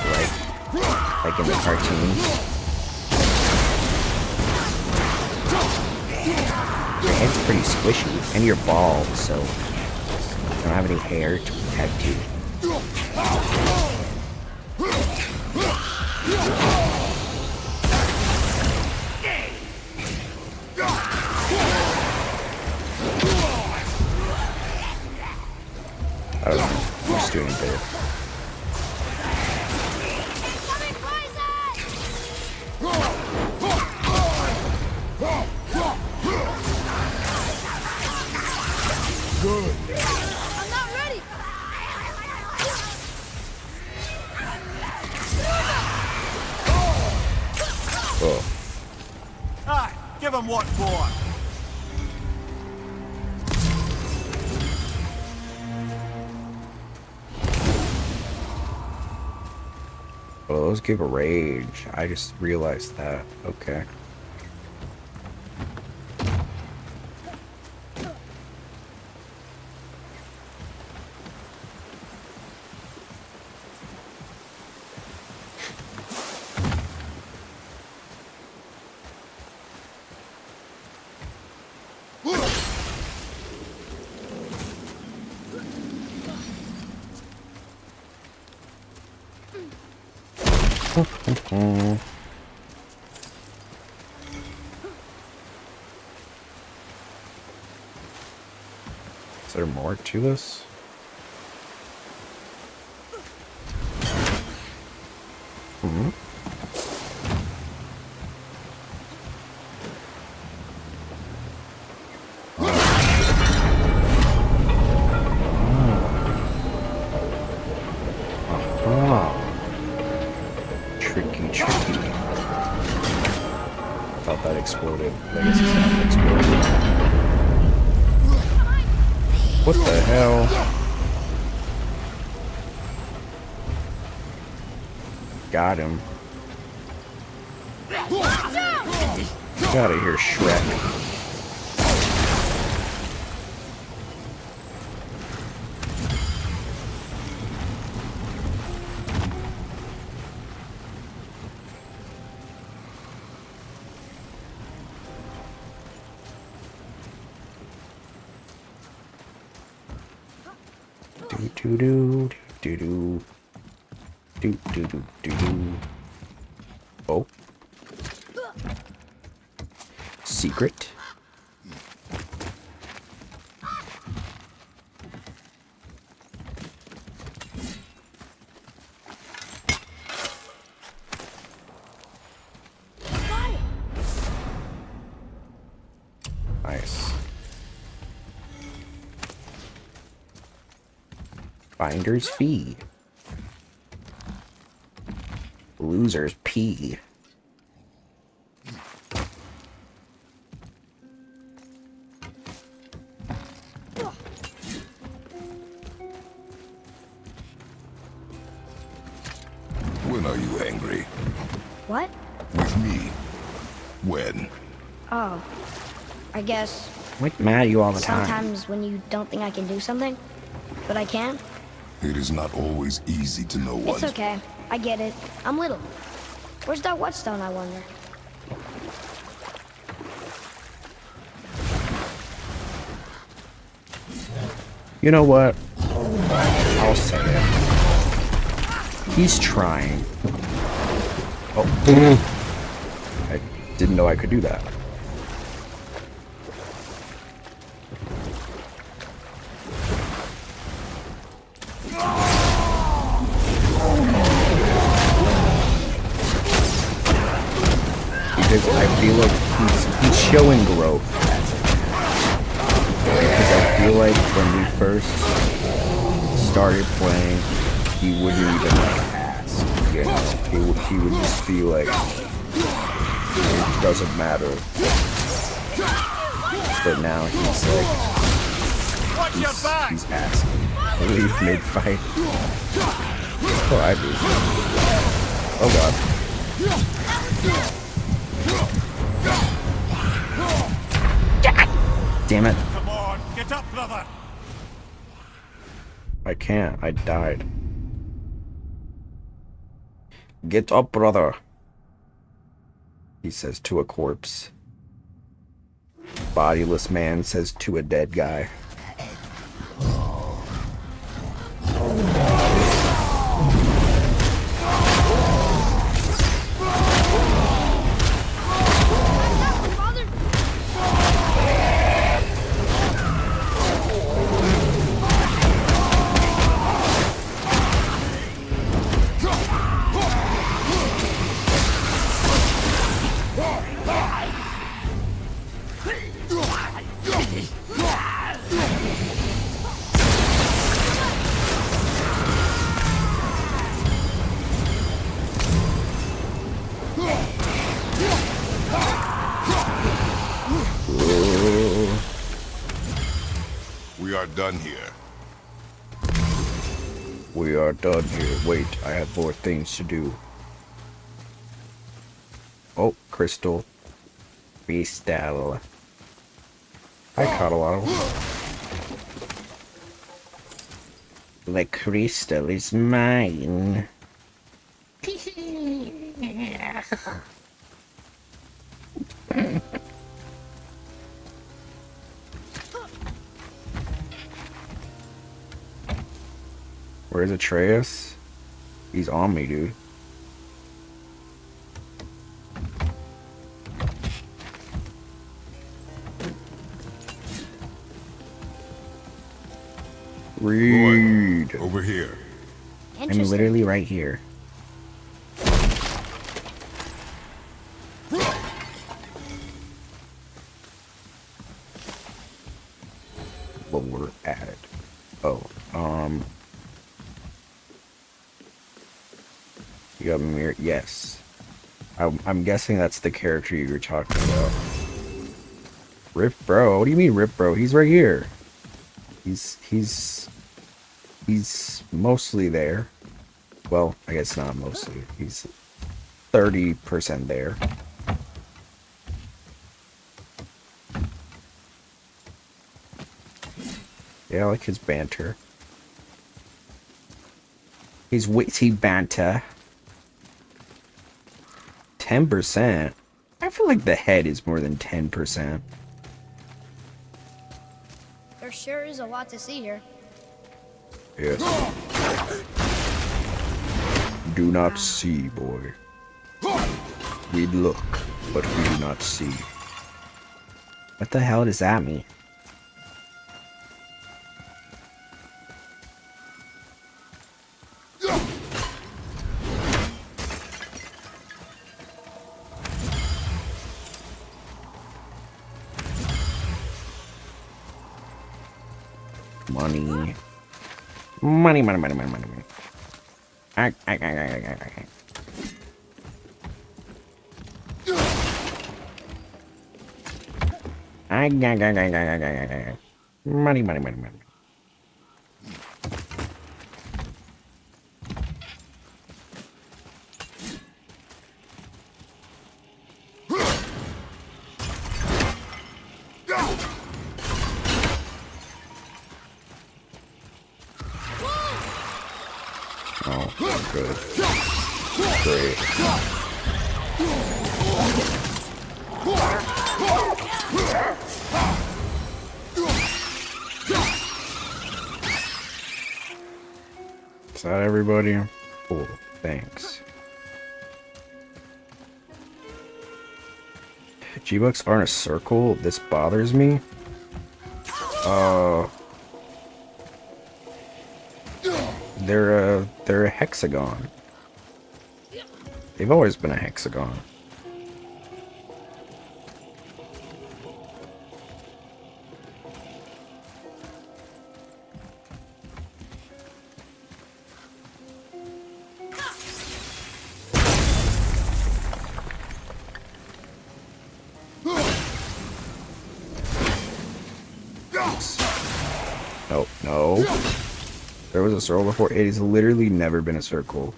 like in the cartoon? Your head's pretty squishy, and you're bald, so you don't have any hair to protect you. I don't know. I'm just doing a bit. I'm not ready. Oh, Aye, give him what for. oh, those give a rage. I just realized that. Okay. Is there more to this? Hmm? Tricky, tricky. Thought that exploded. I guess it's not exploded. What the hell? Got him. Get out of here, Shrek. Do do do do do do do do do. Oh. Secret. Nice. Finder's fee. Loser's pee. When are you angry? What? With me. When? Oh. I guess I'm like mad at you all the time. sometimes when you don't think I can do something, but I can. It is not always easy to know what. It's okay. I get it. I'm little. Where's that whetstone, I wonder? You know what? I'll say it. He's trying. Oh. Didn't know I could do that. Because I feel like he's showing growth. Because I feel like when we first started playing, he wouldn't even like ask. You know, he would just be like, it doesn't matter. But now he's like, he's asking. Leave mid-fight. Oh, I do. Oh god. Damn it. Come on, get up, brother! I can't. I died. Get up, brother. He says to a corpse. Bodiless man says to a dead guy. We are done here. We are done here. Wait, I have more things to do. Oh, crystal. Crystal. I caught a lot of them. The crystal is mine. Where's Atreus? He's on me, dude. Read. Over here. I'm literally right here. But we're at it. Oh, you got mirror. Yes. I'm guessing that's the character you were talking about. Rip bro. What do you mean rip bro? He's right here. He's mostly there. Well, I guess not mostly. He's 30% there. Yeah, I like his banter. His witty banter. 10%? I feel like the head is more than 10%. There sure is a lot to see here. Yes. Do not see, boy. We look, but we do not see. What the hell does that mean? Money. Money, money, money, money, money, money. Money, money, money, money. Oh, good. Great. Is that everybody? Cool. Thanks. G-Bucks aren't a circle. This bothers me. They're a hexagon. They've always been a hexagon. No, no. There was a circle before. It has literally never been a circle.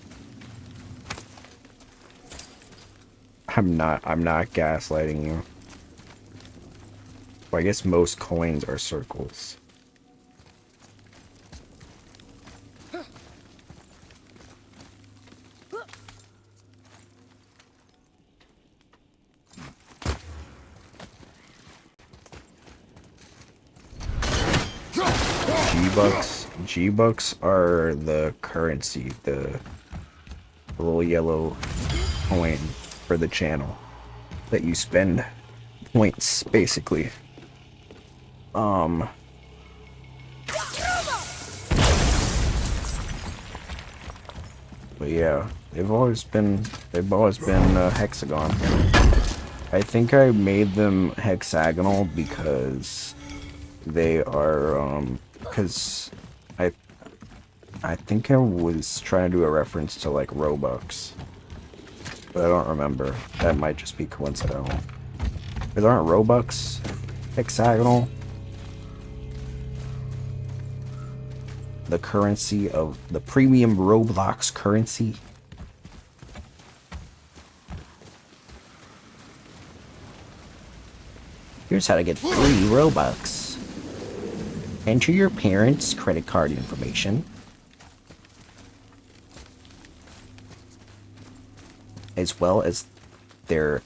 I'm not gaslighting you. Well, I guess most coins are circles. G-Bucks are the currency, the little yellow coin for the channel that you spend points, basically. But yeah, they've always been hexagon. I think I made them hexagonal because they are because I think I was trying to do a reference to like Robux, but I don't remember. That might just be coincidental. Because aren't Robux hexagonal? The currency of the premium Roblox currency. Here's how to get free Robux. Enter your parents' credit card information, as well as their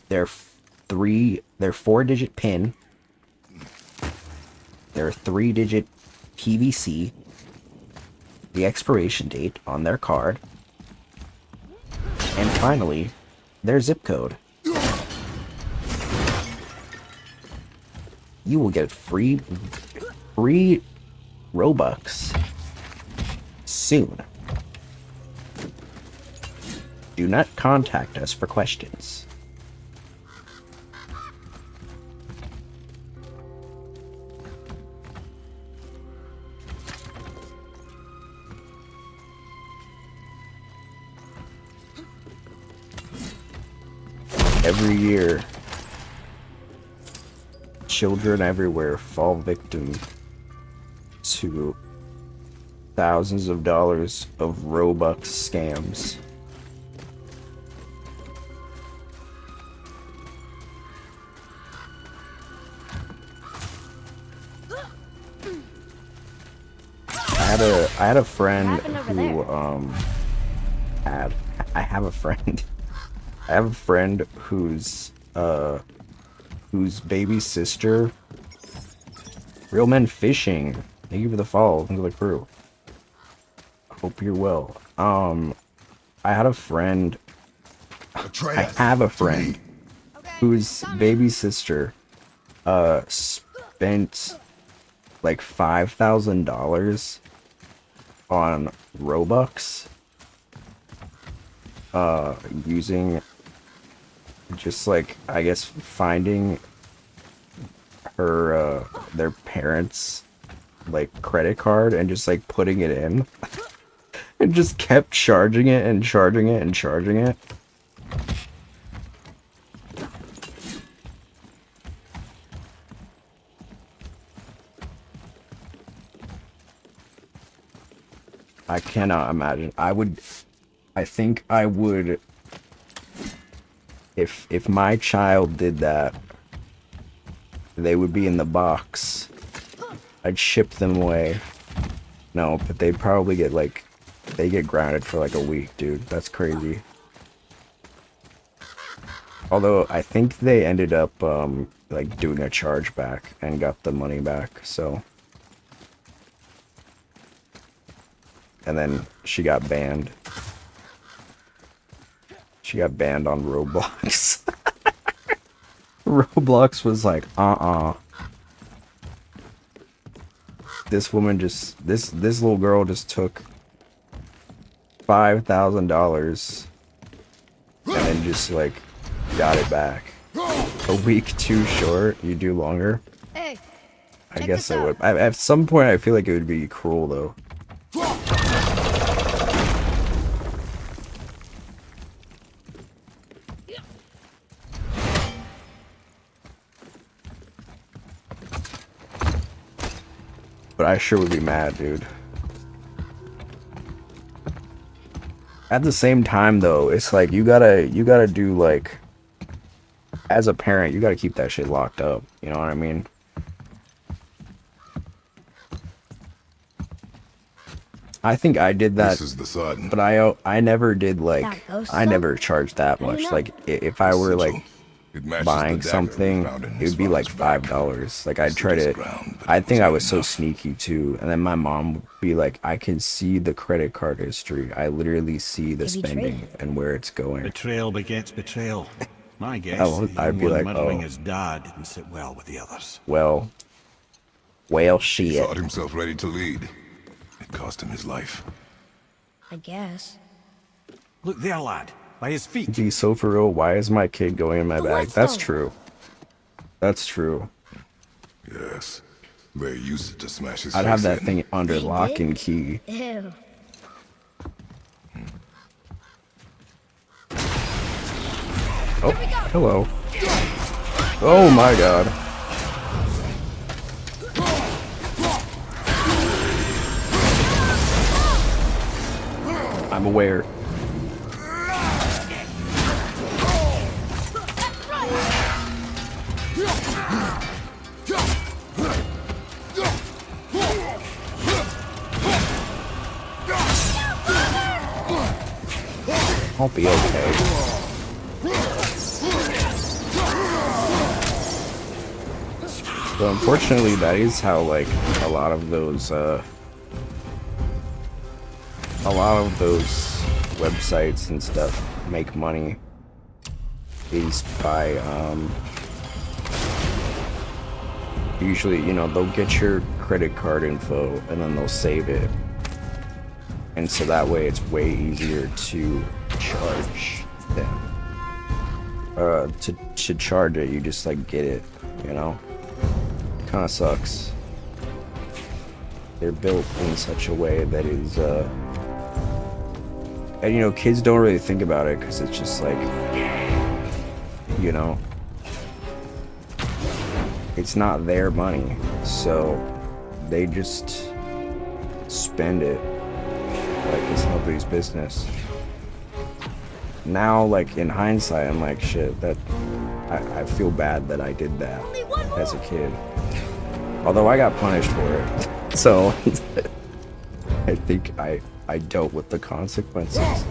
4-digit PIN, their 3-digit PVC, the expiration date on their card, and finally, their zip code. You will get free Robux soon. Do not contact us for questions. Every year, children everywhere fall victim to thousands of dollars of Robux scams. I had a friend who I have a friend whose baby sister. Real Men Fishing, thank you for the follow. Welcome to the crew. Hope you're well. I have a friend whose baby sister spent like $5,000 on Robux using just like, I guess, finding her their parents' like credit card and just like putting it in and just kept charging it and charging it and charging it. I cannot imagine. I think I would, if my child did that, they would be in the box. I'd ship them away. No, but they'd probably get like, they get grounded for like a week, dude. That's crazy. Although I think they ended up like doing a chargeback and got the money back, so. And then she got banned. She got banned on Roblox. Roblox was like, This woman just, this little girl just took $5,000 and then just like got it back. A week too short? You do longer? Hey, I check guess this I would. out. At some point, I feel like it would be cruel though. But I sure would be mad, dude. At the same time though, it's like you gotta do like, as a parent, you gotta keep that shit locked up. You know what I mean? I think I did that, This is the sun. but I never did like, That ghost I sun? never charged that How do you much. know? Like if I were like It matches buying the dagger we something, found in it his would be like father's back. $5. Like I'd try Stood his to. ground, but I it think I wasn't was so enough. sneaky too, and then my mom would be like, "I can see the credit card history. I literally see the Maybe spending trade. and where it's going." Betrayal begets betrayal. My guess, I'd the be young one like, murdering oh. his dad didn't sit well with the others. Well, He shit. thought himself ready to lead. It cost him his life. I guess. Look there, lad, by his feet. Be so for real. Why is my kid going in my The bag? That's Whetstone. true. That's true. Yes. They used it to smash his I'd have face that in. thing under They lock did? and key. Ew. Oh, hello. Oh my god. I'm aware. I'll be okay. So unfortunately, that is how like a lot of those websites and stuff make money, is by usually, you know, they'll get your credit card info and then they'll save it, and so that way it's way easier to charge them. To charge it, you just like get it, you know. Kind of sucks. They're built in such a way that is and you know, kids don't really think about it because it's just like, you know, it's not their money, so they just spend it like it's nobody's business. Now, like in hindsight, I'm like, shit, that I feel bad that I did that as a kid. Although I got punished for it, so I think I dealt with the consequences.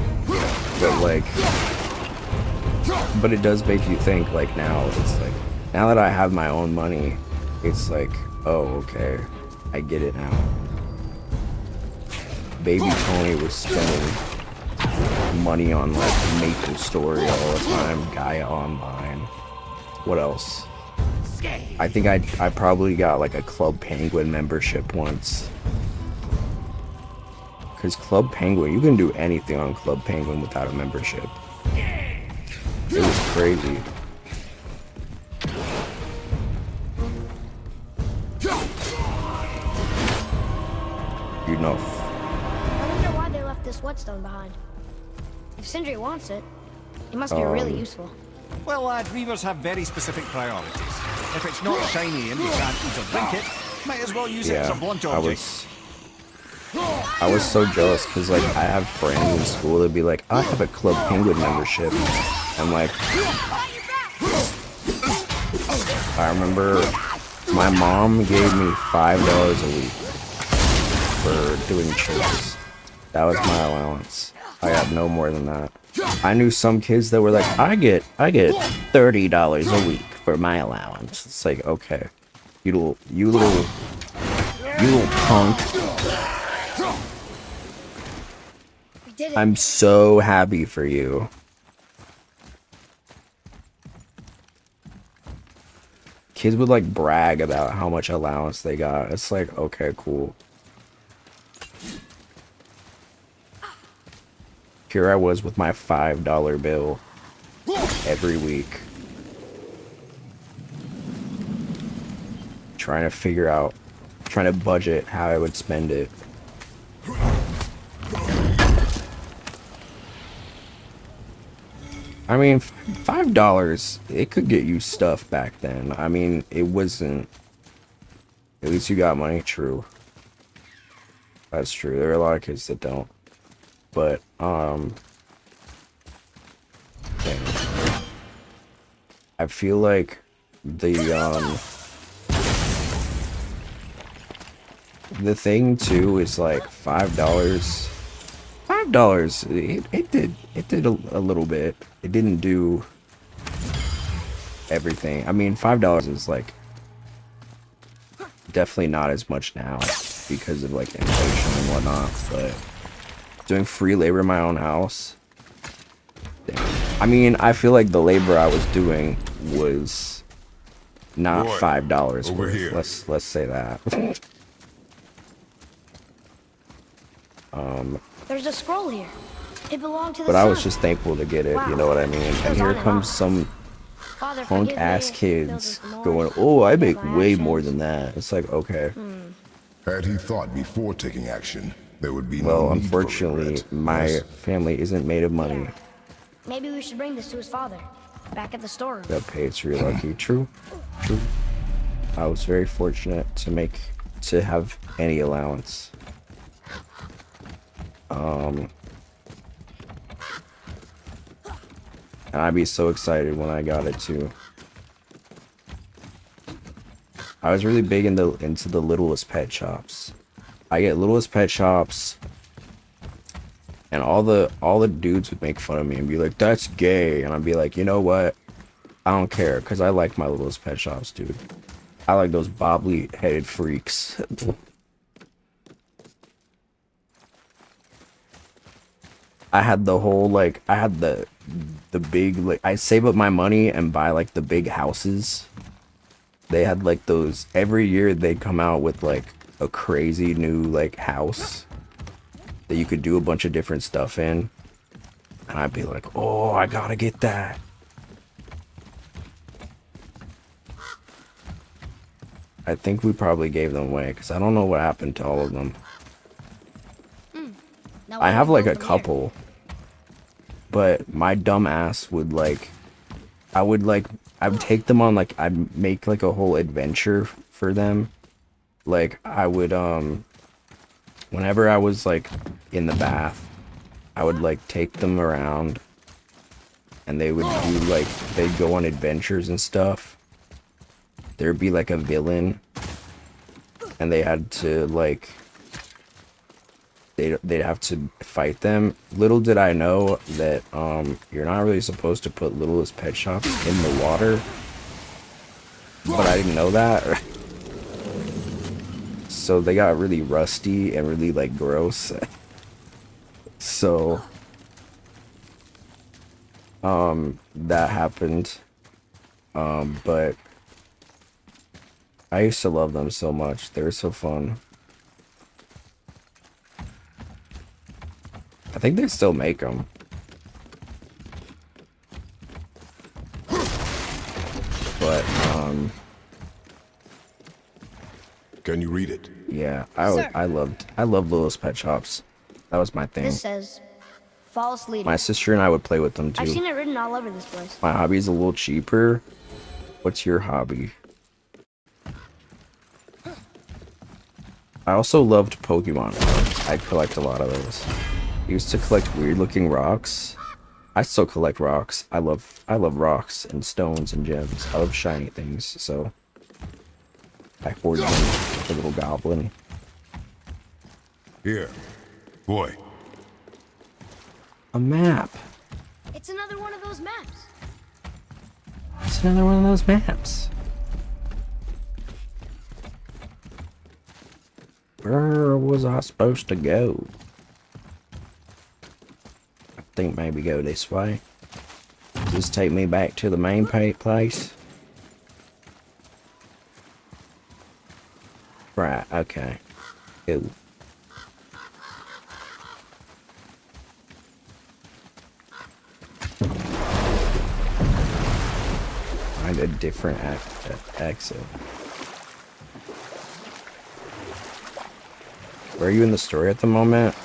But it does make you think. Like now, it's like, now that I have my own money, it's like, oh, okay, I get it now. Baby Tony was spending money on like Maple Story all the time, Gaia Online. What else? I think I probably got like a Club Penguin membership once. Cause Club Penguin, you can do anything on Club Penguin without a membership. It was crazy. Enough. I wonder why they left this whetstone behind. If Sindri wants it, it must be really useful. Well, lad, reavers have very specific priorities. If it's not shiny and you can't eat or drink it, might as well use it as a Yeah, blunt I object. was so jealous because like I have friends in school that'd be like, I have a Club Penguin membership. I'm like, I remember my mom gave me $5 a week for doing chores. That was my allowance. I got no more than that. I knew some kids that were like, I get $30 a week for my allowance. It's like, okay, you little punk. We did it. I'm so happy for you. kids would like brag about how much allowance they got. It's like, okay, cool. Here I was with my $5 bill every week, trying to budget how I would spend it. I mean, $5, it could get you stuff back then. I mean, it wasn't... At least you got money, true. That's true. There are a lot of kids that don't. But, dang. I feel like the thing, too, is like $5. $5, it did a little bit. It didn't do everything. I mean, $5 is like definitely not as much now because of like inflation and whatnot, but doing free labor in my own house, damn. I mean, I feel like the labor I was doing was not Boy, $5 over worth. here. Let's say that. There's a scroll here. It belonged to the But I was sun. just thankful to get it, Wow. you know what I mean? And Goes here on and comes on. some Father, punk forgive ass me. kids Build us going, more. oh, I make My way more actions. than that. It's like, okay. Had he thought before taking action, there would be Well, no need for unfortunately, regret. my Yes? family isn't made of money. Yeah. Maybe we should bring this to his father. Back at the storeroom. Got paid through lucky. True. True. I was very fortunate to have any allowance. And I'd be so excited when I got it too. I was really big into the Littlest Pet Shops. I get Littlest Pet Shops, and all the dudes would make fun of me and be like, "That's gay," and I'd be like, you know what? I don't care, cause I like my Littlest Pet Shops, dude. I like those bobbly-headed freaks. I had the whole like I had the big like I save up my money and buy like the big houses. They had like those every year they'd come out with like a crazy new like house that you could do a bunch of different stuff in. And I'd be like, "Oh, I gotta get that." I think we probably gave them away because I don't know what happened to all of them. Now I where have do we like go a from here? couple, but my dumb ass would like, I would take them on like, I'd make like a whole adventure for them. Like I would, whenever I was like in the bath, I would like take them around and they would do like, they'd go on adventures and stuff. There'd be like a villain and they had to like, they'd have to fight them. Little did I know that you're not really supposed to put Littlest Pet Shops in the water, but I didn't know that. So they got really rusty and really like gross. So that happened. But I used to love them so much. They were so fun. I think they still make them. But, Can you read it? yeah, Sir. I loved Littlest Pet Shops. That was my thing. This says, false leading. My sister and I would play with them I've too. seen it written all over this place. My hobby's a little cheaper. What's your hobby? I also loved Pokemon cards. I collect a lot of those. I used to collect weird looking rocks. I still collect rocks. I love rocks and stones and gems. I love shiny things, so I hoard them like a little goblin. Here. Boy. A map. It's another one of those maps. It's another one of those maps. Where was I supposed to go? I think maybe go this way. Just take me back to the main place. Right, okay. Ew. Find a different exit. Where are you in the story at the moment?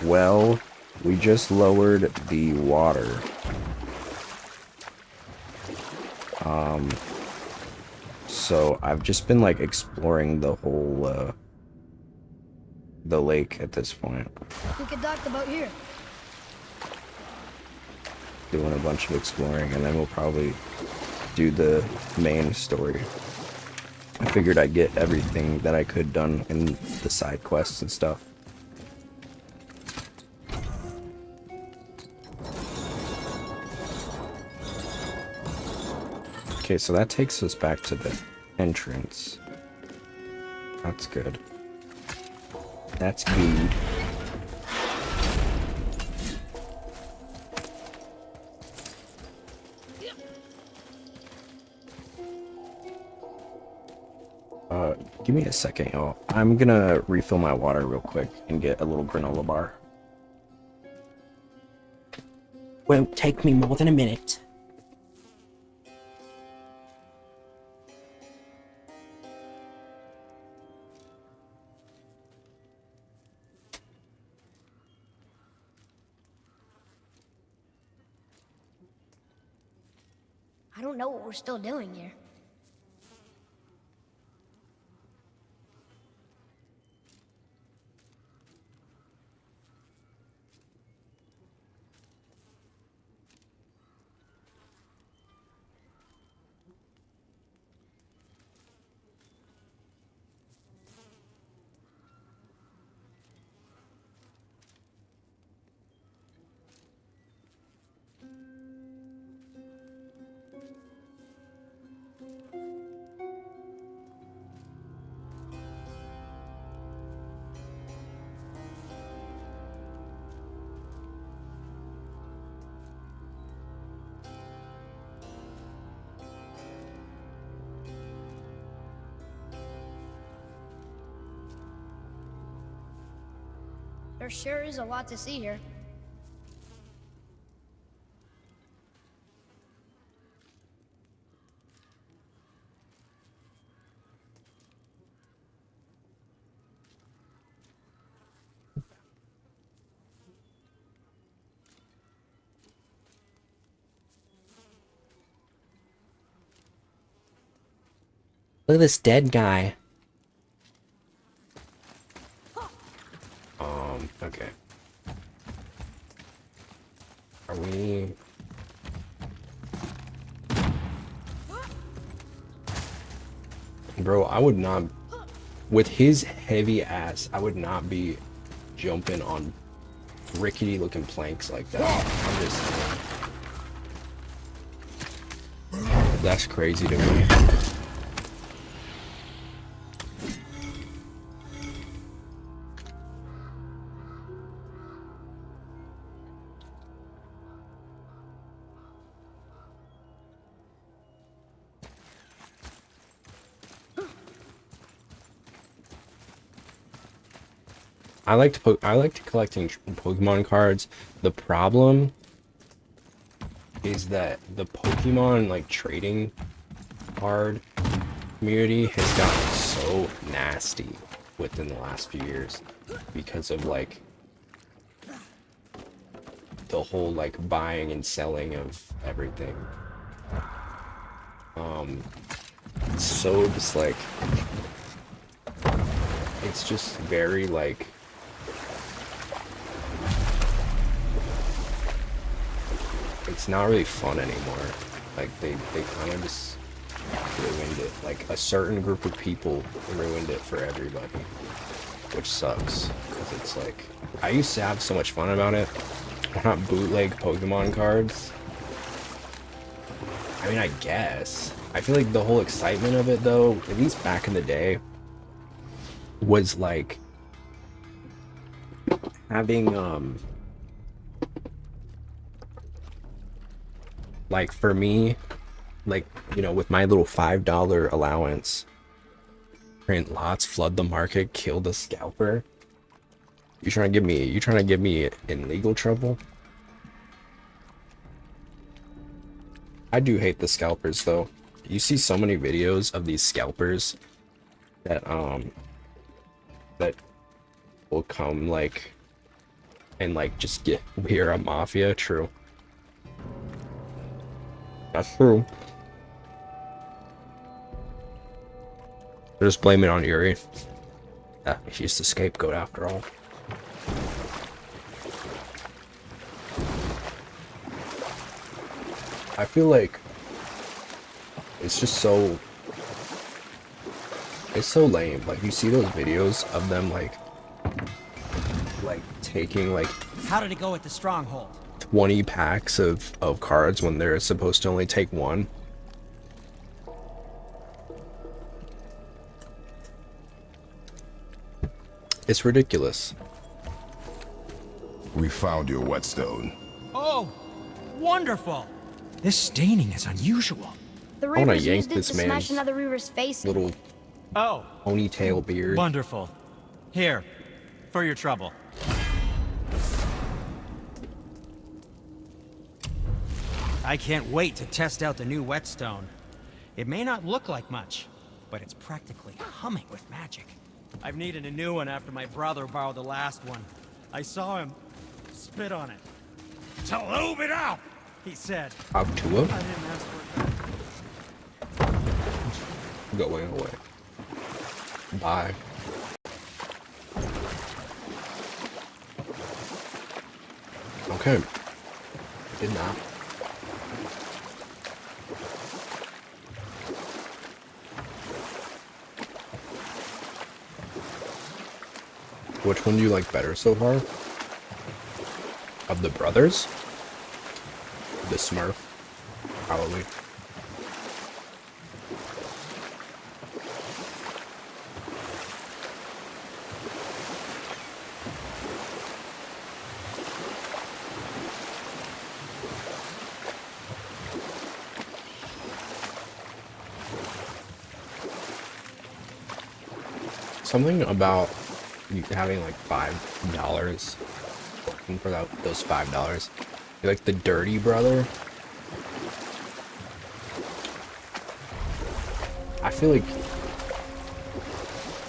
Well, we just lowered the water. So I've just been like exploring the whole the lake at this point. We could dock the boat here. Doing a bunch of exploring, and then we'll probably do the main story. I figured I'd get everything that I could done in the side quests and stuff. Okay, so that takes us back to the entrance. That's good. That's good. Give me a second, y'all. I'm gonna refill my water real quick and get a little granola bar. Won't take me more than a minute. I don't know what we're still doing here. There sure is a lot to see here. Look at this dead guy. Okay. Are we... Bro, I would not... With his heavy ass, I would not be jumping on rickety looking planks like that. I'm just... That's crazy to me. I like collecting Pokemon cards. The problem is that the Pokemon like trading card community has gotten so nasty within the last few years because of like the whole like buying and selling of everything. So just like it's just very like it's not really fun anymore. Like they kind of just ruined it. Like a certain group of people ruined it for everybody, which sucks because it's like I used to have so much fun about it. Why not bootleg Pokemon cards? I mean, I guess. I feel like the whole excitement of it though, at least back in the day, was like having like for me, like, you know, with my little $5 allowance, Print lots, flood the market, kill the scalper. You trying to get me in legal trouble? I do hate the scalpers though. You see so many videos of these scalpers that that will come like and like just get we're a mafia. True. That's true. Just blame it on Yuri. Yeah, she's the scapegoat after all. I feel like it's just so lame. Like you see those videos of them like taking like How did it go at the stronghold? 20 packs of cards when they're supposed to only take one. It's ridiculous. We found your whetstone. Oh, wonderful! This staining is unusual. The wanna Reavers yank used it this to smash man's another Reaver's face. Little Oh, ponytail beard. wonderful. Here, for your trouble. I can't wait to test out the new whetstone. It may not look like much, but it's practically humming with magic. I've needed a new one after my brother borrowed the last one. I saw him spit on it. To lube it up, he said. Up to him? I didn't ask for it. Going away. Bye. Okay. Did not. Which one do you like better so far? Of the brothers? The Smurf? Probably. Something about you having like $5 working for those $5. You're like the dirty brother. I feel like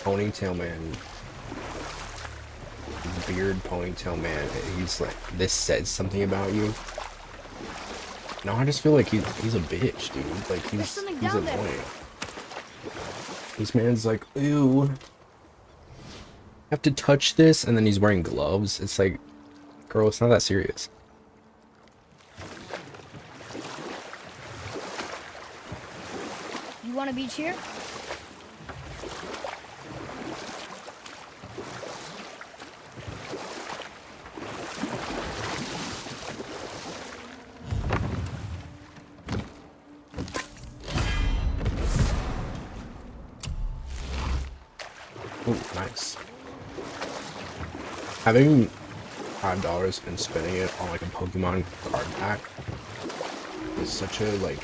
Ponytail Man, beard Ponytail Man, he's like, this says something about you. No, I just feel like he's a bitch, dude. Like he's annoying. This man's like, ew. Have to touch this, and then he's wearing gloves. It's like, girl, it's not that serious. You want a beach here? Ooh, nice. Having $5 and spending it on like a Pokemon card pack is such a like.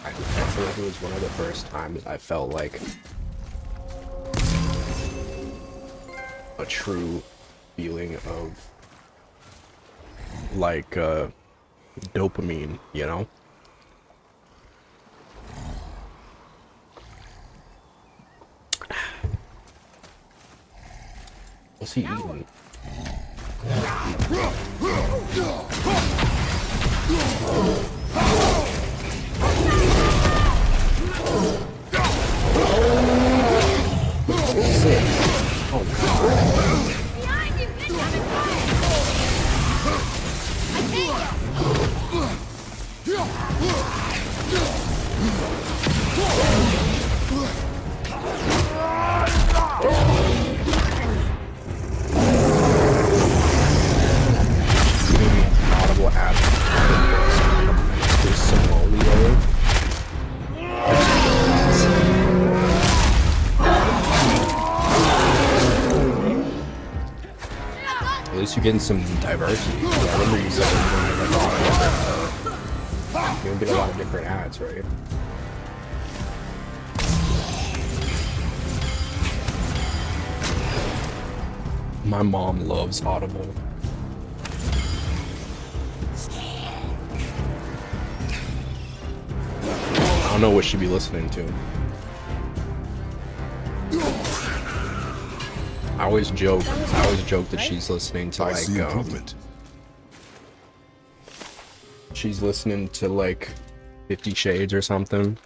I feel like it was one of the first times I felt like a true feeling of like dopamine, you know? What's he eating? Sick. Oh god. Behind you! Incoming fire! I Audible app. There's Somalia. At least you're getting some diversity. I remember you said you don't get a lot of different ads, right? My mom loves Audible. I don't know what she'd be listening to. I always joke that she's listening to I like see improvement. she's listening to like 50 Shades or something.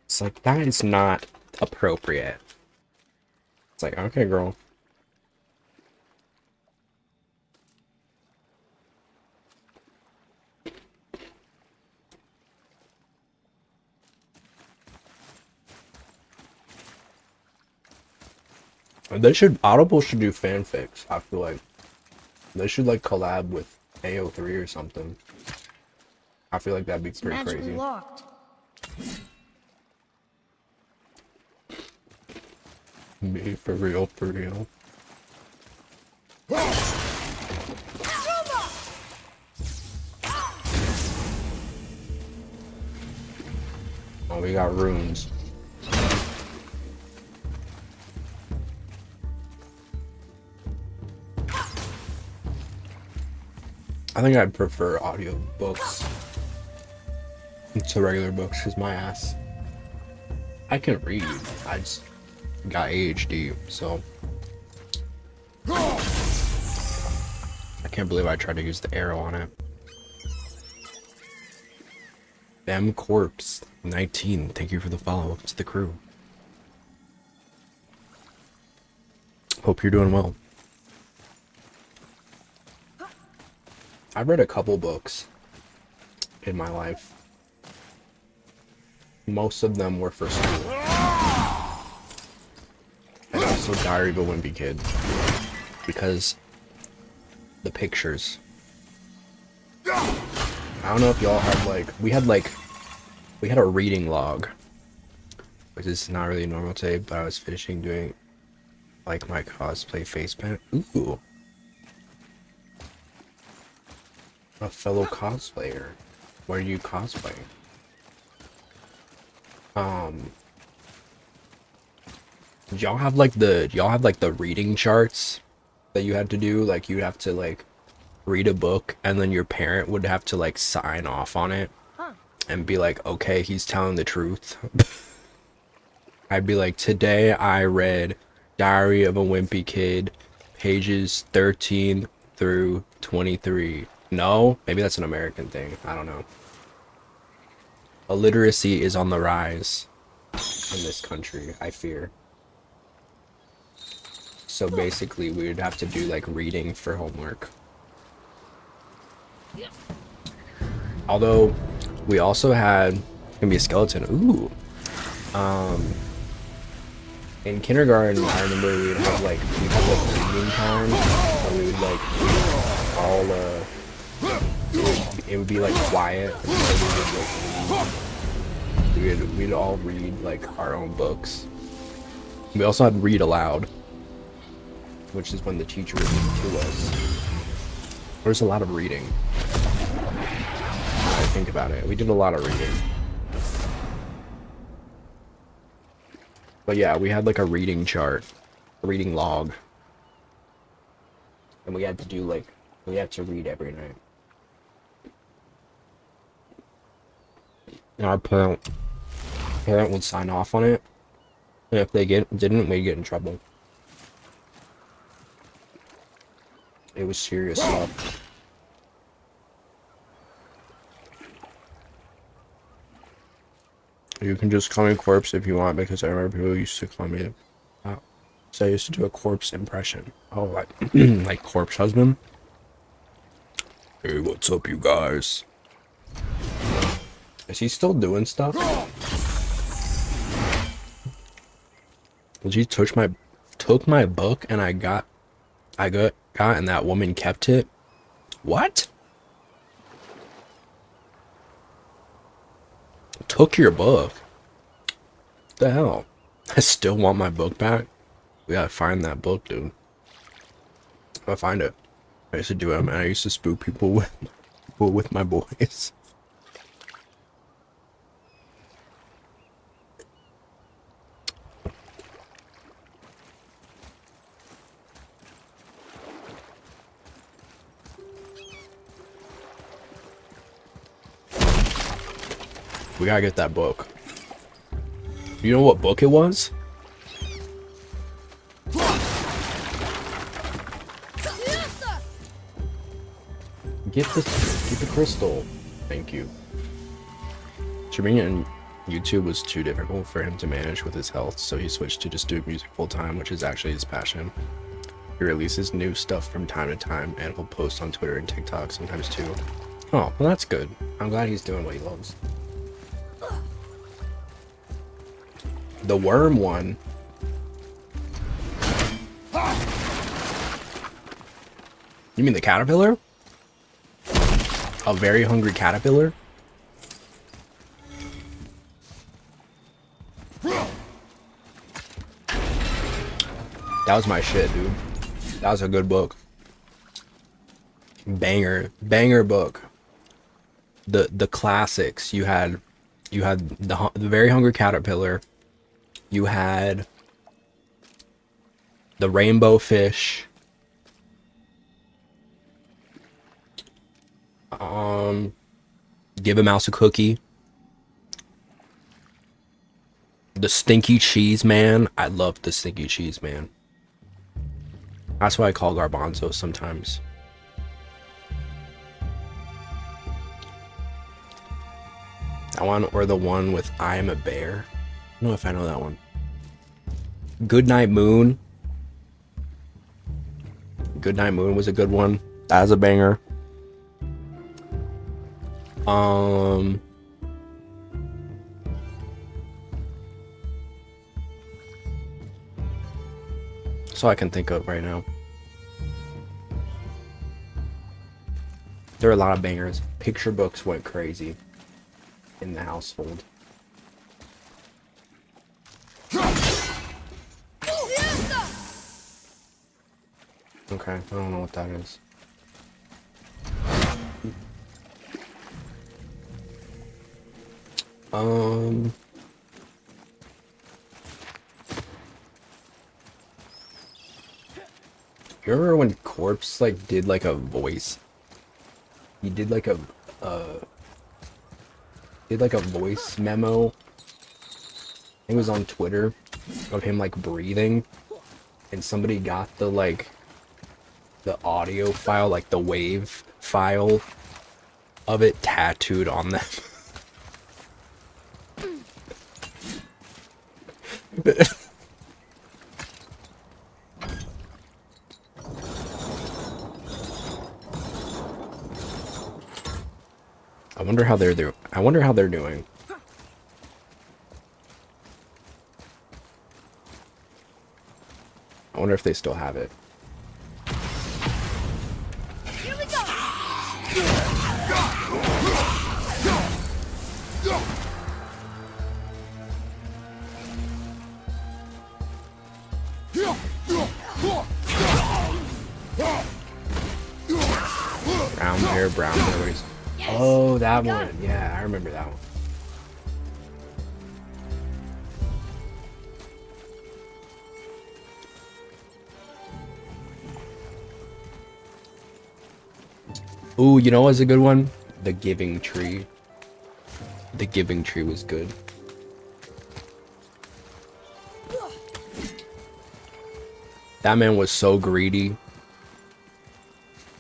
It's like, that is not appropriate. It's like, okay, girl. Audible should do fanfics. I feel like they should like collab with AO3 or something. I feel like that'd be pretty Magically crazy. locked. Me, for real, for real. Oh, we got runes. I think I'd prefer audio books to regular books, because my ass, I can read. I just got ADHD, so I can't believe I tried to use the arrow on it. Them Corpse 19, thank you for the follow up to the crew. Hope you're doing well. I've read a couple books in my life. Most of them were for school. And also Diary of a Wimpy Kid. Because the pictures. I don't know if y'all had we had a reading log. Which is not really a normal tape, but I was finishing doing like my cosplay face paint. Ooh. A fellow cosplayer. What are you cosplaying? Y'all have like the reading charts that you had to do? Like you'd have to like read a book and then your parent would have to like sign off on it and be like, okay, he's telling the truth. I'd be like, today I read Diary of a Wimpy Kid, pages 13 through 23. No, maybe that's an American thing. I don't know. Illiteracy is on the rise in this country, I fear. So basically, we would have to do like reading for homework. Although, we also had, gonna be a skeleton. Ooh. In kindergarten, I remember we'd have like reading time, where we would like all it would be like quiet, and so we'd all read like our own books. We also had read aloud, which is when the teacher would read to us. There's a lot of reading. I think about it. We did a lot of reading. But yeah, we had like a reading chart, a reading log. And we had to do like, we had to read every night. And our parent would sign off on it. And if they didn't, we'd get in trouble. It was serious stuff. You can just call me Corpse if you want, because I remember people used to call me so I used to do a corpse impression. Oh, like like Corpse Husband. Hey, what's up, you guys? Is he still doing stuff? Did he took my book and I got and that woman kept it? What? Took your book? What the hell? I still want my book back. We gotta find that book, dude. I'll find it. I used to do it, man. I used to spook people with my boys. We gotta get that book. You know what book it was? Get the crystal. Thank you. Streaming on YouTube was too difficult for him to manage with his health, so he switched to just doing music full time, which is actually his passion. He releases new stuff from time to time, and he'll post on Twitter and TikTok sometimes too. Oh, well that's good. I'm glad he's doing what he loves. The worm one. You mean the caterpillar? A very hungry caterpillar? That was my shit, dude. That was a good book. Banger book. The classics. You had the very hungry caterpillar. You had the rainbow fish. Give a mouse a cookie. The stinky cheese man. I love the stinky cheese man. That's what I call garbanzos sometimes. That one, or the one with I am a bear. I don't know if I know that one. Goodnight Moon. Goodnight Moon was a good one. That was a banger. That's all I can think of right now. There are a lot of bangers. Picture books went crazy in the household. Okay, I don't know what that is. You remember when Corpse like did like a voice? He did like a voice memo. It was on Twitter of him like breathing, and somebody got the audio file, like the wave file of it tattooed on them. I wonder how they're doing. I wonder how they're doing. I wonder if they still have it. Here we go. Brown bear. Yes. Oh, that one. Yeah, I remember that one. Ooh, you know what's a good one? The Giving Tree. The Giving Tree was good. That man was so greedy.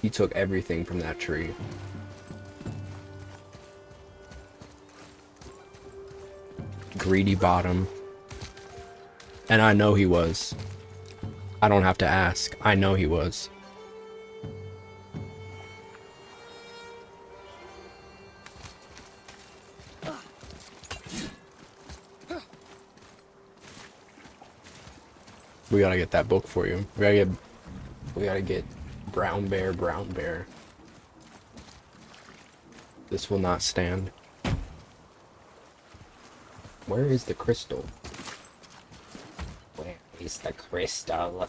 He took everything from that tree. Greedy bottom. And I know he was. I don't have to ask. I know he was. We gotta get that book for you. We gotta get Brown Bear. This will not stand. Where is the crystal? Where is the crystal?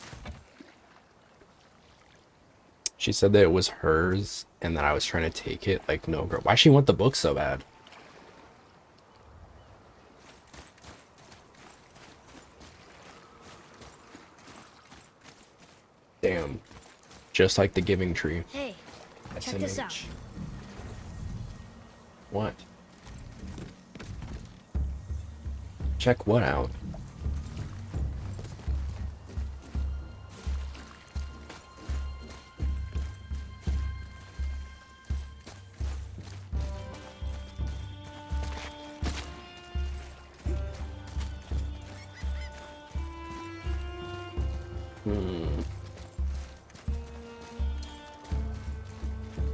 She said that it was hers and that I was trying to take it. Like, no, girl. Why she want the book so bad? Damn. Just like the Giving Tree. Hey, check this out. What? Check what out?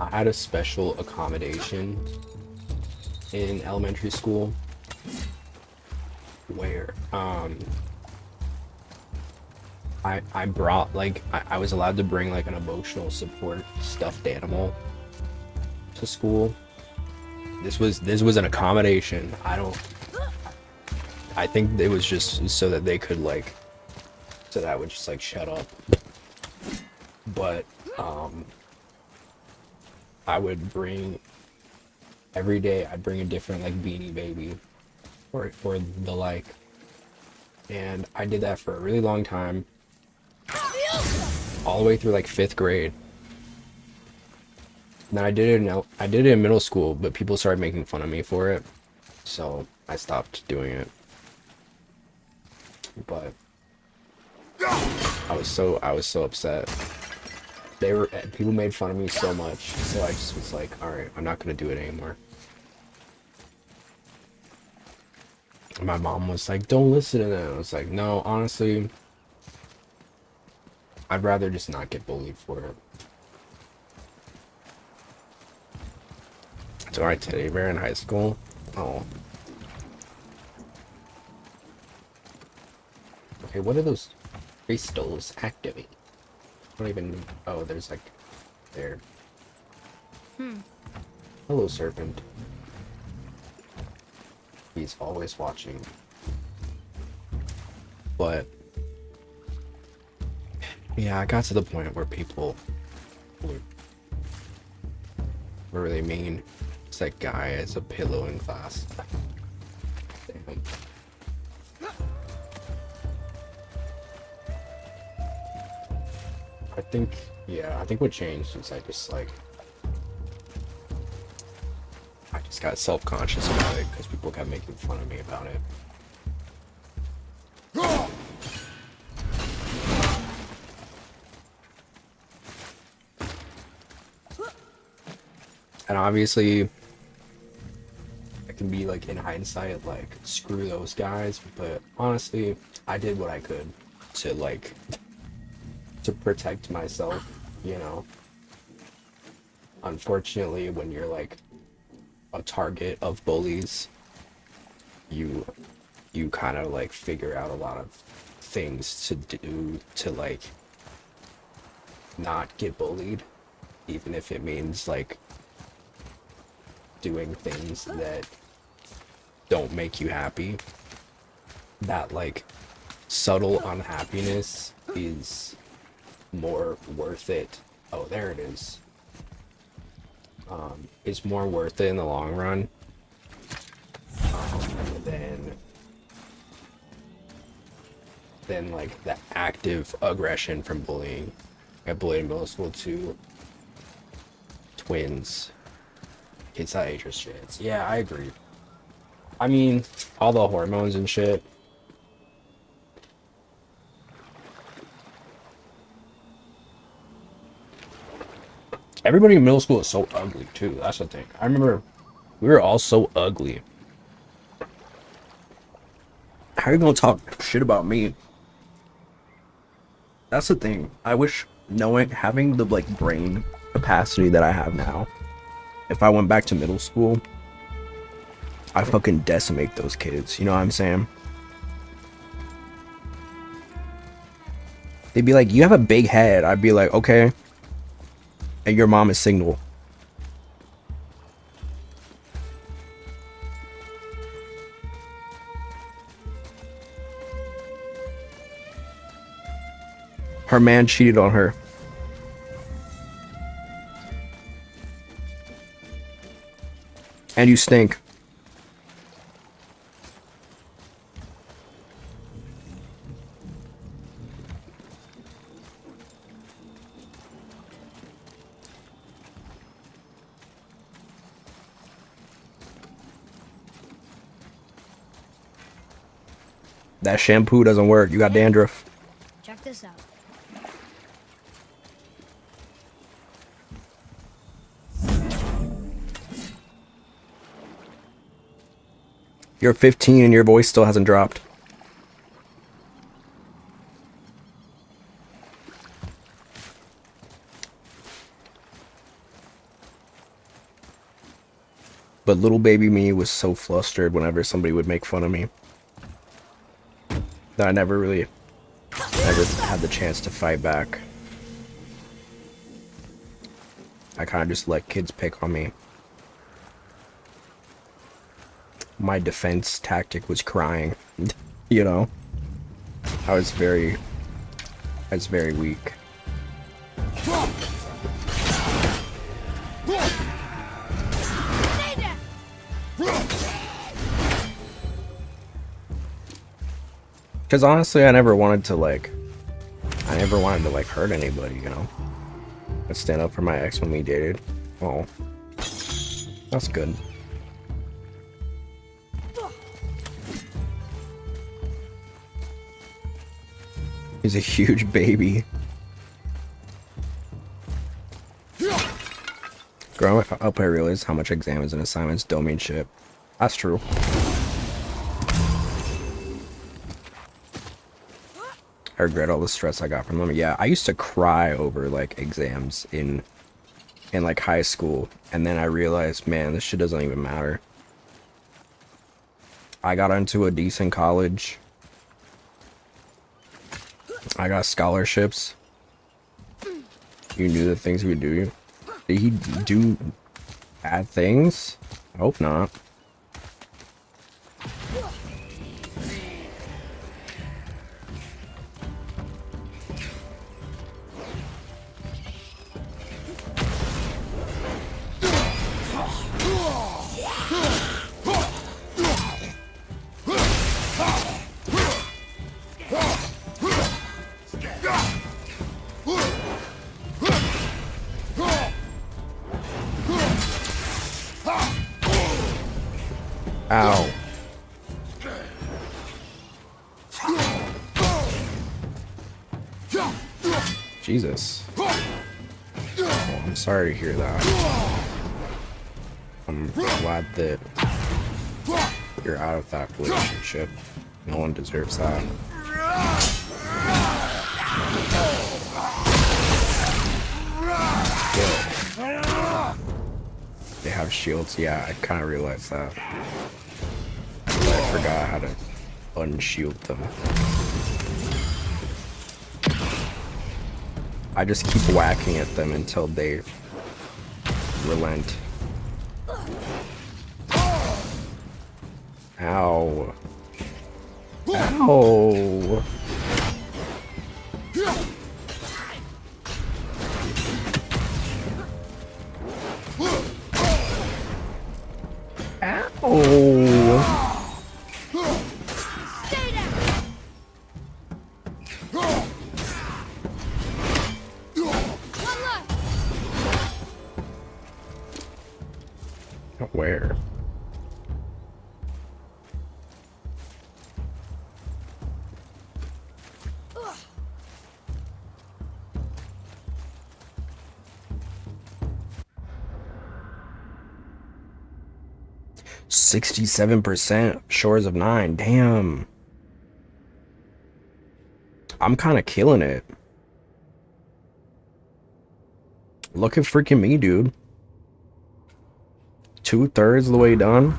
I had a special accommodation in elementary school where I brought like I was allowed to bring like an emotional support stuffed animal to school. This was an accommodation. I think it was just so that they could like so that I would just like shut up. But I would bring every day I'd bring a different like Beanie Baby or the like. And I did that for a really long time. All the way through like 5th grade. And then I did it in middle school, but people started making fun of me for it. So I stopped doing it. But I was so upset. People made fun of me so much, so I just was like, all right, I'm not gonna do it anymore. And my mom was like, don't listen to that. I was like, no, honestly, I'd rather just not get bullied for it. So I teddy bear in high school. Oh. Okay, what are those crystals activate? I don't even. Oh, there's like there. Hello, serpent. He's always watching. But yeah, I got to the point where people were really mean. It's that guy as a pillow in class. Damn. I think what changed is I just got self-conscious about it because people kept making fun of me about it. And obviously, it can be like in hindsight, like screw those guys. But honestly, I did what I could to protect myself, you know. Unfortunately, when you're like a target of bullies, you kind of like figure out a lot of things to do to like not get bullied, even if it means like doing things that don't make you happy. That like subtle unhappiness is more worth it. Oh, there it is. It's more worth it in the long run than like the active aggression from bullying. I bullied in middle school too. Twins. Kids that age are shits. Yeah, I agree. I mean, all the hormones and shit. Everybody in middle school is so ugly too. That's the thing. I remember we were all so ugly. How are you gonna talk shit about me? That's the thing. I wish having the like brain capacity that I have now. If I went back to middle school, I fucking decimate those kids. You know what I'm saying? They'd be like, "You have a big head." I'd be like, "Okay." And your mom is single. Her man cheated on her. And you stink. That shampoo doesn't work. You got dandruff. Check this out. You're 15 and your voice still hasn't dropped. But little baby me was so flustered whenever somebody would make fun of me that I never had the chance to fight back. I kind of just let kids pick on me. My defense tactic was crying. You know? I was very weak. Because honestly, I never wanted to hurt anybody, you know? I'd stand up for my ex when we dated. Oh. That's good. He's a huge baby. Growing up, I realized how much exams and assignments don't mean shit. That's true. I regret all the stress I got from them. Yeah, I used to cry over like exams in like high school, and then I realized, man, this shit doesn't even matter. I got into a decent college. I got scholarships. You knew the things we do. Did he do bad things? I hope not. Ow. Jesus. Oh, I'm sorry to hear that. I'm glad that you're out of that relationship. No one deserves that. Yeah. They have shields. Yeah, I kind of realized that. But I forgot how to unshield them. I just keep whacking at them until they relent. Ow. Ow. Ow. Where? %67 Shores of Nine. Damn. I'm kind of killing it. Look at freaking me, dude. 2/3 of the way done.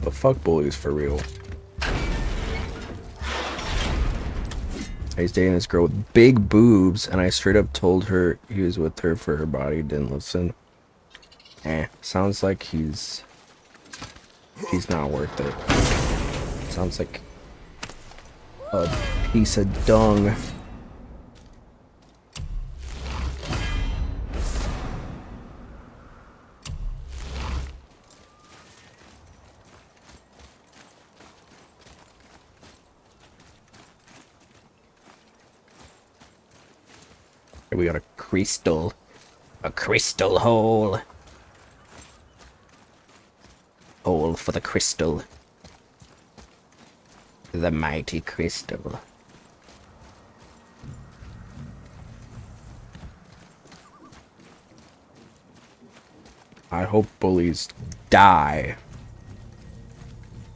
But fuck bullies for real. I was dating this girl with big boobs, and I straight up told her he was with her for her body. Didn't listen. Sounds like he's not worth it. Sounds like a piece of dung. Here we got a crystal. A crystal hole. Hole for the crystal. The mighty crystal. I hope bullies die.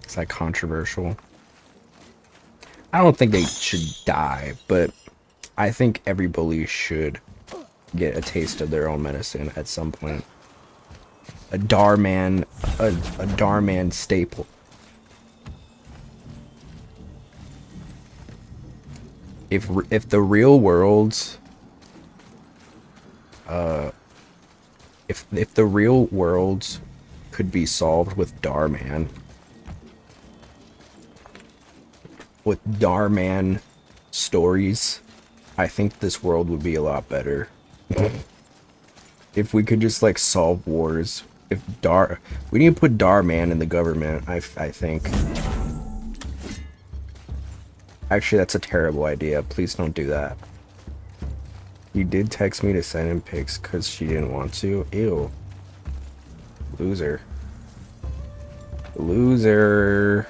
Is that controversial? I don't think they should die, but I think every bully should get a taste of their own medicine at some point. A Darman staple. If the real world, if the real world could be solved with Darman, stories, I think this world would be a lot better. If we could just like solve wars. We need to put Darman in the government, I think. Actually, that's a terrible idea. Please don't do that. You did text me to send in pics because she didn't want to? Ew. Loser. Loser.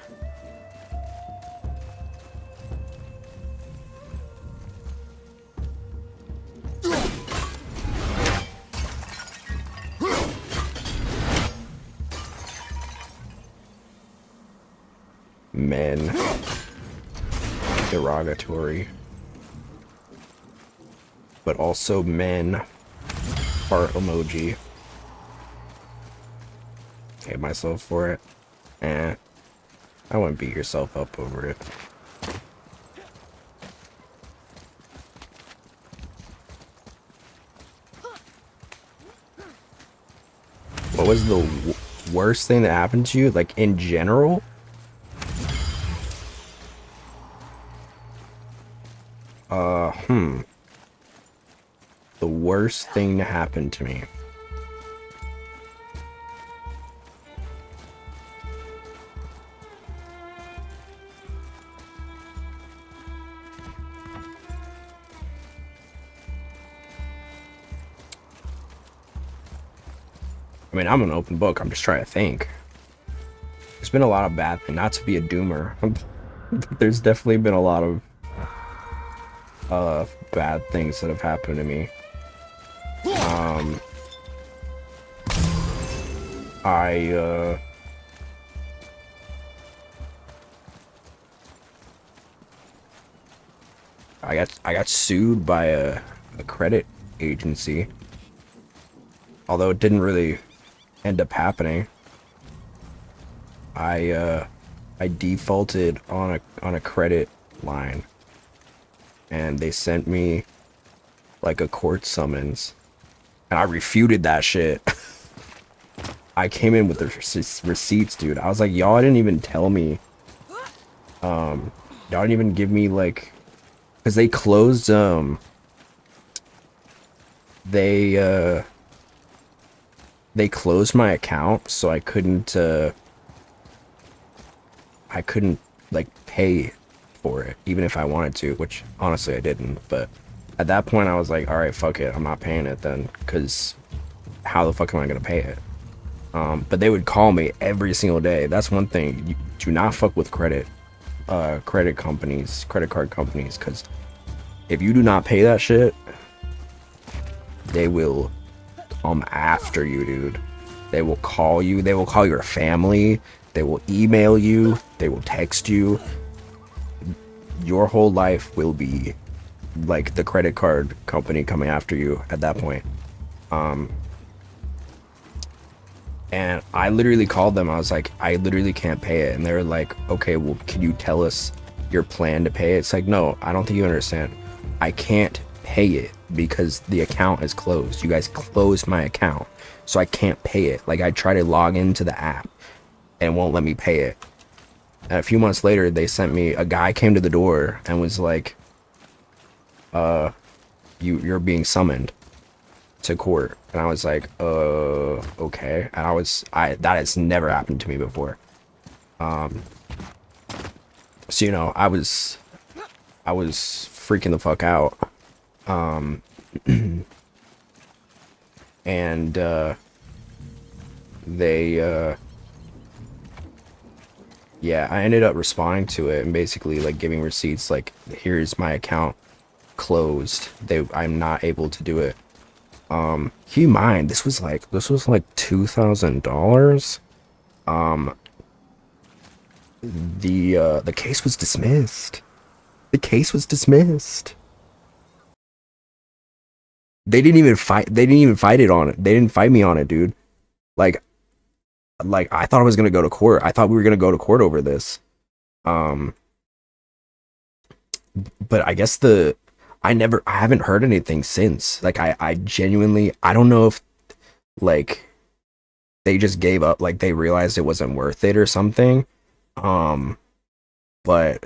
Men. Derogatory. But also men. Heart emoji. Hate myself for it. I wouldn't beat yourself up over it. What was the worst thing that happened to you? Like, in general? The worst thing to happen to me. I mean, I'm an open book. I'm just trying to think. There's been a lot of bad things. Not to be a doomer. There's definitely been a lot of bad things that have happened to me. I got sued by a credit agency. Although it didn't really end up happening. I defaulted on a credit line. And they sent me like a court summons. And I refuted that shit. I came in with the receipts, dude. I was like, y'all didn't even tell me. Y'all didn't even give me like, because they closed they closed my account, so I couldn't like pay for it, even if I wanted to, which honestly I didn't. But at that point I was like, all right, fuck it, I'm not paying it then, because how the fuck am I gonna pay it? But they would call me every single day. That's one thing, you do not fuck with credit card companies, because if you do not pay that shit, they will come after you, dude. They will call you, they will call your family, they will email you, they will text you. Your whole life will be like the credit card company coming after you at that point. And I literally called them. I was like, I literally can't pay it. And they were like, okay, well, can you tell us your plan to pay it? It's like, no, I don't think you understand. I can't pay it because the account is closed. You guys closed my account, so I can't pay it. Like, I try to log into the app and it won't let me pay it. And a few months later, they sent me, a guy came to the door and was like, you're being summoned to court. And I was like, okay. And that has never happened to me before. So, you know, I was freaking the fuck out. And they yeah, I ended up responding to it and basically like giving receipts like, here's my account closed. I'm not able to do it. Keep in mind, this was like $2,000. The case was dismissed. The case was dismissed. They didn't even fight it on it. They didn't fight me on it, dude. Like I thought I was gonna go to court. I thought we were gonna go to court over this. Um, but I guess I haven't heard anything since. Like I genuinely, I don't know if like they just gave up, like they realized it wasn't worth it or something. But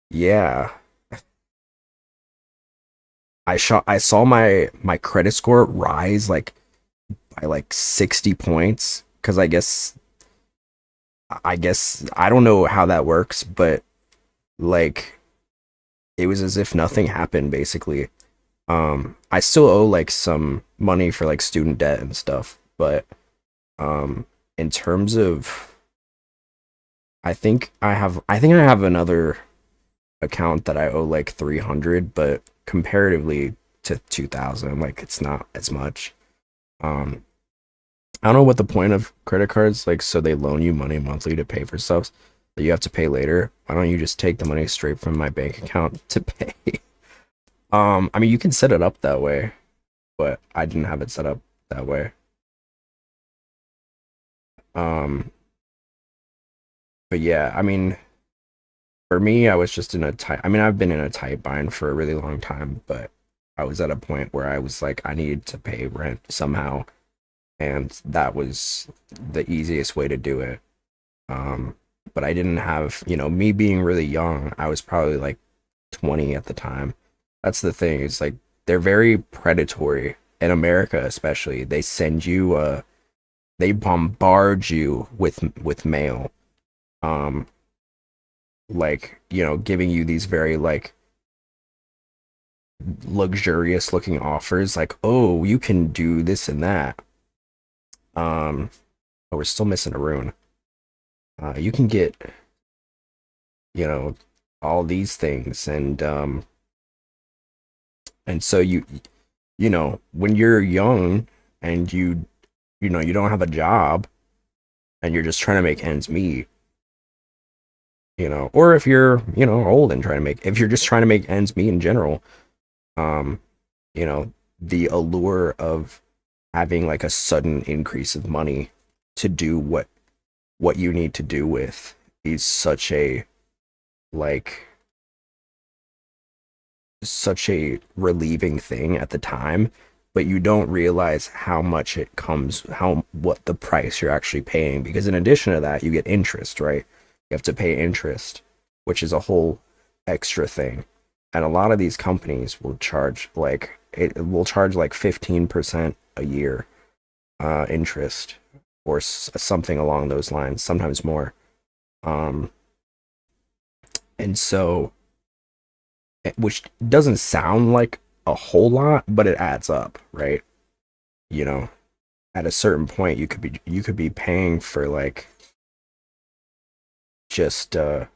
yeah, I saw my credit score rise like by like 60 points because I guess I don't know how that works, but like it was as if nothing happened basically. I still owe like some money for like student debt and stuff, but in terms of I think I have another account that I owe like 300, but comparatively to 2000, like it's not as much. Um I don't know what the point of credit cards, like, so they loan you money monthly to pay for stuff that you have to pay later. Why don't you just take the money straight from my bank account to pay? I mean, you can set it up that way, but I didn't have it set up that way. Um, but yeah, I mean, for me, I was just in a tight, I mean, I've been in a tight bind for a really long time, but I was at a point where I was like, I needed to pay rent somehow, and that was the easiest way to do it. Um, but I didn't have, me being really young, I was probably like 20 at the time. That's the thing, is like they're very predatory in America, especially. They bombard you with mail. Um, like, giving you these very like luxurious looking offers, like, oh, you can do this and that. Oh, we're still missing a rune. You can get, you know, all these things, and so when you're young and you don't have a job and you're just trying to make ends meet, or if you're, old and if you're just trying to make ends meet in general, um, the allure of having like a sudden increase of money to do what you need to do with is like such a relieving thing at the time, but you don't realize how much what the price you're actually paying, because in addition to that you get interest, right? You have to pay interest, which is a whole extra thing. And a lot of these companies will charge like 15% a year interest, or something along those lines, sometimes more. And so, which doesn't sound like a whole lot, but it adds up, right? You know, at a certain point, you could be paying for like just you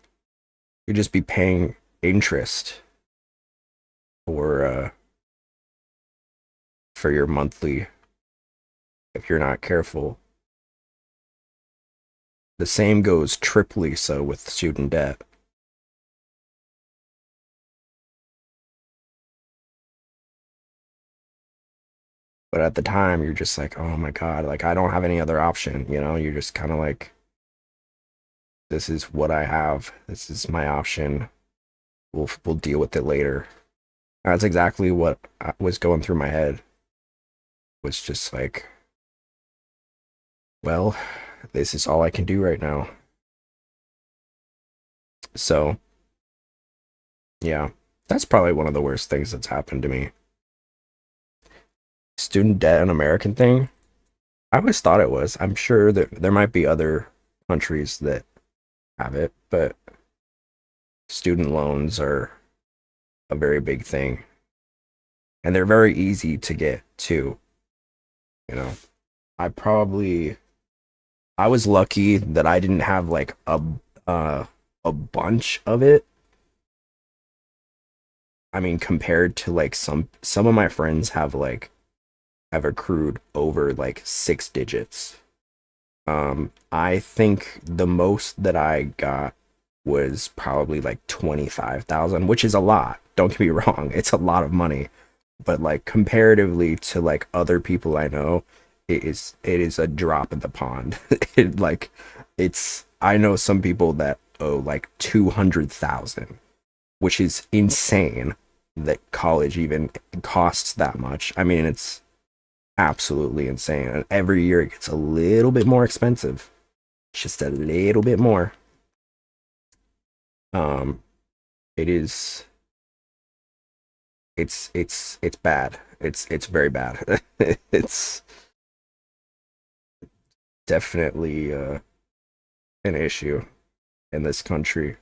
just be paying interest for your monthly, if you're not careful. The same goes triply so with student debt. But at the time, you're just like, oh my God, like I don't have any other option, You're just kind of like, this is what I have. This is my option. We'll deal with it later. That's exactly what was going through my head. Was just like, well, this is all I can do right now. So, yeah, that's probably one of the worst things that's happened to me. Student debt, an American thing? I always thought it was. I'm sure that there might be other countries that have it, but student loans are a very big thing. and they're very easy to get too. You know, I probably I was lucky that I didn't have like uh a bunch of it. I mean, compared to like some of my friends have accrued over like 6 digits. I think the most that I got was probably like 25,000, which is a lot. Don't get me wrong, it's a lot of money, but like comparatively to like other people I know, it is a drop in the pond. It like it's I know some people that owe like 200,000, which is insane that college even costs that much. I mean, it's absolutely insane. And every year it gets a little bit more expensive. Just a little bit more. Um, it is it's bad. It's very bad. It's definitely an issue in this country.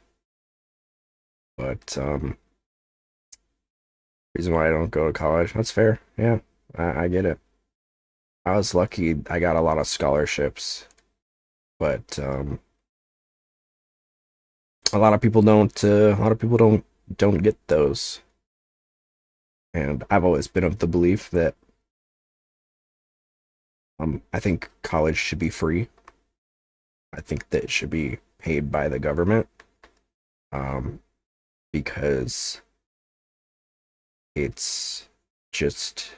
But reason why I don't go to college, that's fair. Yeah, I get it. I was lucky I got a lot of scholarships, but a lot of people don't get those. And I've always been of the belief that I think college should be free. I think that it should be paid by the government, um, because it's just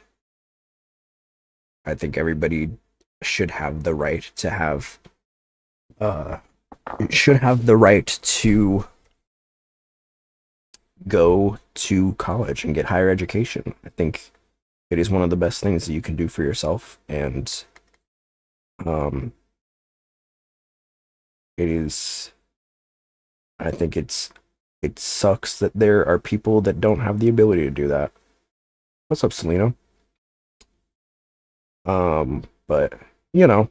I think everybody should have the right to have uh should have the right to go to college and get higher education. I think it is one of the best things that you can do for yourself, and um it is I think it sucks that there are people that don't have the ability to do that. What's up, Selena? But you know,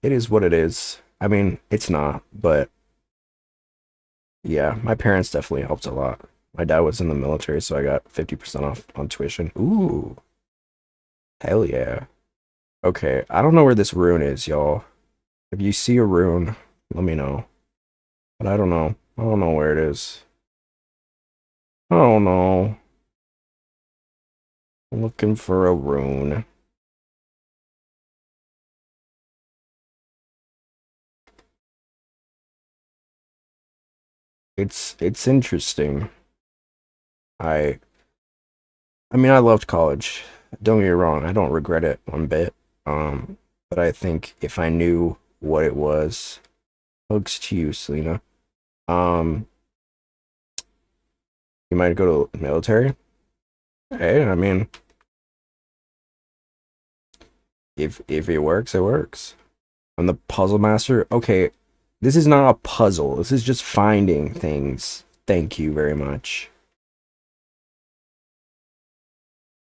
it is what it is. I mean, it's not, but yeah, my parents definitely helped a lot. My dad was in the military, so I got 50% off on tuition. Ooh, hell yeah. Okay, I don't know where this rune is, y'all. If you see a rune, let me know. But I don't know. I don't know where it is. I don't know. I'm looking for a rune. It's interesting. I I mean, I loved college. Don't get me wrong, I don't regret it one bit. But I think if I knew what it was, hugs to you, Selena. Um, you might go to military. Hey, I mean, if it works, it works. I'm the puzzle master. Okay, this is not a puzzle. This is just finding things. Thank you very much.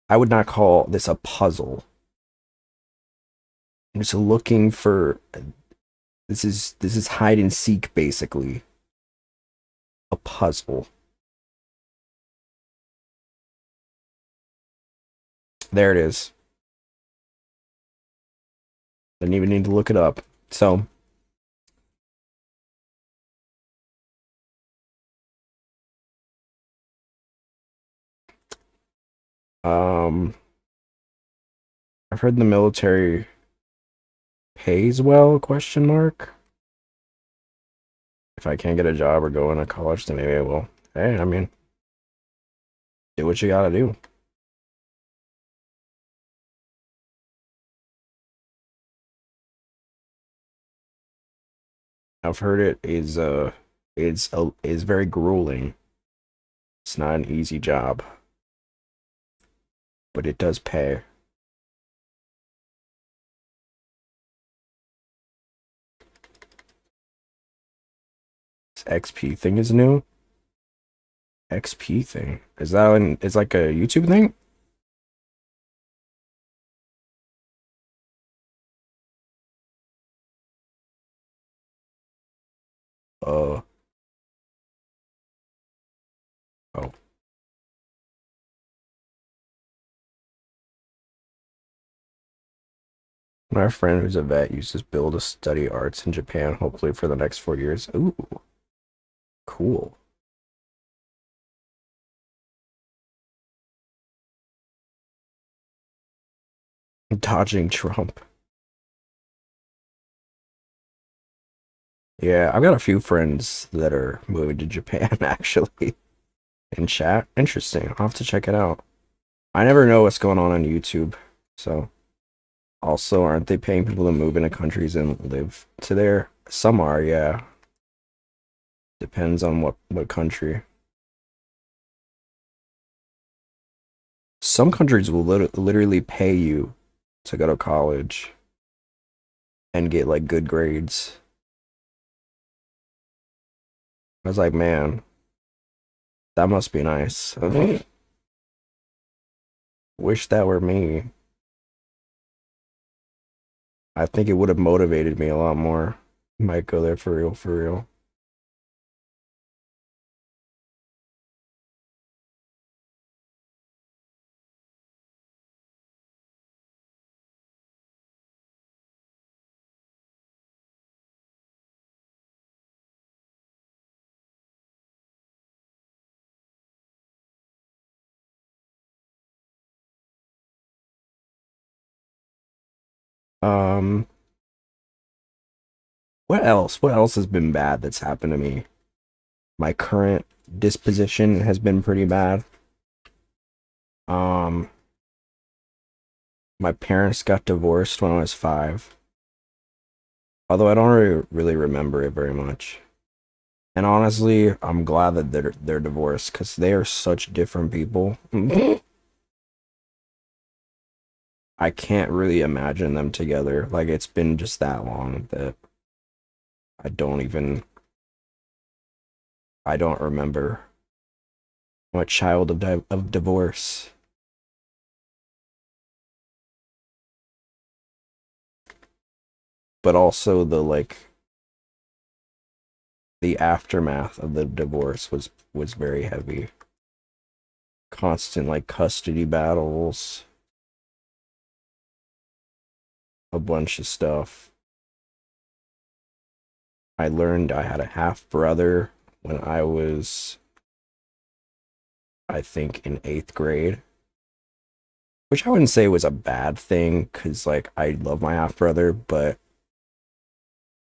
I would not call this a puzzle. I'm just looking for this is hide and seek basically. A puzzle. There it is. Didn't even need to look it up. So, um, I've heard the military pays well, question mark. If I can't get a job or go into college, then maybe I will. Hey, I mean, do what you gotta do. I've heard it is very grueling. It's not an easy job, but it does pay. This XP thing is new. XP thing. Is that it's like a YouTube thing? Uh oh. My friend who's a vet uses Bill to study arts in Japan, hopefully for the next 4 years. Ooh, cool. Dodging Trump. Yeah, I've got a few friends that are moving to Japan actually in chat. Interesting. I'll have to check it out. I never know what's going on YouTube. So, also, aren't they paying people to move into countries and live to there? Some are, yeah. Depends on what country. Some countries will literally pay you to go to college and get like good grades. I was like, man, that must be nice. Wish that were me. I think it would have motivated me a lot more. Might go there for real, for real. Um, what else? What else has been bad that's happened to me? My current disposition has been pretty bad. Um, my parents got divorced when I was 5. Although I don't really remember it very much. And honestly, I'm glad that they're divorced because they are such different people. I can't really imagine them together. Like it's been just that long that I don't remember. I'm a child of divorce. But also the aftermath of the divorce was very heavy. Constant like custody battles, a bunch of stuff. I learned I had a half brother when I was, I think, in 8th grade, which I wouldn't say was a bad thing because like I love my half brother, but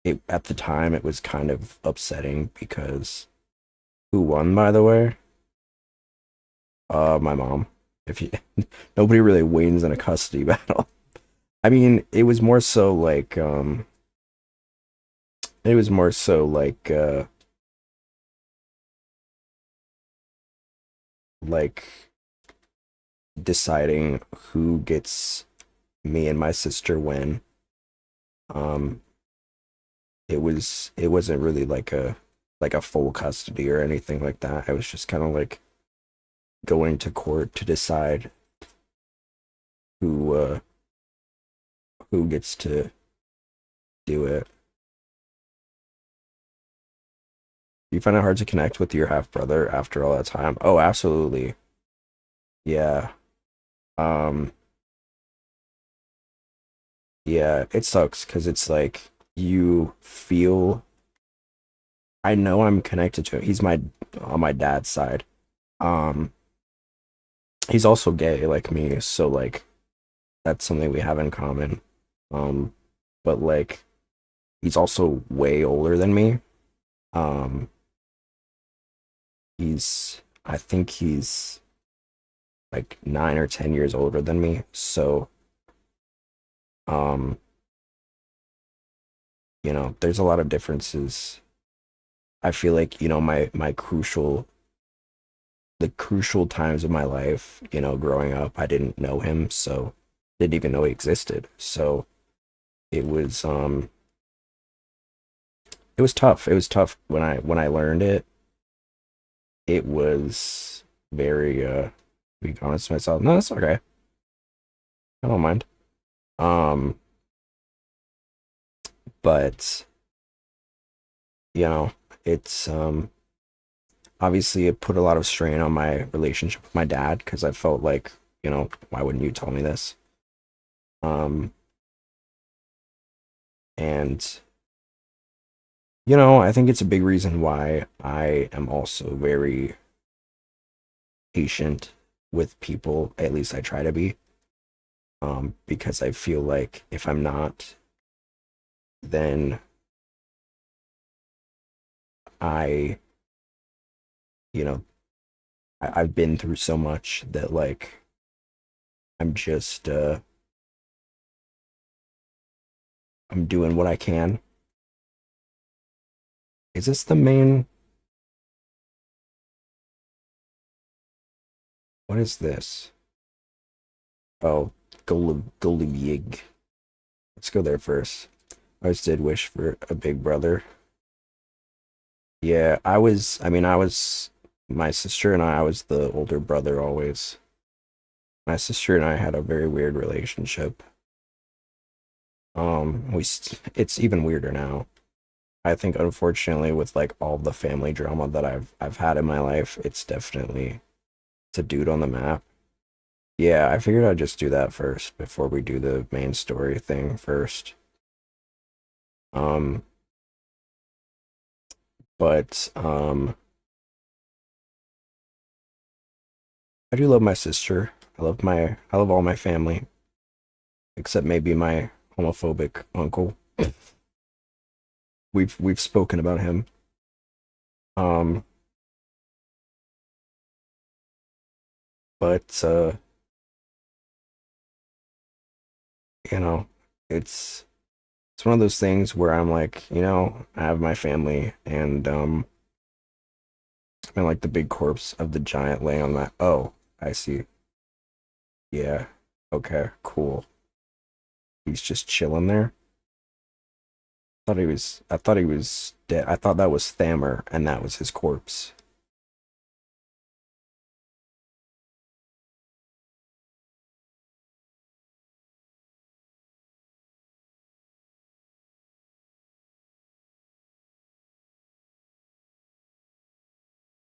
it at the time it was kind of upsetting because who won, by the way? My mom. If you nobody really wins in a custody battle. I mean, it was more so like it was more so like deciding who gets me and my sister when. Um it wasn't really like a full custody or anything like that. I was just kind of like going to court to decide who uh who gets to do it. You find it hard to connect with your half brother after all that time? Oh, absolutely. Yeah. Um, yeah, it sucks because it's like you feel I know I'm connected to him. He's my on my dad's side. Um, he's also gay like me, so like that's something we have in common. Um, but like he's also way older than me. Um, I think he's like 9 or 10 years older than me. So, um, there's a lot of differences. I feel like, the crucial times of my life, growing up, I didn't know him, so didn't even know he existed. So it was it was tough. It was tough when I learned it. It was very be honest with myself. No, that's okay. I don't mind. Um, but you know, it's obviously it put a lot of strain on my relationship with my dad because I felt like, why wouldn't you tell me this? Um, And, you know, I think it's a big reason why I am also very patient with people. At least I try to be. Because I feel like if I'm not, then I, you know, I've been through so much that like I'm just I'm doing what I can. Is this the main? What is this? Oh, Golubig. Let's go there first. I always did wish for a big brother. Yeah, I was, my sister and I was the older brother always. My sister and I had a very weird relationship. It's even weirder now. I think unfortunately with like all the family drama that I've had in my life, it's a dude on the map. Yeah, I figured I'd just do that first before we do the main story thing first. Um, but I do love my sister. I love all my family, except maybe my homophobic uncle. We've spoken about him. Um, but you know, it's it's one of those things where I'm like, you know, I have my family and I like the big corpse of the giant laying on that. Oh, I see. Yeah. Okay, cool. He's just chilling there. I thought he was dead. I thought that was Thammer and that was his corpse.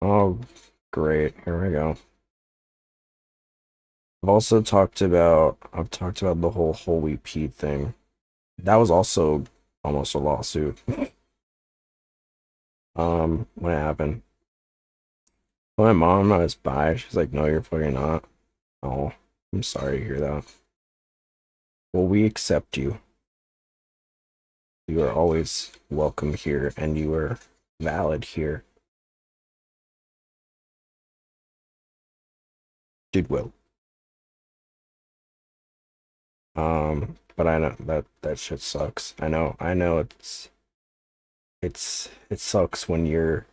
Oh, great. Here we go. I've talked about the whole Holy Pete thing. That was also almost a lawsuit. What happened? My mom I was by, she's like, no, you're fucking not. Oh, I'm sorry to hear that. Well, we accept you. You are always welcome here and you are valid here. Did well. But I know that shit sucks. I know it sucks when you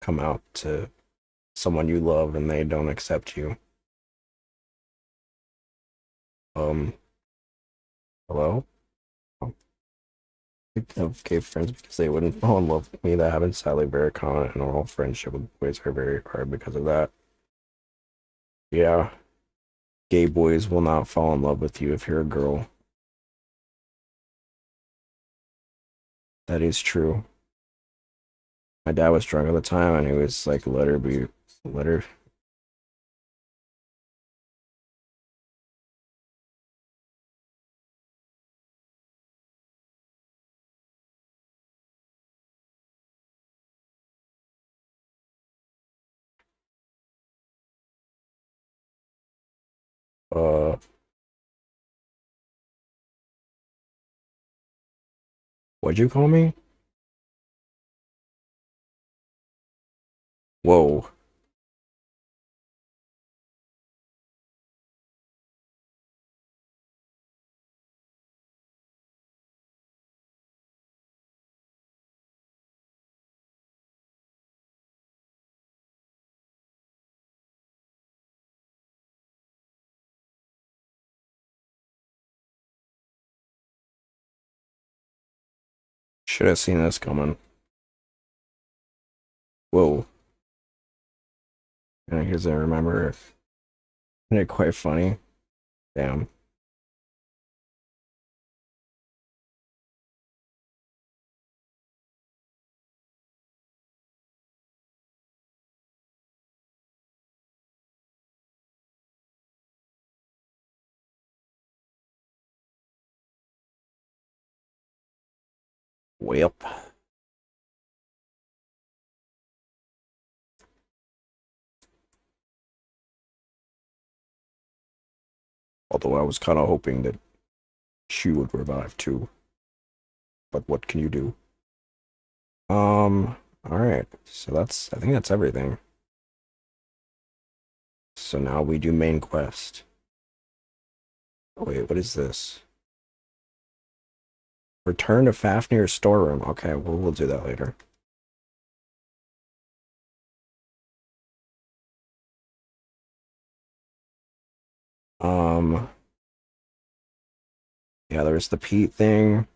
come out to someone you love and they don't accept you. Um, hello? I have gay friends because they wouldn't fall in love with me. That happens sadly very common, and all friendship with boys are very hard because of that. Yeah, gay boys will not fall in love with you if you're a girl. That is true. My dad was drunk at the time, and he was like, "Let her be, let her." Uh, what'd you call me? Whoa. Should have seen this coming. Whoa. And because I remember it quite funny. Damn. Well. Although I was kind of hoping that she would revive too. But what can you do? Alright. So I think that's everything. So now we do main quest. Wait, what is this? Return to Fafnir's storeroom. Okay, well, we'll do that later. Yeah, there's the Pete thing.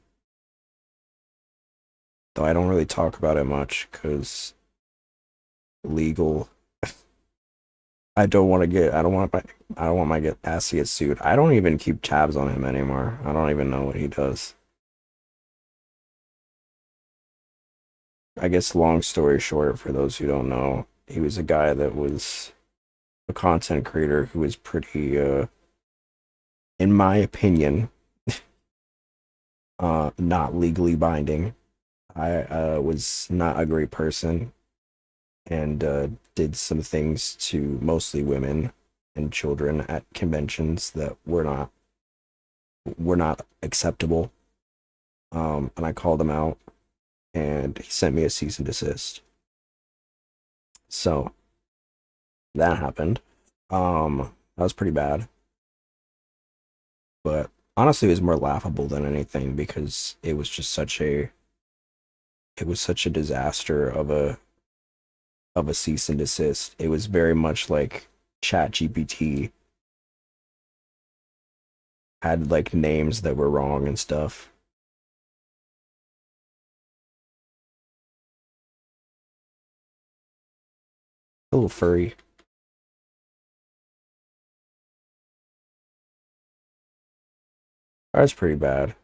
Though I don't really talk about it much, because legal. I don't want my ass to get sued. I don't even keep tabs on him anymore. I don't even know what he does. I guess long story short, for those who don't know, he was a guy that was a content creator who was pretty, in my opinion, not legally binding. I was not a great person and did some things to mostly women and children at conventions that were not acceptable. And I called him out, and he sent me a cease and desist. So that happened. That was pretty bad. But honestly, it was more laughable than anything because it was such a disaster of a cease and desist. It was very much like ChatGPT had like names that were wrong and stuff. A little furry. That was pretty bad.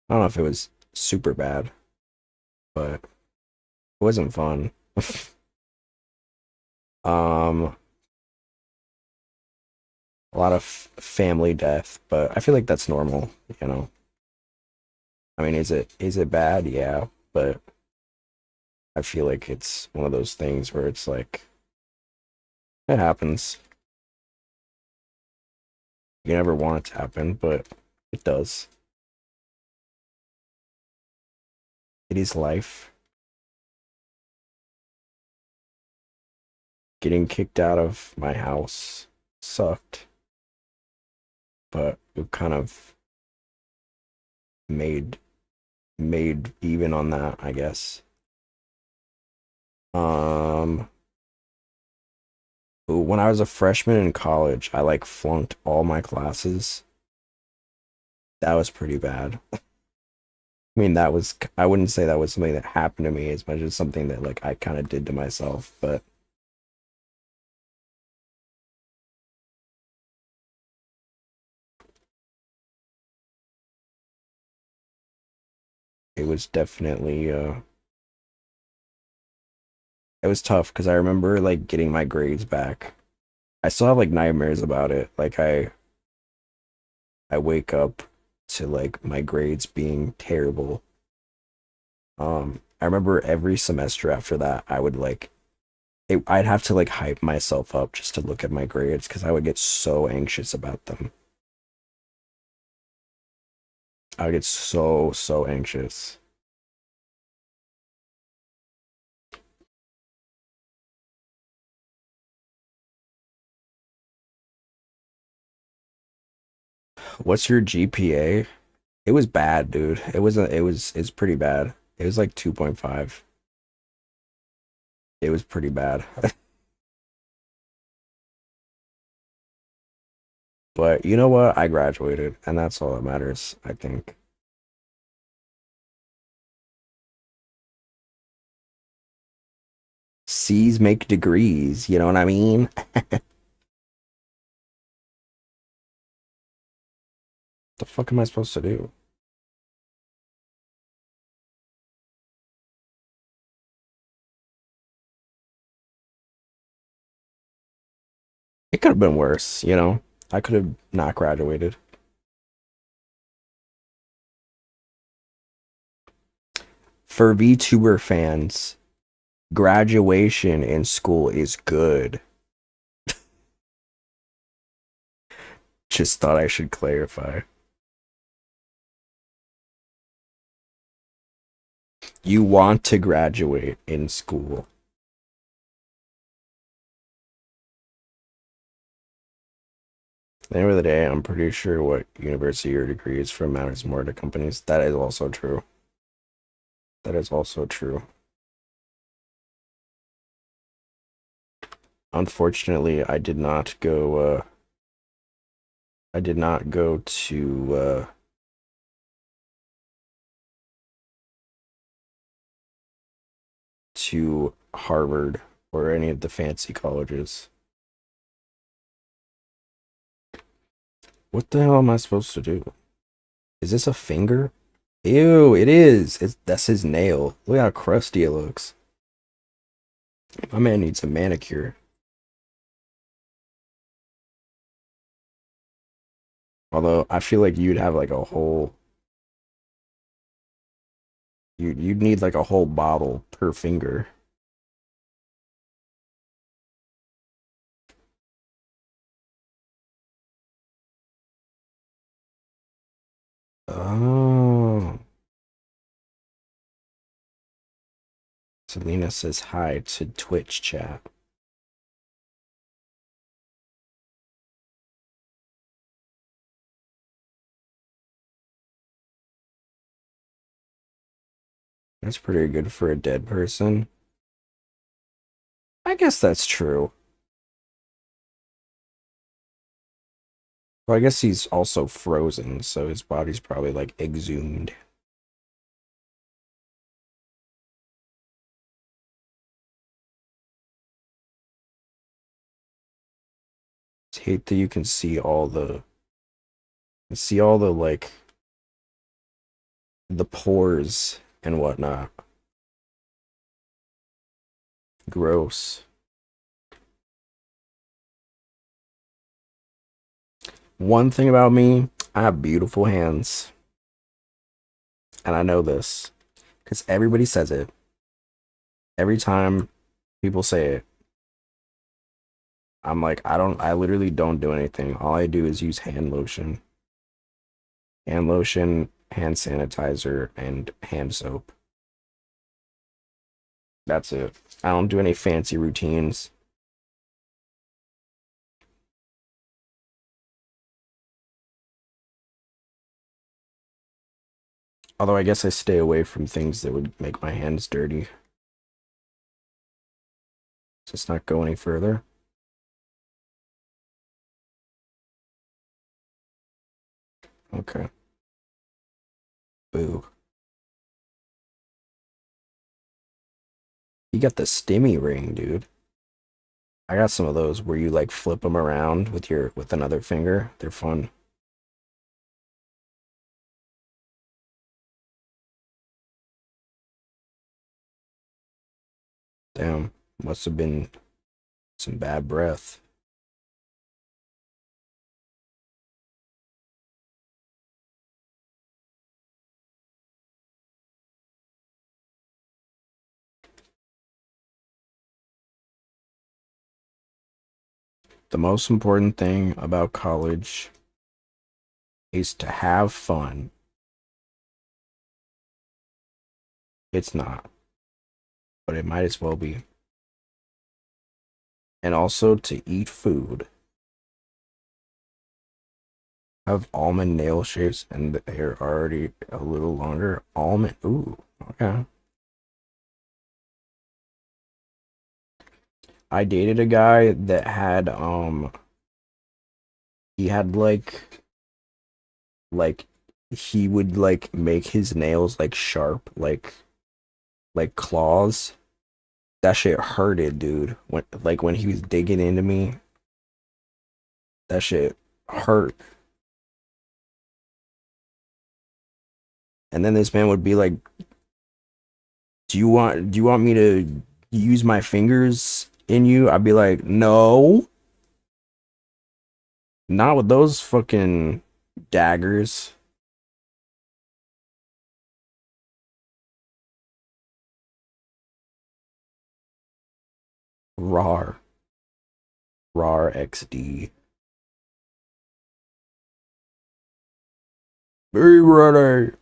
I don't know if it was super bad, but it wasn't fun. A lot of family death, but I feel like that's normal, you know. I mean, is it bad? Yeah, but I feel like it's one of those things where it's like it happens. You never want it to happen, but it does. It is life. Getting kicked out of my house sucked, but it kind of made even on that, I guess. When I was a freshman in college, I like flunked all my classes. That was pretty bad. I mean, I wouldn't say that was something that happened to me as much as something that like I kind of did to myself, but it was definitely it was tough because I remember like getting my grades back. I still have like nightmares about it. Like I wake up to like my grades being terrible. I remember every semester after that, I would like I'd have to like hype myself up just to look at my grades because I would get so anxious about them. I would get so anxious. What's your GPA? It was bad, dude. It's pretty bad. It was like 2.5. It was pretty bad. But you know what? I graduated, and that's all that matters, I think. C's make degrees, you know what I mean? The fuck am I supposed to do? It could have been worse, you know? I could have not graduated. For VTuber fans, graduation in school is good. Just thought I should clarify. You want to graduate in school. At the end of the day, I'm pretty sure what university your degree is from matters more to companies. That is also true. That is also true. Unfortunately, I did not go to Harvard or any of the fancy colleges. What the hell am I supposed to do? Is this a finger? Ew, it is. That's his nail. Look how crusty it looks. My man needs a manicure. Although I feel like you'd have like a whole you'd need like a whole bottle per finger. Oh. Selena says hi to Twitch chat. That's pretty good for a dead person. I guess that's true. Well, I guess he's also frozen, so his body's probably like exhumed. I hate that you can see all the like the pores and whatnot. Gross. One thing about me, I have beautiful hands. And I know this because everybody says it. Every time people say it, I'm like, I literally don't do anything. All I do is use hand lotion. Hand lotion, hand sanitizer, and hand soap. That's it. I don't do any fancy routines. Although I guess I stay away from things that would make my hands dirty. Let's not go any further. Okay. Boo. You got the stimmy ring, dude. I got some of those where you like flip them around with another finger. They're fun. Damn, must have been some bad breath. The most important thing about college is to have fun. It's not, but it might as well be. And also to eat food. I have almond nail shapes and they're already a little longer. Almond, ooh, okay. I dated a guy that had he had like he would like make his nails like sharp like claws. That shit hurted, dude. When he was digging into me, that shit hurt. And then this man would be like, do you want me to use my fingers in you?" I'd be like, "No. Not with those fucking daggers." RAR. RAR XD. Be ready.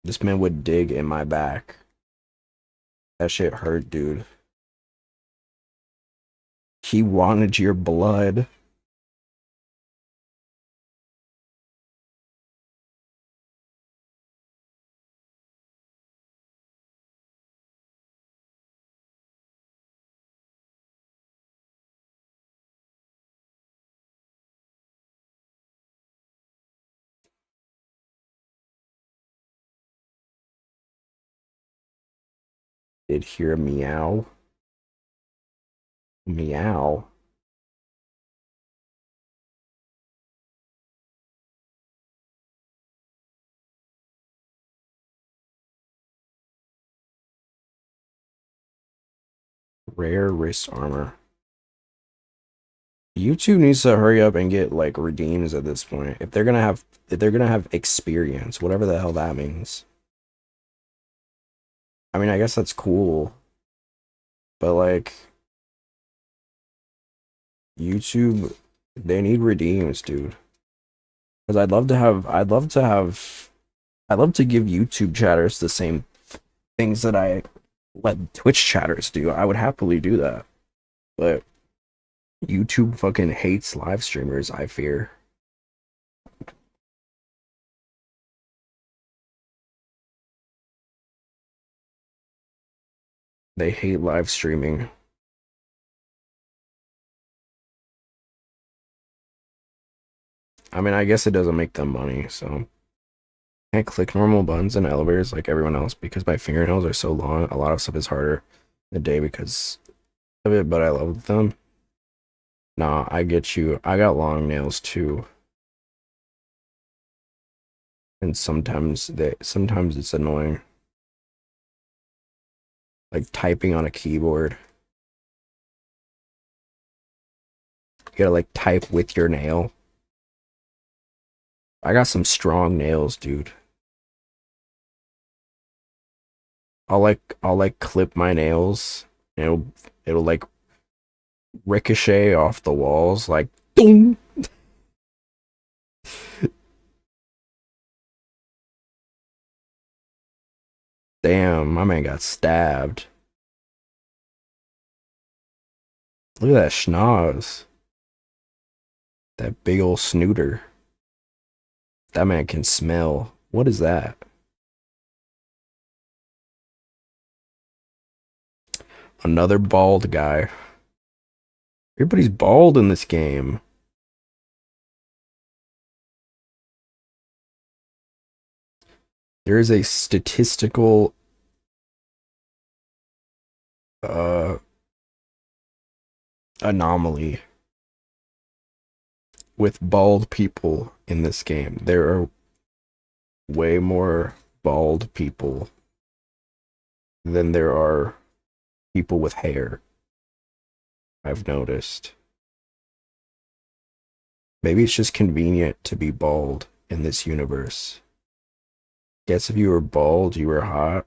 This man would dig in my back. That shit hurt, dude. He wanted your blood. Did hear a meow? Meow. Rare wrist armor. YouTube needs to hurry up and get like redeems at this point. If they're gonna have experience, whatever the hell that means. I mean, I guess that's cool. But like YouTube, they need redeems, dude. Because I'd love to give YouTube chatters the same things that I let Twitch chatters do. I would happily do that. But YouTube fucking hates live streamers, I fear. They hate live streaming. I mean, I guess it doesn't make them money, so I can't click normal buttons in elevators like everyone else because my fingernails are so long. A lot of stuff is harder in the day because of it, but I love them. Nah, I get you. I got long nails too. And sometimes it's annoying. Like typing on a keyboard. You gotta like type with your nail. I got some strong nails, dude. I'll clip my nails and it'll like ricochet off the walls like boom. Damn, my man got stabbed. Look at that schnoz. That big old snooter. That man can smell. What is that? Another bald guy. Everybody's bald in this game. There is a statistical anomaly with bald people in this game. There are way more bald people than there are people with hair. I've noticed. Maybe it's just convenient to be bald in this universe. Guess if you were bald, you were hot.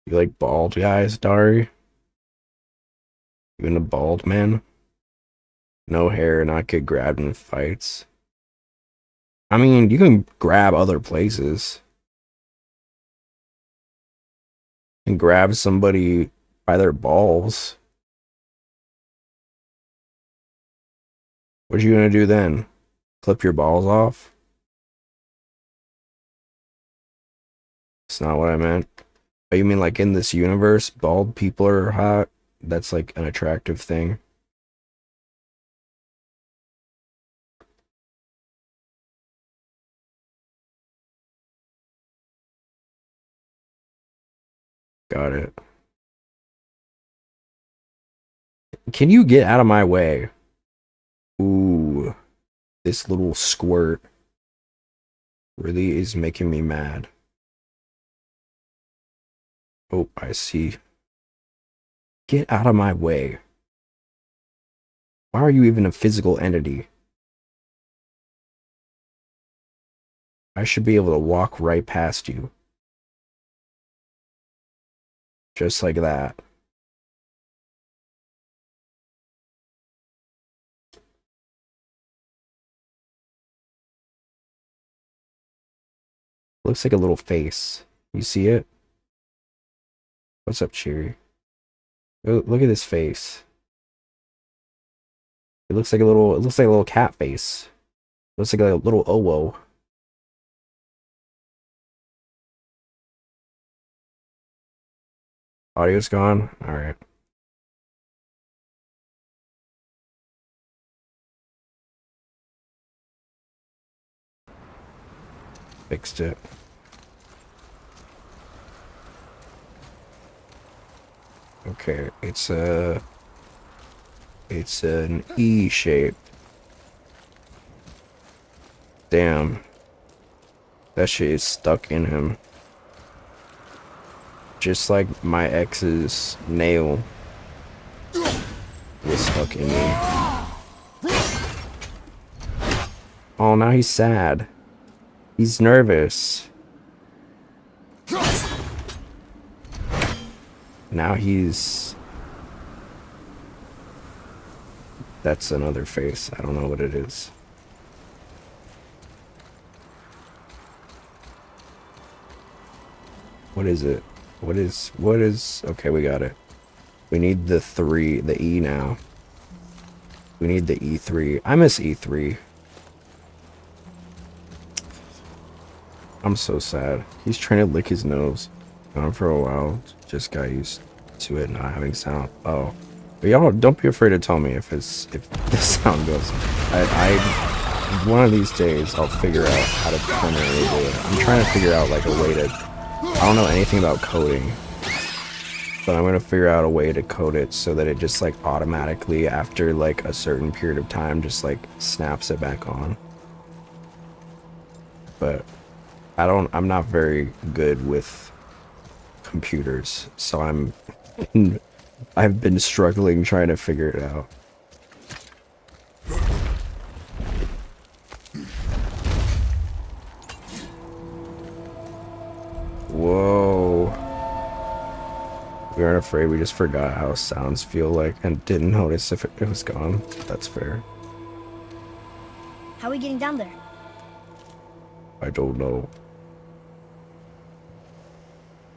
You like bald guys, Dari? Even a bald man? No hair, not get grabbed in fights. I mean, you can grab other places. And grab somebody by their balls. What are you gonna do then? Clip your balls off? That's not what I meant. Oh, you mean like in this universe, bald people are hot? That's like an attractive thing. Got it. Can you get out of my way? Ooh, this little squirt really is making me mad. Oh, I see. Get out of my way. Why are you even a physical entity? I should be able to walk right past you. Just like that. Looks like a little face. You see it? What's up, Cheery? Look at this face. It looks like a little cat face. Looks like a little Owo. Audio's gone? Alright. Fixed it. Okay, it's an E shape. Damn. That shit is stuck in him. Just like my ex's nail was stuck in me. Oh, now he's sad. He's nervous. Now he's... That's another face. I don't know what it is. What is it? What is... Okay, we got it. We need the E now. We need the E3. I miss E3. I'm so sad. He's trying to lick his nose. Gone for a while. Just got used to it not having sound. Oh. But y'all, don't be afraid to tell me if the sound goes. One of these days, I'll figure out how to permanently do it. I'm trying to figure out like a way to... I don't know anything about coding, but I'm gonna figure out a way to code it so that it just like automatically after like a certain period of time just like snaps it back on. But I'm not very good with computers, so I've been struggling trying to figure it out. Whoa. We aren't afraid, we just forgot how sounds feel like and didn't notice if it was gone. That's fair. How are we getting down there? I don't know.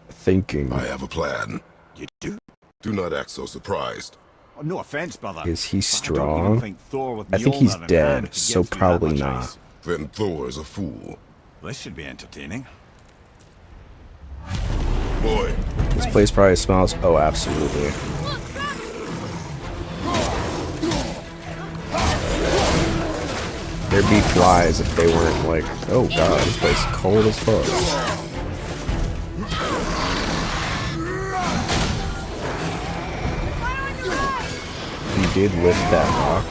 Thinking. I have a plan. You do? Do not act so surprised. Oh, no offense, brother. Is he but I don't even strong? think Thor with I think he's Mjolnir in dead, hand could so get through that probably much not. ice. Then Thor is a fool. This should be entertaining. Boy, This place probably smells. Oh, absolutely. There'd be flies if they weren't like, oh god, this place is cold as fuck. He did lift that rock.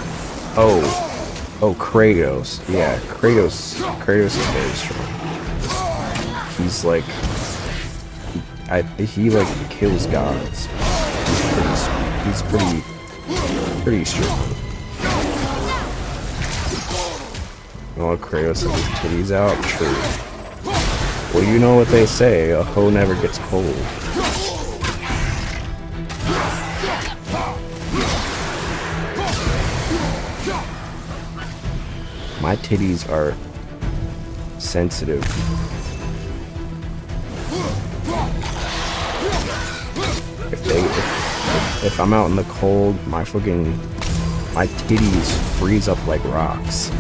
Oh, Kratos. Yeah, Kratos is very strong. He's like, he like kills gods. He's pretty strong. Oh, Kratos has his titties out? True. Well, you know what they say, a hoe never gets cold. My titties are sensitive. If I'm out in the cold, my titties freeze up like rocks.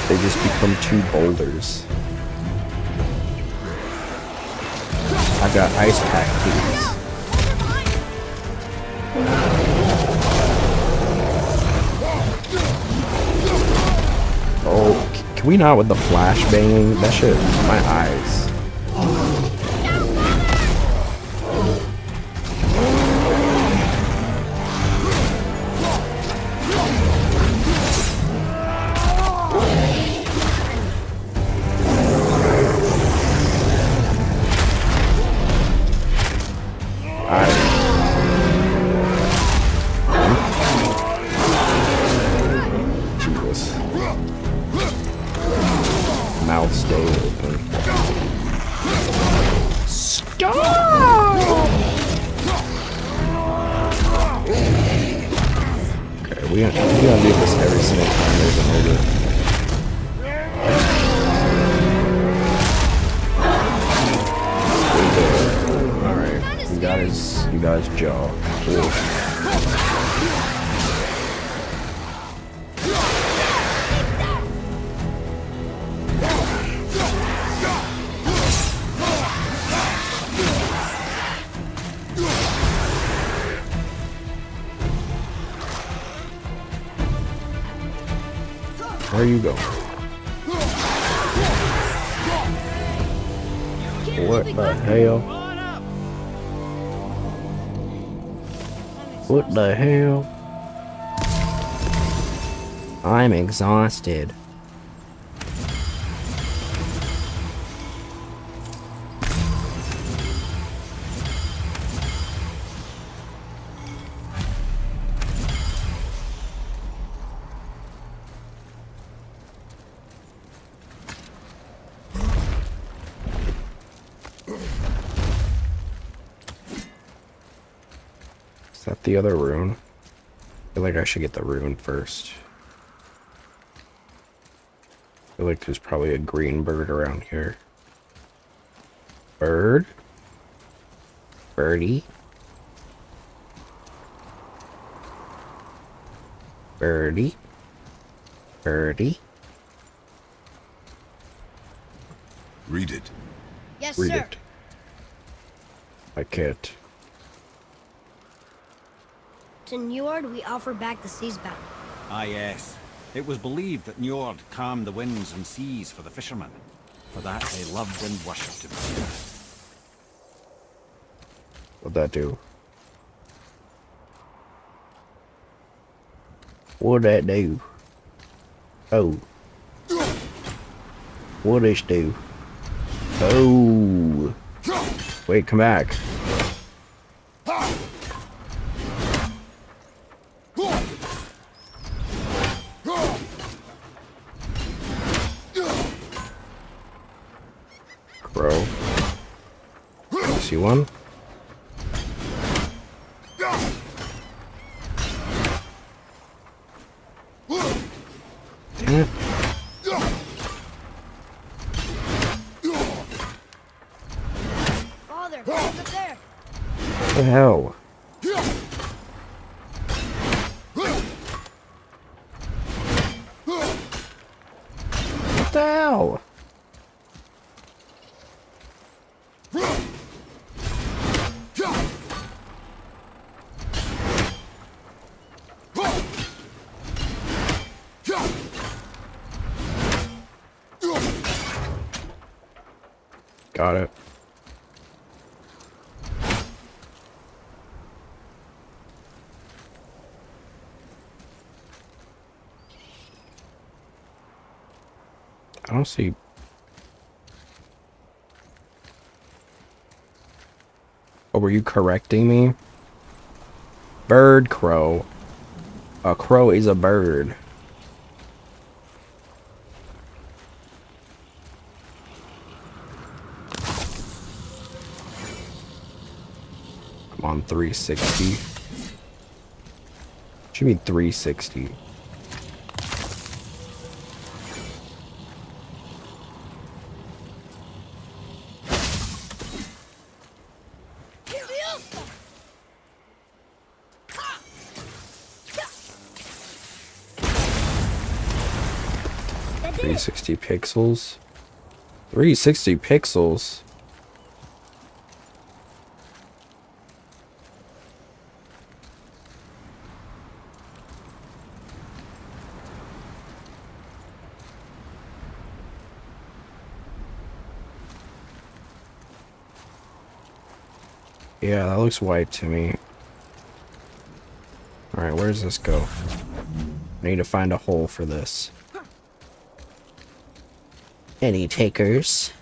They just become two boulders. I got ice pack titties. Oh, can we not with the flash banging? That shit, my eyes. We gotta do this every single time there's an ogre. Alright, you got his jaw. Cool. Where you go? What the hell? What the hell? I'm exhausted. Is that the other rune? I feel like I should get the rune first. I feel like there's probably a green bird around here. Bird? Birdie? Birdie? Birdie? Read it. Yes, Read sir. it. I can't. To Njord, we offer back the sea's bounty. Ah, yes. It was believed that Njord calmed the winds and seas for the fishermen. For that they loved and worshipped him. What'd that do? What'd that do? Oh. What'd this do? Oh. Wait, come back. Crow. See one? Damn it. Father, look up there. What the hell? What the hell? Got it. I don't see. Oh, were you correcting me? Bird crow. A crow is a bird. I'm on 360. Should be 360. That did it. 360 pixels. 360 pixels. Yeah, that looks white to me. Alright, where does this go? I need to find a hole for this. Any takers?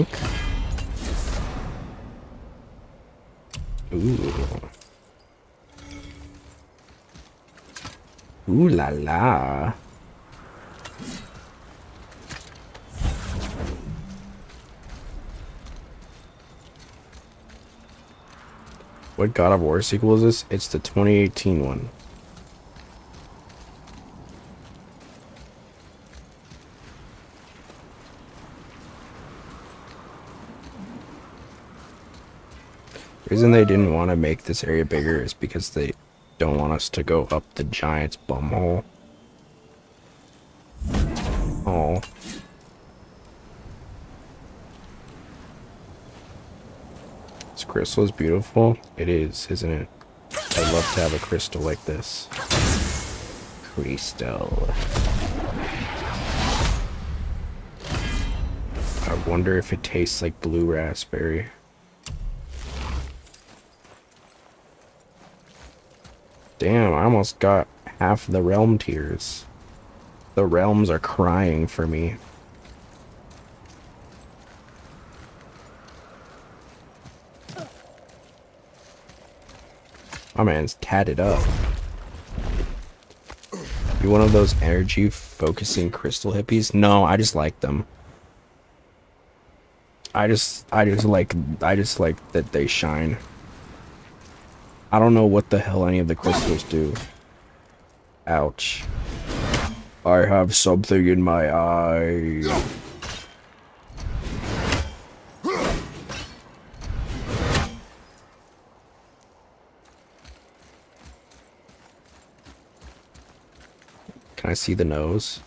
Yoink. Ooh. Ooh la la. What God of War sequel is this? It's the 2018 one. The reason they didn't want to make this area bigger is because they don't want us to go up the giant's bumhole. Oh. This crystal is beautiful. It is, isn't it? I'd love to have a crystal like this. Crystal. I wonder if it tastes like blue raspberry. Damn, I almost got half the realm tears. The realms are crying for me. My man's tatted up. You one of those energy focusing crystal hippies? No, I just like them. I just like that they shine. I don't know what the hell any of the crystals do. Ouch. I have something in my eye. Can I see the nose?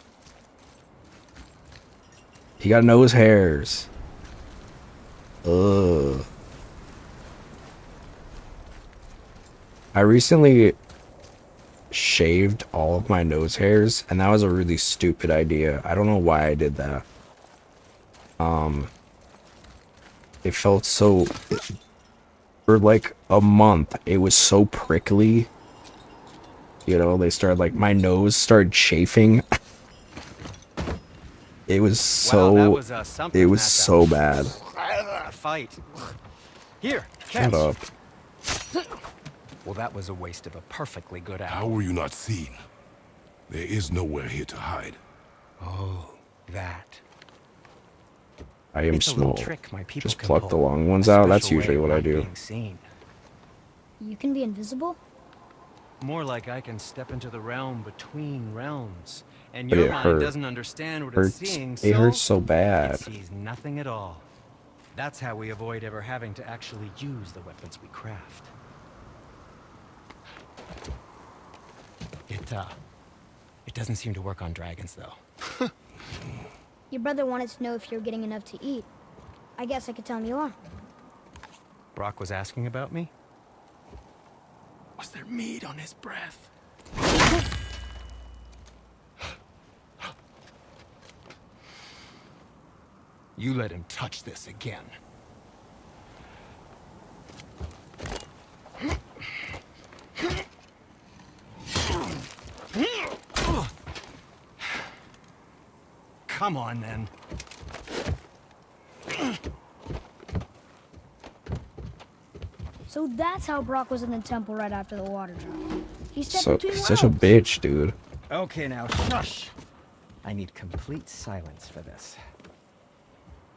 He got nose hairs. Ugh. I recently shaved all of my nose hairs, and that was a really stupid idea. I don't know why I did that. It felt so... For like a month, it was so prickly. You know, they started like... My nose started chafing. It was so... Wow, that was, something, it was so bad. Fight. Here, Shut catch. up. Well, that was a waste of a perfectly good How hour. were you not seen? There is nowhere here to hide. Oh, that. I am It's a little small. trick my people Just can pluck the pull. long ones A out. That's special usually way what I of do. being seen. You can be invisible? More like I can step into the realm between realms. And But your it mind hurt. doesn't understand what Hurts. it's seeing, It hurts so It bad. sees nothing at all. That's how we avoid ever having to actually use the weapons we craft. It doesn't seem to work on dragons, though. Your brother wanted to know if you're getting enough to eat. I guess I could tell him you are. Brock was asking about me? Was there meat on his breath? You let him touch this again. Come on, then. So that's how Brock was in the temple right after the water drop. He stepped So between such a realms. bitch, dude. Okay, now shush. I need complete silence for this.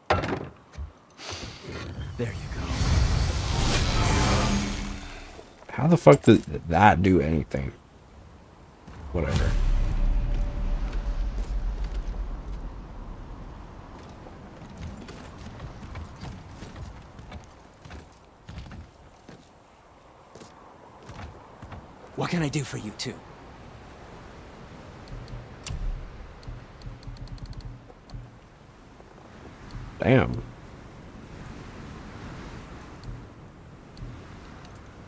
There you go. How the fuck did that do anything? Whatever. What can I do for you two? Damn.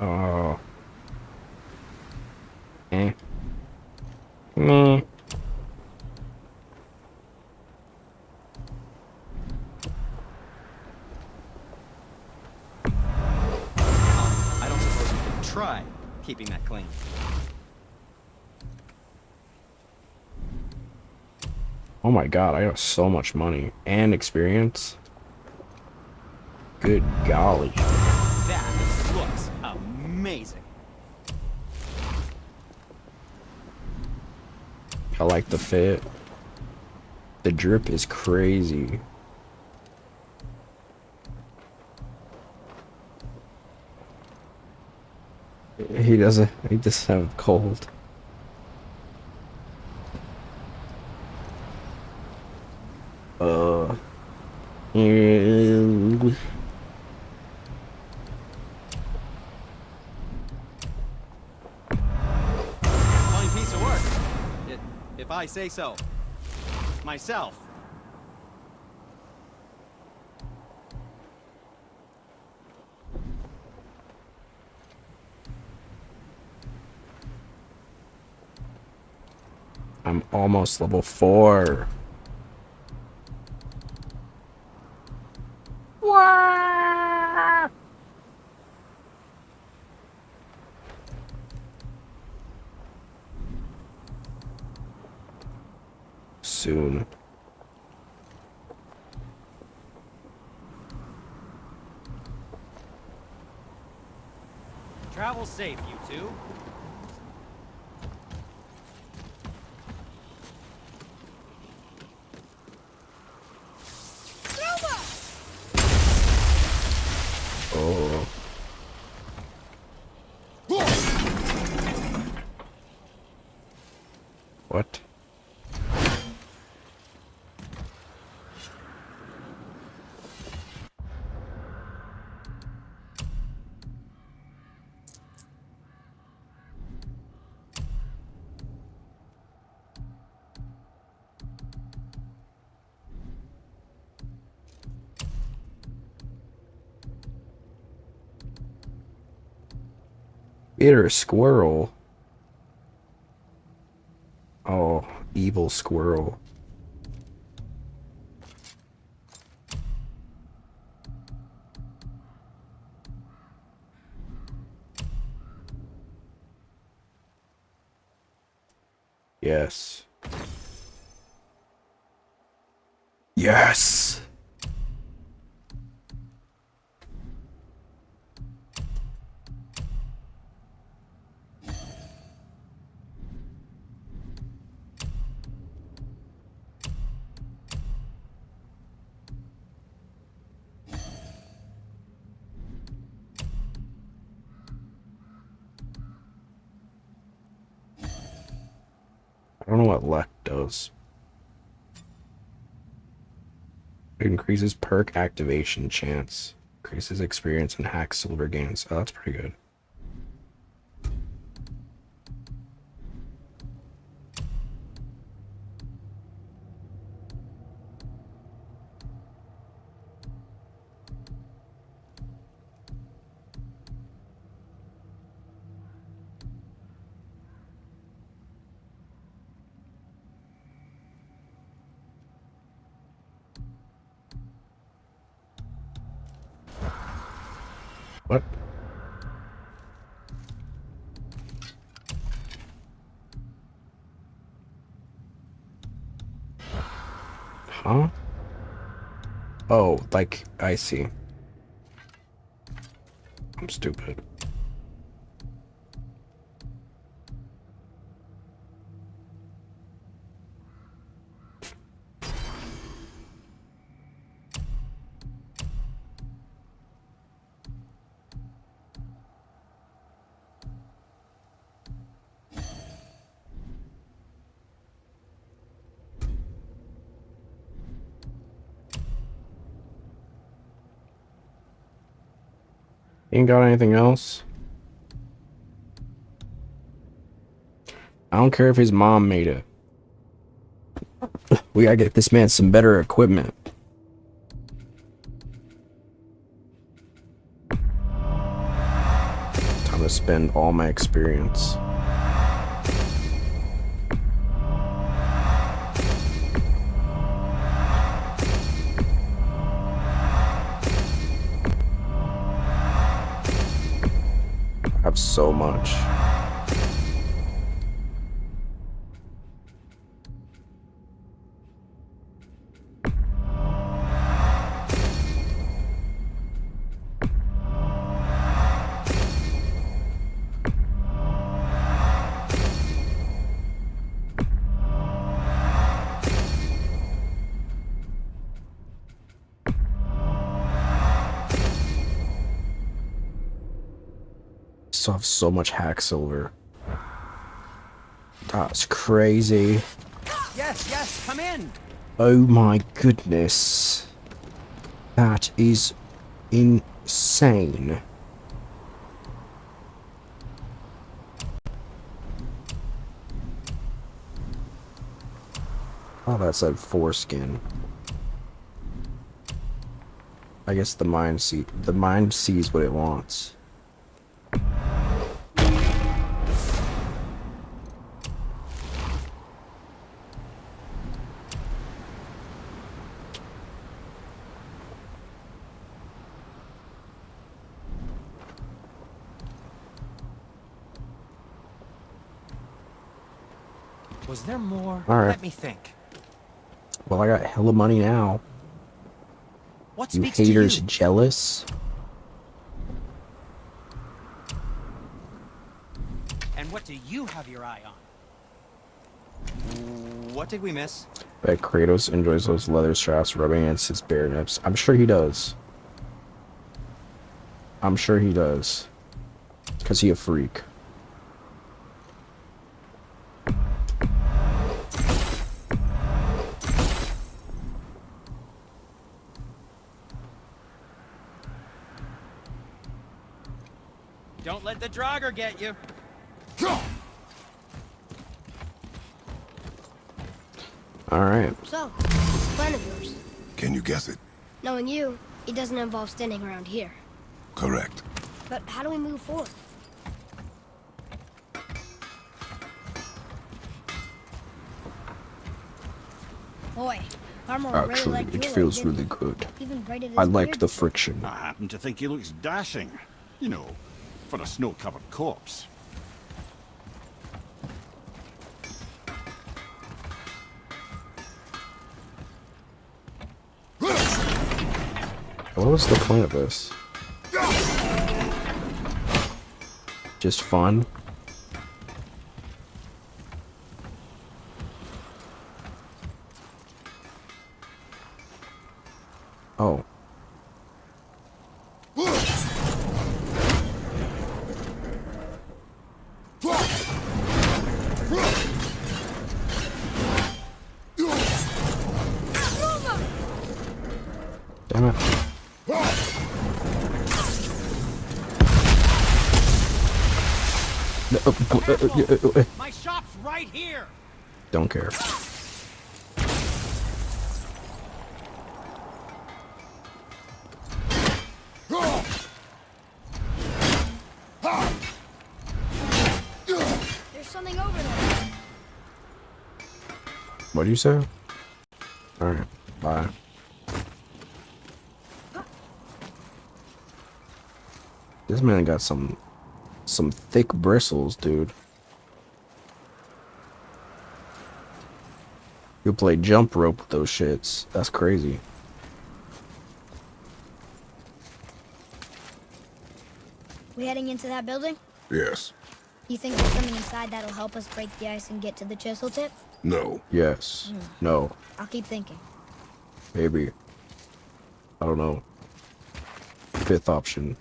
Oh. Eh. Meh. I don't suppose you could try keeping that clean. Oh my god, I got so much money and experience. Good golly. That looks amazing. I like the fit. The drip is crazy. He doesn't have cold. And Fine piece of work. If I say so. Myself. I'm almost level 4. Soon. Travel safe, you two. Oh. What? Peter, squirrel. Oh, evil squirrel. Yes. Yes. I don't know what luck does. It increases perk activation chance. Increases experience and hacks silver gains. Oh, that's pretty good. What? Huh? Oh, like, I see. I'm stupid. Ain't got anything else? I don't care if his mom made it. We gotta get this man some better equipment. Time to spend all my experience. I have so much. also have so much hack silver. That's crazy. Yes, come in. Oh my goodness. That is insane. Oh, that said foreskin. I guess the mind sees what it wants. Was there more? All right. Let me think. Well, I got hella money now. What You speaks haters to you? jealous? And what do you have your eye on? What did we miss? Bet Kratos enjoys those leather straps rubbing against his bare nips. I'm sure he does. I'm sure he does. Because he a freak. Don't let the Draugr get you. Alright. So, what's the plan of yours? Can you guess it? Knowing you, it doesn't involve standing around here. Correct. But how do we move forward? Boy, armor really Actually, like it jewelry, feels didn't really it? good. Even braided his I like beard the before. friction. I happen to think he looks dashing. You know, for a snow-covered corpse. What was the point of this? Just fun? Oh. Damn it. My shop's right here. Don't care. There's something over there. What do you say? Alright, bye. This man got some thick bristles, dude. You play jump rope with those shits. That's crazy. We heading into that building? Yes. You think there's something inside that'll help us break the ice and get to the chisel tip? No. Yes. No. I'll keep thinking. Maybe. I don't know. Fifth option.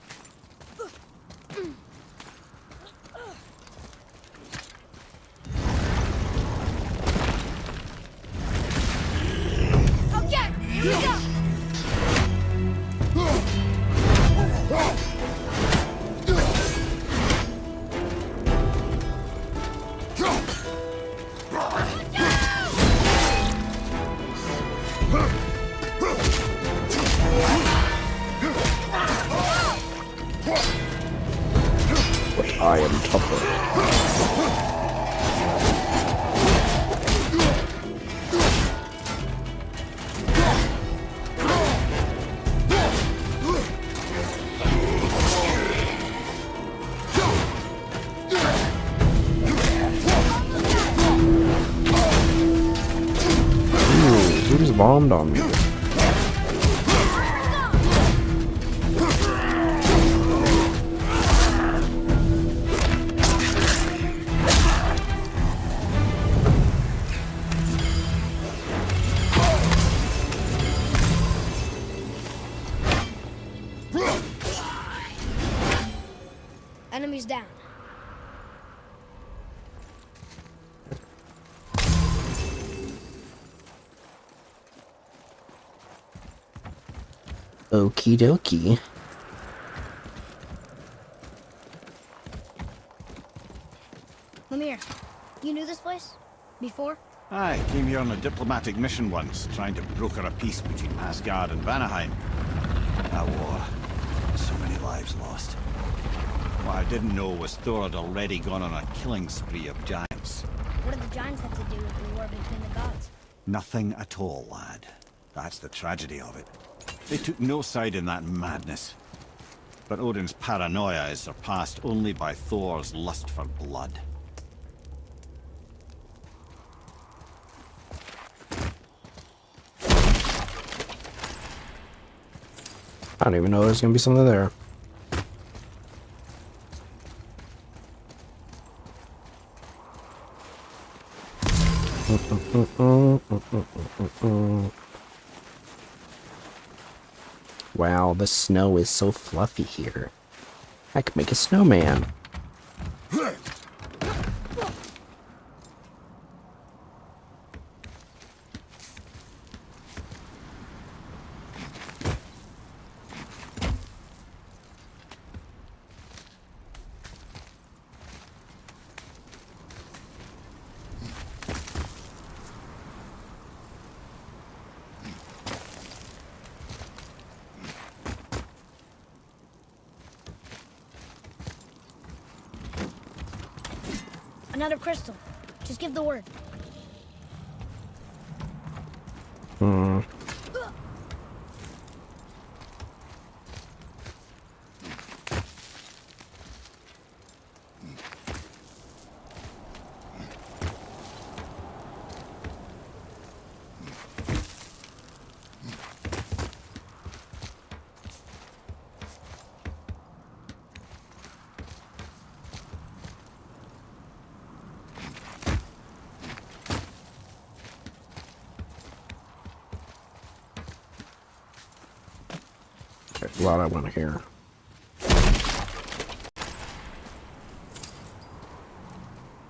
Okay, here we go. I am tougher. Who just bombed on me? Enemies he's down. Okie dokie. Lemire, you knew this place? Before? I came here on a diplomatic mission once, trying to broker a peace between Asgard and Vanaheim. That war. So many lives lost. What I didn't know was Thor had already gone on a killing spree of giants. What did the giants have to do with the war between the gods? Nothing at all, lad. That's the tragedy of it. They took no side in that madness. But Odin's paranoia is surpassed only by Thor's lust for blood. I don't even know there's gonna be something there. Wow, the snow is so fluffy here. I could make a snowman. Another crystal. Just give the word. Hmm. There's a lot I want to hear.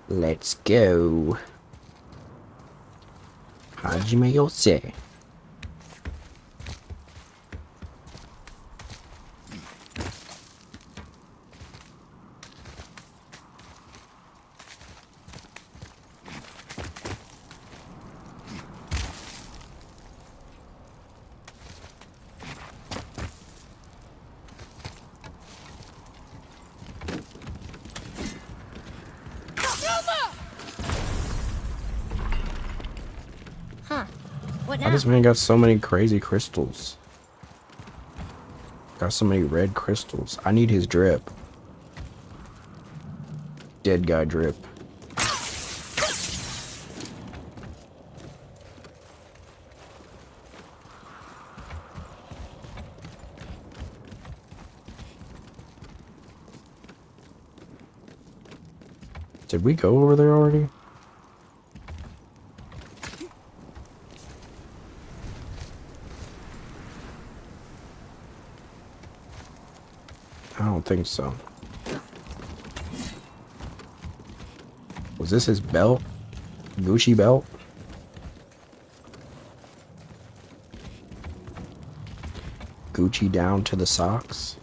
Let's go. Hajime Yose. Huh. What Why now? this man got so many crazy crystals? Got so many red crystals. I need his drip. Dead guy drip. Did we go over there already? I don't think so. Was this his belt? Gucci belt? Gucci down to the socks?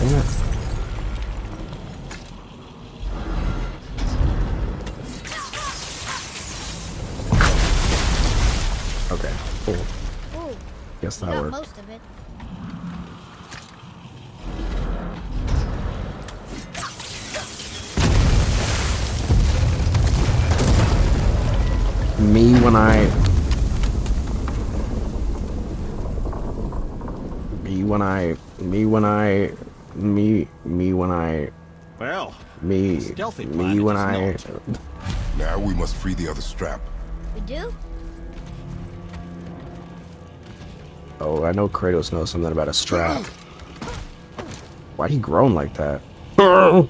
Damn it. Okay, cool. Ooh, Guess you that got worked. most of it. Me when I Well, Me, stealthy me planet when is I. not. Now we must free the other strap. We do? Oh, I know Kratos knows something about a strap. Why'd he groan like that? Um.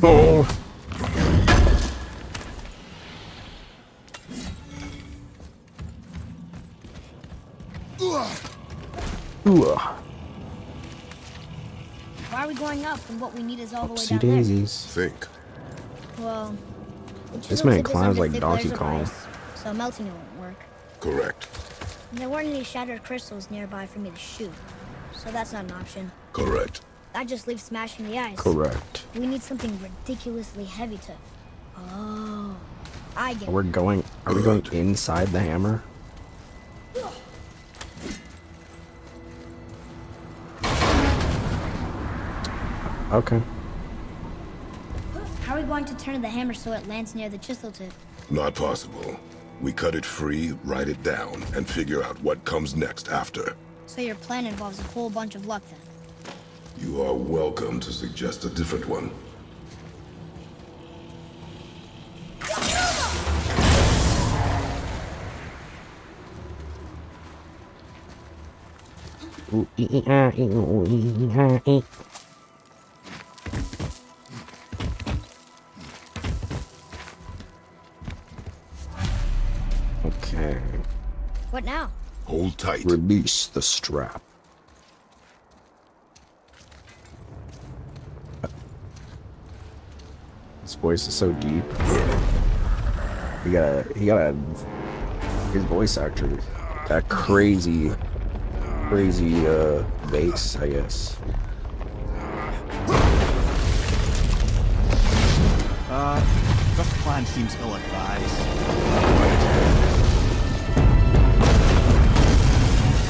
Oh. Ooh. Why are we going up when what we need is all the way Oopsie down there? daisies. Think. Well, the This chisel man tip is climbs under like thick Donkey layers of Kong. ice, so melting it won't work. Correct. And there weren't any shattered crystals nearby for me to shoot, so that's not an option. Correct. That just leaves smashing the ice. Correct. We need something ridiculously heavy to... Oh, I get it. We're going. Are we going inside the hammer? Okay. How are we going to turn the hammer so it lands near the chisel tip? Not possible. We cut it free, write it down, and figure out what comes next after. So your plan involves a whole bunch of luck then. You are welcome to suggest a different one. Okay. What now? Hold tight. Release the strap. His voice is so deep. He got a, his voice actor got crazy bass, I guess. This plan seems ill-advised.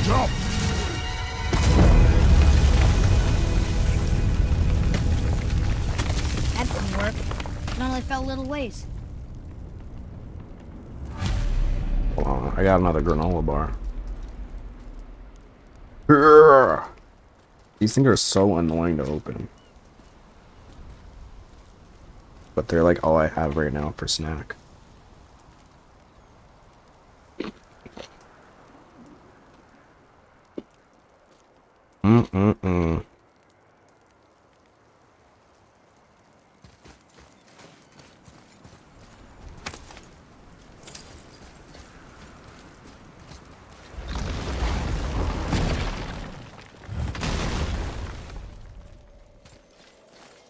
Jump! That didn't work. It only fell a little ways. Hold on, I got another granola bar. Urgh. These things are so annoying to open. But they're like all I have right now for snack. Mm-mm-mm.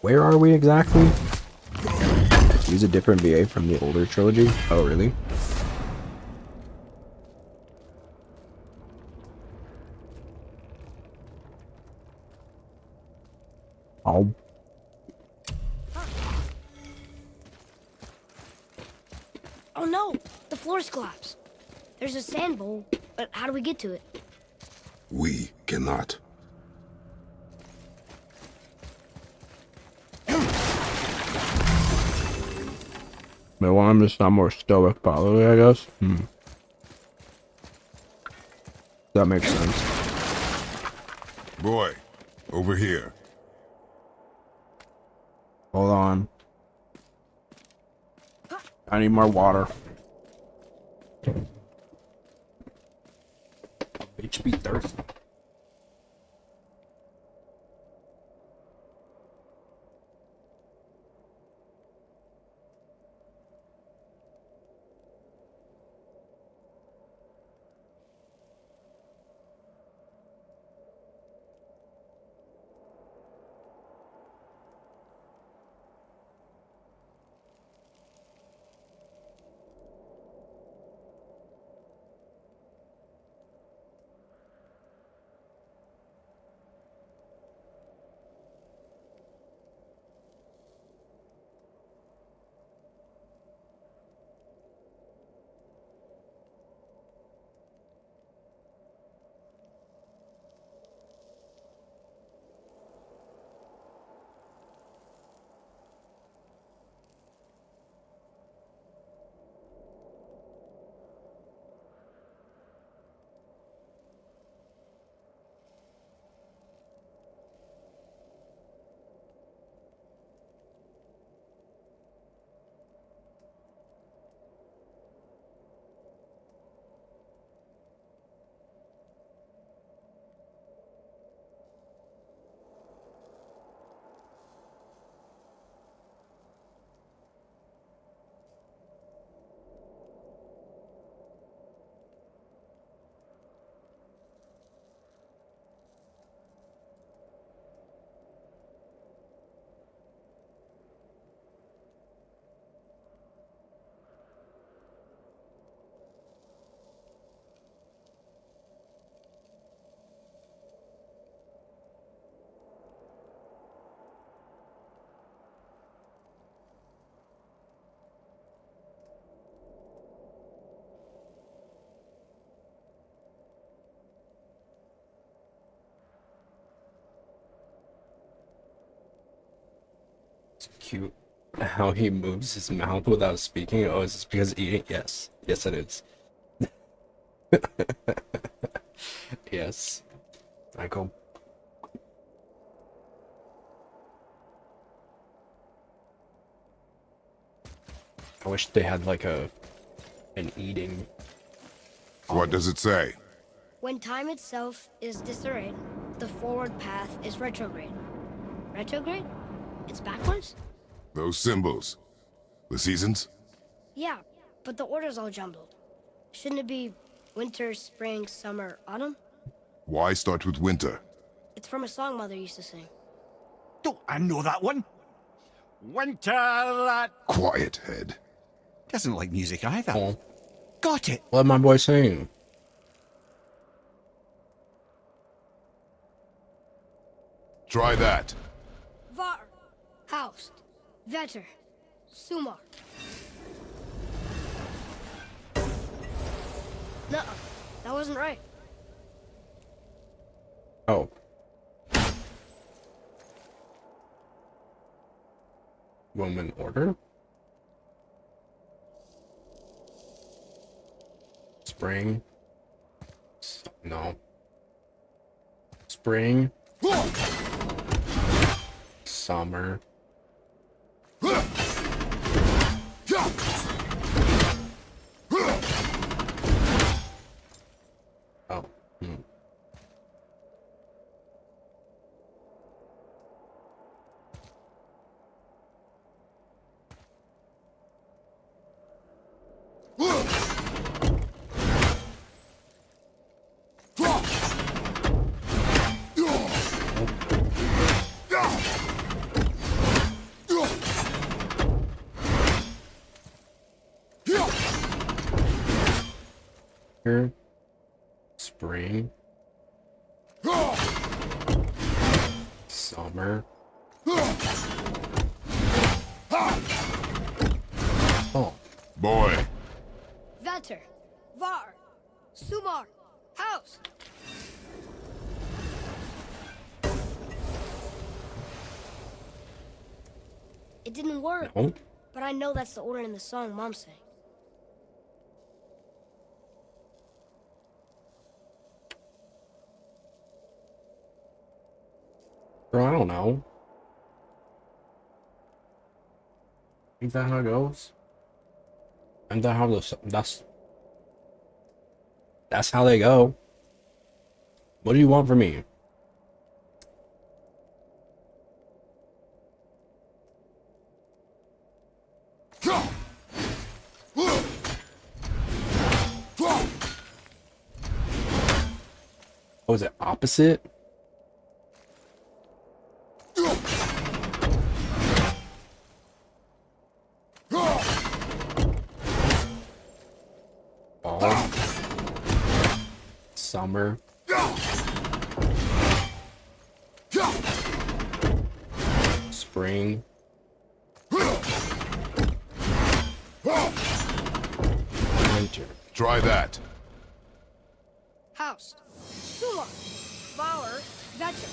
Where are we exactly? Use a different VA from the older trilogy? Oh, really? Oh. Oh no! The floor's collapsed. There's a sand bowl, but how do we get to it? We cannot. They want him to sound more stoic, probably, I guess. That makes sense. Boy, over here. Hold on. I need more water. Bitch be thirsty. cute how he moves his mouth without speaking. Oh, is this because eating? Yes. Yes, it is. Yes. I go. I wish they had like an eating. What does it say? When time itself is disarrayed, the forward path is retrograde. Retrograde? It's backwards? Those symbols. The seasons? Yeah, but the order's all jumbled. Shouldn't it be winter, spring, summer, autumn? Why start with winter? It's from a song Mother used to sing. Don't I know that one? Winter that Quiet, head. doesn't like music either. Oh, Got it. what my boy saying? Try that. Var, Haust, Vetter, Sumar. Nuh-uh, that wasn't right. Oh. Roman order? Spring? No. Spring? Summer? Oh. Here. Spring. Summer. Oh. Boy. Vetter, Var, Sumar, Haust. It didn't work, No. but I know that's the order in the song Mom sang. Bro, I don't know. Ain't that how it goes? Ain't that how that's how they go. What do you want from me? Oh, is it opposite? Fall, summer, spring, winter. Try that. Haust, Sumar, Var, Vetter.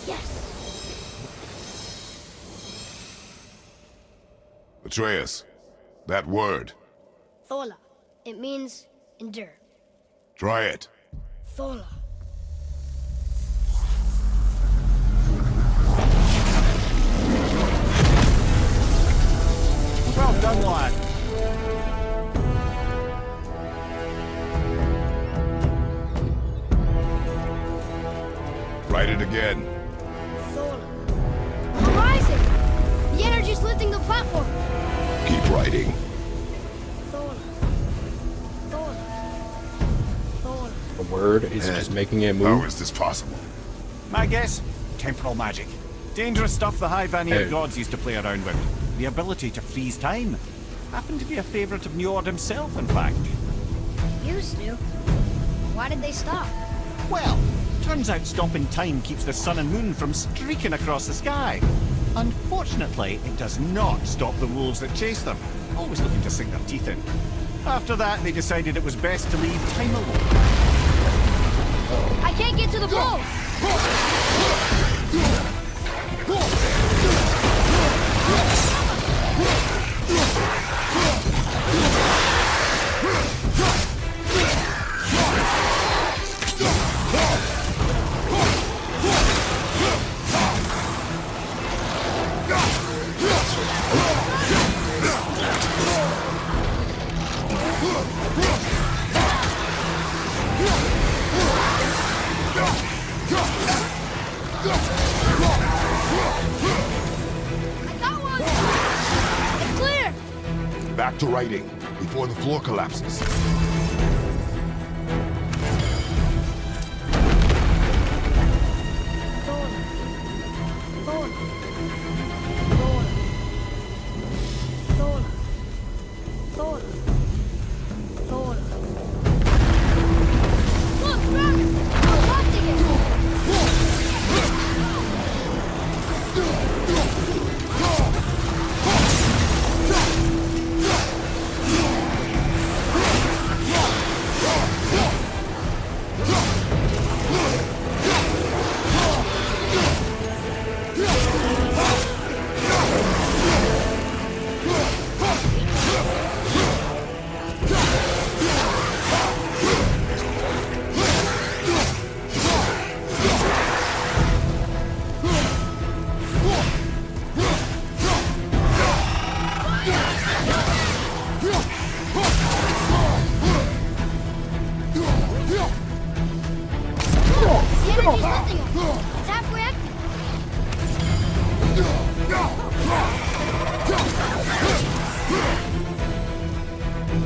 Yes! Atreus. That word. Thola. It means endure. Try it. Thola. Well done, lad. Write it again. Thola. Horizon! The energy's lifting the platform. Keep writing. Thola. Thola. Thola. The word is just making it How move. is this possible? My guess? Temporal magic. Dangerous stuff the high Vanir Hey. gods used to play around with. The ability to freeze time. Happened to be a favourite of Njord himself, in fact. Used to. Why did they stop? Well, turns out stopping time keeps the sun and moon from streaking across the sky. Unfortunately, it does not stop the wolves that chase them, always looking to sink their teeth in. After that, they decided it was best to leave time alone. I can't get to the boat! Got one! It's clear! Back to writing before the floor collapses. It's halfway active.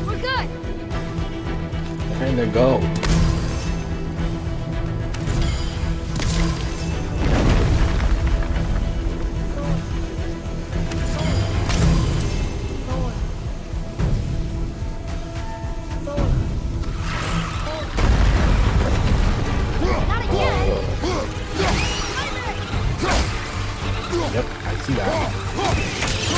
We're good. Time to go. Not again. Yep, I see that.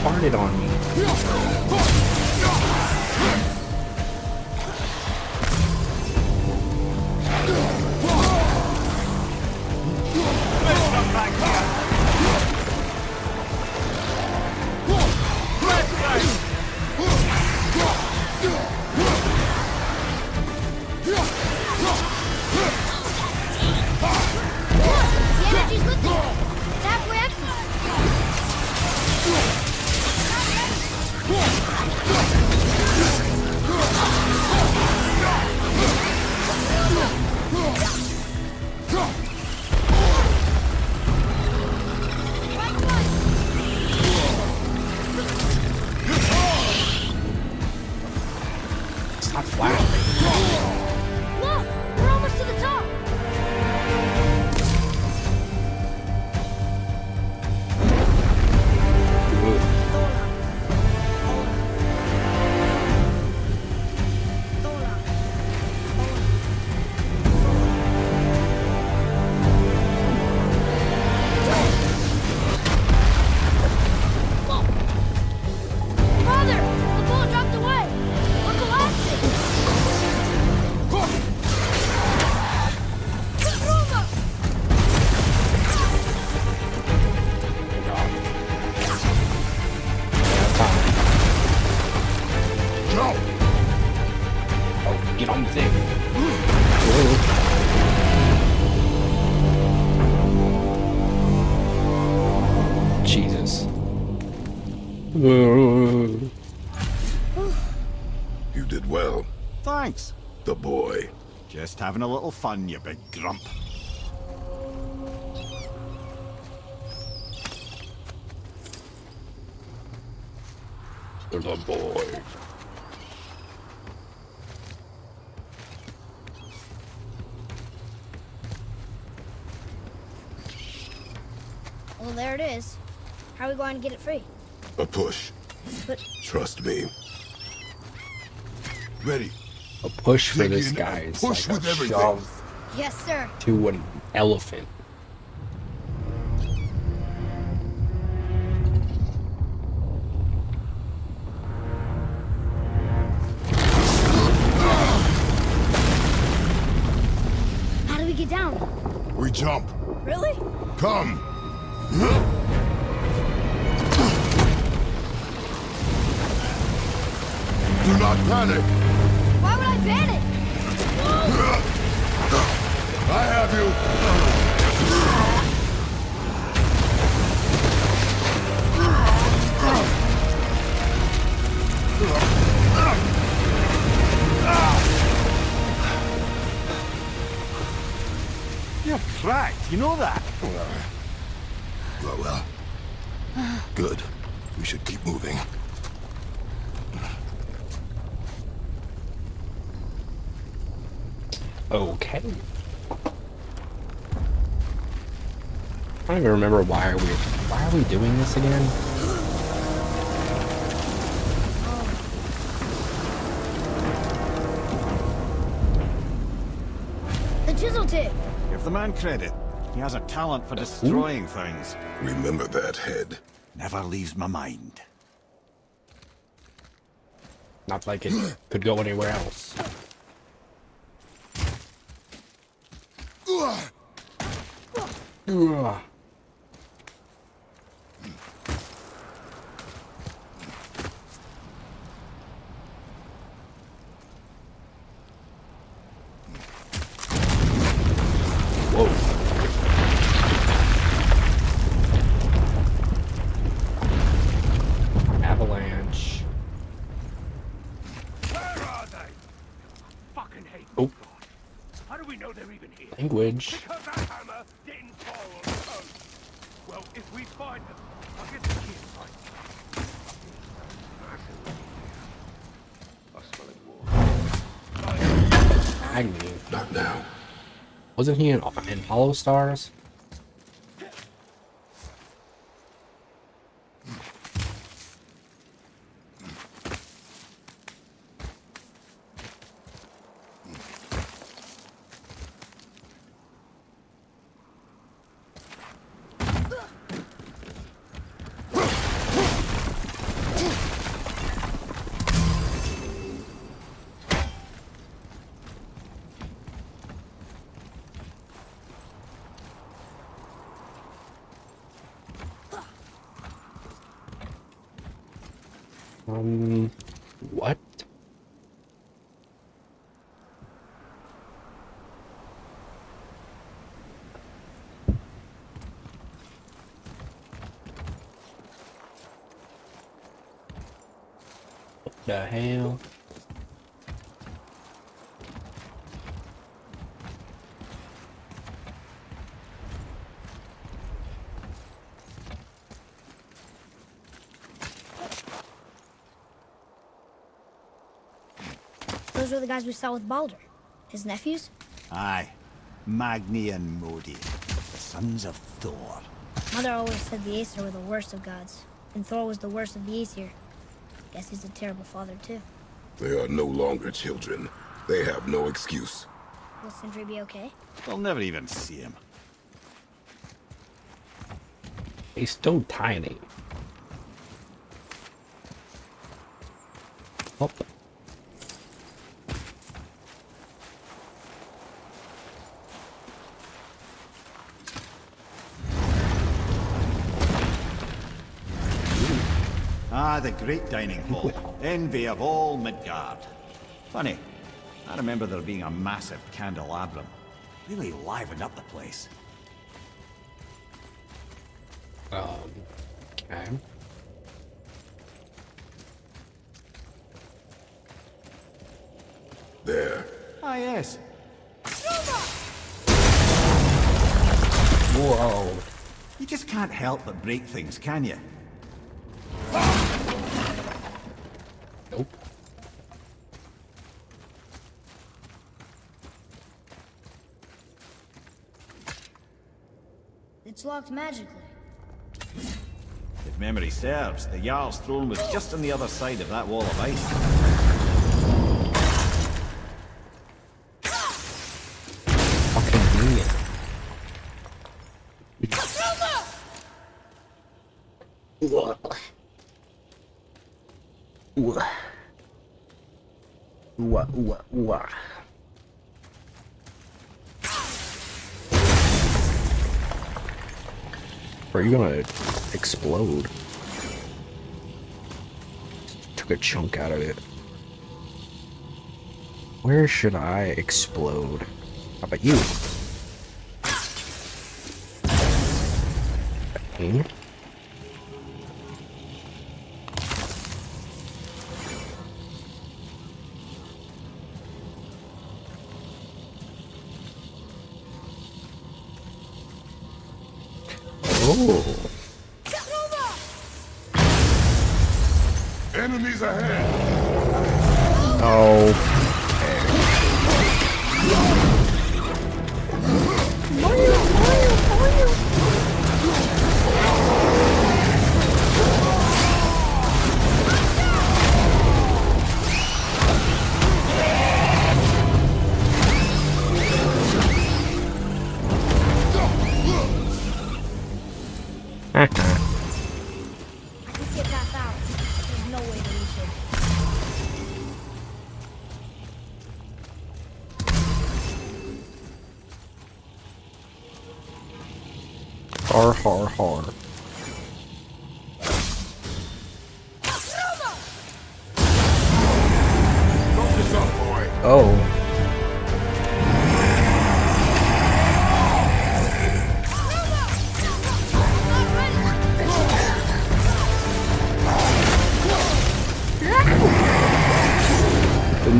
Farted on me. The energy's lifting. It's halfway active. Stop flashing. Look, we're almost to the top. Father, the ball dropped away. We're collapsing. Roma! Jump! Oh, get on the thing. Jesus. You did well, Thanks. the boy. Just having a little fun, you big grump. The boy. Well, there it is. How are we going to get it free? A push. But Trust me. Ready. A push for Take this it in guy and is push like with a everything. shove yes, sir. to an elephant. How do we get down? We jump. Really? Come. Do not panic! Why would I panic? I have you! You're cracked, you know that? Well. Good. We should keep moving. Okay. I don't even remember why are we doing this again? The chisel tip. Give the man credit. He has a talent for destroying things. Remember that head. Never leaves my mind. Not like it could go anywhere else. Ugh. Whoa. Avalanche. Where are they? Fucking hate Oh. God. How do we know they're even here? Language. Because that hammer didn't fall on its own. Well, if we find them, I'll get the key inside. I smell it war. Agni. Not now. Wasn't he in Hollow Stars? What? What the hell? Those were the guys we saw with Baldur. His nephews? Aye. Magni and Modi. The sons of Thor. Mother always said the Aesir were the worst of gods, and Thor was the worst of the Aesir. Guess he's a terrible father, too. They are no longer children. They have no excuse. Will Sindri be okay? We'll never even see him. He's still tiny. Oh. Ah, the great dining hall. Envy of all Midgard. Funny, I remember there being a massive candelabrum. Really livened up the place. Okay. There. Ah, yes. Whoa. You just can't help but break things, can you? Nope. It's locked magically. If memory serves, the Jarl's throne was just on the other side of that wall of ice. Fucking demon. Are you gonna explode? Took a chunk out of it. Where should I explode? How about you? Okay. Oh. Enemies ahead! Oh. I can see a path out. There's no way to reach it. Har har har. Focus up, boy! Oh.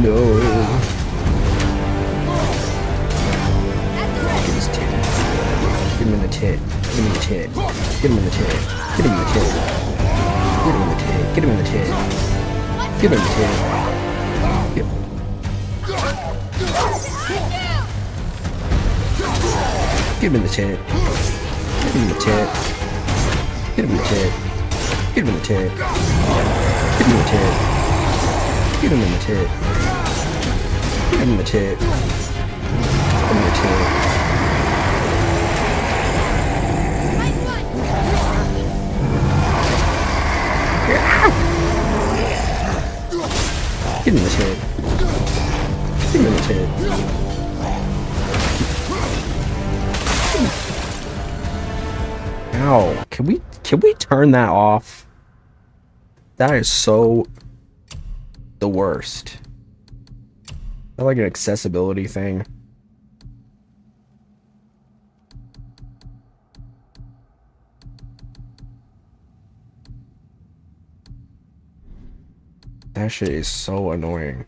No. Get him in the tit. Get him in the tit. Get him in the tit. Get him in the tit. Get him in the tit. Get him in the tit. Get him in the tit. Get him in the tit. Get him in the tit. Get him in the tit. Get him in the tit. Get him in the tit. Get him in the tit. Get him in the tit. Get him in the tit. Get him in the tit. Get him in the tit. Ow. Can we turn that off? That is so the worst. Is that like an accessibility thing? That shit is so annoying.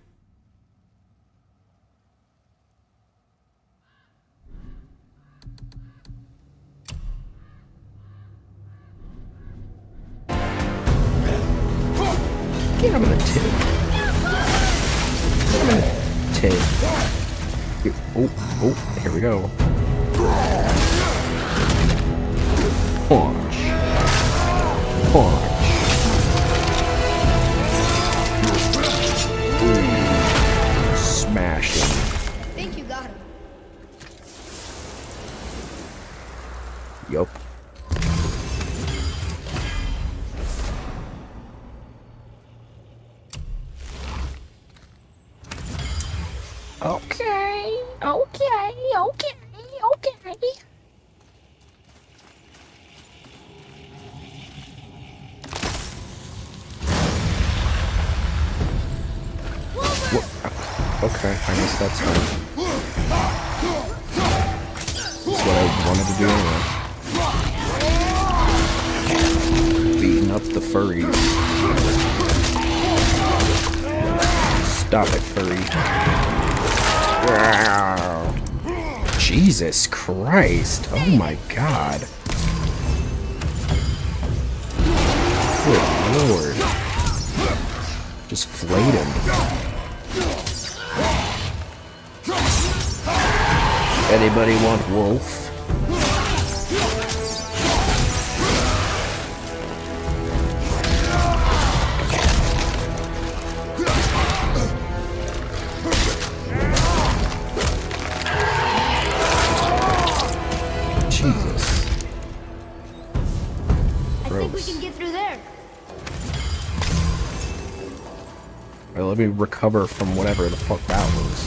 Get him in the tit. Get him in the tit. Oh, here we go. Punch. Punch. Smash him. I think you got him. Yup. Okay, okay, okay, okay. Okay, I guess that's fine. That's what I wanted to do anyway. Beating up the furries. Stop it, furry. Wow. Jesus Christ. Oh my god. Good lord. Just flayed him. Anybody want wolf? Jesus. I think we can get through there. Alright, let me recover from whatever the fuck that was.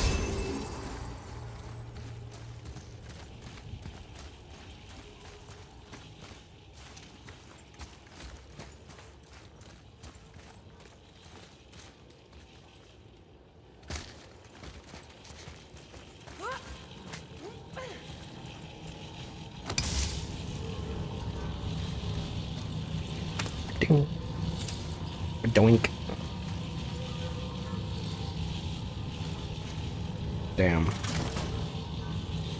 Doink. Damn.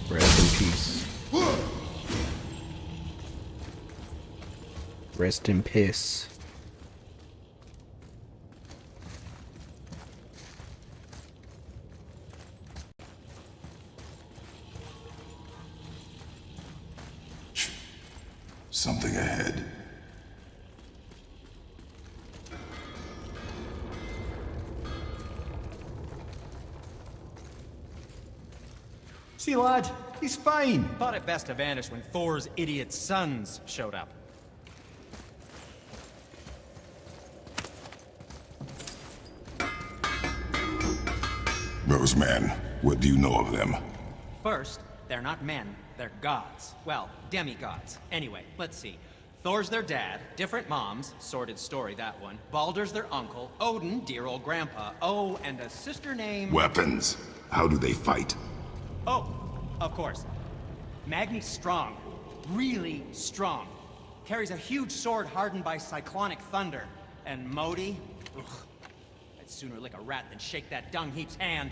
Rest in peace. Rest in piss. Something ahead. See, lad, he's fine. Thought it best to vanish when Thor's idiot sons showed up. Those men, what do you know of them? First, they're not men, they're gods. Well, demigods. Anyway, let's see. Thor's their dad, different moms, sordid story that one. Baldur's their uncle, Odin, dear old grandpa. Oh, and a sister named... Weapons. How do they fight? Oh, of course. Magni's strong. Really strong. Carries a huge sword hardened by cyclonic thunder. And Modi? Ugh. I'd sooner lick a rat than shake that dung heap's hand.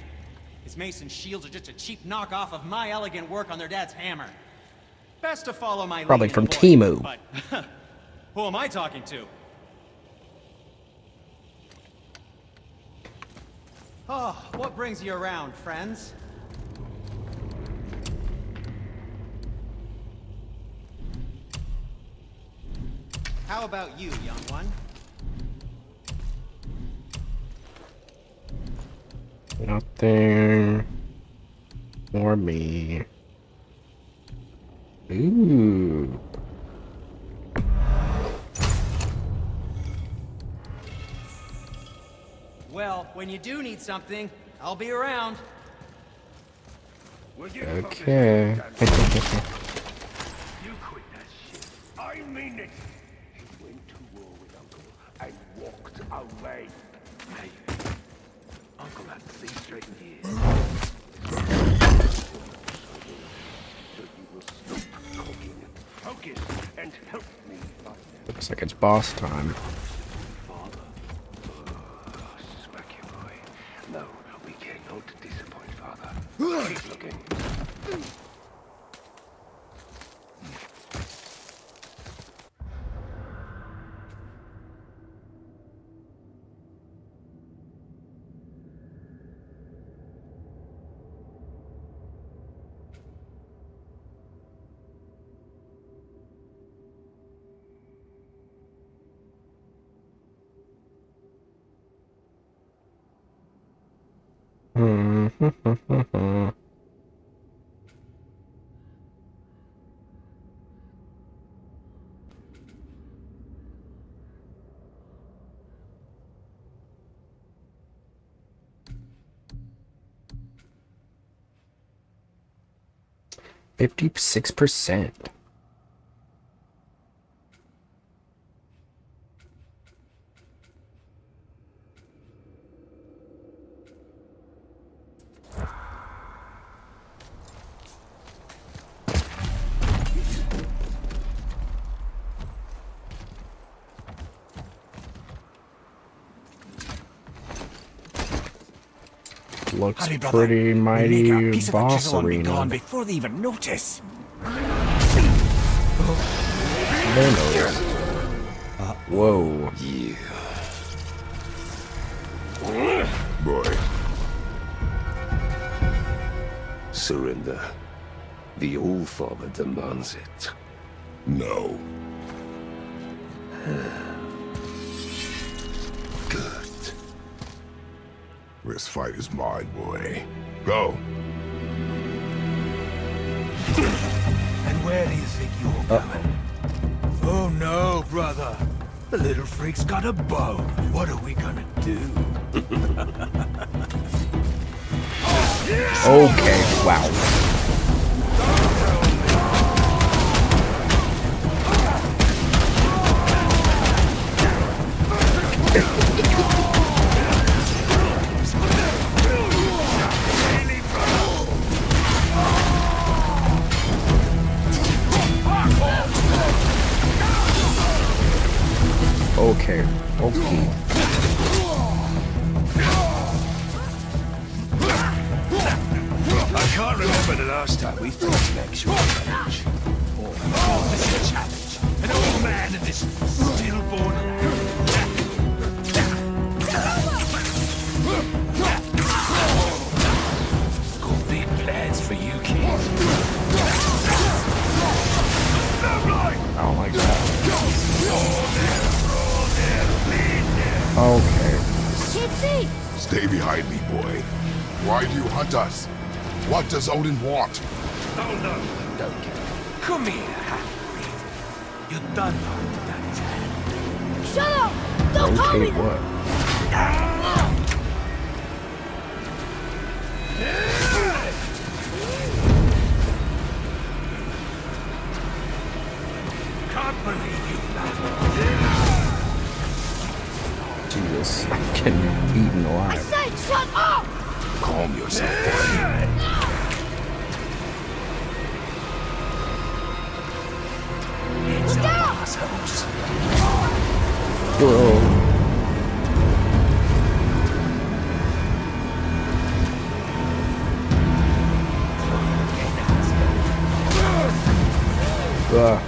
His mason shields are just a cheap knockoff of my elegant work on their dad's hammer. Best to follow my Probably lead from and avoid, Temu. But who am I talking to? Oh, what brings you around, friends? How about you, young one? Nothing for me. Ooh. Well, when you do need something, I'll be around. Okay. You quit that shit. I mean it. He went to war with Uncle and walked away. Maybe. Uncle had to see straight in here. So you will stop talking. Focus and help me find them. Looks like it's boss time. Father. Smack you, boy. No, we cannot disappoint Father. Keep looking. $56%. Looks Hurry, brother. pretty We'll mighty make our piece of the boss chisel and be arena. gone before they even notice. They know. Whoa. Boy, Surrender. The All-Father demands it. no. Good. This fight is mine, boy. Go. And where do you think you're going? Oh no, brother. The little freak's got a bow. What are we gonna do? Okay, wow. last time we faced an actual challenge. Oh, this is a challenge. An old man in this stillborn land. Got big plans for you, kid. I don't like that. Okay. Can't see! Stay behind me, boy. Why do you hunt us? What does Odin want? Oh no, don't care. Come here, half-breed. You're done holding Daddy's hand. Shut up! Don't call me Okay, that! what? Can't believe you Jesus, I'm getting eaten I alive. said shut up! Calm yourself, boy. Look out! assholes. Bro. Ugh.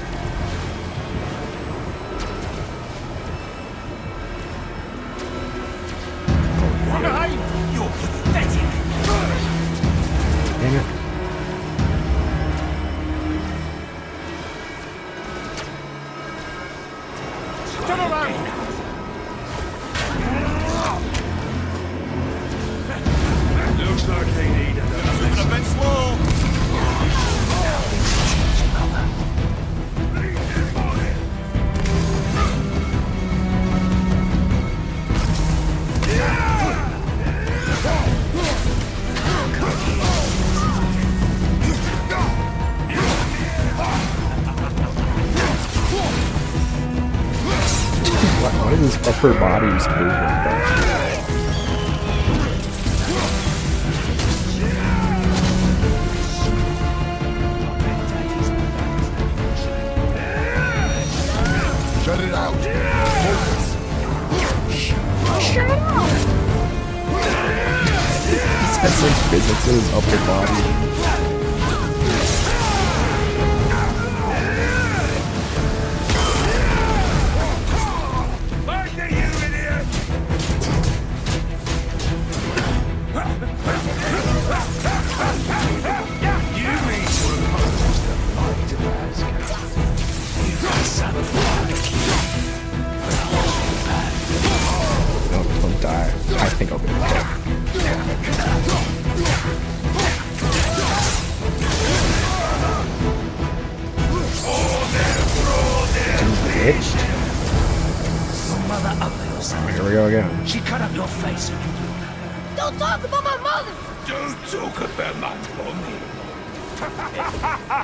You're pathetic. Dang it. Turn around. Looks like they need a bit slow. Why is his upper body's moving back? Shut it out. He has like physics in his upper body. Back to you, idiot! You need to oppose the might of Asgard. You've got something to keep. No, don't die. I think I'll be okay. Dude, glitched. Your mother ugly or something. Here we go again. She cut up your face and you Don't talk about my mother! don't talk about my mommy.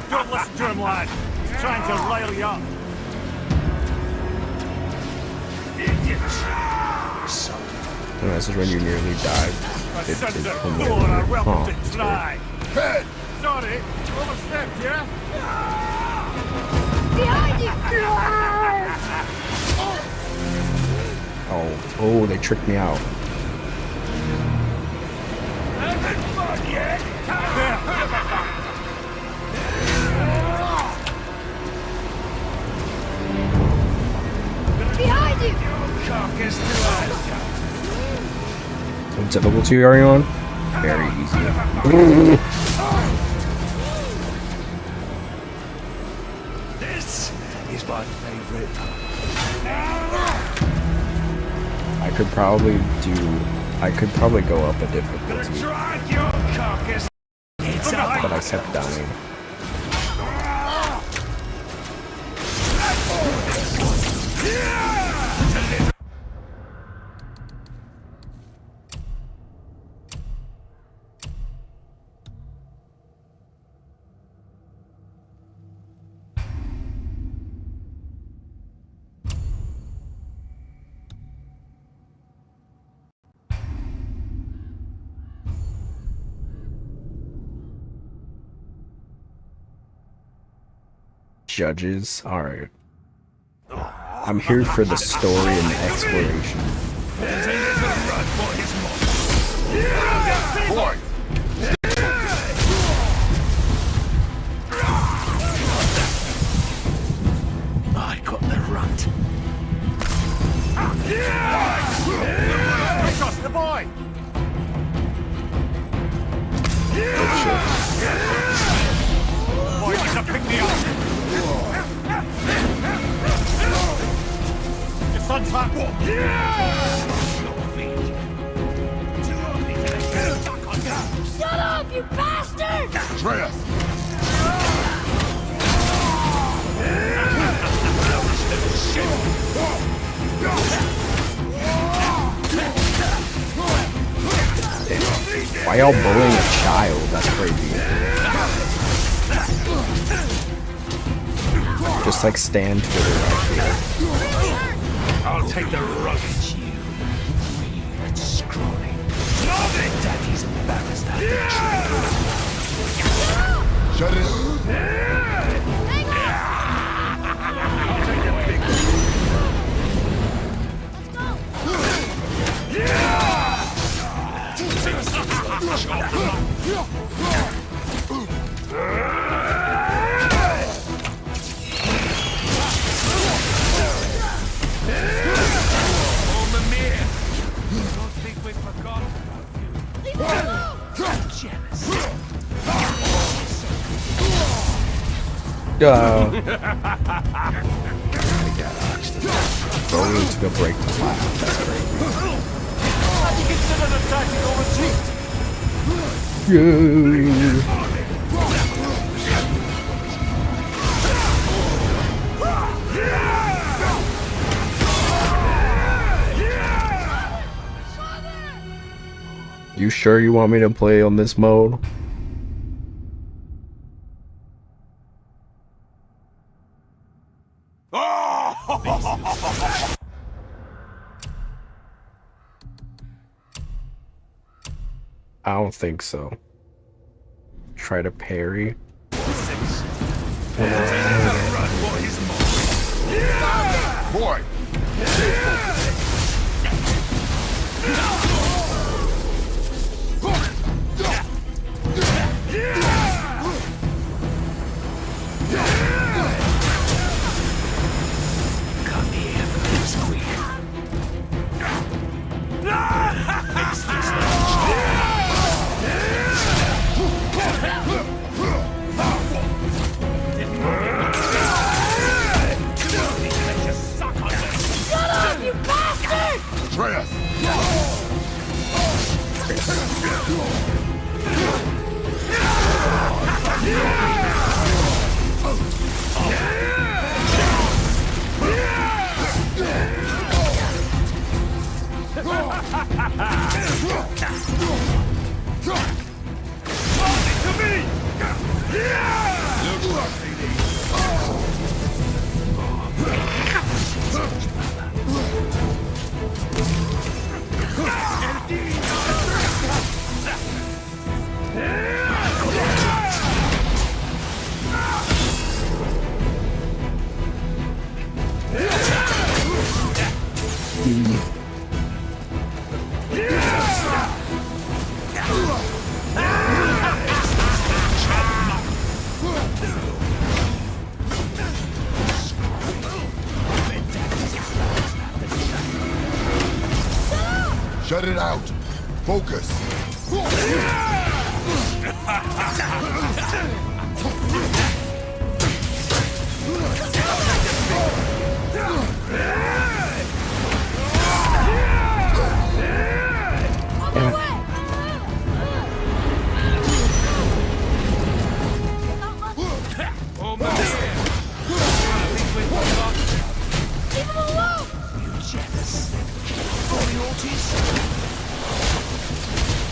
Don't listen to him, lad. He's trying to rile you up. Idiot. Son. And this is when you nearly died. I It sense is a from fool and I welcome Huh, to that's try. Head! Sorry, overstepped, yeah? Behind you! Oh, they tricked me out. Having fun yet? Behind you! Carcass to Asgard. So difficulty are you on? Very easy. This is my favorite. I could probably go up a difficulty, Drag your carcass. It's up. but I kept dying. Judges, alright. I'm here for the story and the exploration. Boy! shit. Boy, he's a pick me up. Your son's hot. Shut up, you bastard! Atreus! Why y'all bullying a child? That's crazy. Just like stand Twitter right here. I'll take the rug at you, weird scrawny. Daddy's embarrassed at Shut it! I'll take the big Don't think we forgot about you. Jealous. Going to go break the laugh. That's crazy. How do you consider the tactical retreat? You sure you want me to play on this mode? I don't think so. Try to parry. Boy! Come here, Squeak. Shut up, you bastard! Atreus! Shut it out! Focus!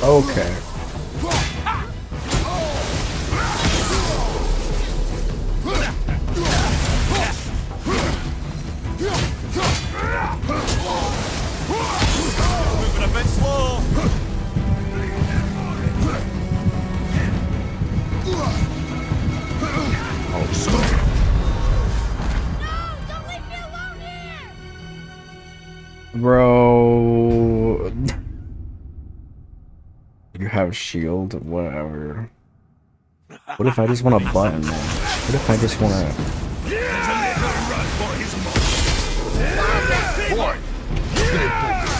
Okay. Moving a bit slow. Don't leave me alone here! Bro. You have shield, whatever. What if I just want a button, man? What if I just want to... Boy! Stay focused!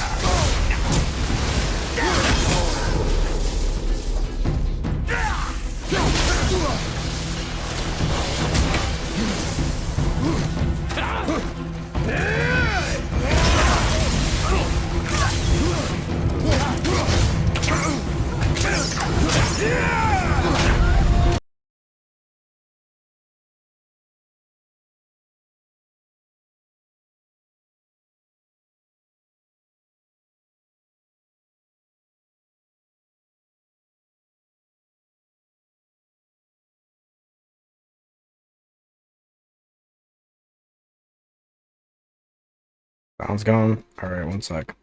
Sound's gone. Alright, one sec.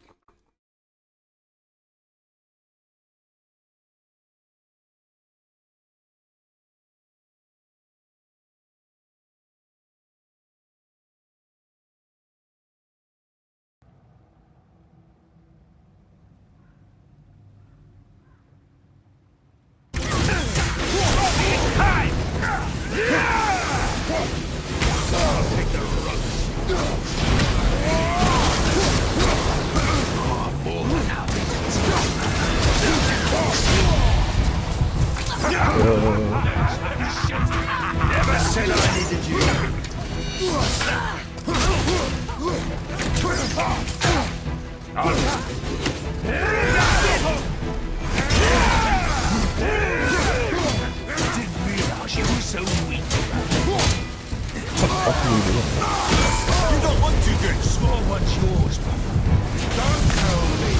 Never said I needed you. Didn't realize you were so weak. You don't want to get small one's yours, brother. Don't tell me.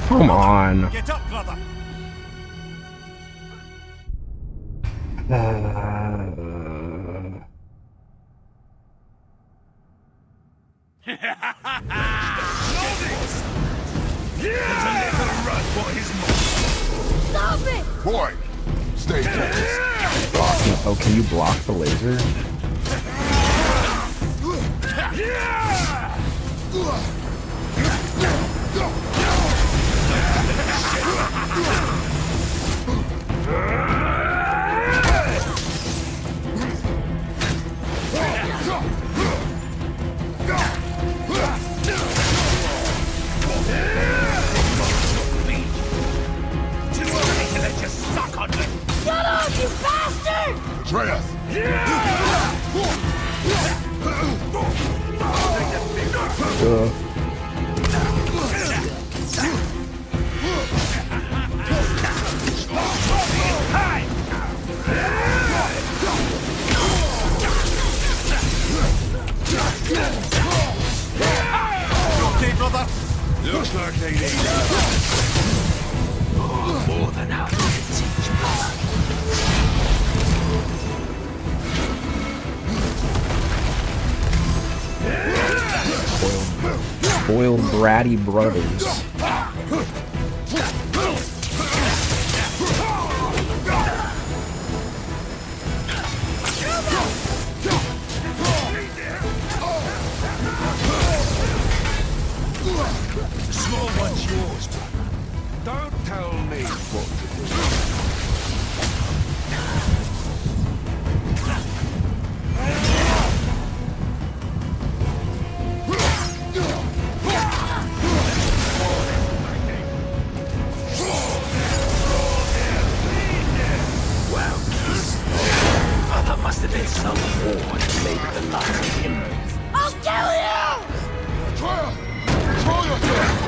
Come on. Get up, brother. Stop it! Boy, stay focused. Oh, can you block the laser? Shut up, you bastard! Atreus! Okay, brother. Looks like they need more than how you can teach, brother. Spoiled bratty brothers. Small one's yours, brother. Don't tell me what to do. Well, there must have been some war that made the likes of him. I'll kill you! Atreus! Control yourself!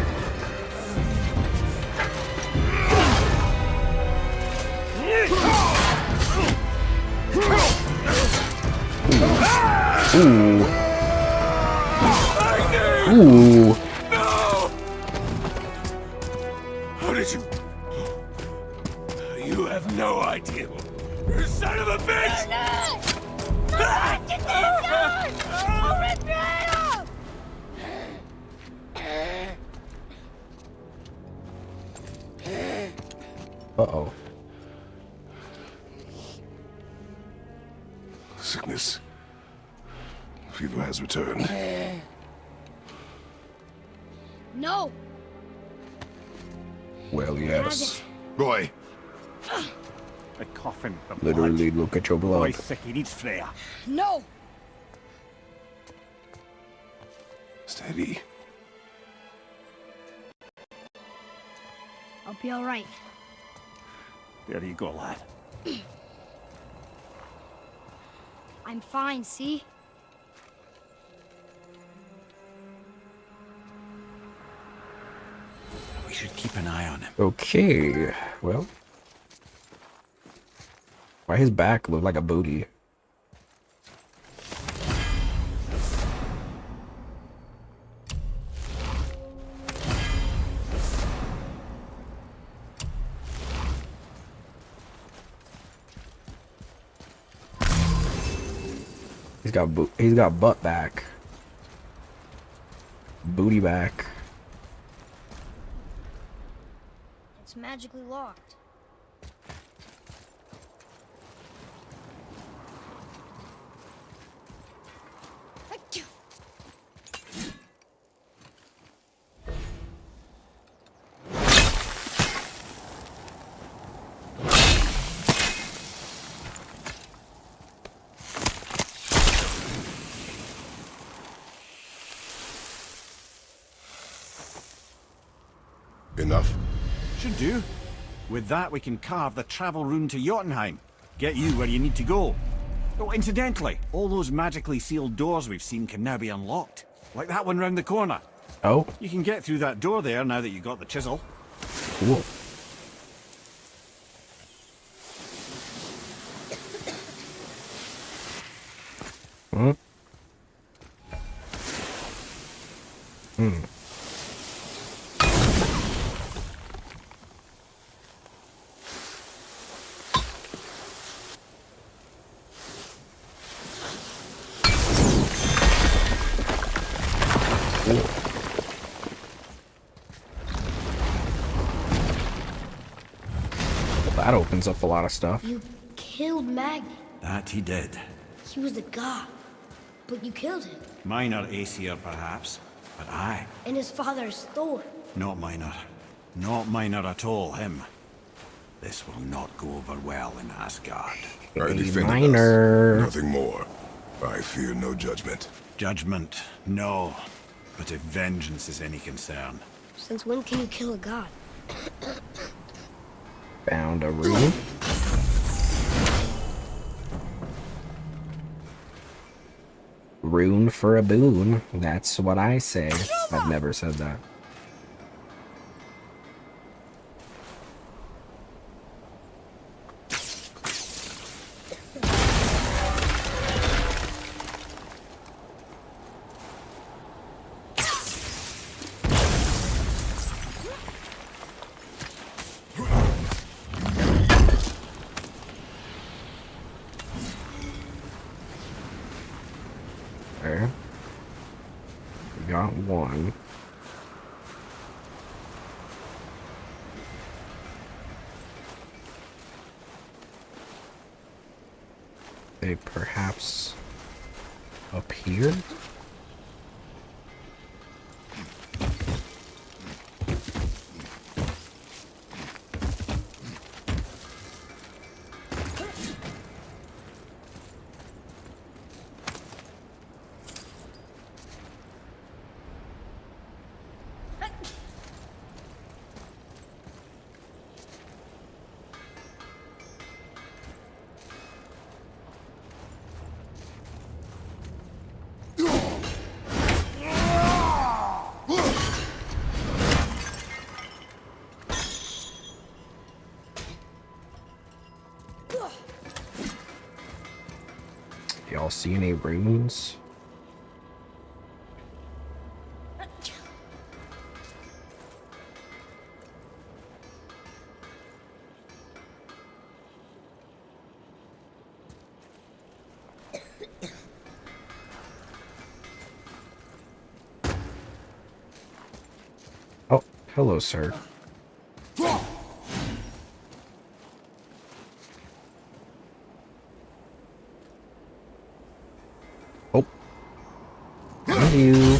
Ooh. Ooh. No! How did you... You have no idea. You son of a bitch! Get this gun! I'll rip your head off! Uh-oh. Sickness. Fever has returned. No! Well, yes. Roy, A coffin of Literally, look at your blood. Boy's sick. He needs Freya. No! steady. I'll be alright. There you go, lad. I'm fine, see? We should keep an eye on him. Okay. Well. Why his back look like a booty? He's got butt back. Booty back. It's magically locked. Enough? Should do. With that, we can carve the travel rune to Jotunheim. Get you where you need to go. Oh, incidentally, all those magically sealed doors we've seen can now be unlocked. Like that one round the corner. Oh, You can get through that door there now that you got the chisel. cool. Huh? Hmm. That opens up a lot of stuff. You killed Magni. That he did. He was a god. But you killed him. Minor Aesir, perhaps. But I. And his father's Thor. Not minor. Not minor at all, him. This will not go over well in Asgard. I A defended minor. us. Nothing more. I fear no judgment. Judgment, no. But if vengeance is any concern, Since when can you kill a god? Found a rune. Rune for a boon. That's what I say. I've never said that. There. We got one. They perhaps up here? Y'all see any runes? Oh, hello, sir. Oh. Thank you.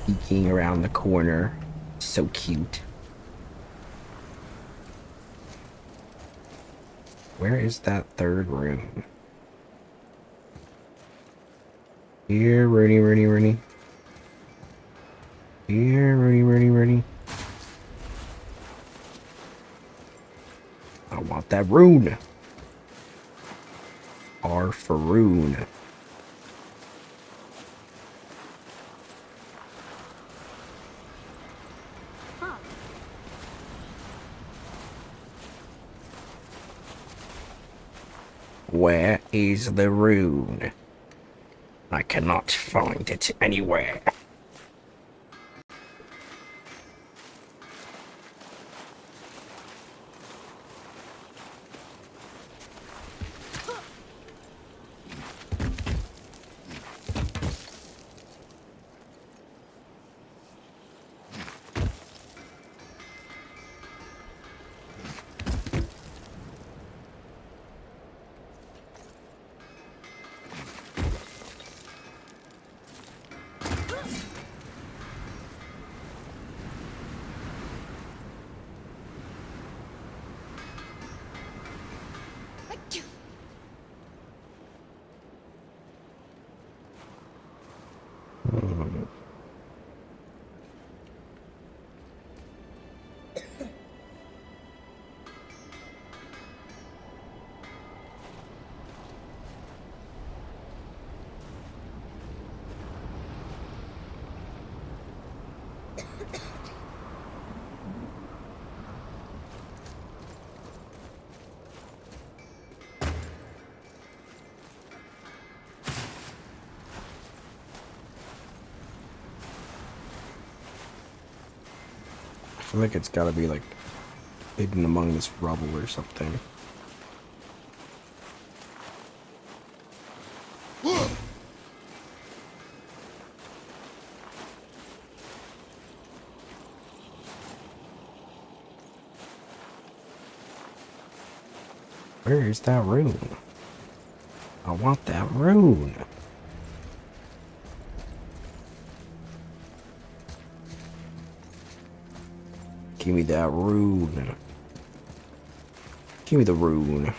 Peeking around the corner. So cute. Where is that third room? Here, Rooney, Rooney, Rooney. Here, Rooney, Rooney, Rooney. I want that rune. R for rune. Where is the rune? I cannot find it anywhere. feel like it's gotta be like hidden among this rubble or something. Where is that rune? I want that rune. Give me that rune. Give me the rune.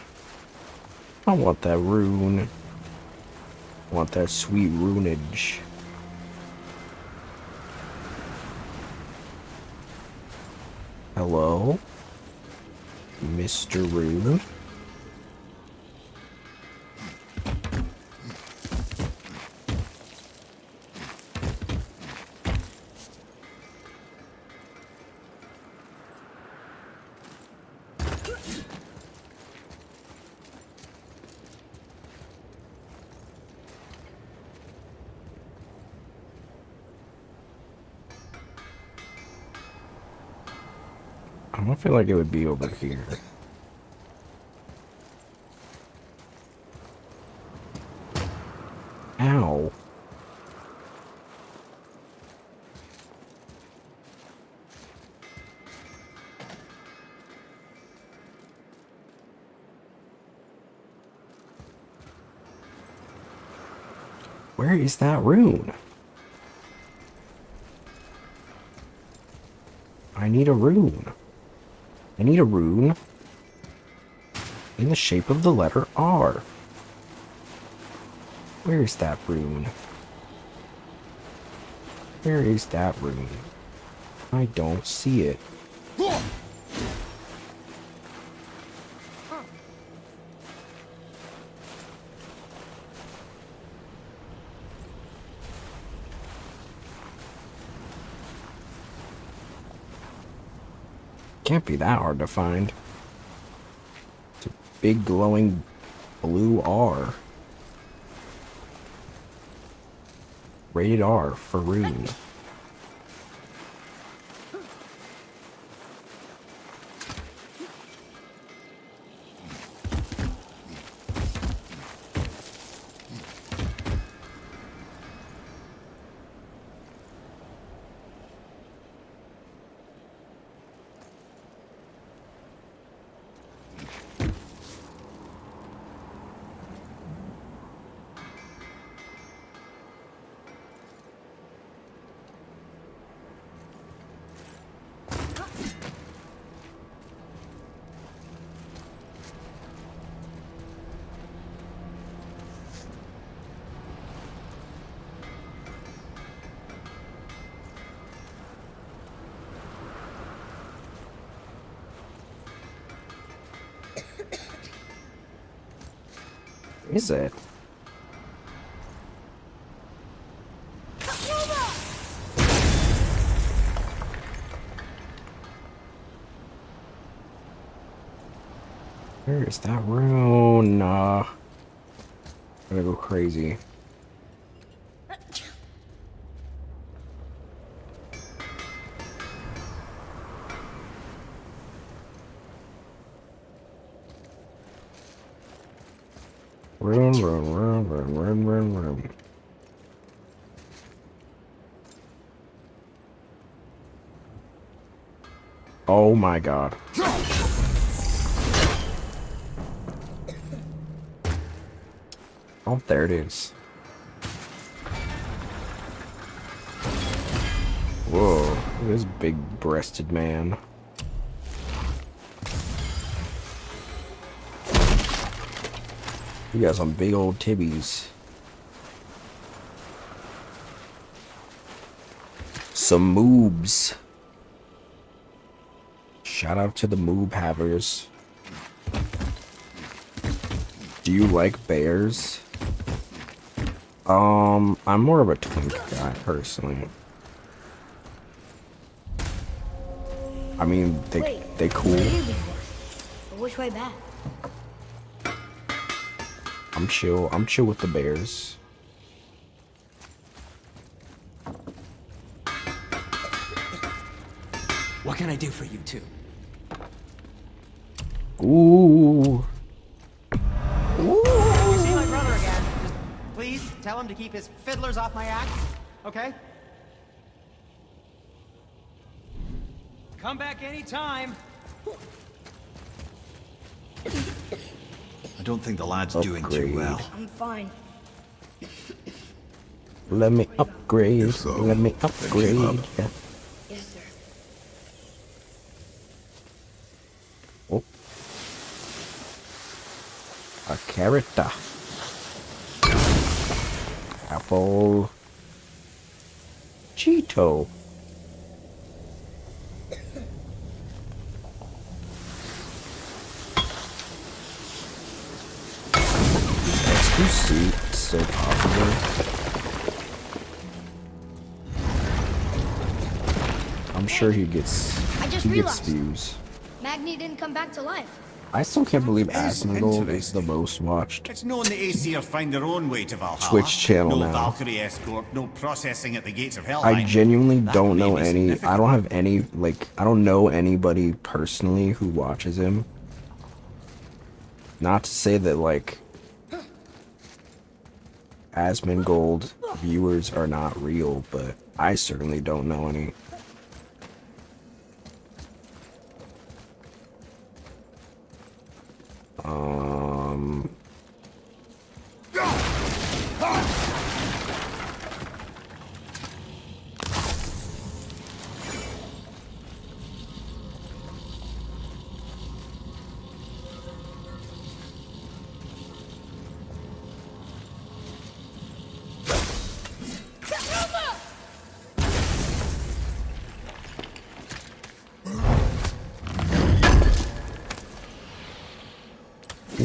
I want that rune. I want that sweet runage. Hello? Mr. Rune? I don't feel like it would be over here. Ow. Where is that rune? I need a rune. I need a rune in the shape of the letter R. Where is that rune? Where is that rune? I don't see it. Can't be that hard to find. It's a big glowing blue R. Rated R for rune. Is it? Where is that rune? I'm gonna go crazy. Rune. Oh my god. Oh, there it is. Whoa, look at this big-breasted man. You got some big old tibbies. Some moobs. Shout out to the moob havers. Do you like bears? I'm more of a twink guy, personally. I mean, they cool. But which way back? I'm chill with the bears. What can can I do for you two? Ooh. You see my brother again. Just please tell him to keep his fiddlers off my axe, okay? Come back anytime. I don't think the lad's doing too Upgrade. well. I'm fine. Let me upgrade. If so, Let me then upgrade. keep up. Yeah. Yes, sir. Oh. A character. Apple. Cheeto. Seat so popular. I'm sure he gets I just he gets realized. views. Magni didn't come back to life. I still can't believe It's Asmongold is the interesting. most watched It's known the Aesir find their own way to Valhalla. Twitch channel no now. Valkyrie escort, no processing at the gates of I Helheim. genuinely That don't may know be any. I significant. don't have any like. I don't know anybody personally who watches him. Not to say that like Asmongold viewers are not real, but I certainly don't know any.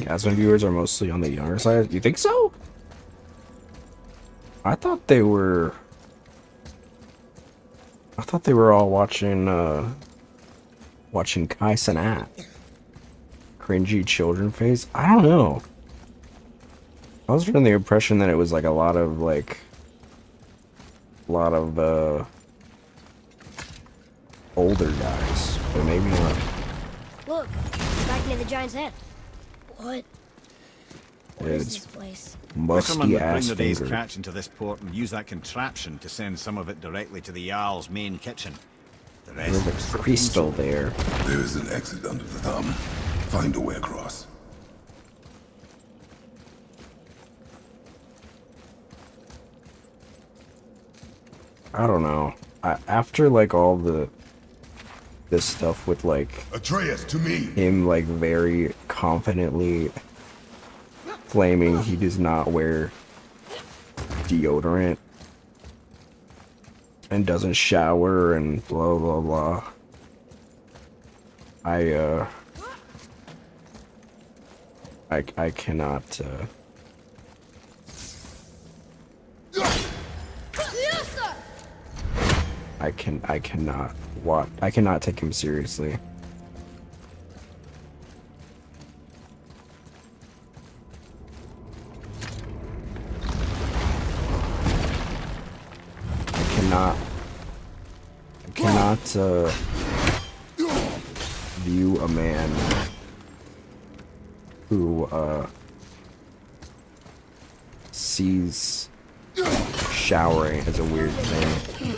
Asmon viewers are mostly on the younger side. You think so? I thought they were. I thought they were all watching Kai Cenat. Cringy children face. I don't know. I was under the impression that it was like a lot of older guys, but maybe not. Look, back near the giant's head. What? What is It's this place? Wickerman musty would bring ass the day's finger. catch into this port and use that contraption to send some of it directly to the Jarl's main kitchen. The rest There's a crystal there. There is an exit under the thumb. Find a way across. I don't know. After like all this stuff with like Atreus, to me! him like very confidently claiming he does not wear deodorant and doesn't shower and blah blah blah. I cannot I cannot take him seriously. I cannot view a man who sees showering as a weird thing.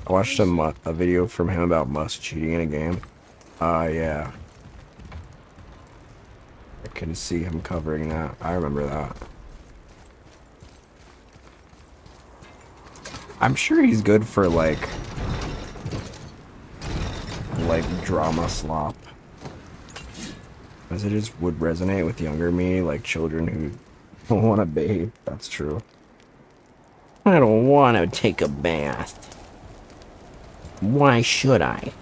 I watched a video from him about must cheating in a game. Yeah. I can see him covering that. I remember that. I'm sure he's good for like drama slop. Messages would resonate with younger me, like children who don't want to bathe. That's true. I don't want to take a bath. Why should I?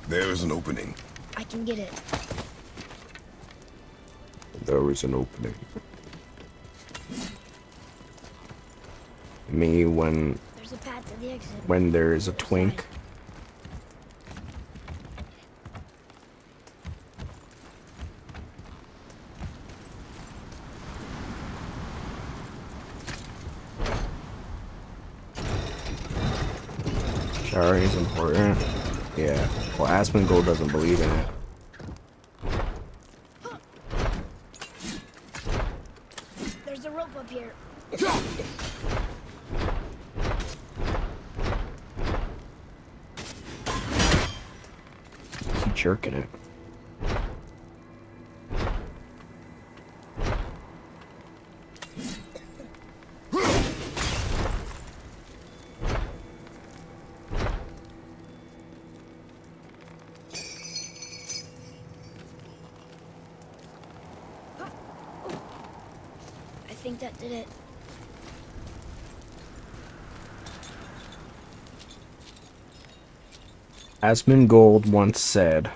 There is an opening. I can get it. There is an opening. Me when There's a path to the exit. when there's a Other twink. side. Showering is important. Yeah. Well, Asmongold doesn't believe in it. There's a rope up here. Keep jerking it. I think that did it. Asmongold once said,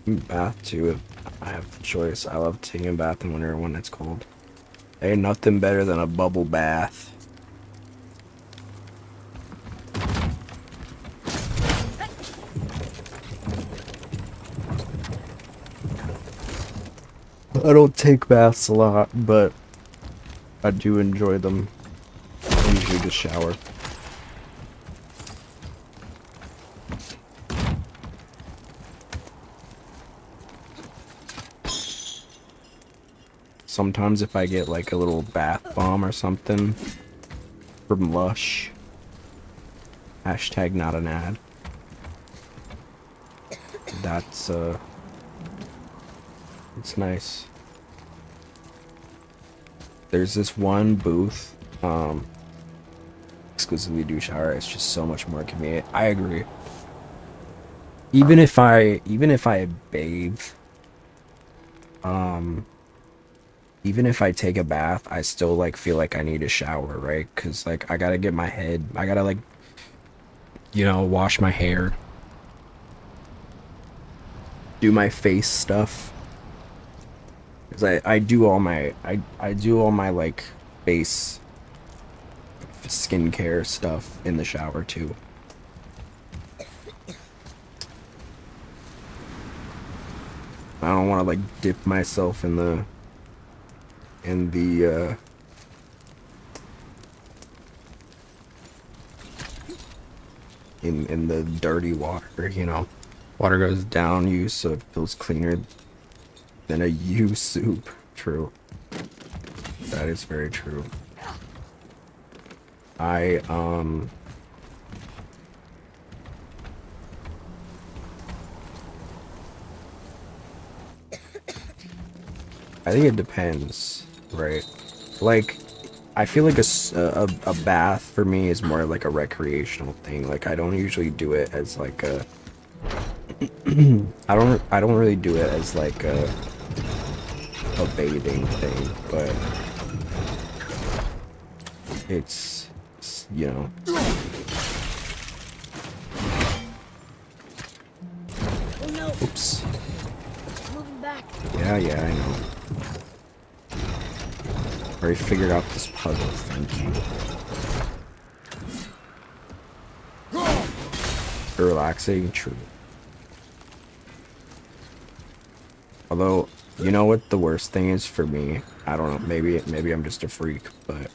bath too, if I have the choice. I love taking a bath in winter when it's cold. Ain't nothing better than a bubble bath. I don't take baths a lot, but I do enjoy them. I usually just shower. Sometimes if I get like a little bath bomb or something from Lush, hashtag not an ad, that's it's nice. There's this one booth, exclusively do shower. It's just so much more convenient. I agree. Even if I bathe, even if I take a bath, I still like feel like I need a shower, right? Cause like I gotta get my head, I gotta like, you know, wash my hair, do my face stuff. Cause I do all my I do all my like face skincare stuff in the shower too. I don't want to like dip myself in the in the dirty water, you know. Water goes down you, so it feels cleaner than a U soup. True. That is very true. I think it depends, right? Like, I feel like a bath for me is more like a recreational thing. Like, I don't usually do it as like a I don't really do it as like a bathing thing, but it's, you know. Oh no! Oops. It's moving back. Yeah, I know. Already figured out this puzzle, thank you. Relaxing, true. Although, you know what the worst thing is for me? I don't know, maybe I'm just a freak, but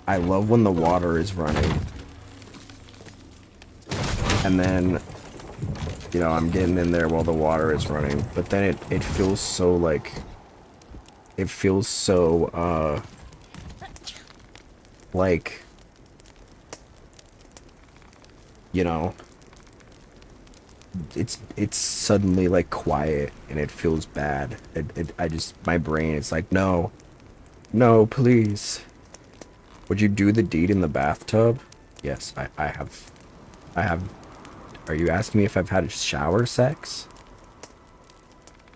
I love when the water is running. And then, you know, I'm getting in there while the water is running, but then it feels so like, it feels so like, you know, it's suddenly like quiet and it feels bad. I just, my brain is like, no, please. Would you do the deed in the bathtub? Yes, I have. Are you asking me if I've had shower sex?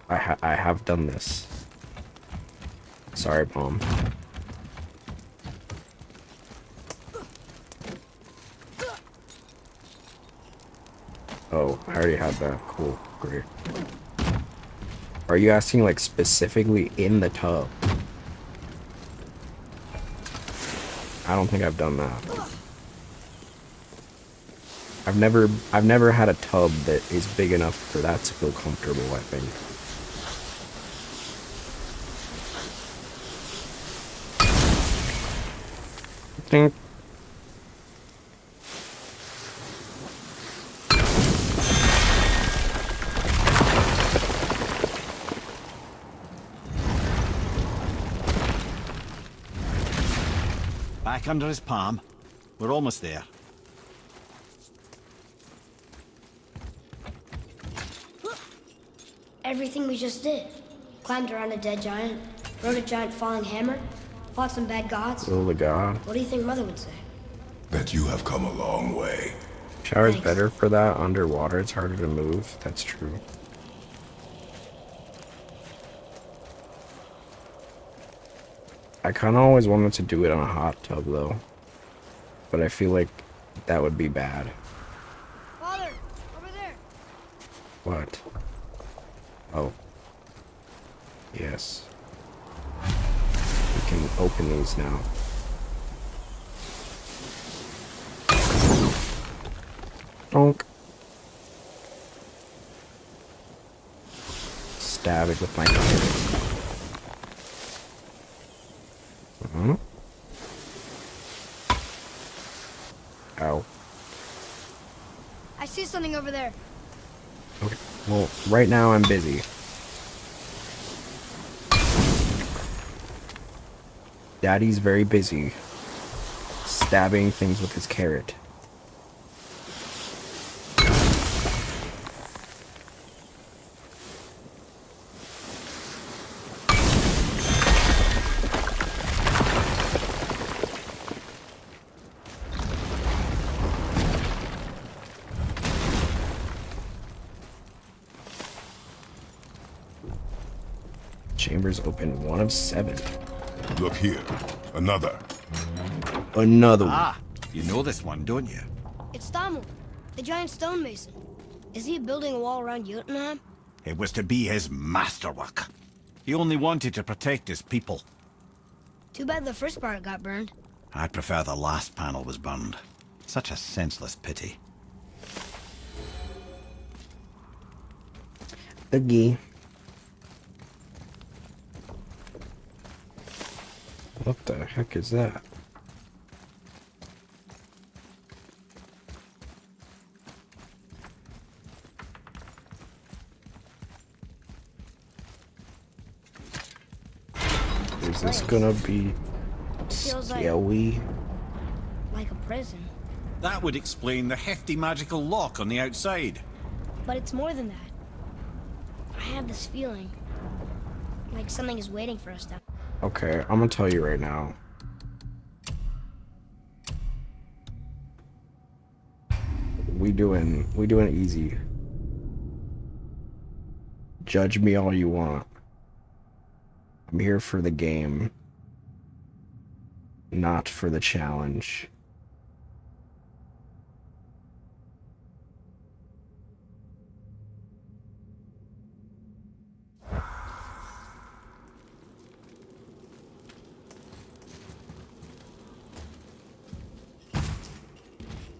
I have done this. Sorry, Mom. Oh, I already had that. Cool, great. Are you asking like specifically in the tub? I don't think I've done that. I've never had a tub that is big enough for that to feel comfortable, I think. Ding. Back under his palm. We're almost there. Everything we just did. Climbed around a dead giant, rode a giant falling hammer, fought some bad gods. Oh, the god. What do you think Mother would say? That you have come a long way. Shower's Thanks. better for that. Underwater, it's harder to move. That's true. I kind of always wanted to do it on a hot tub, though. But I feel like that would be bad. Father, over there. What? Oh. Yes. We can open these now. Donk. Stab it with my knife. Ow. I see something over there. Okay. Well, right now I'm busy. Daddy's very busy stabbing things with his carrot. Chambers open 1 of 7. Look here. Another. Another one. Ah, you know this one, don't you? It's Tamu, the giant stonemason. Is he building a wall around Jotunheim? It was to be his masterwork. He only wanted to protect his people. Too bad the first part got burned. I prefer the last panel was burned. Such a senseless pity. Again. What the heck is that? Is this gonna be Feels scary? like a prison. That would explain the hefty magical lock on the outside. But it's more than that. I have this feeling like something is waiting for us down. Okay, I'm gonna tell you right now. We doing easy. Judge me all you want. I'm here for the game, not for the challenge.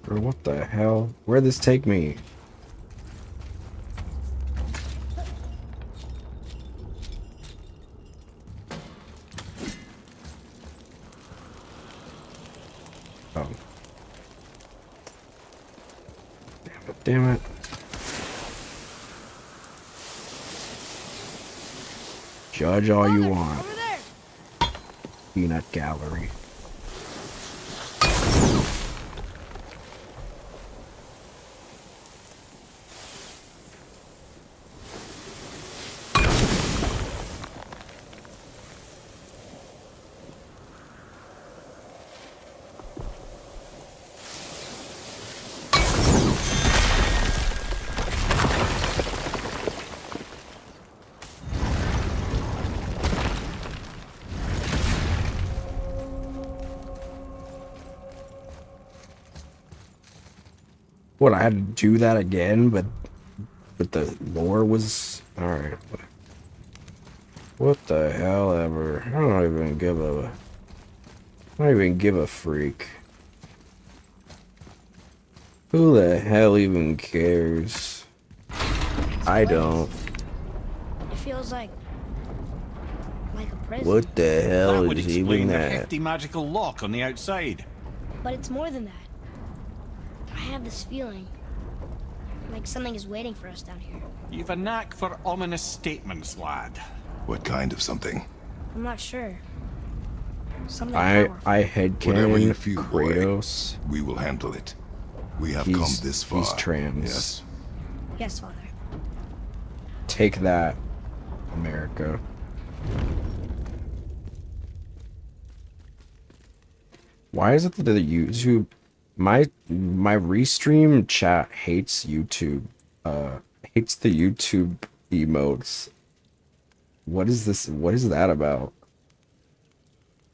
Bro, what the hell? Where'd this take me? Oh. Damn it, damn it. Judge all you want. Over there. Peanut gallery. What, I had to do that again, but the lore was... Alright. What the hell ever. I don't even give a... I don't even give a freak. Who the hell even cares? I don't. It feels like a prison. What the That hell would is explain even the that? hefty magical lock on the outside. But it's more than that. I have this feeling like something is waiting for us down here. You've a knack for ominous statements, lad. What kind of something? I'm not sure. Something I powerful. Whatever you headcanon feel, boy. Kratos. We will handle it. We have He's- come this far. he's trans. Yes. Yes, Father. Take that, America. Why is it that the YouTube my restream chat hates YouTube hates the YouTube emotes? What is this? What is that about?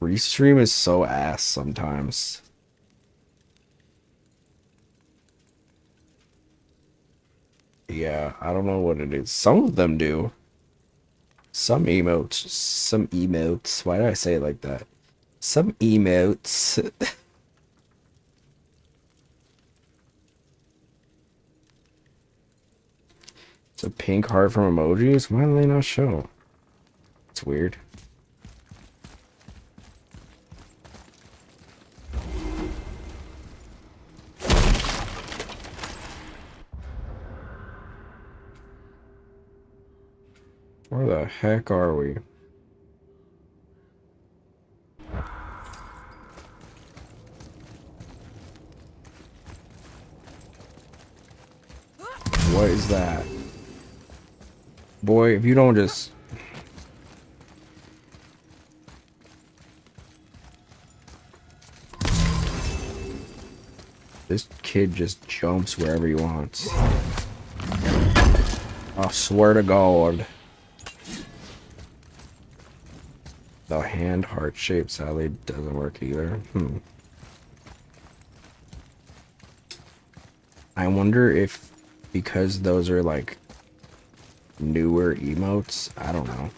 Restream is so ass sometimes. Yeah, I don't know what it is. Some of them do. Some emotes. Why did I say it like that? Some emotes. It's a pink heart from emojis? Why do they not show? It's weird. Where the heck are we? What is that? Boy, if you don't just... This kid just jumps wherever he wants. I swear to God. The hand heart shape sadly doesn't work either. I wonder if because those are like newer emotes, I don't know.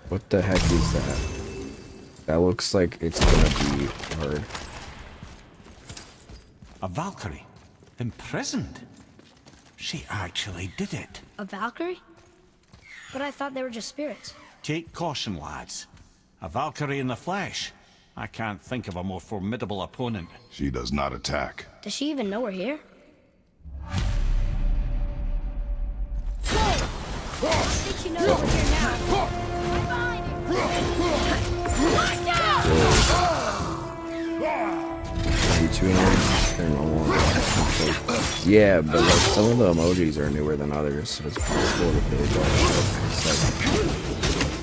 What the heck is that? That looks like it's gonna be hard. A Valkyrie? Imprisoned? She actually did it. A Valkyrie? But I thought they were just spirits. Take caution, lads. A Valkyrie in the flesh. I can't think of a more formidable opponent. She does not attack. Does she even know we're here? I think she knows we're here now. Right behind you. You two they're normal. Yeah, but like some of the emojis are newer than others, so it's possible that they don't.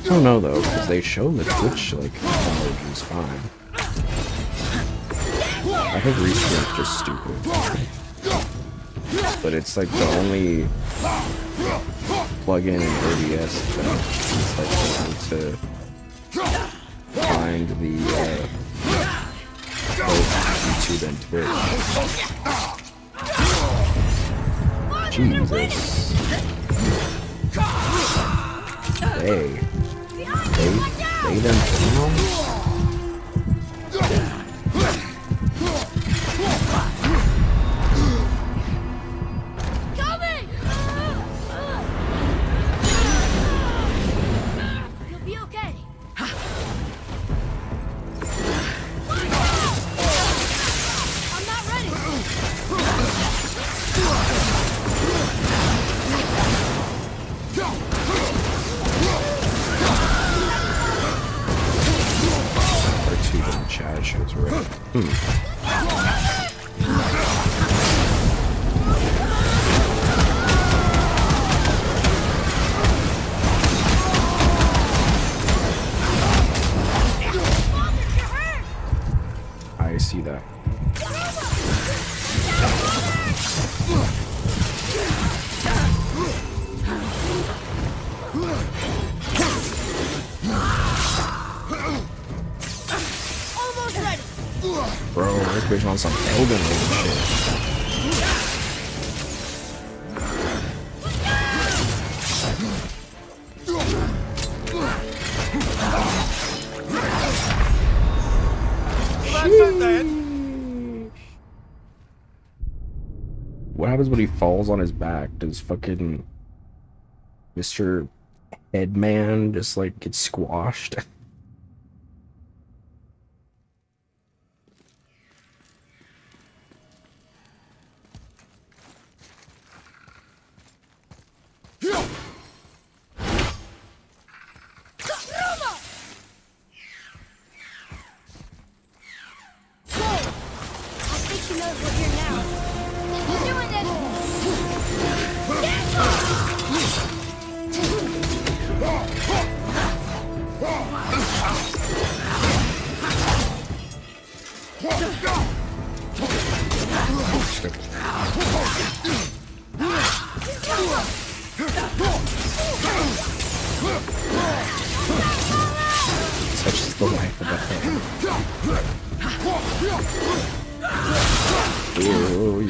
I don't know though, because they show the Twitch like emojis fine. I think Restream's just stupid. But it's like the only plugin in OBS that is like able to find the both YouTube and Twitch. Jesus. Lay them down? Coming! You'll be okay. I'm not ready. R2 in chat shows right. I see that. Almost ready. Bro, this bitch on some Elden Ring shit. What happens when he falls on his back? Does fucking Mr. Headman just like get squashed? She knows we're here now. Keep doing this! Such is the life of a fan. Oh,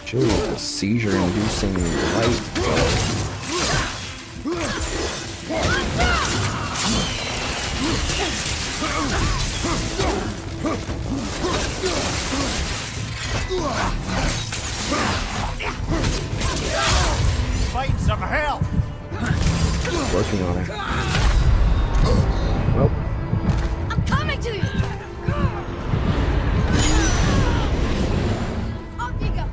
Chill, seizure-inducing light. Fighting some hell! Working on it. Well, I'm coming to you! Off you go!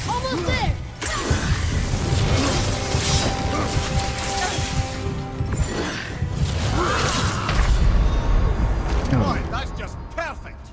Almost there! Boy, that's just perfect!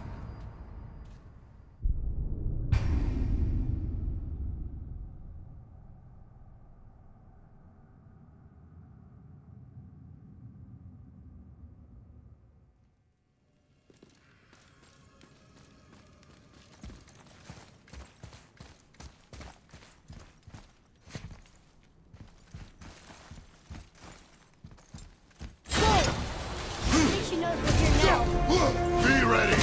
I think she knows we're here now. Be ready!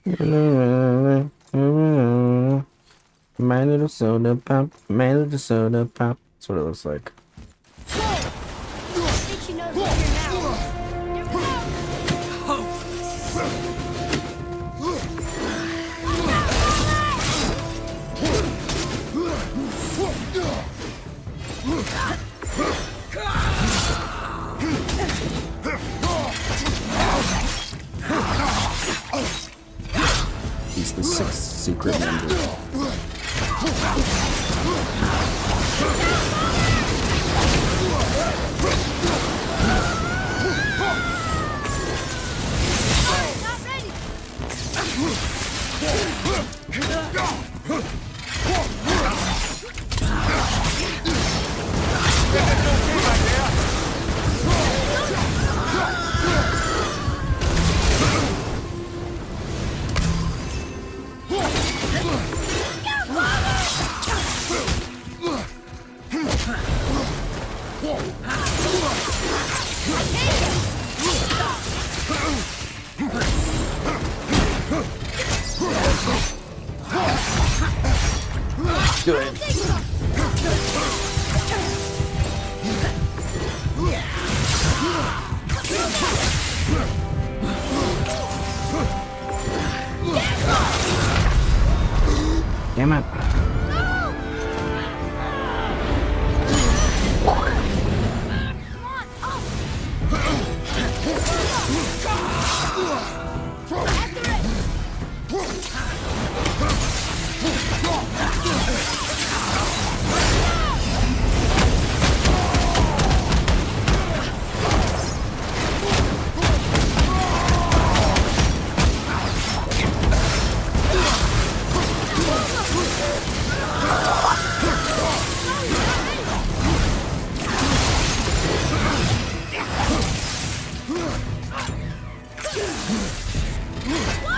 My little soda pop, my little soda pop. That's what it looks like. I think she knows we're here now. He's the sixth secret member. Not ready. Damn it.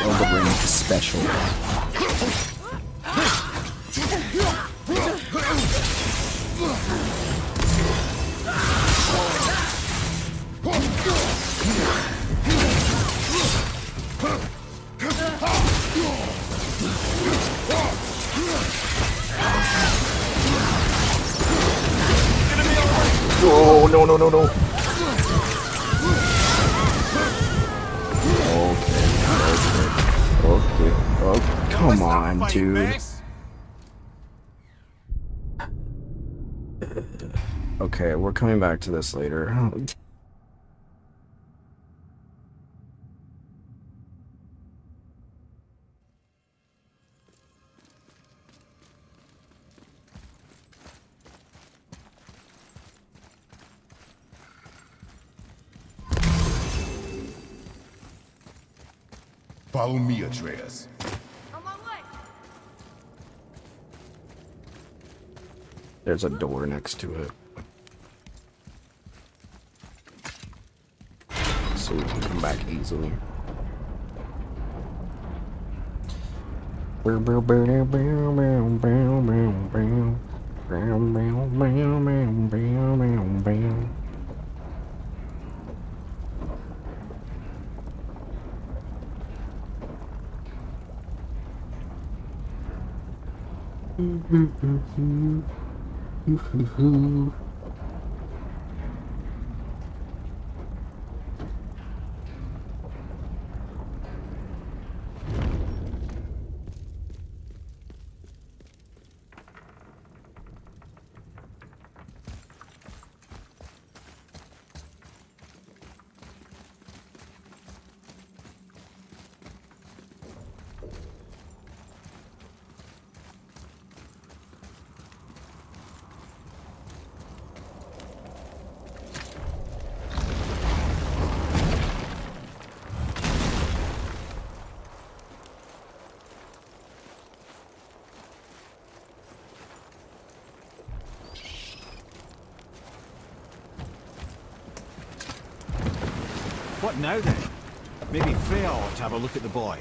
Elder Ring is special. Oh, no, no, no, no. Okay. Oh, come on, Fight, dude. mess? Okay, we're coming back to this later. Follow me, Atreus. On my way. There's a door next to it. So we can come back easily. What now then? Maybe Freya ought to have a look at the boy.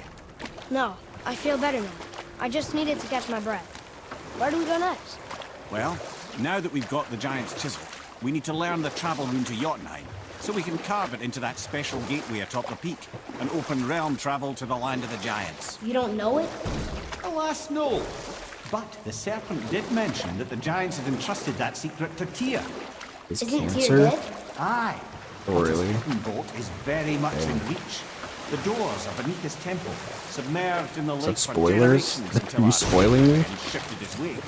No, I feel better now. I just needed to catch my breath. Where do we go next? Well, now that we've got the giant's chisel, we need to learn the travel route to Jotunheim. so we can carve it into that special gateway atop the peak and open realm travel to the land of the giants. You don't know it? Alas, no. But the serpent did mention that the giants had entrusted that secret to Tyr. Is Isn't Tyr cancer? dead? Aye. Oh, But his really? hidden boat is very much in reach. The doors are beneath his temple, submerged in the lake that for spoilers? generations Are until you our spoiling me? and shifted his weight.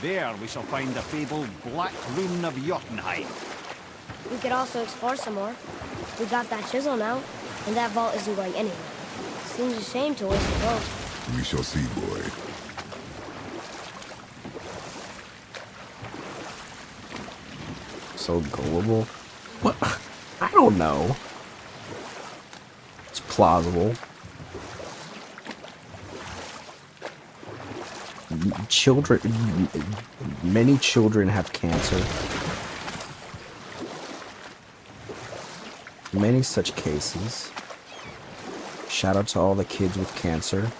There we shall find the fabled Black Rune of Jotunheim. We could also explore some more. We got that chisel now, and that vault isn't going anywhere. Seems a shame to waste the boat. We shall see, boy. So gullible. What? I don't know. It's plausible. Children, many children have cancer. Many such cases. Shout out to all the kids with cancer.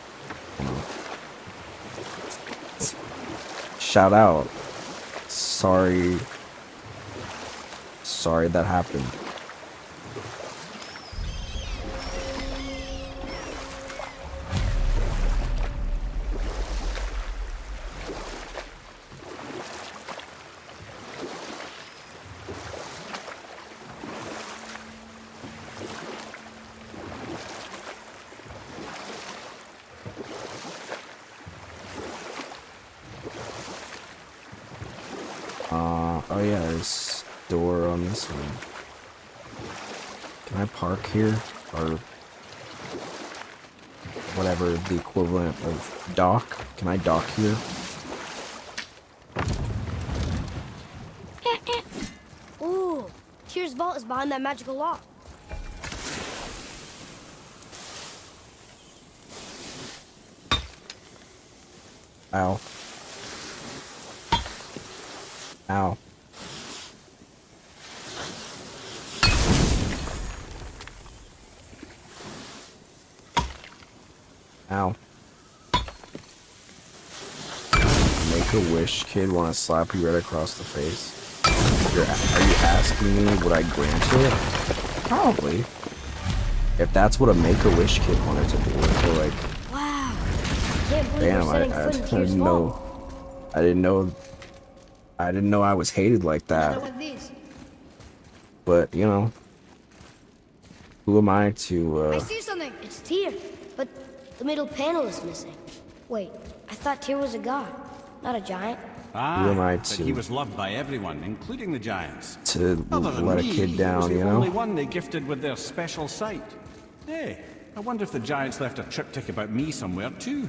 Shout out. Sorry that happened. Oh yeah, there's a door on this one. Can I park here? Or whatever the equivalent of dock? Can I dock here? Ooh, Tyr's vault is behind that magical lock. Ow. Ow. Ow. Make-A-Wish kid want to slap you right across the face? Are you asking me would I grant it? Probably. If that's what a Make-A-Wish kid wanted to do, I feel like, Wow. Can't believe damn, we're I setting foot in Tyr's didn't vault. know. I didn't know I was hated like that. Another one of these. But, you know, who am I to, I see something. It's Tyr, but the middle panel is missing. Wait, I thought Tyr was a god, not a giant. Ah, am I but to- he was loved by everyone, including the giants. to Other than let a me, kid he was down, the you only know? one they gifted with their special sight. Hey, I wonder if the giants left a triptych about me somewhere too.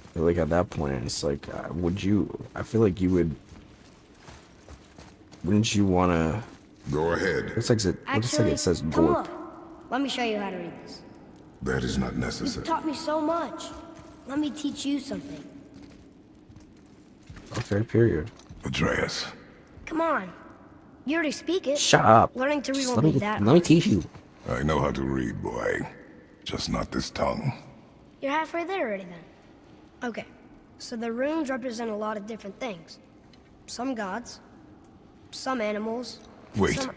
I feel like at that point, it's like, I feel like you wouldn't you want to, Go ahead. looks like Actually, it says come Gork. on. Let me show you how to read this. That is not You've necessary. taught me so much. Let me teach you something. Okay, period. Atreus. Come on. You already speak it. Shut up. Learning to read Just won't be that let me teach you. I know how to read, boy. Just not this tongue. You're halfway there already then. Okay, so the runes represent a lot of different things. Some gods, some animals. Wait, Some...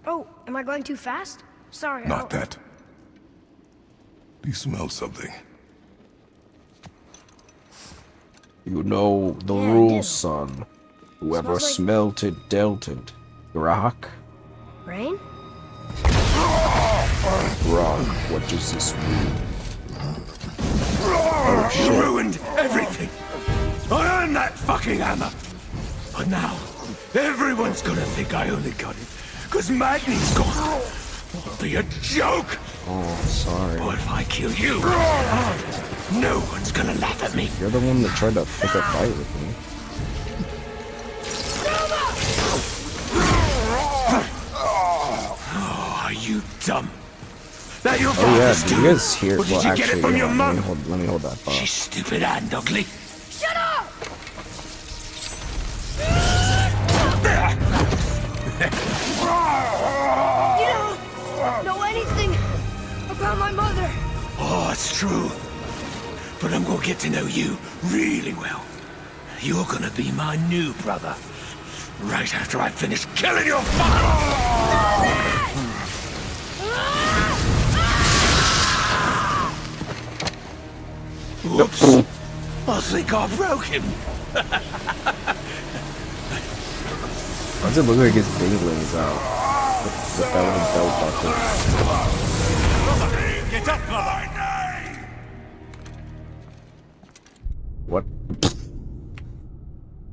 Oh, am I going too fast? Sorry. not that. Do you smell something? You know the Yeah, I do. rules, son. Whoever Smells like- smelt it dealt it. Rock? Rain? Rock, what does this mean? You ruined everything! I earned that fucking hammer! But now, everyone's gonna think I only got it, cause Magni's gone! It'll be a joke! Oh, sorry. Or if I kill you, no one's gonna laugh at me! You're the one that tried to pick a fight with me. Oh, are you dumb? That your Oh yeah, father's did too? you guys hear? Or did Well, you get actually, it from yeah, your mum? let me hold that thought. She's stupid and ugly. Shut up! You don't know anything about my mother. Oh, it's true. But I'm gonna get to know you really well. You're gonna be my new brother. Right after I finish killing your father! Whoops! I think I broke him. Why does it look like his dingling's out? The belt buckle. Get up, brother! What?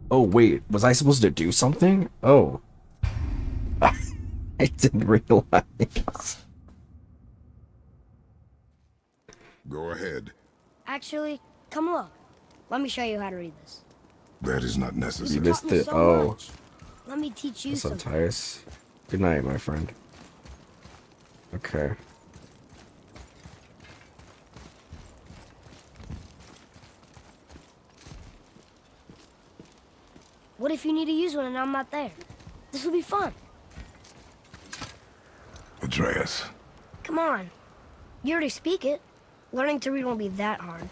Oh, wait. Was I supposed to do something? Oh. I didn't realize. Go ahead. Actually, come look. Let me show you how to read this. That is not You necessary. missed Taught me it. so Oh. much. Let me teach you What's up, something. Titus? Good night, my friend. Okay. What if you need to use one and I'm not there? This will be fun. Andreas, Come on. You already speak it. Learning to read won't be that hard.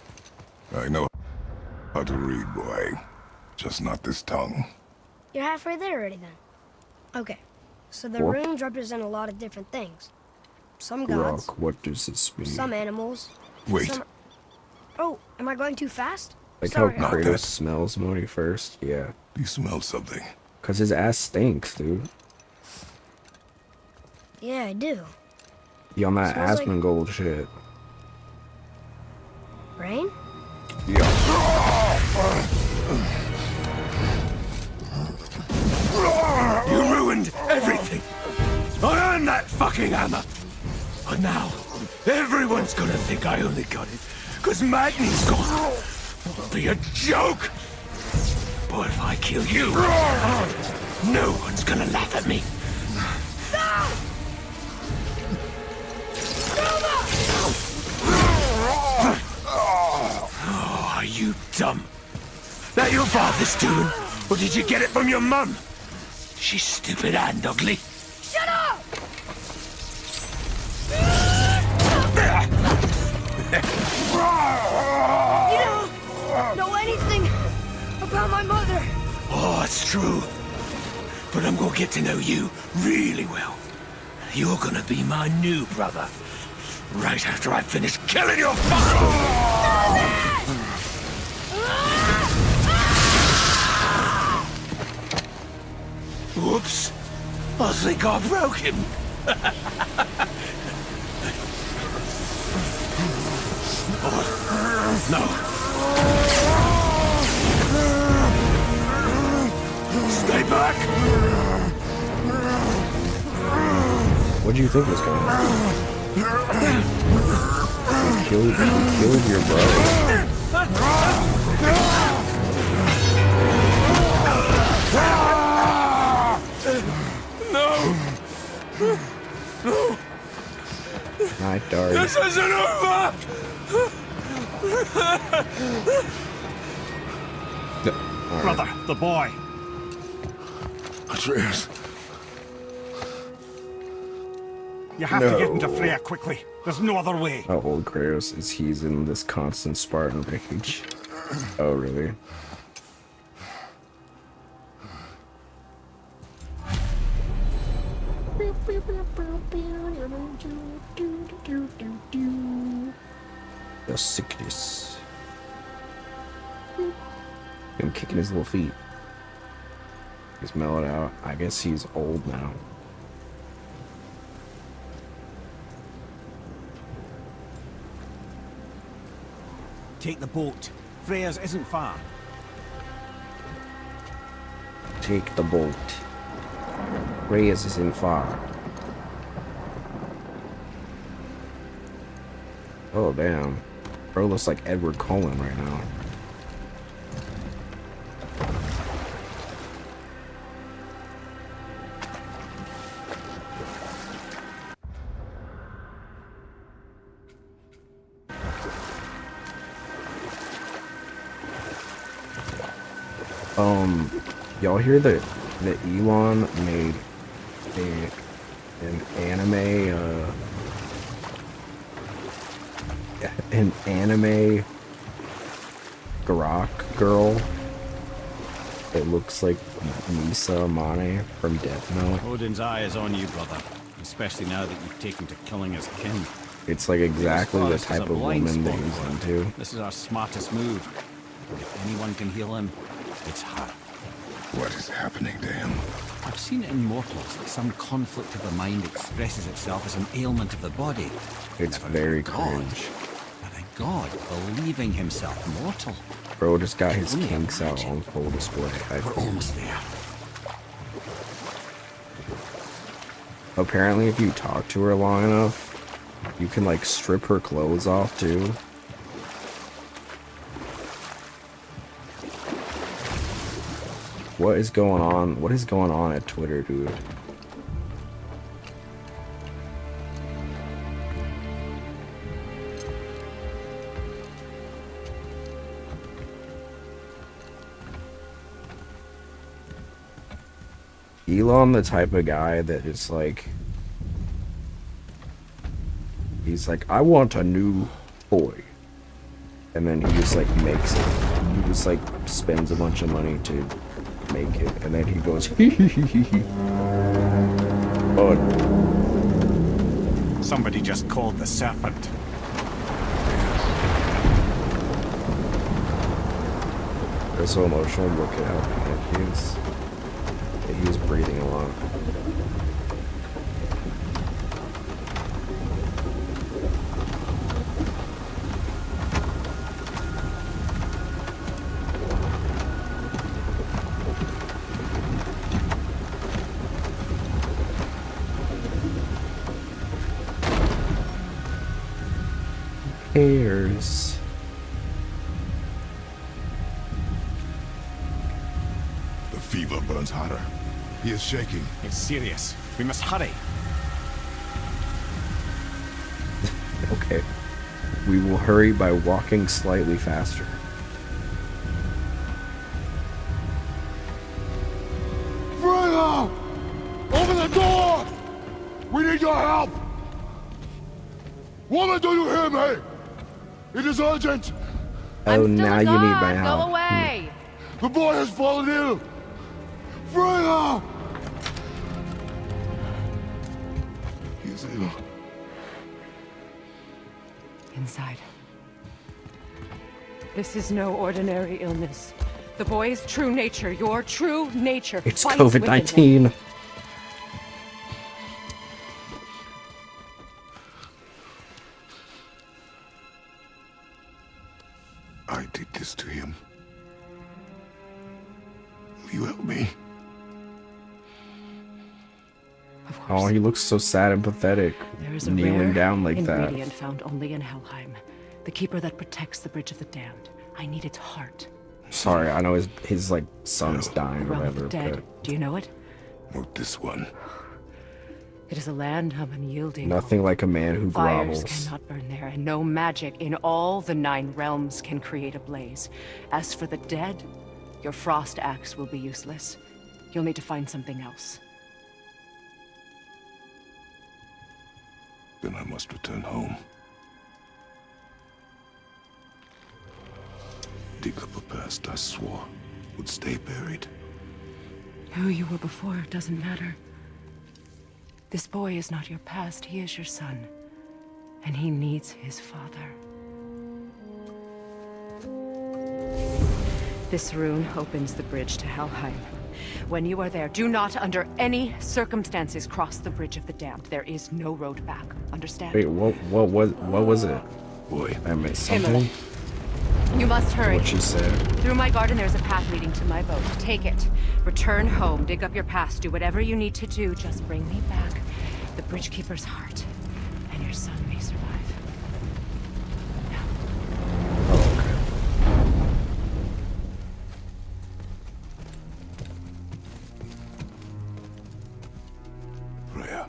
I know how to read, boy. Just not this tongue. You're halfway there already then. Okay. So the What? runes represent a lot of different things. Some gods, Rock, what does this mean? some animals. Wait, Some... Oh, am I going too fast? Like Sorry. how Not Kratos that. smells when he first? Yeah. you smelled something. Cause his ass stinks, dude. Yeah, I do. He on that Smells like- Asmongold shit. Rain? You ruined everything. I earned that fucking hammer. But now, everyone's gonna think I only got it because Magni's gone. It'll be a joke. But if I kill you, no one's gonna laugh at me. Oh, are you dumb? That your father's doing? Or did you get it from your mum? She's stupid and ugly. Shut up! You don't know anything about my mother. Oh, it's true. But I'm gonna get to know you really well. You're gonna be my new brother. Right after I finish killing your father! Whoops. I think I broke him. Oh, no. Stay back! What do you think was going on? You killed your brother. Night, Dari. This isn't over! Brother, the boy. Andreas, You have to get into Freya quickly. There's no other way. How old Kratos is he's in this constant Spartan rage. Oh, really? The sickness. I'm kicking his little feet. He's mellowed out. I guess he's old now. Take the boat. Freya's isn't far. Take the boat. Reyes is in far. Oh, damn. Bro looks like Edward Cullen right now. Y'all hear that Elon made an anime Grok girl. It looks like Misa Mane from Death Note. Odin's eye is on you, brother. Especially now that you've taken to killing his kin. It's like exactly the This forest is type a of blind woman that spot he's for him. into. This is our smartest move. And if anyone can heal him, it's her. What is happening to him? I've seen it in mortals that some conflict of the mind expresses itself as an ailment of the body. It's Never very mind God. cringe. But a god believing himself mortal. Bro just got his Only kinks out imagine. on full display. We're almost there. Apparently, if you talk to her long enough, you can like strip her clothes off too. What is going on? What is going on at Twitter, dude? Elon, the type of guy that is like, he's like, I want a new boy, and then he just like makes it. He just like spends a bunch of money to make it, and then he goes, oh, Somebody just called the serpent. they're so emotional. Look at how panicked he is. He was breathing a lot. Cares. The fever burns hotter. He is shaking. It's serious. We must hurry. Okay. We will hurry by walking slightly faster. Freya! Open the door! We need your help! Woman, do you hear me? It is urgent! Oh, now you need my Go help. away! The boy has fallen ill! Freya! He is ill. Inside. This is no ordinary illness. The boy's true nature, your true nature. It's fights within him. COVID-19. I did this to him. Will you help me? Of course. Oh, he looks so sad and pathetic, There is a kneeling rare down like that. ingredient found only in Helheim. The keeper that protects the Bridge of the Damned. I need its heart. Sorry, I know his like son's dying or The realm of whatever, the dead. but Do you know it? Not this one. It is a land of unyielding. nothing like a man who Fires grovels. cannot burn there, and no magic in all the 9 realms can create a blaze. As for the dead, your frost axe will be useless. You'll need to find something else. Then I must return home. Dig up a past I swore would stay buried. Who you were before doesn't matter. This boy is not your past, he is your son. And he needs his father. This rune opens the bridge to Helheim. When you are there, do not under any circumstances cross the Bridge of the Damned. There is no road back. Understand? Wait, what was it? Boy, I missed Himmel. something. You must hurry. What she said. Through my garden, there's a path leading to my boat. Take it. Return home. Dig up your past. Do whatever you need to do. Just bring me back the Bridgekeeper's heart, and your son may survive. Freya.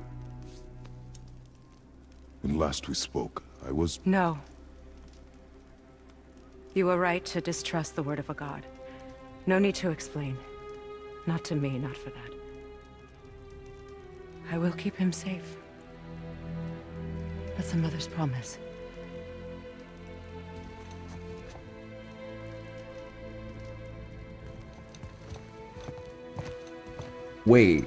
When last we spoke, I was... No. You were right to distrust the word of a god. No need to explain. Not to me, not for that. I will keep him safe. That's a mother's promise. Wait.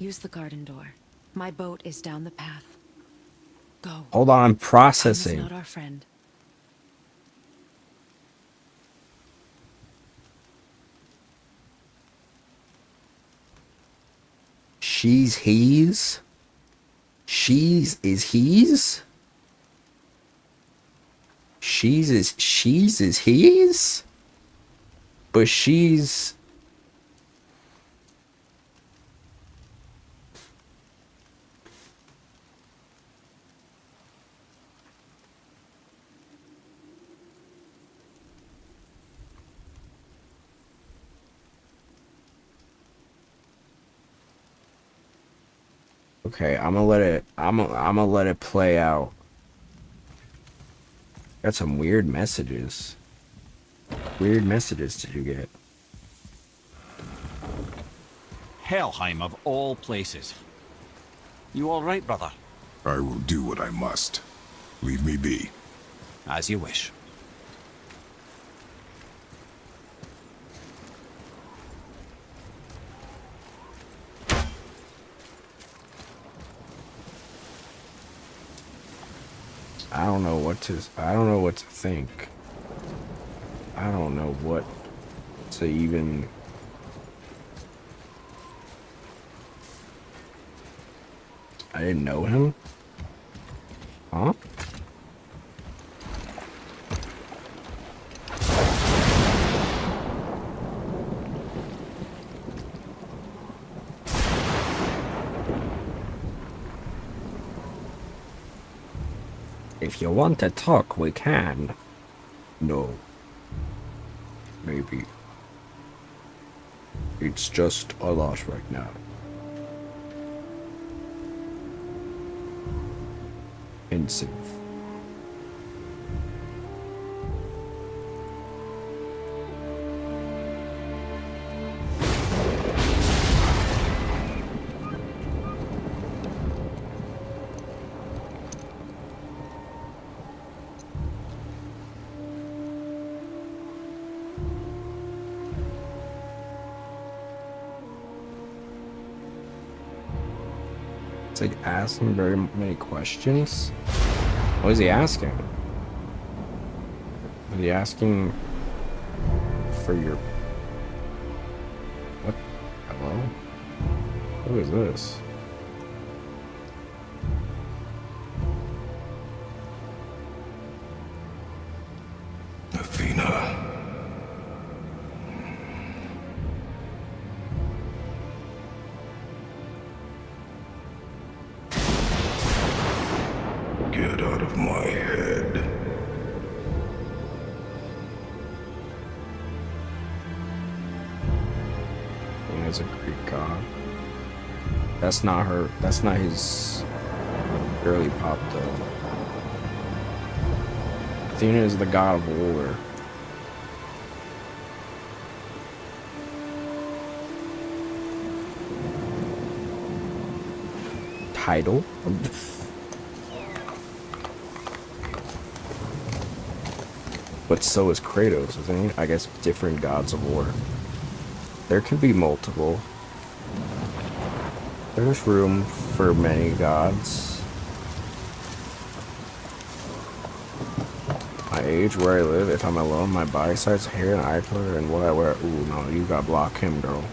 Use the garden door. My boat is down the path. Go. Hold on, I'm Time is processing. not our friend. She's he's? She's is he's? She's is he's? But she's... Okay, I'm gonna let it play out. Got some weird messages. Weird messages did you get? Helheim of all places. You all right, brother? I will do what I must. Leave me be. As you wish. I don't know what to think. I don't know what to even... I didn't know him? Huh? If you want to talk, we can. No. Maybe. It's just a lot right now. Pensive. It's like asking very many questions. What is he asking? Is he asking for your... What? Hello? Who is this? Athena. Get out of my head. He is a Greek god. That's not her. That's not his girly pop though. Athena is the god of war. Title? But so is Kratos, isn't he? I guess different gods of war. There can be multiple. There's room for many gods. My age, where I live, if I'm alone, my body size, hair, and eye color, and what I wear. Ooh, no, you gotta block him, girl.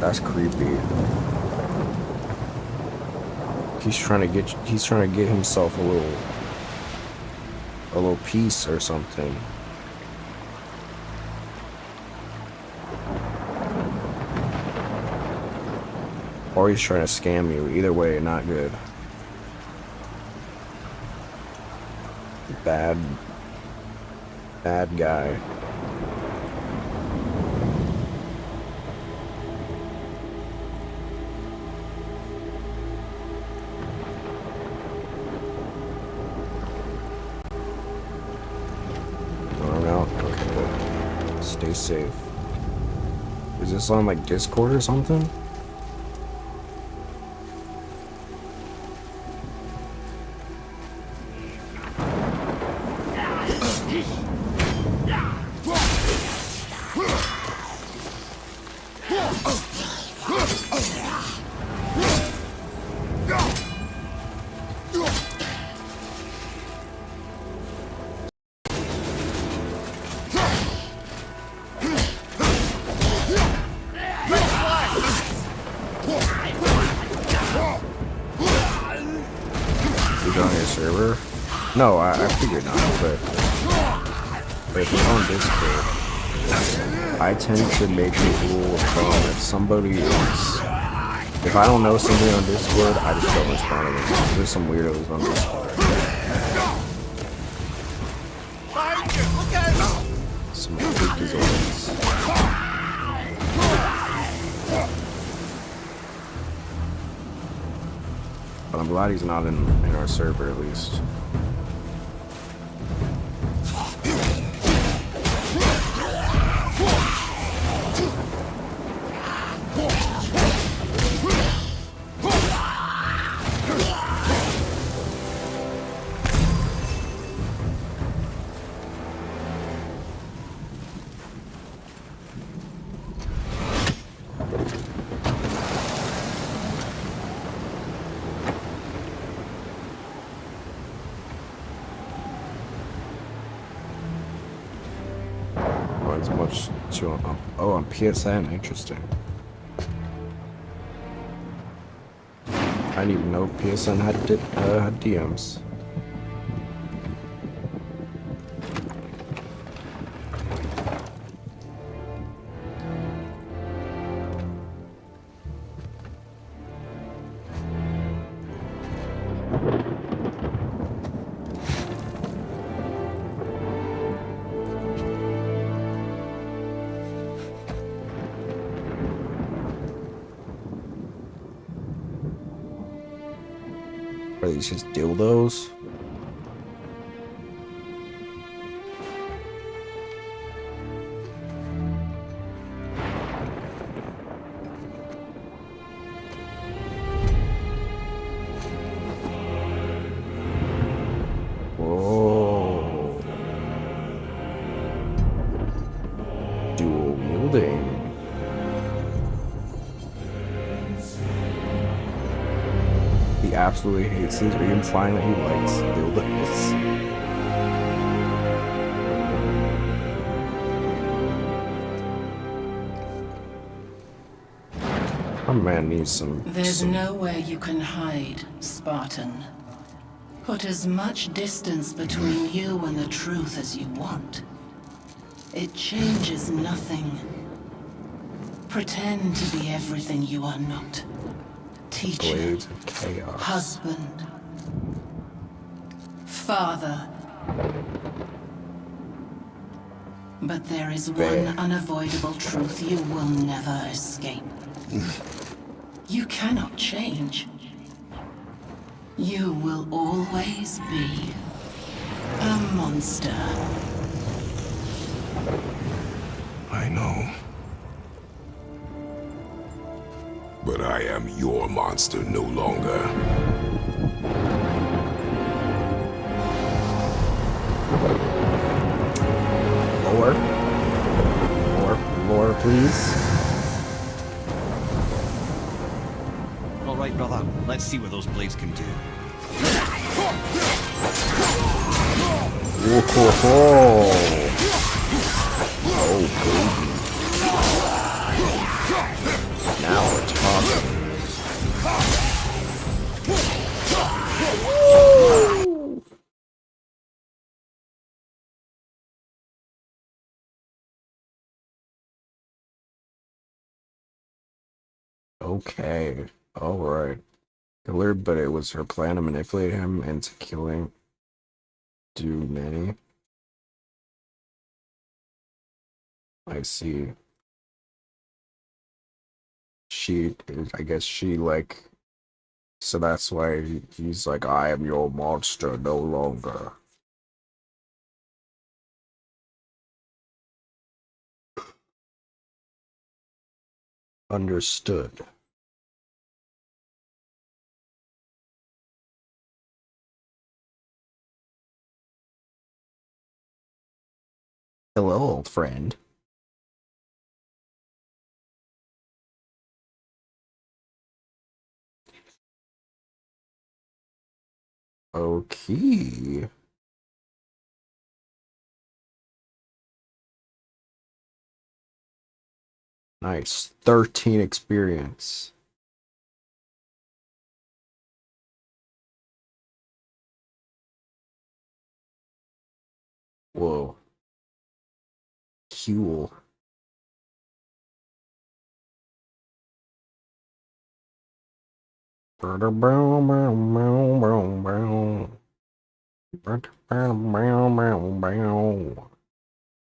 That's creepy. He's trying to get himself a little piece or something. Or he's trying to scam you. Either way, not good. bad guy. Oh no, okay. Stay safe. Is this on like Discord or something? On your server? No, I figured not, but if it's on Discord, I tend to make the rule of thumb if I don't know somebody on Discord, I just don't respond to them. There's some weirdos on Discord. Some freakazoids. But I'm glad he's not in our server, at least. As much to oh, on PSN, interesting. I didn't even know PSN had DMs. Are these just dildos? Whoa. Dual wielding. He absolutely hates these. Are you implying that he likes dildos? Our man needs some. There's nowhere you can hide, Spartan. Put as much distance between you and the truth as you want. It changes nothing. Pretend to be everything you are not. Teacher, Blades of chaos. husband, father. But there is one unavoidable truth you will never escape. You cannot change. You will always be a monster. I know. But I am your monster no longer. Lore, please. All right, brother. Let's see what those blades can do. Whoa. Oh, baby. Now we're talking. Okay. Alright. Killer, but it was her plan to manipulate him into killing do many. I see. I guess she like, so that's why he's like, I am your monster no longer. Understood. Hello, old friend. Okay. Nice. 13 experience. Whoa. Cool.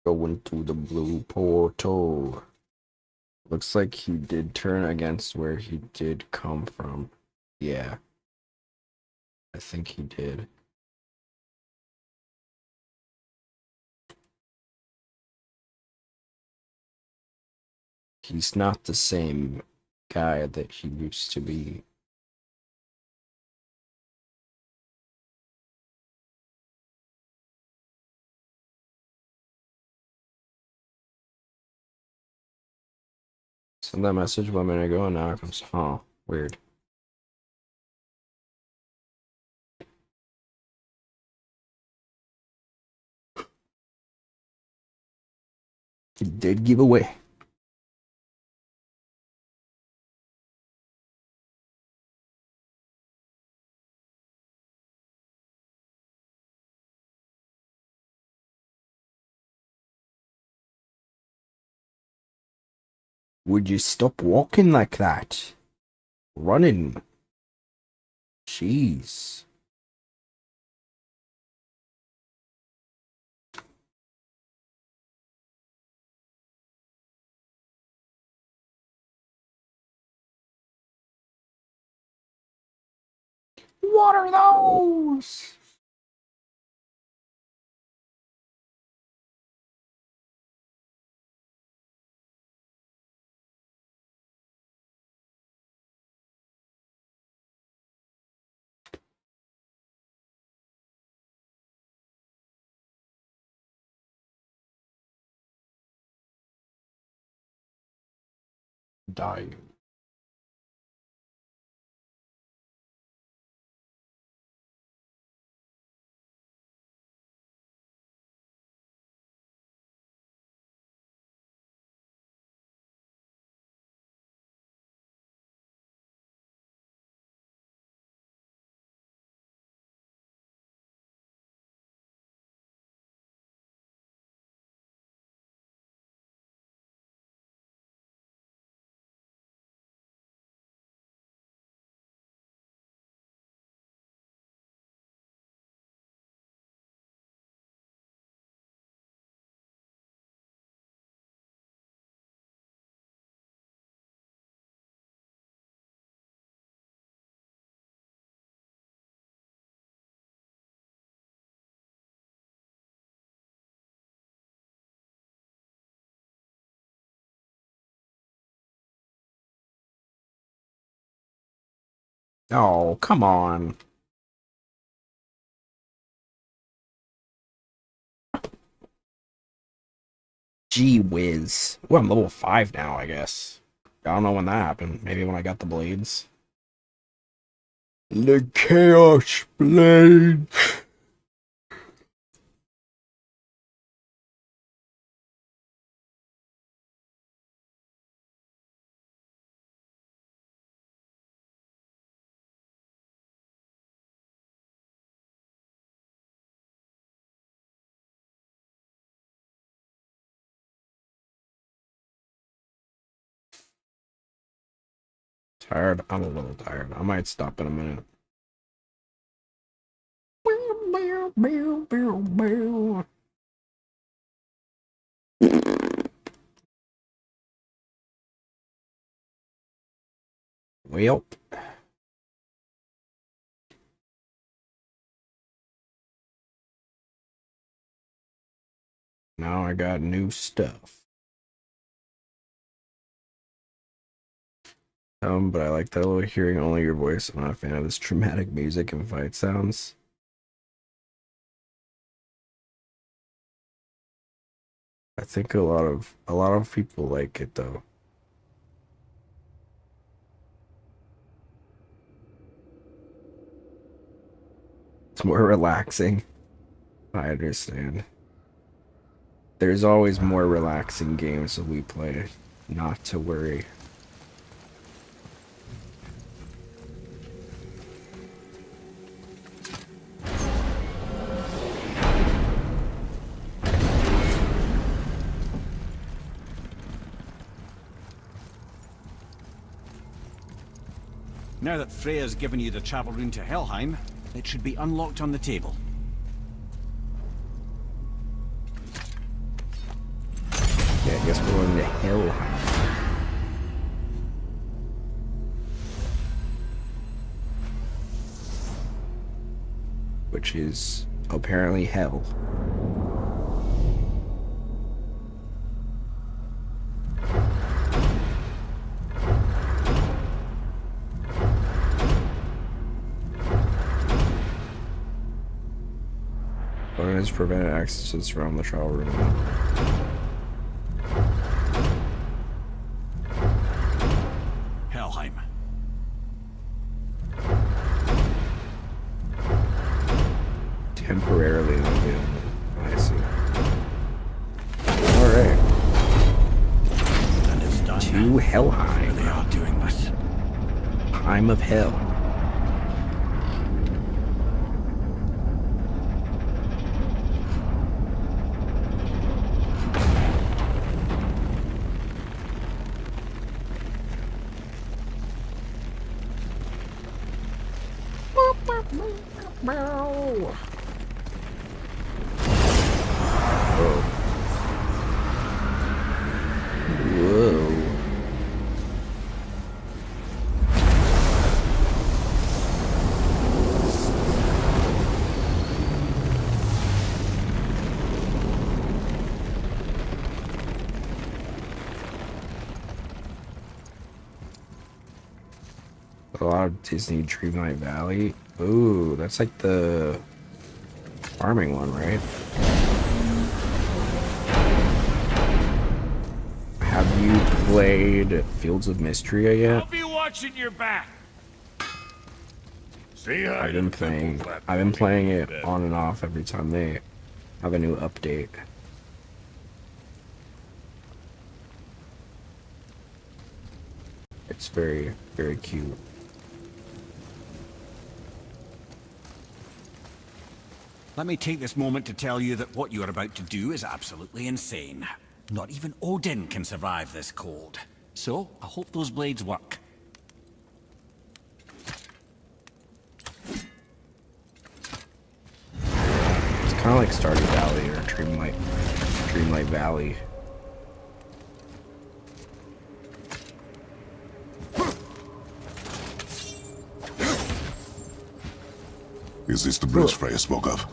Going to the blue portal. Looks like he did turn against where he did come from. Yeah, I think he did. He's not the same guy that he used to be. Send that message 1 minute ago and now it comes, huh, weird. He did give away. Would you stop walking like that? Running. Jeez. What are those? Dying. Oh, come on. Gee whiz. Well, I'm level 5 now, I guess. I don't know when that happened. Maybe when I got the blades. The Chaos Blade. Tired? I'm a little tired. I might stop in a minute. Well, now I got new stuff. But I like that little hearing only your voice. I'm not a fan of this dramatic music and fight sounds. I think a lot of people like it though. It's more relaxing. I understand. There's always more relaxing games that we play. Not to worry. Now that Freya's given you the travel rune to Helheim, it should be unlocked on the table. Yeah, I guess we're going to Helheim. Which is apparently hell. Has prevented access to this realm, the trial room. Helheim. Temporarily unavailable. I see. Alright. And it's done. To Helheim. They are doing this. Heim of Hell. A lot of Disney Dreamlight Valley. Ooh, that's like the farming one, right? Have you played Fields of Mystria yet? I'll be watching your back. See how I've been playing it on and off every time they have a new update. It's very, very cute. Let me take this moment to tell you that what you are about to do is absolutely insane. Not even Odin can survive this cold. So, I hope those blades work. It's kind of like Stardew Valley or Dreamlight Valley. Is this the bridge Freya spoke of?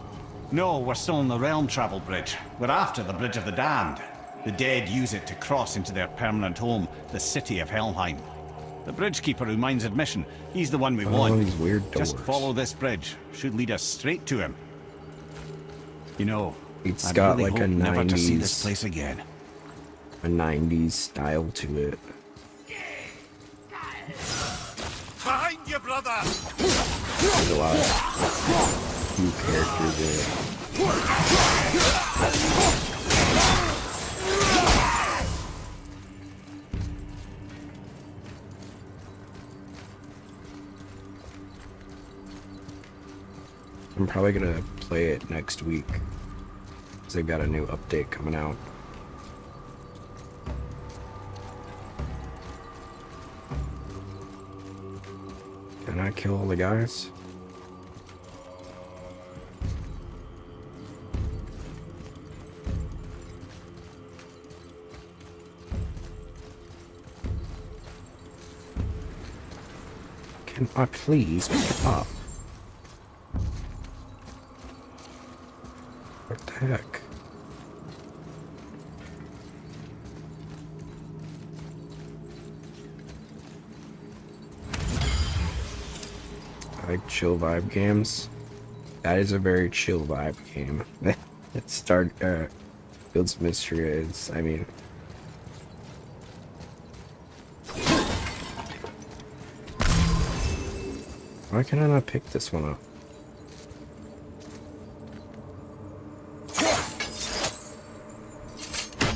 No, we're still on the Realm Travel Bridge. We're after the Bridge of the Damned. The dead use it to cross into their permanent home, the city of Helheim. The bridgekeeper who minds admission, he's the one we want. These weird doors. Just follow this bridge. Should lead us straight to him. You know, It's I'd got really like a hope never to see this 90s place again. a 90s style to it. Behind you, brother! There's a lot of new characters in it. I'm probably gonna play it next week because they've got a new update coming out. Can I kill all the guys? Can I please pick it up? What the heck? I like chill vibe games. That is a very chill vibe game. It's Fields of Mystery is, I mean... Why can I not pick this one up?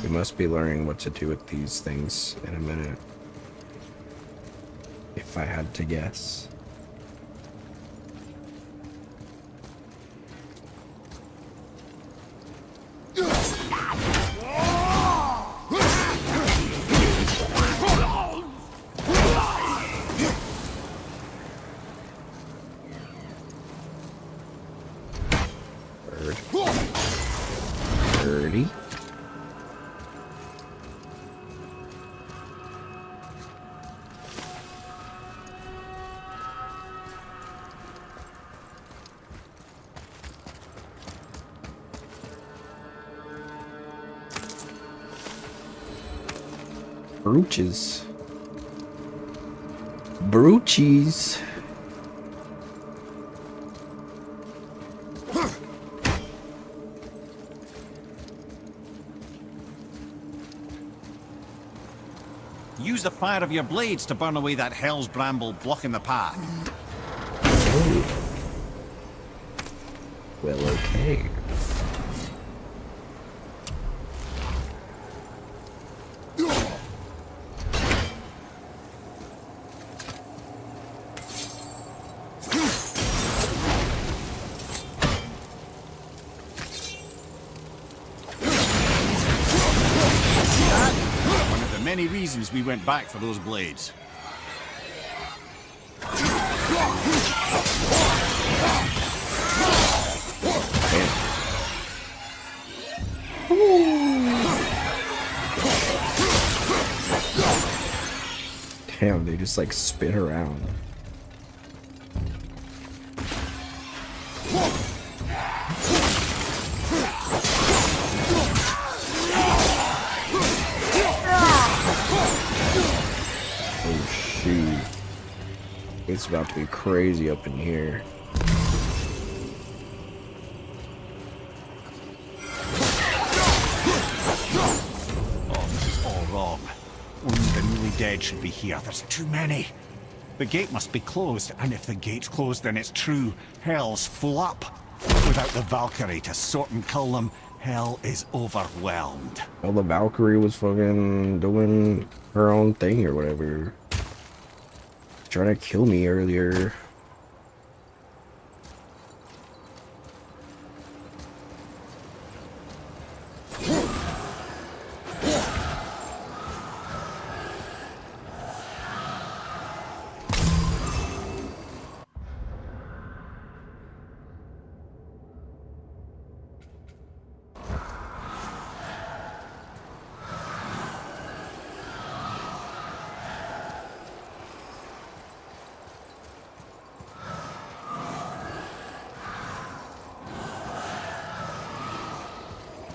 We must be learning what to do with these things in a minute. If I had to guess. Birdie. Brooches. Broochies. Use the fire of your blades to burn away that hell's bramble blocking the path. Well, okay. Many reasons we went back for those blades. Damn, they just like spin around. Oh shoot. It's about to be crazy up in here. Oh, this is all wrong. Only the newly dead should be here. There's too many. The gate must be closed, and if the gate's closed, then it's true. Hell's full up. Without the Valkyrie to sort and kill them, hell is overwhelmed. Well, the Valkyrie was fucking doing her own thing or whatever. Trying to kill me earlier.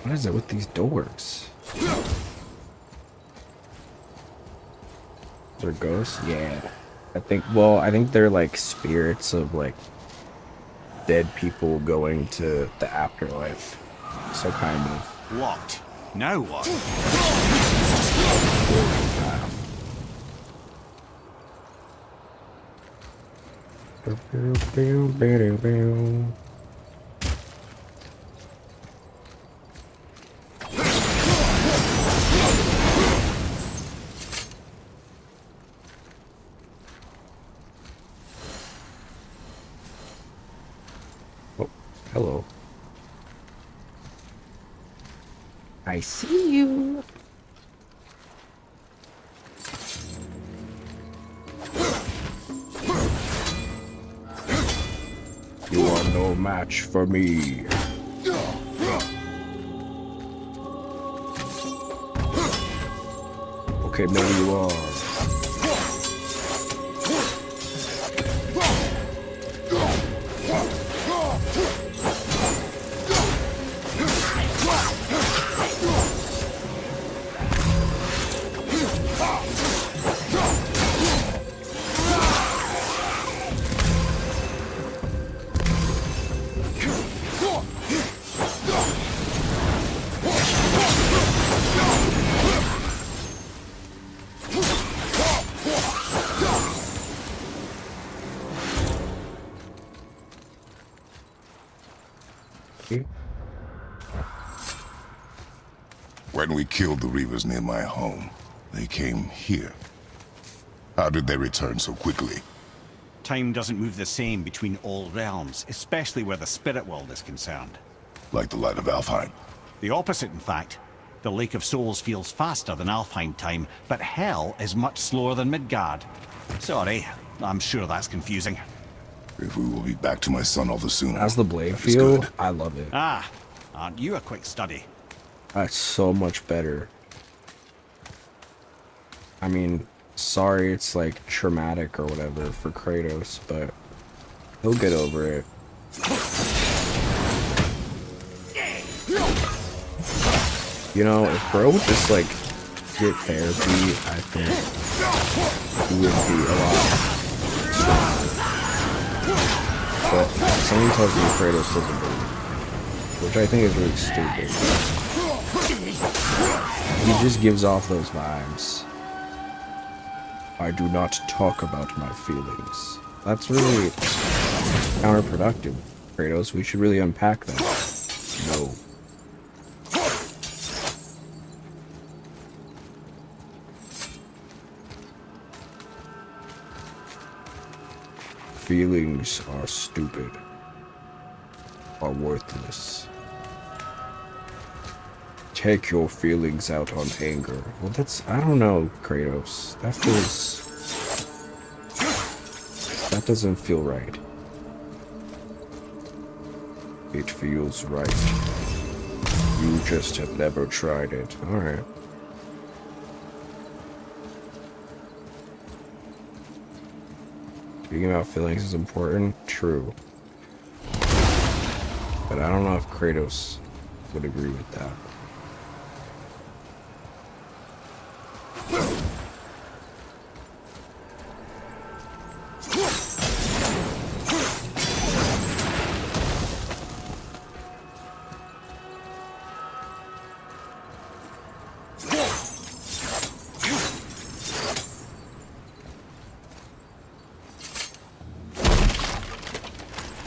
What is it with these doors? They're ghosts? Yeah. I think they're like spirits of like dead people going to the afterlife. So kind of. Locked. Now what? Oh, hello. I see you. You are no match for me. Okay, maybe you are. When we killed the Reavers near my home, they came here. How did they return so quickly? Time doesn't move the same between all realms, especially where the spirit world is concerned. Like the light of Alfheim. The opposite, in fact. The Lake of Souls feels faster than Alfheim time, but Hell is much slower than Midgard. Sorry, I'm sure that's confusing. If we will be back to my son all the sooner. As the blade that is feel, good. I love it. Ah, aren't you a quick study? That's so much better. I mean, sorry it's like traumatic or whatever for Kratos, but he'll get over it. You know, if bro would just like get therapy, I think he would be a lot stronger. But someone tells me Kratos doesn't believe, which I think is really stupid. He just gives off those vibes. I do not talk about my feelings. That's really counterproductive, Kratos. We should really unpack that. No. Feelings are stupid. Are worthless. Take your feelings out on anger. Well, that's... I don't know, Kratos. That feels... That doesn't feel right. It feels right. You just have never tried it. Alright. Speaking about feelings is important. True. But I don't know if Kratos would agree with that.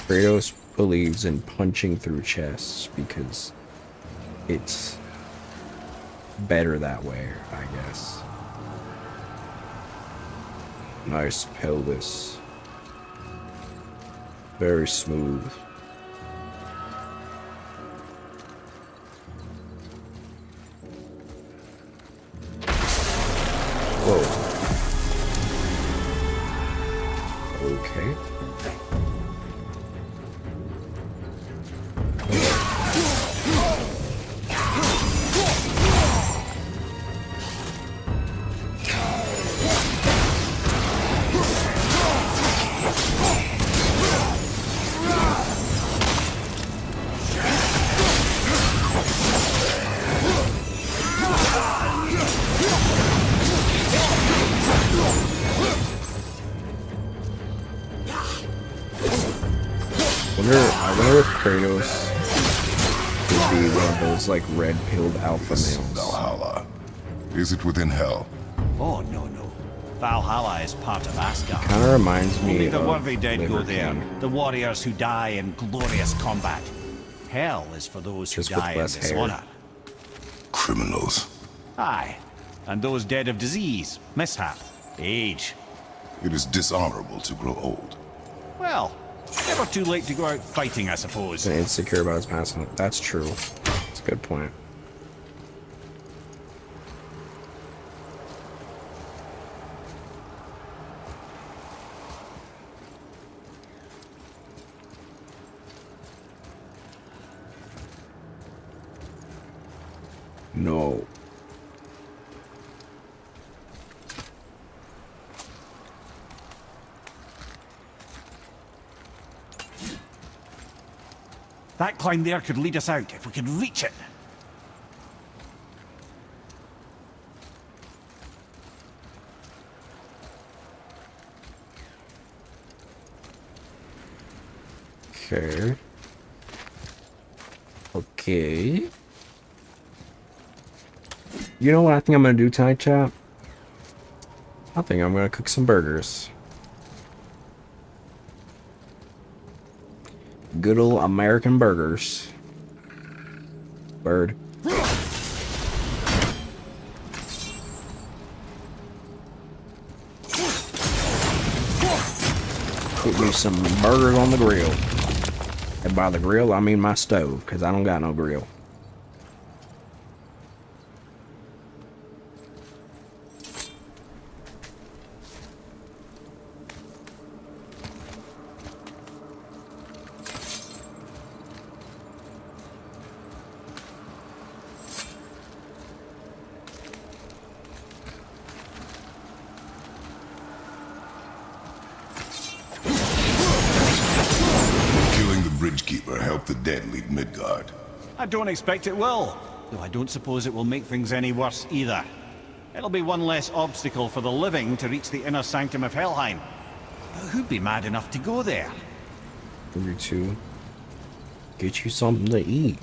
Kratos believes in punching through chests because it's better that way, I guess. Nice pelvis. Very smooth. Whoa. Okay. I wonder if Kratos would be one of those like red-pilled alpha This males. Valhalla. Is it within hell? Oh, no, no. Valhalla is part of Asgard. Kind of reminds me Only the of worthy dead go Liver there. King. The warriors who die in glorious combat. Hell is for those who Just with die in less hair. dishonor. Criminals. Aye. And those dead of disease, mishap, age. It is dishonorable to grow old. Well, never too late to go out fighting, I suppose. And insecure about his past. That's true. That's a good point. No. That climb there could lead us out if we could reach it. Okay. Okay. You know what I think I'm gonna do tonight, chat? I think I'm gonna cook some burgers. Good old American burgers. Bird. Get me some burgers on the grill. And by the grill, I mean my stove, because I don't got no grill. Killing the Bridgekeeper helped the dead leave Midgard. I don't expect it will, though I don't suppose it will make things any worse either. It'll be one less obstacle for the living to reach the inner sanctum of Helheim. But who'd be mad enough to go there? Number 2. Get you something to eat.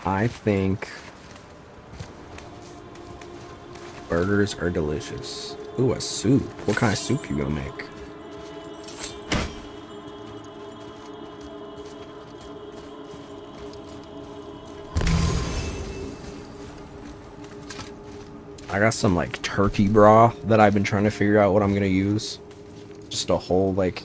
I think burgers are delicious. Ooh, a soup. What kind of soup you gonna make? I got some like turkey broth that I've been trying to figure out what I'm gonna use. Just a whole like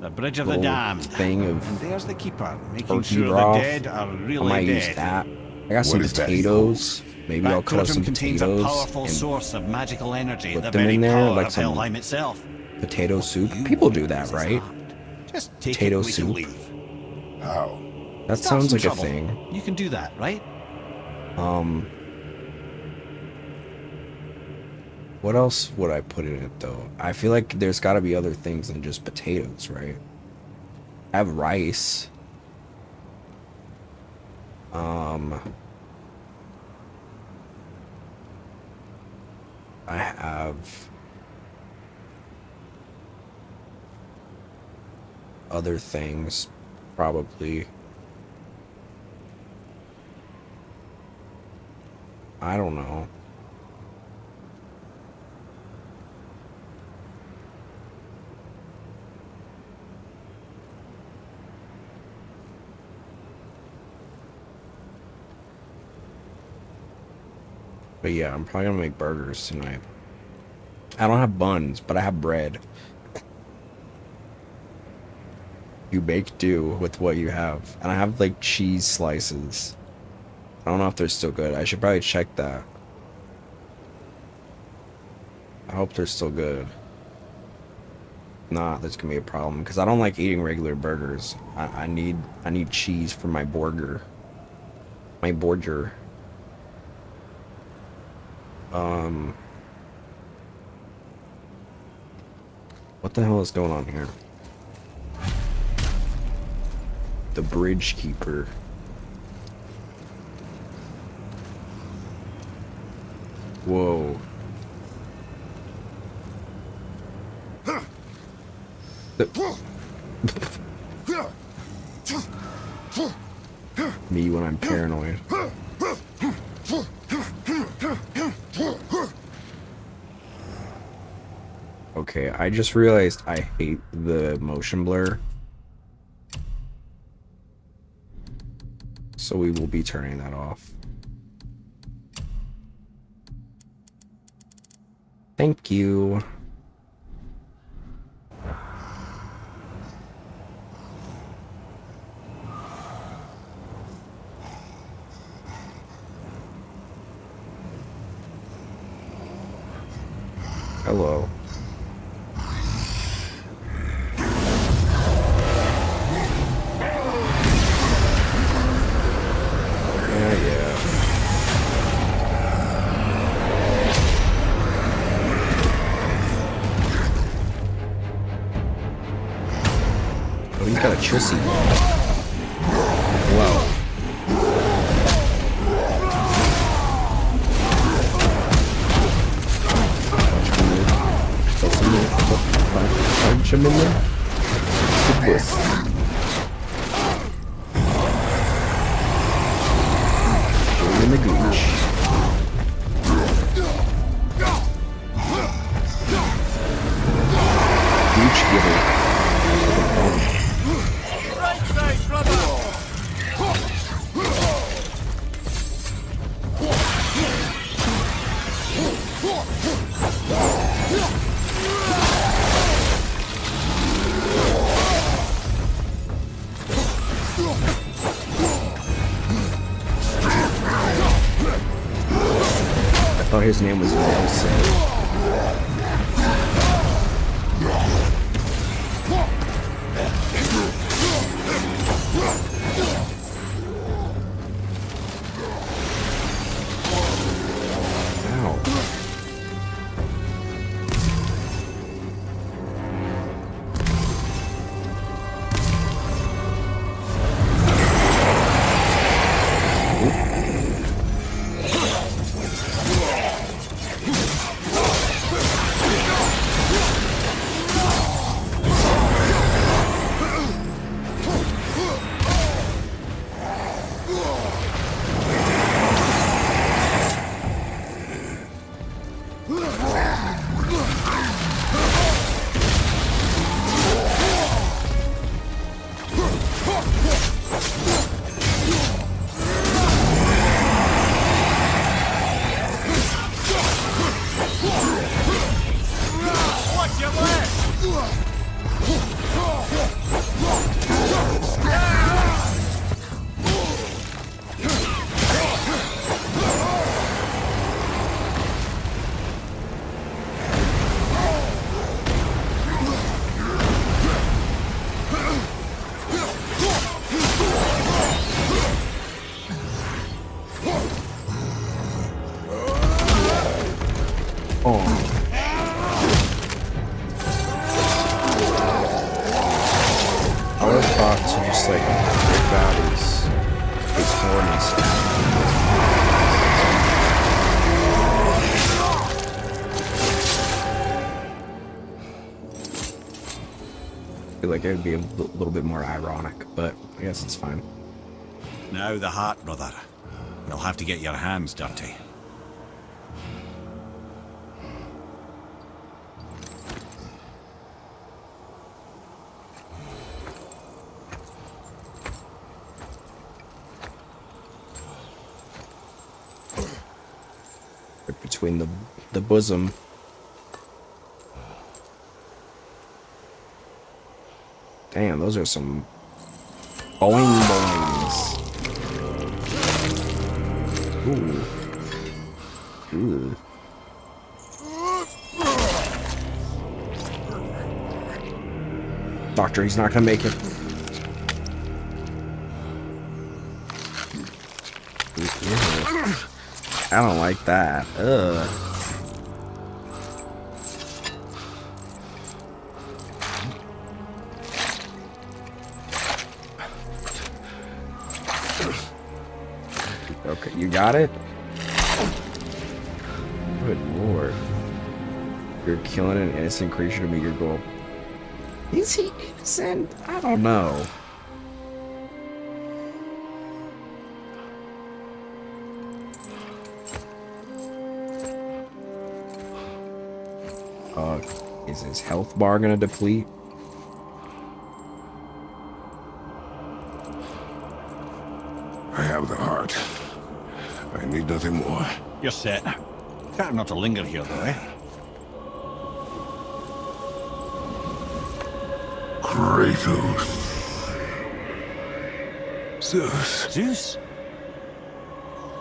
The Bridge of the little Damned. thing of And there's the Keeper, making turkey sure broth. the dead are I really might dead. use that. I got some What is that? potatoes. Maybe I'll That cut up some totem contains a potatoes powerful and source of magical energy, put the them very in there, power like of some Helheim itself. potato soup. People do that, right? Just take Potato it, we can soup. leave. How? That Stop sounds some like a trouble. thing. You can do that, right? What else would I put in it though? I feel like there's got to be other things than just potatoes, right? I have rice. I have other things, probably. I don't know. But yeah, I'm probably gonna make burgers tonight. I don't have buns, but I have bread. You make do with what you have. And I have like cheese slices. I don't know if they're still good. I should probably check that. I hope they're still good. Nah, that's gonna be a problem because I don't like eating regular burgers. I need cheese for my burger. My burger. What the hell is going on here? The Bridge Keeper. Whoa. Me when I'm paranoid. Okay, I just realized I hate the motion blur. So we will be turning that off. Thank you. Hello. Yeah. Oh, he's got a chissy. Wow. Punch him in there. Good boy. In the gooch. thought his name was Nelson. I feel like it would be a little bit more ironic, but I guess it's fine. Now the heart, brother. You'll have to get your hands dirty. Between the bosom. Damn, those are some boing boings. Ooh. Ooh. Doctor, he's not gonna make it. Ew. I don't like that. Ugh. Okay, you got it? Good lord. You're killing an innocent creature to meet your goal. Is he innocent? I don't know. Is his health bar gonna deplete? I have the heart. I need nothing more. You're set. Better not to linger here, though, eh? Kratos. Zeus. Zeus?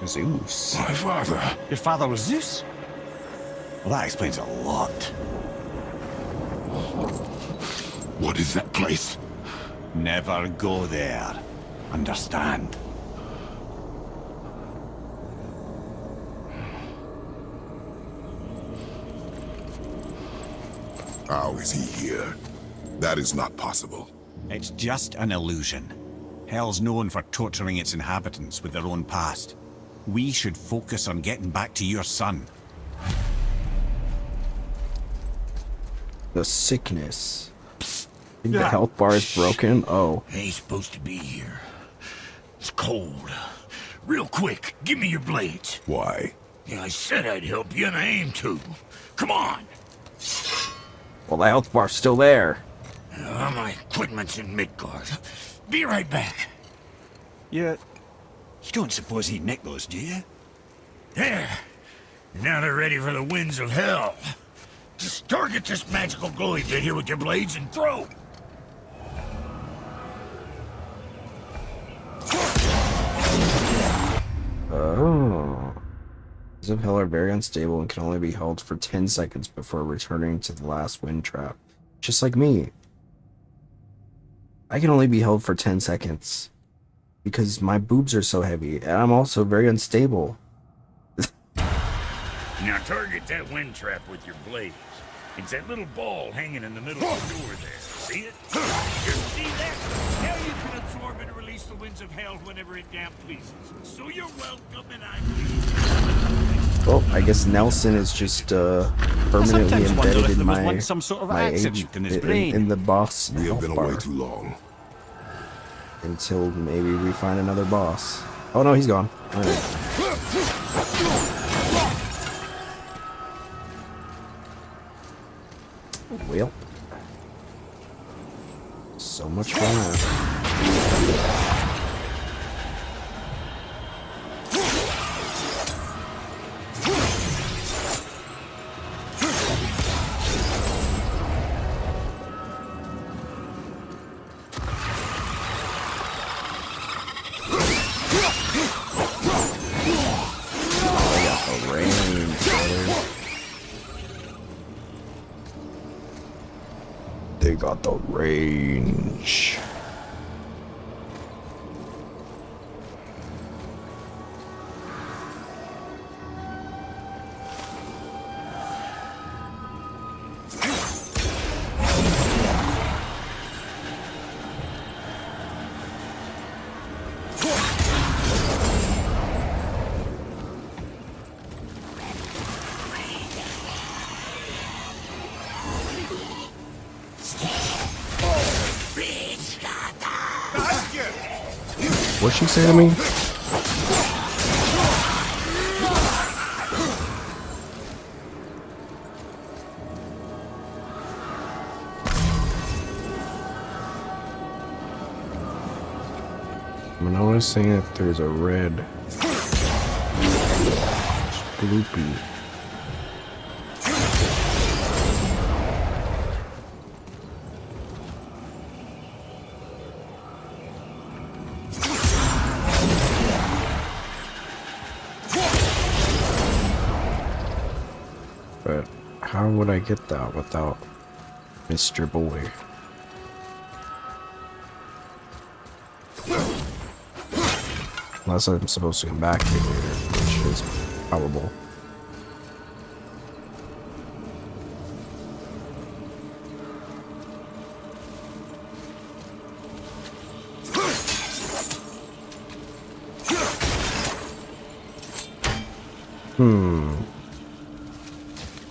Zeus. My father. Your father was Zeus? Well, that explains a lot. What is that place? Never go there. Understand? How is he here? That is not possible. It's just an illusion. Hell's known for torturing its inhabitants with their own past. We should focus on getting back to your son. The sickness. Think the health bar is broken? Oh. Ain't supposed to be here. It's cold. Real quick, give me your blades. Why? Yeah, I said I'd help you, and I aim to. Come on. Well, the health bar's still there. My equipment's in Midgard. Be right back. You don't suppose he nicked those, do you? There. Now they're ready for the winds of hell. Just target this magical glowy bit here with your blades and throw. Oh. Winds of Hell are very unstable and can only be held for 10 seconds before returning to the last wind trap. Just like me. I can only be held for 10 seconds. Because my boobs are so heavy, and I'm also very unstable. Now target that wind trap with your blades. It's that little ball hanging in the middle of the door there. See it? You see that? Now you can absorb and release the winds of hell whenever it damn pleases. So you're welcome and I'm pleased. Well, I guess Nelson is just permanently embedded in my some sort of my accident in his brain. in the boss We have been health bar. away too long. Until maybe we find another boss. Oh no, he's gone. All right. Well, so much for that. They got the range. What'd she say to me? I'm noticing if there's a red gloopy. But how would I get that without Mr. Boy? Unless I'm supposed to come back here later, which is probable.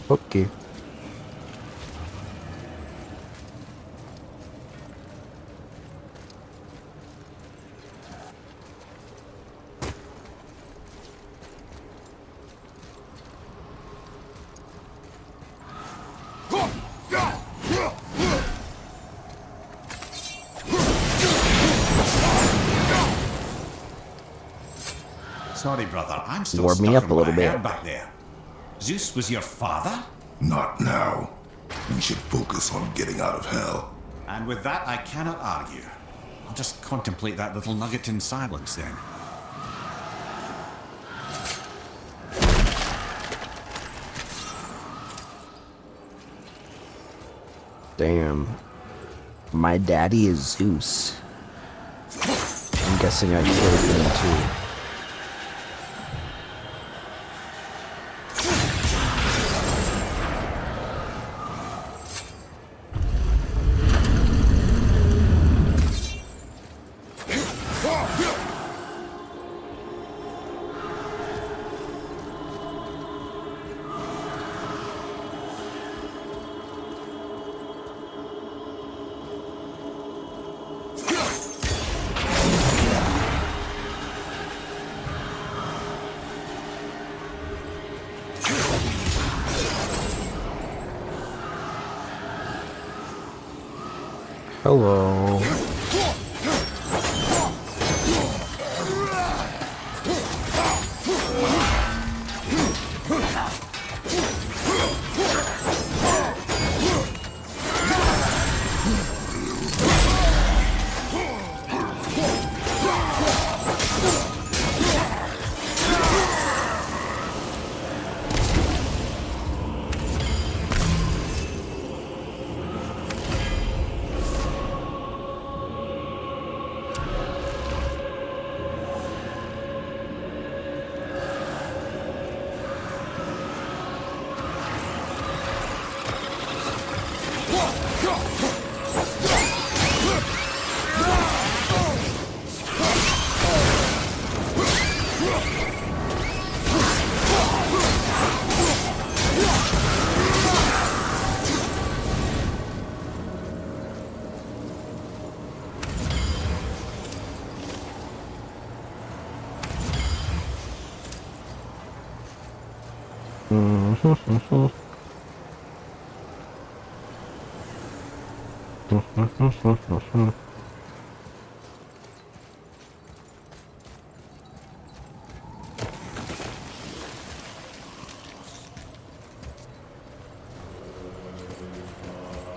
Okay. Sorry, brother. I'm still Warm me stuck up in a what little I bit. heard back there. Zeus was your father? Not now. We should focus on getting out of hell. And with that, I cannot argue. I'll just contemplate that little nugget in silence then. Damn. My daddy is Zeus. I'm guessing I killed him too. Hello.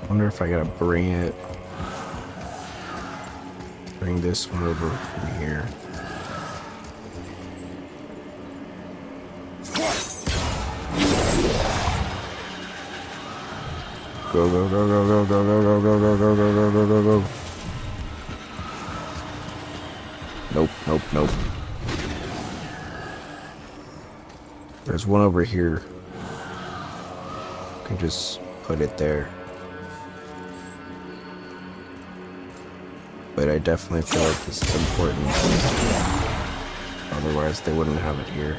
Wonder if I gotta bring this one over from here. Go, go, go, go, go, go, go, go, go, go, go, go, go, go, go, go. Nope, nope, nope. There's one over here. Can just put it there. But I definitely feel like this is important. Otherwise, they wouldn't have it here.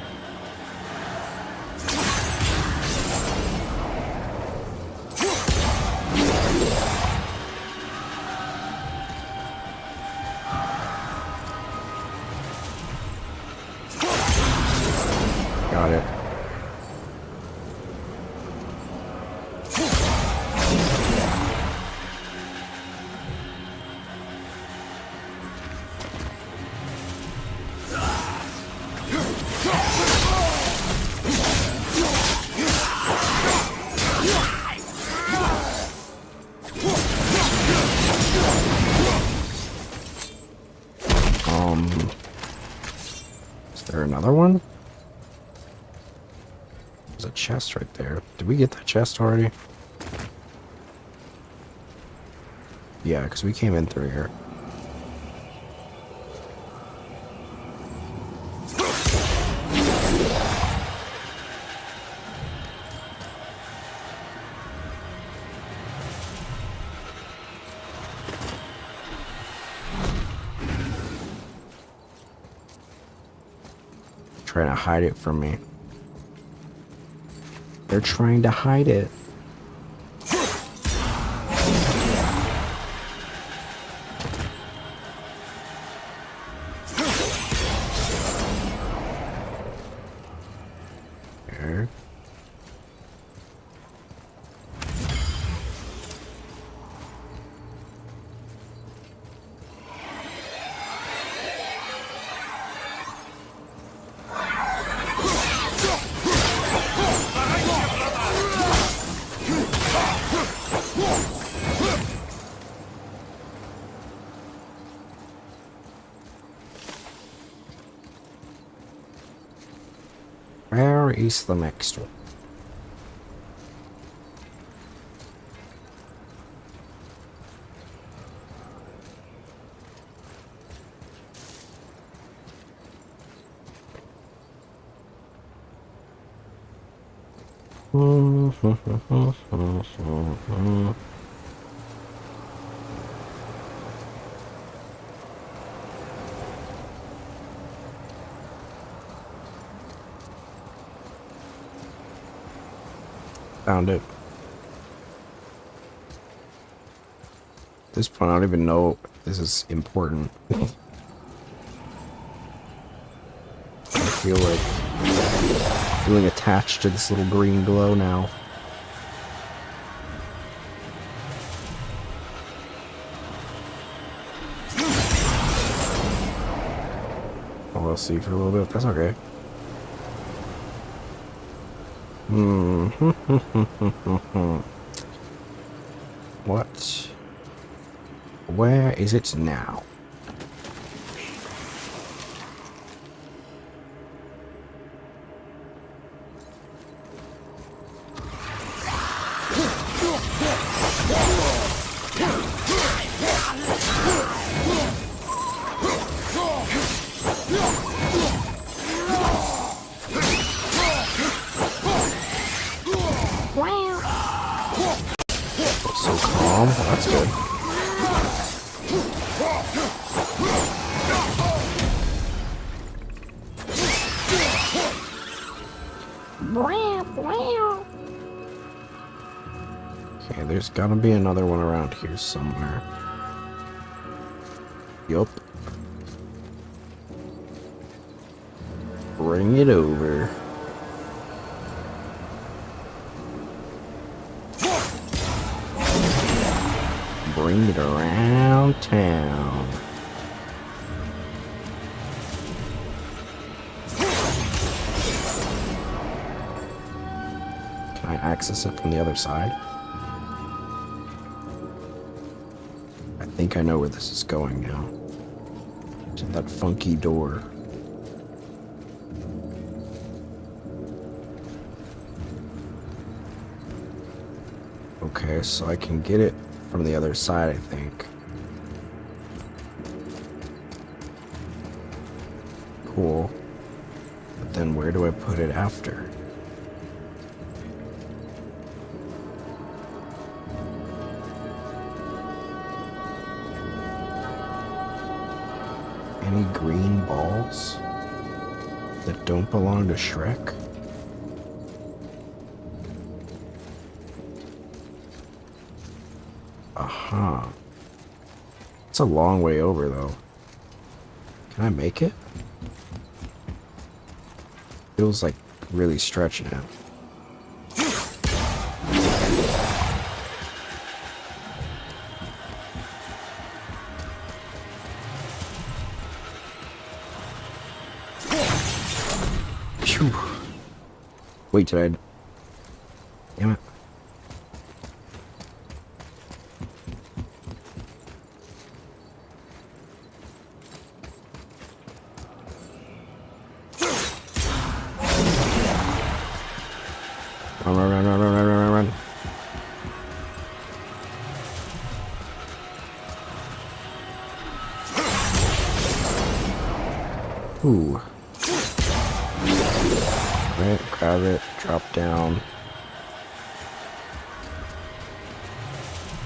Got it. Is there another one? There's a chest right there. Did we get that chest already? Yeah, because we came in through here. Trying to hide it from me. They're trying to hide it. There. Where is the next one? Found it. At this point, I don't even know if this is important. I feel like feeling attached to this little green glow now. Oh, we'll see for a little bit. That's okay. What? Where is it now? So calm. That's good. Okay, there's gotta be another one around here somewhere. Yup. Bring it over. bring it around town. Can I access it from the other side? I think I know where this is going now. To that funky door. Okay, so I can get it from the other side, I think. Cool. But then where do I put it after? Any green balls that don't belong to Shrek? Aha. It's a long way over, though. Can I make it? Feels like really stretching it. Phew. Wait, did I... Damn it. Run. Ooh. Right, grab it, drop down.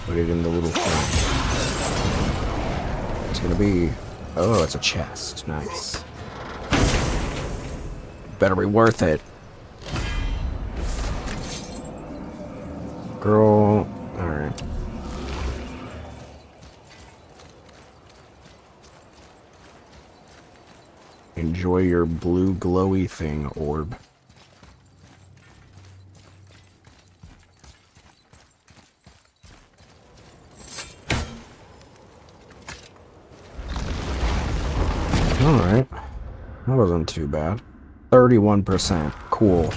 Put it in the little thing. It's gonna be... Oh, it's a chest. Nice. Better be worth it. Girl, alright. Enjoy your blue glowy thing, orb. Alright. That wasn't too bad. 31%. Cool.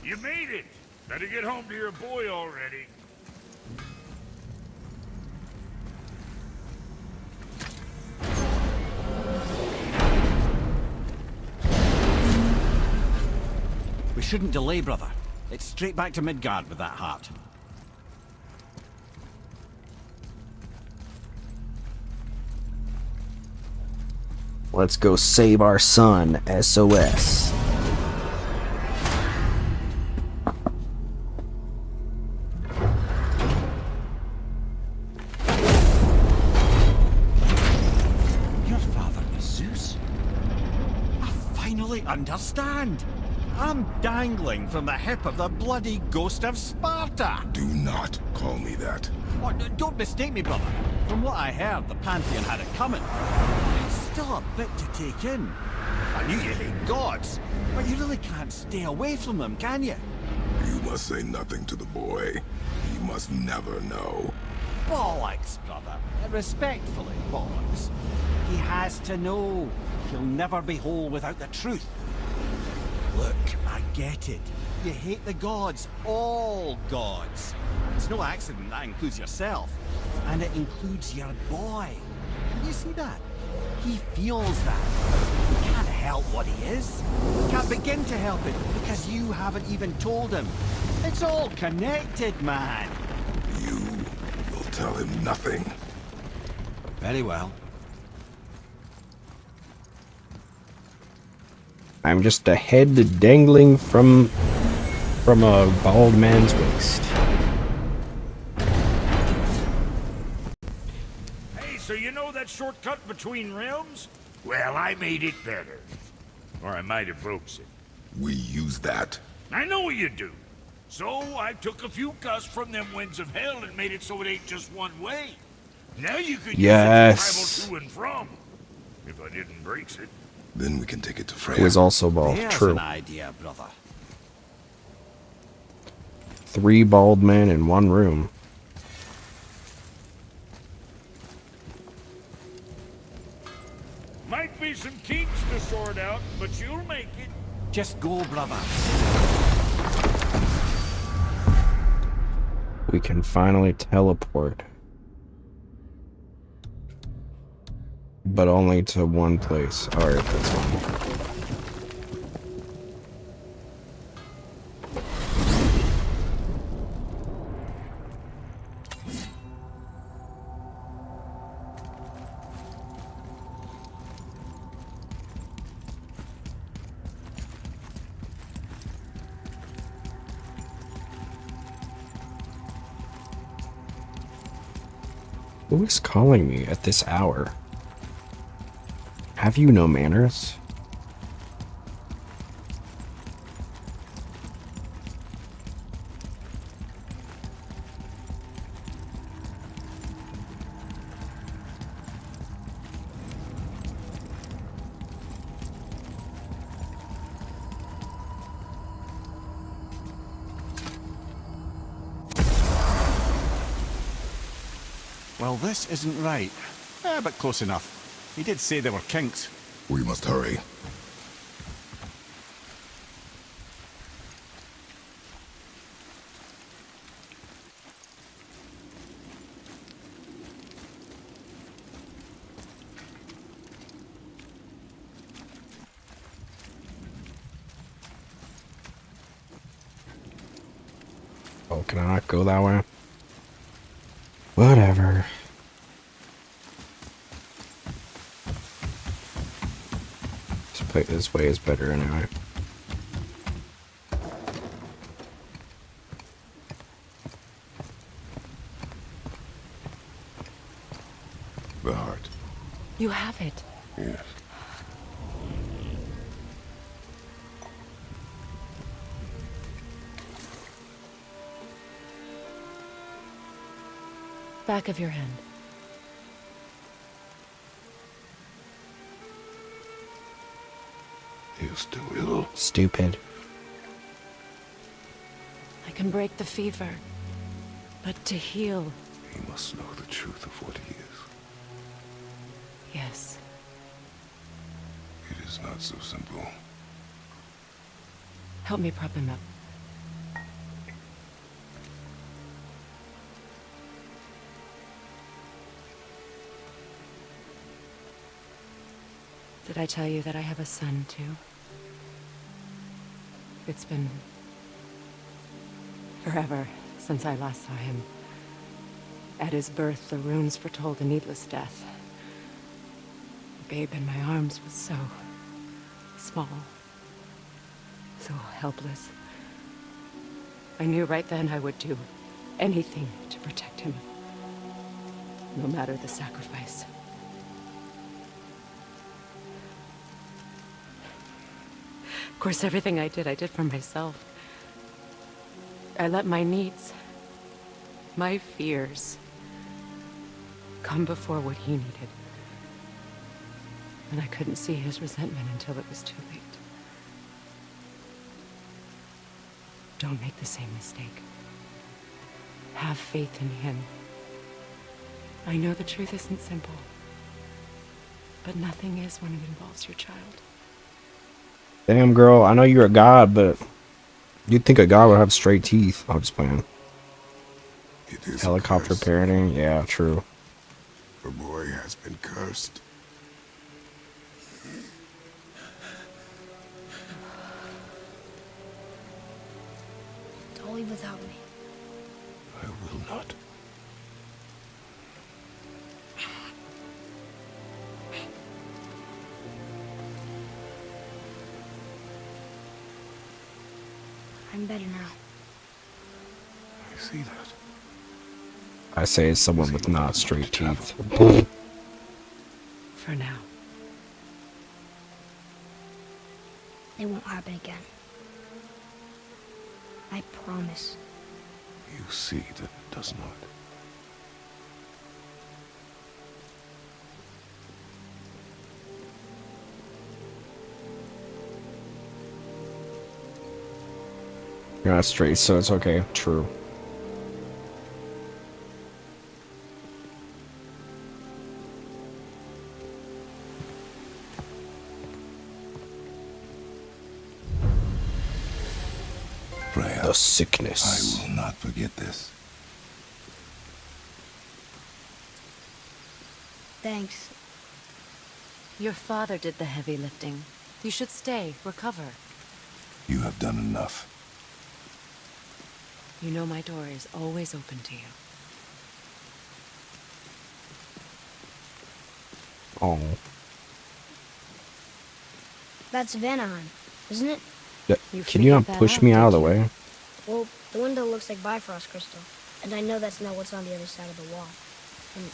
You made it! Better get home to your boy already. We shouldn't delay, brother. It's straight back to Midgard with that heart. Let's go save our son, SOS. Your father was Zeus? I finally understand. I'm dangling from the hip of the bloody ghost of Sparta. Do not call me that. Oh, don't mistake me, brother. From what I heard, the Pantheon had it coming. It's still a bit to take in. I knew you hate gods, but you really can't stay away from them, can you? You must say nothing to the boy. He must never know. Bollocks, brother. Respectfully, bollocks. He has to know. He'll never be whole without the truth. Look, I get it. You hate the gods. All gods. It's no accident that includes yourself. And it includes your boy. You see that? He feels that. He can't help what he is. He can't begin to help it because you haven't even told him. It's all connected, man. You will tell him nothing. Very well. I'm just a head dangling from a bald man's waist. Hey, so you know that shortcut between realms? Well, I made it better. Or I might have broke it. We use that. I know you do. So I took a few cuss from them winds of hell and made it so it ain't just one way. Now you could use it to travel to and from. If I didn't break it. Then we can take it to Freya. It was also bald. There's True. an idea, brother. 3 bald men in one room. be some kinks to sort out, but you'll make it. Just go, brother. We can finally teleport. But only to one place. Alright, that's fine. Who is calling me at this hour? Have you no manners? Well, this isn't right. But close enough. He did say there were kinks. We must hurry. Oh, can I not go that way? Whatever. This way is better anyway. The heart. You have it. Yes. Back of your hand. He is still ill. Stupid. I can break the fever. But to heal... He must know the truth of what he is. Yes. It is not so simple. Help me prop him up. Did I tell you that I have a son, too? It's been... forever since I last saw him. At his birth, the runes foretold a needless death. The babe in my arms was so... small. So helpless. I knew right then I would do anything to protect him. No matter the sacrifice. Of course, everything I did for myself. I let my needs, my fears, come before what he needed. And I couldn't see his resentment until it was too late. Don't make the same mistake. Have faith in him. I know the truth isn't simple, but nothing is when it involves your child. Damn, girl, I know you're a god, but you'd think a god would have straight teeth. I'm just playing. It is Helicopter cursed. parenting? Yeah, true. The boy has been cursed. Don't leave without me. I will not. I'm better now. I see that. I say it's someone with not straight teeth. For now. It won't happen again. I promise. You see that it does not. You're not straight, so it's okay. True. Freya, The sickness. I will not forget this. Thanks. Your father did the heavy lifting. You should stay, recover. You have done enough. You know my door is always open to you. Oh. That's Vanaheim, isn't it? Can you not push me out of the way? Well, the window looks like Bifrost crystal, and I know that's not what's on the other side of the wall. And,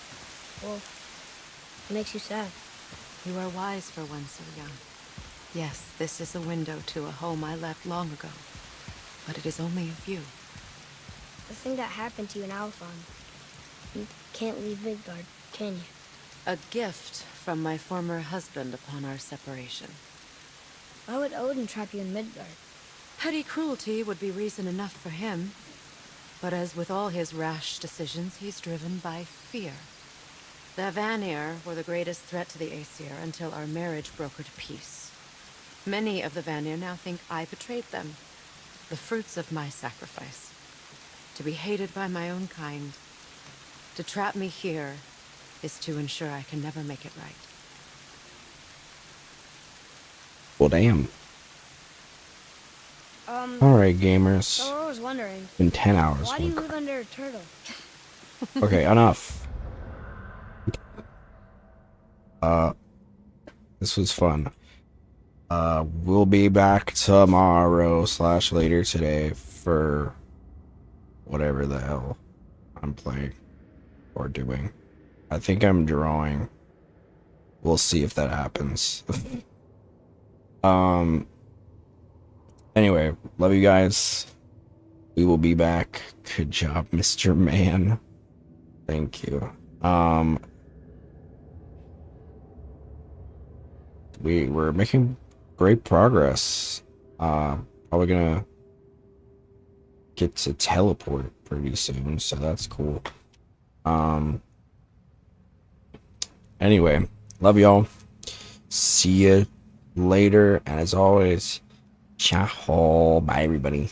well, it makes you sad. You are wise for one so young. Yes, this is a window to a home I left long ago, but it is only a view. The thing that happened to you in Alphon, you can't leave Midgard, can you? A gift from my former husband upon our separation. Why would Odin trap you in Midgard? Petty cruelty would be reason enough for him. But as with all his rash decisions, he's driven by fear. The Vanir were the greatest threat to the Aesir until our marriage brokered peace. Many of the Vanir now think I betrayed them. The fruits of my sacrifice. To be hated by my own kind. To trap me here is to ensure I can never make it right. Well, damn. Alright, gamers. So I was wondering, It's been 10 hours. why do you live under a turtle? Okay, enough. This was fun. We'll be back tomorrow / later today for whatever the hell I'm playing or doing. I think I'm drawing. We'll see if that happens. Anyway, love you guys. We will be back. Good job, Mr. Man. Thank you. We're making great progress. Probably gonna get to teleport pretty soon, so that's cool. Anyway, love y'all. See you later, and as always, ciao. Bye, everybody.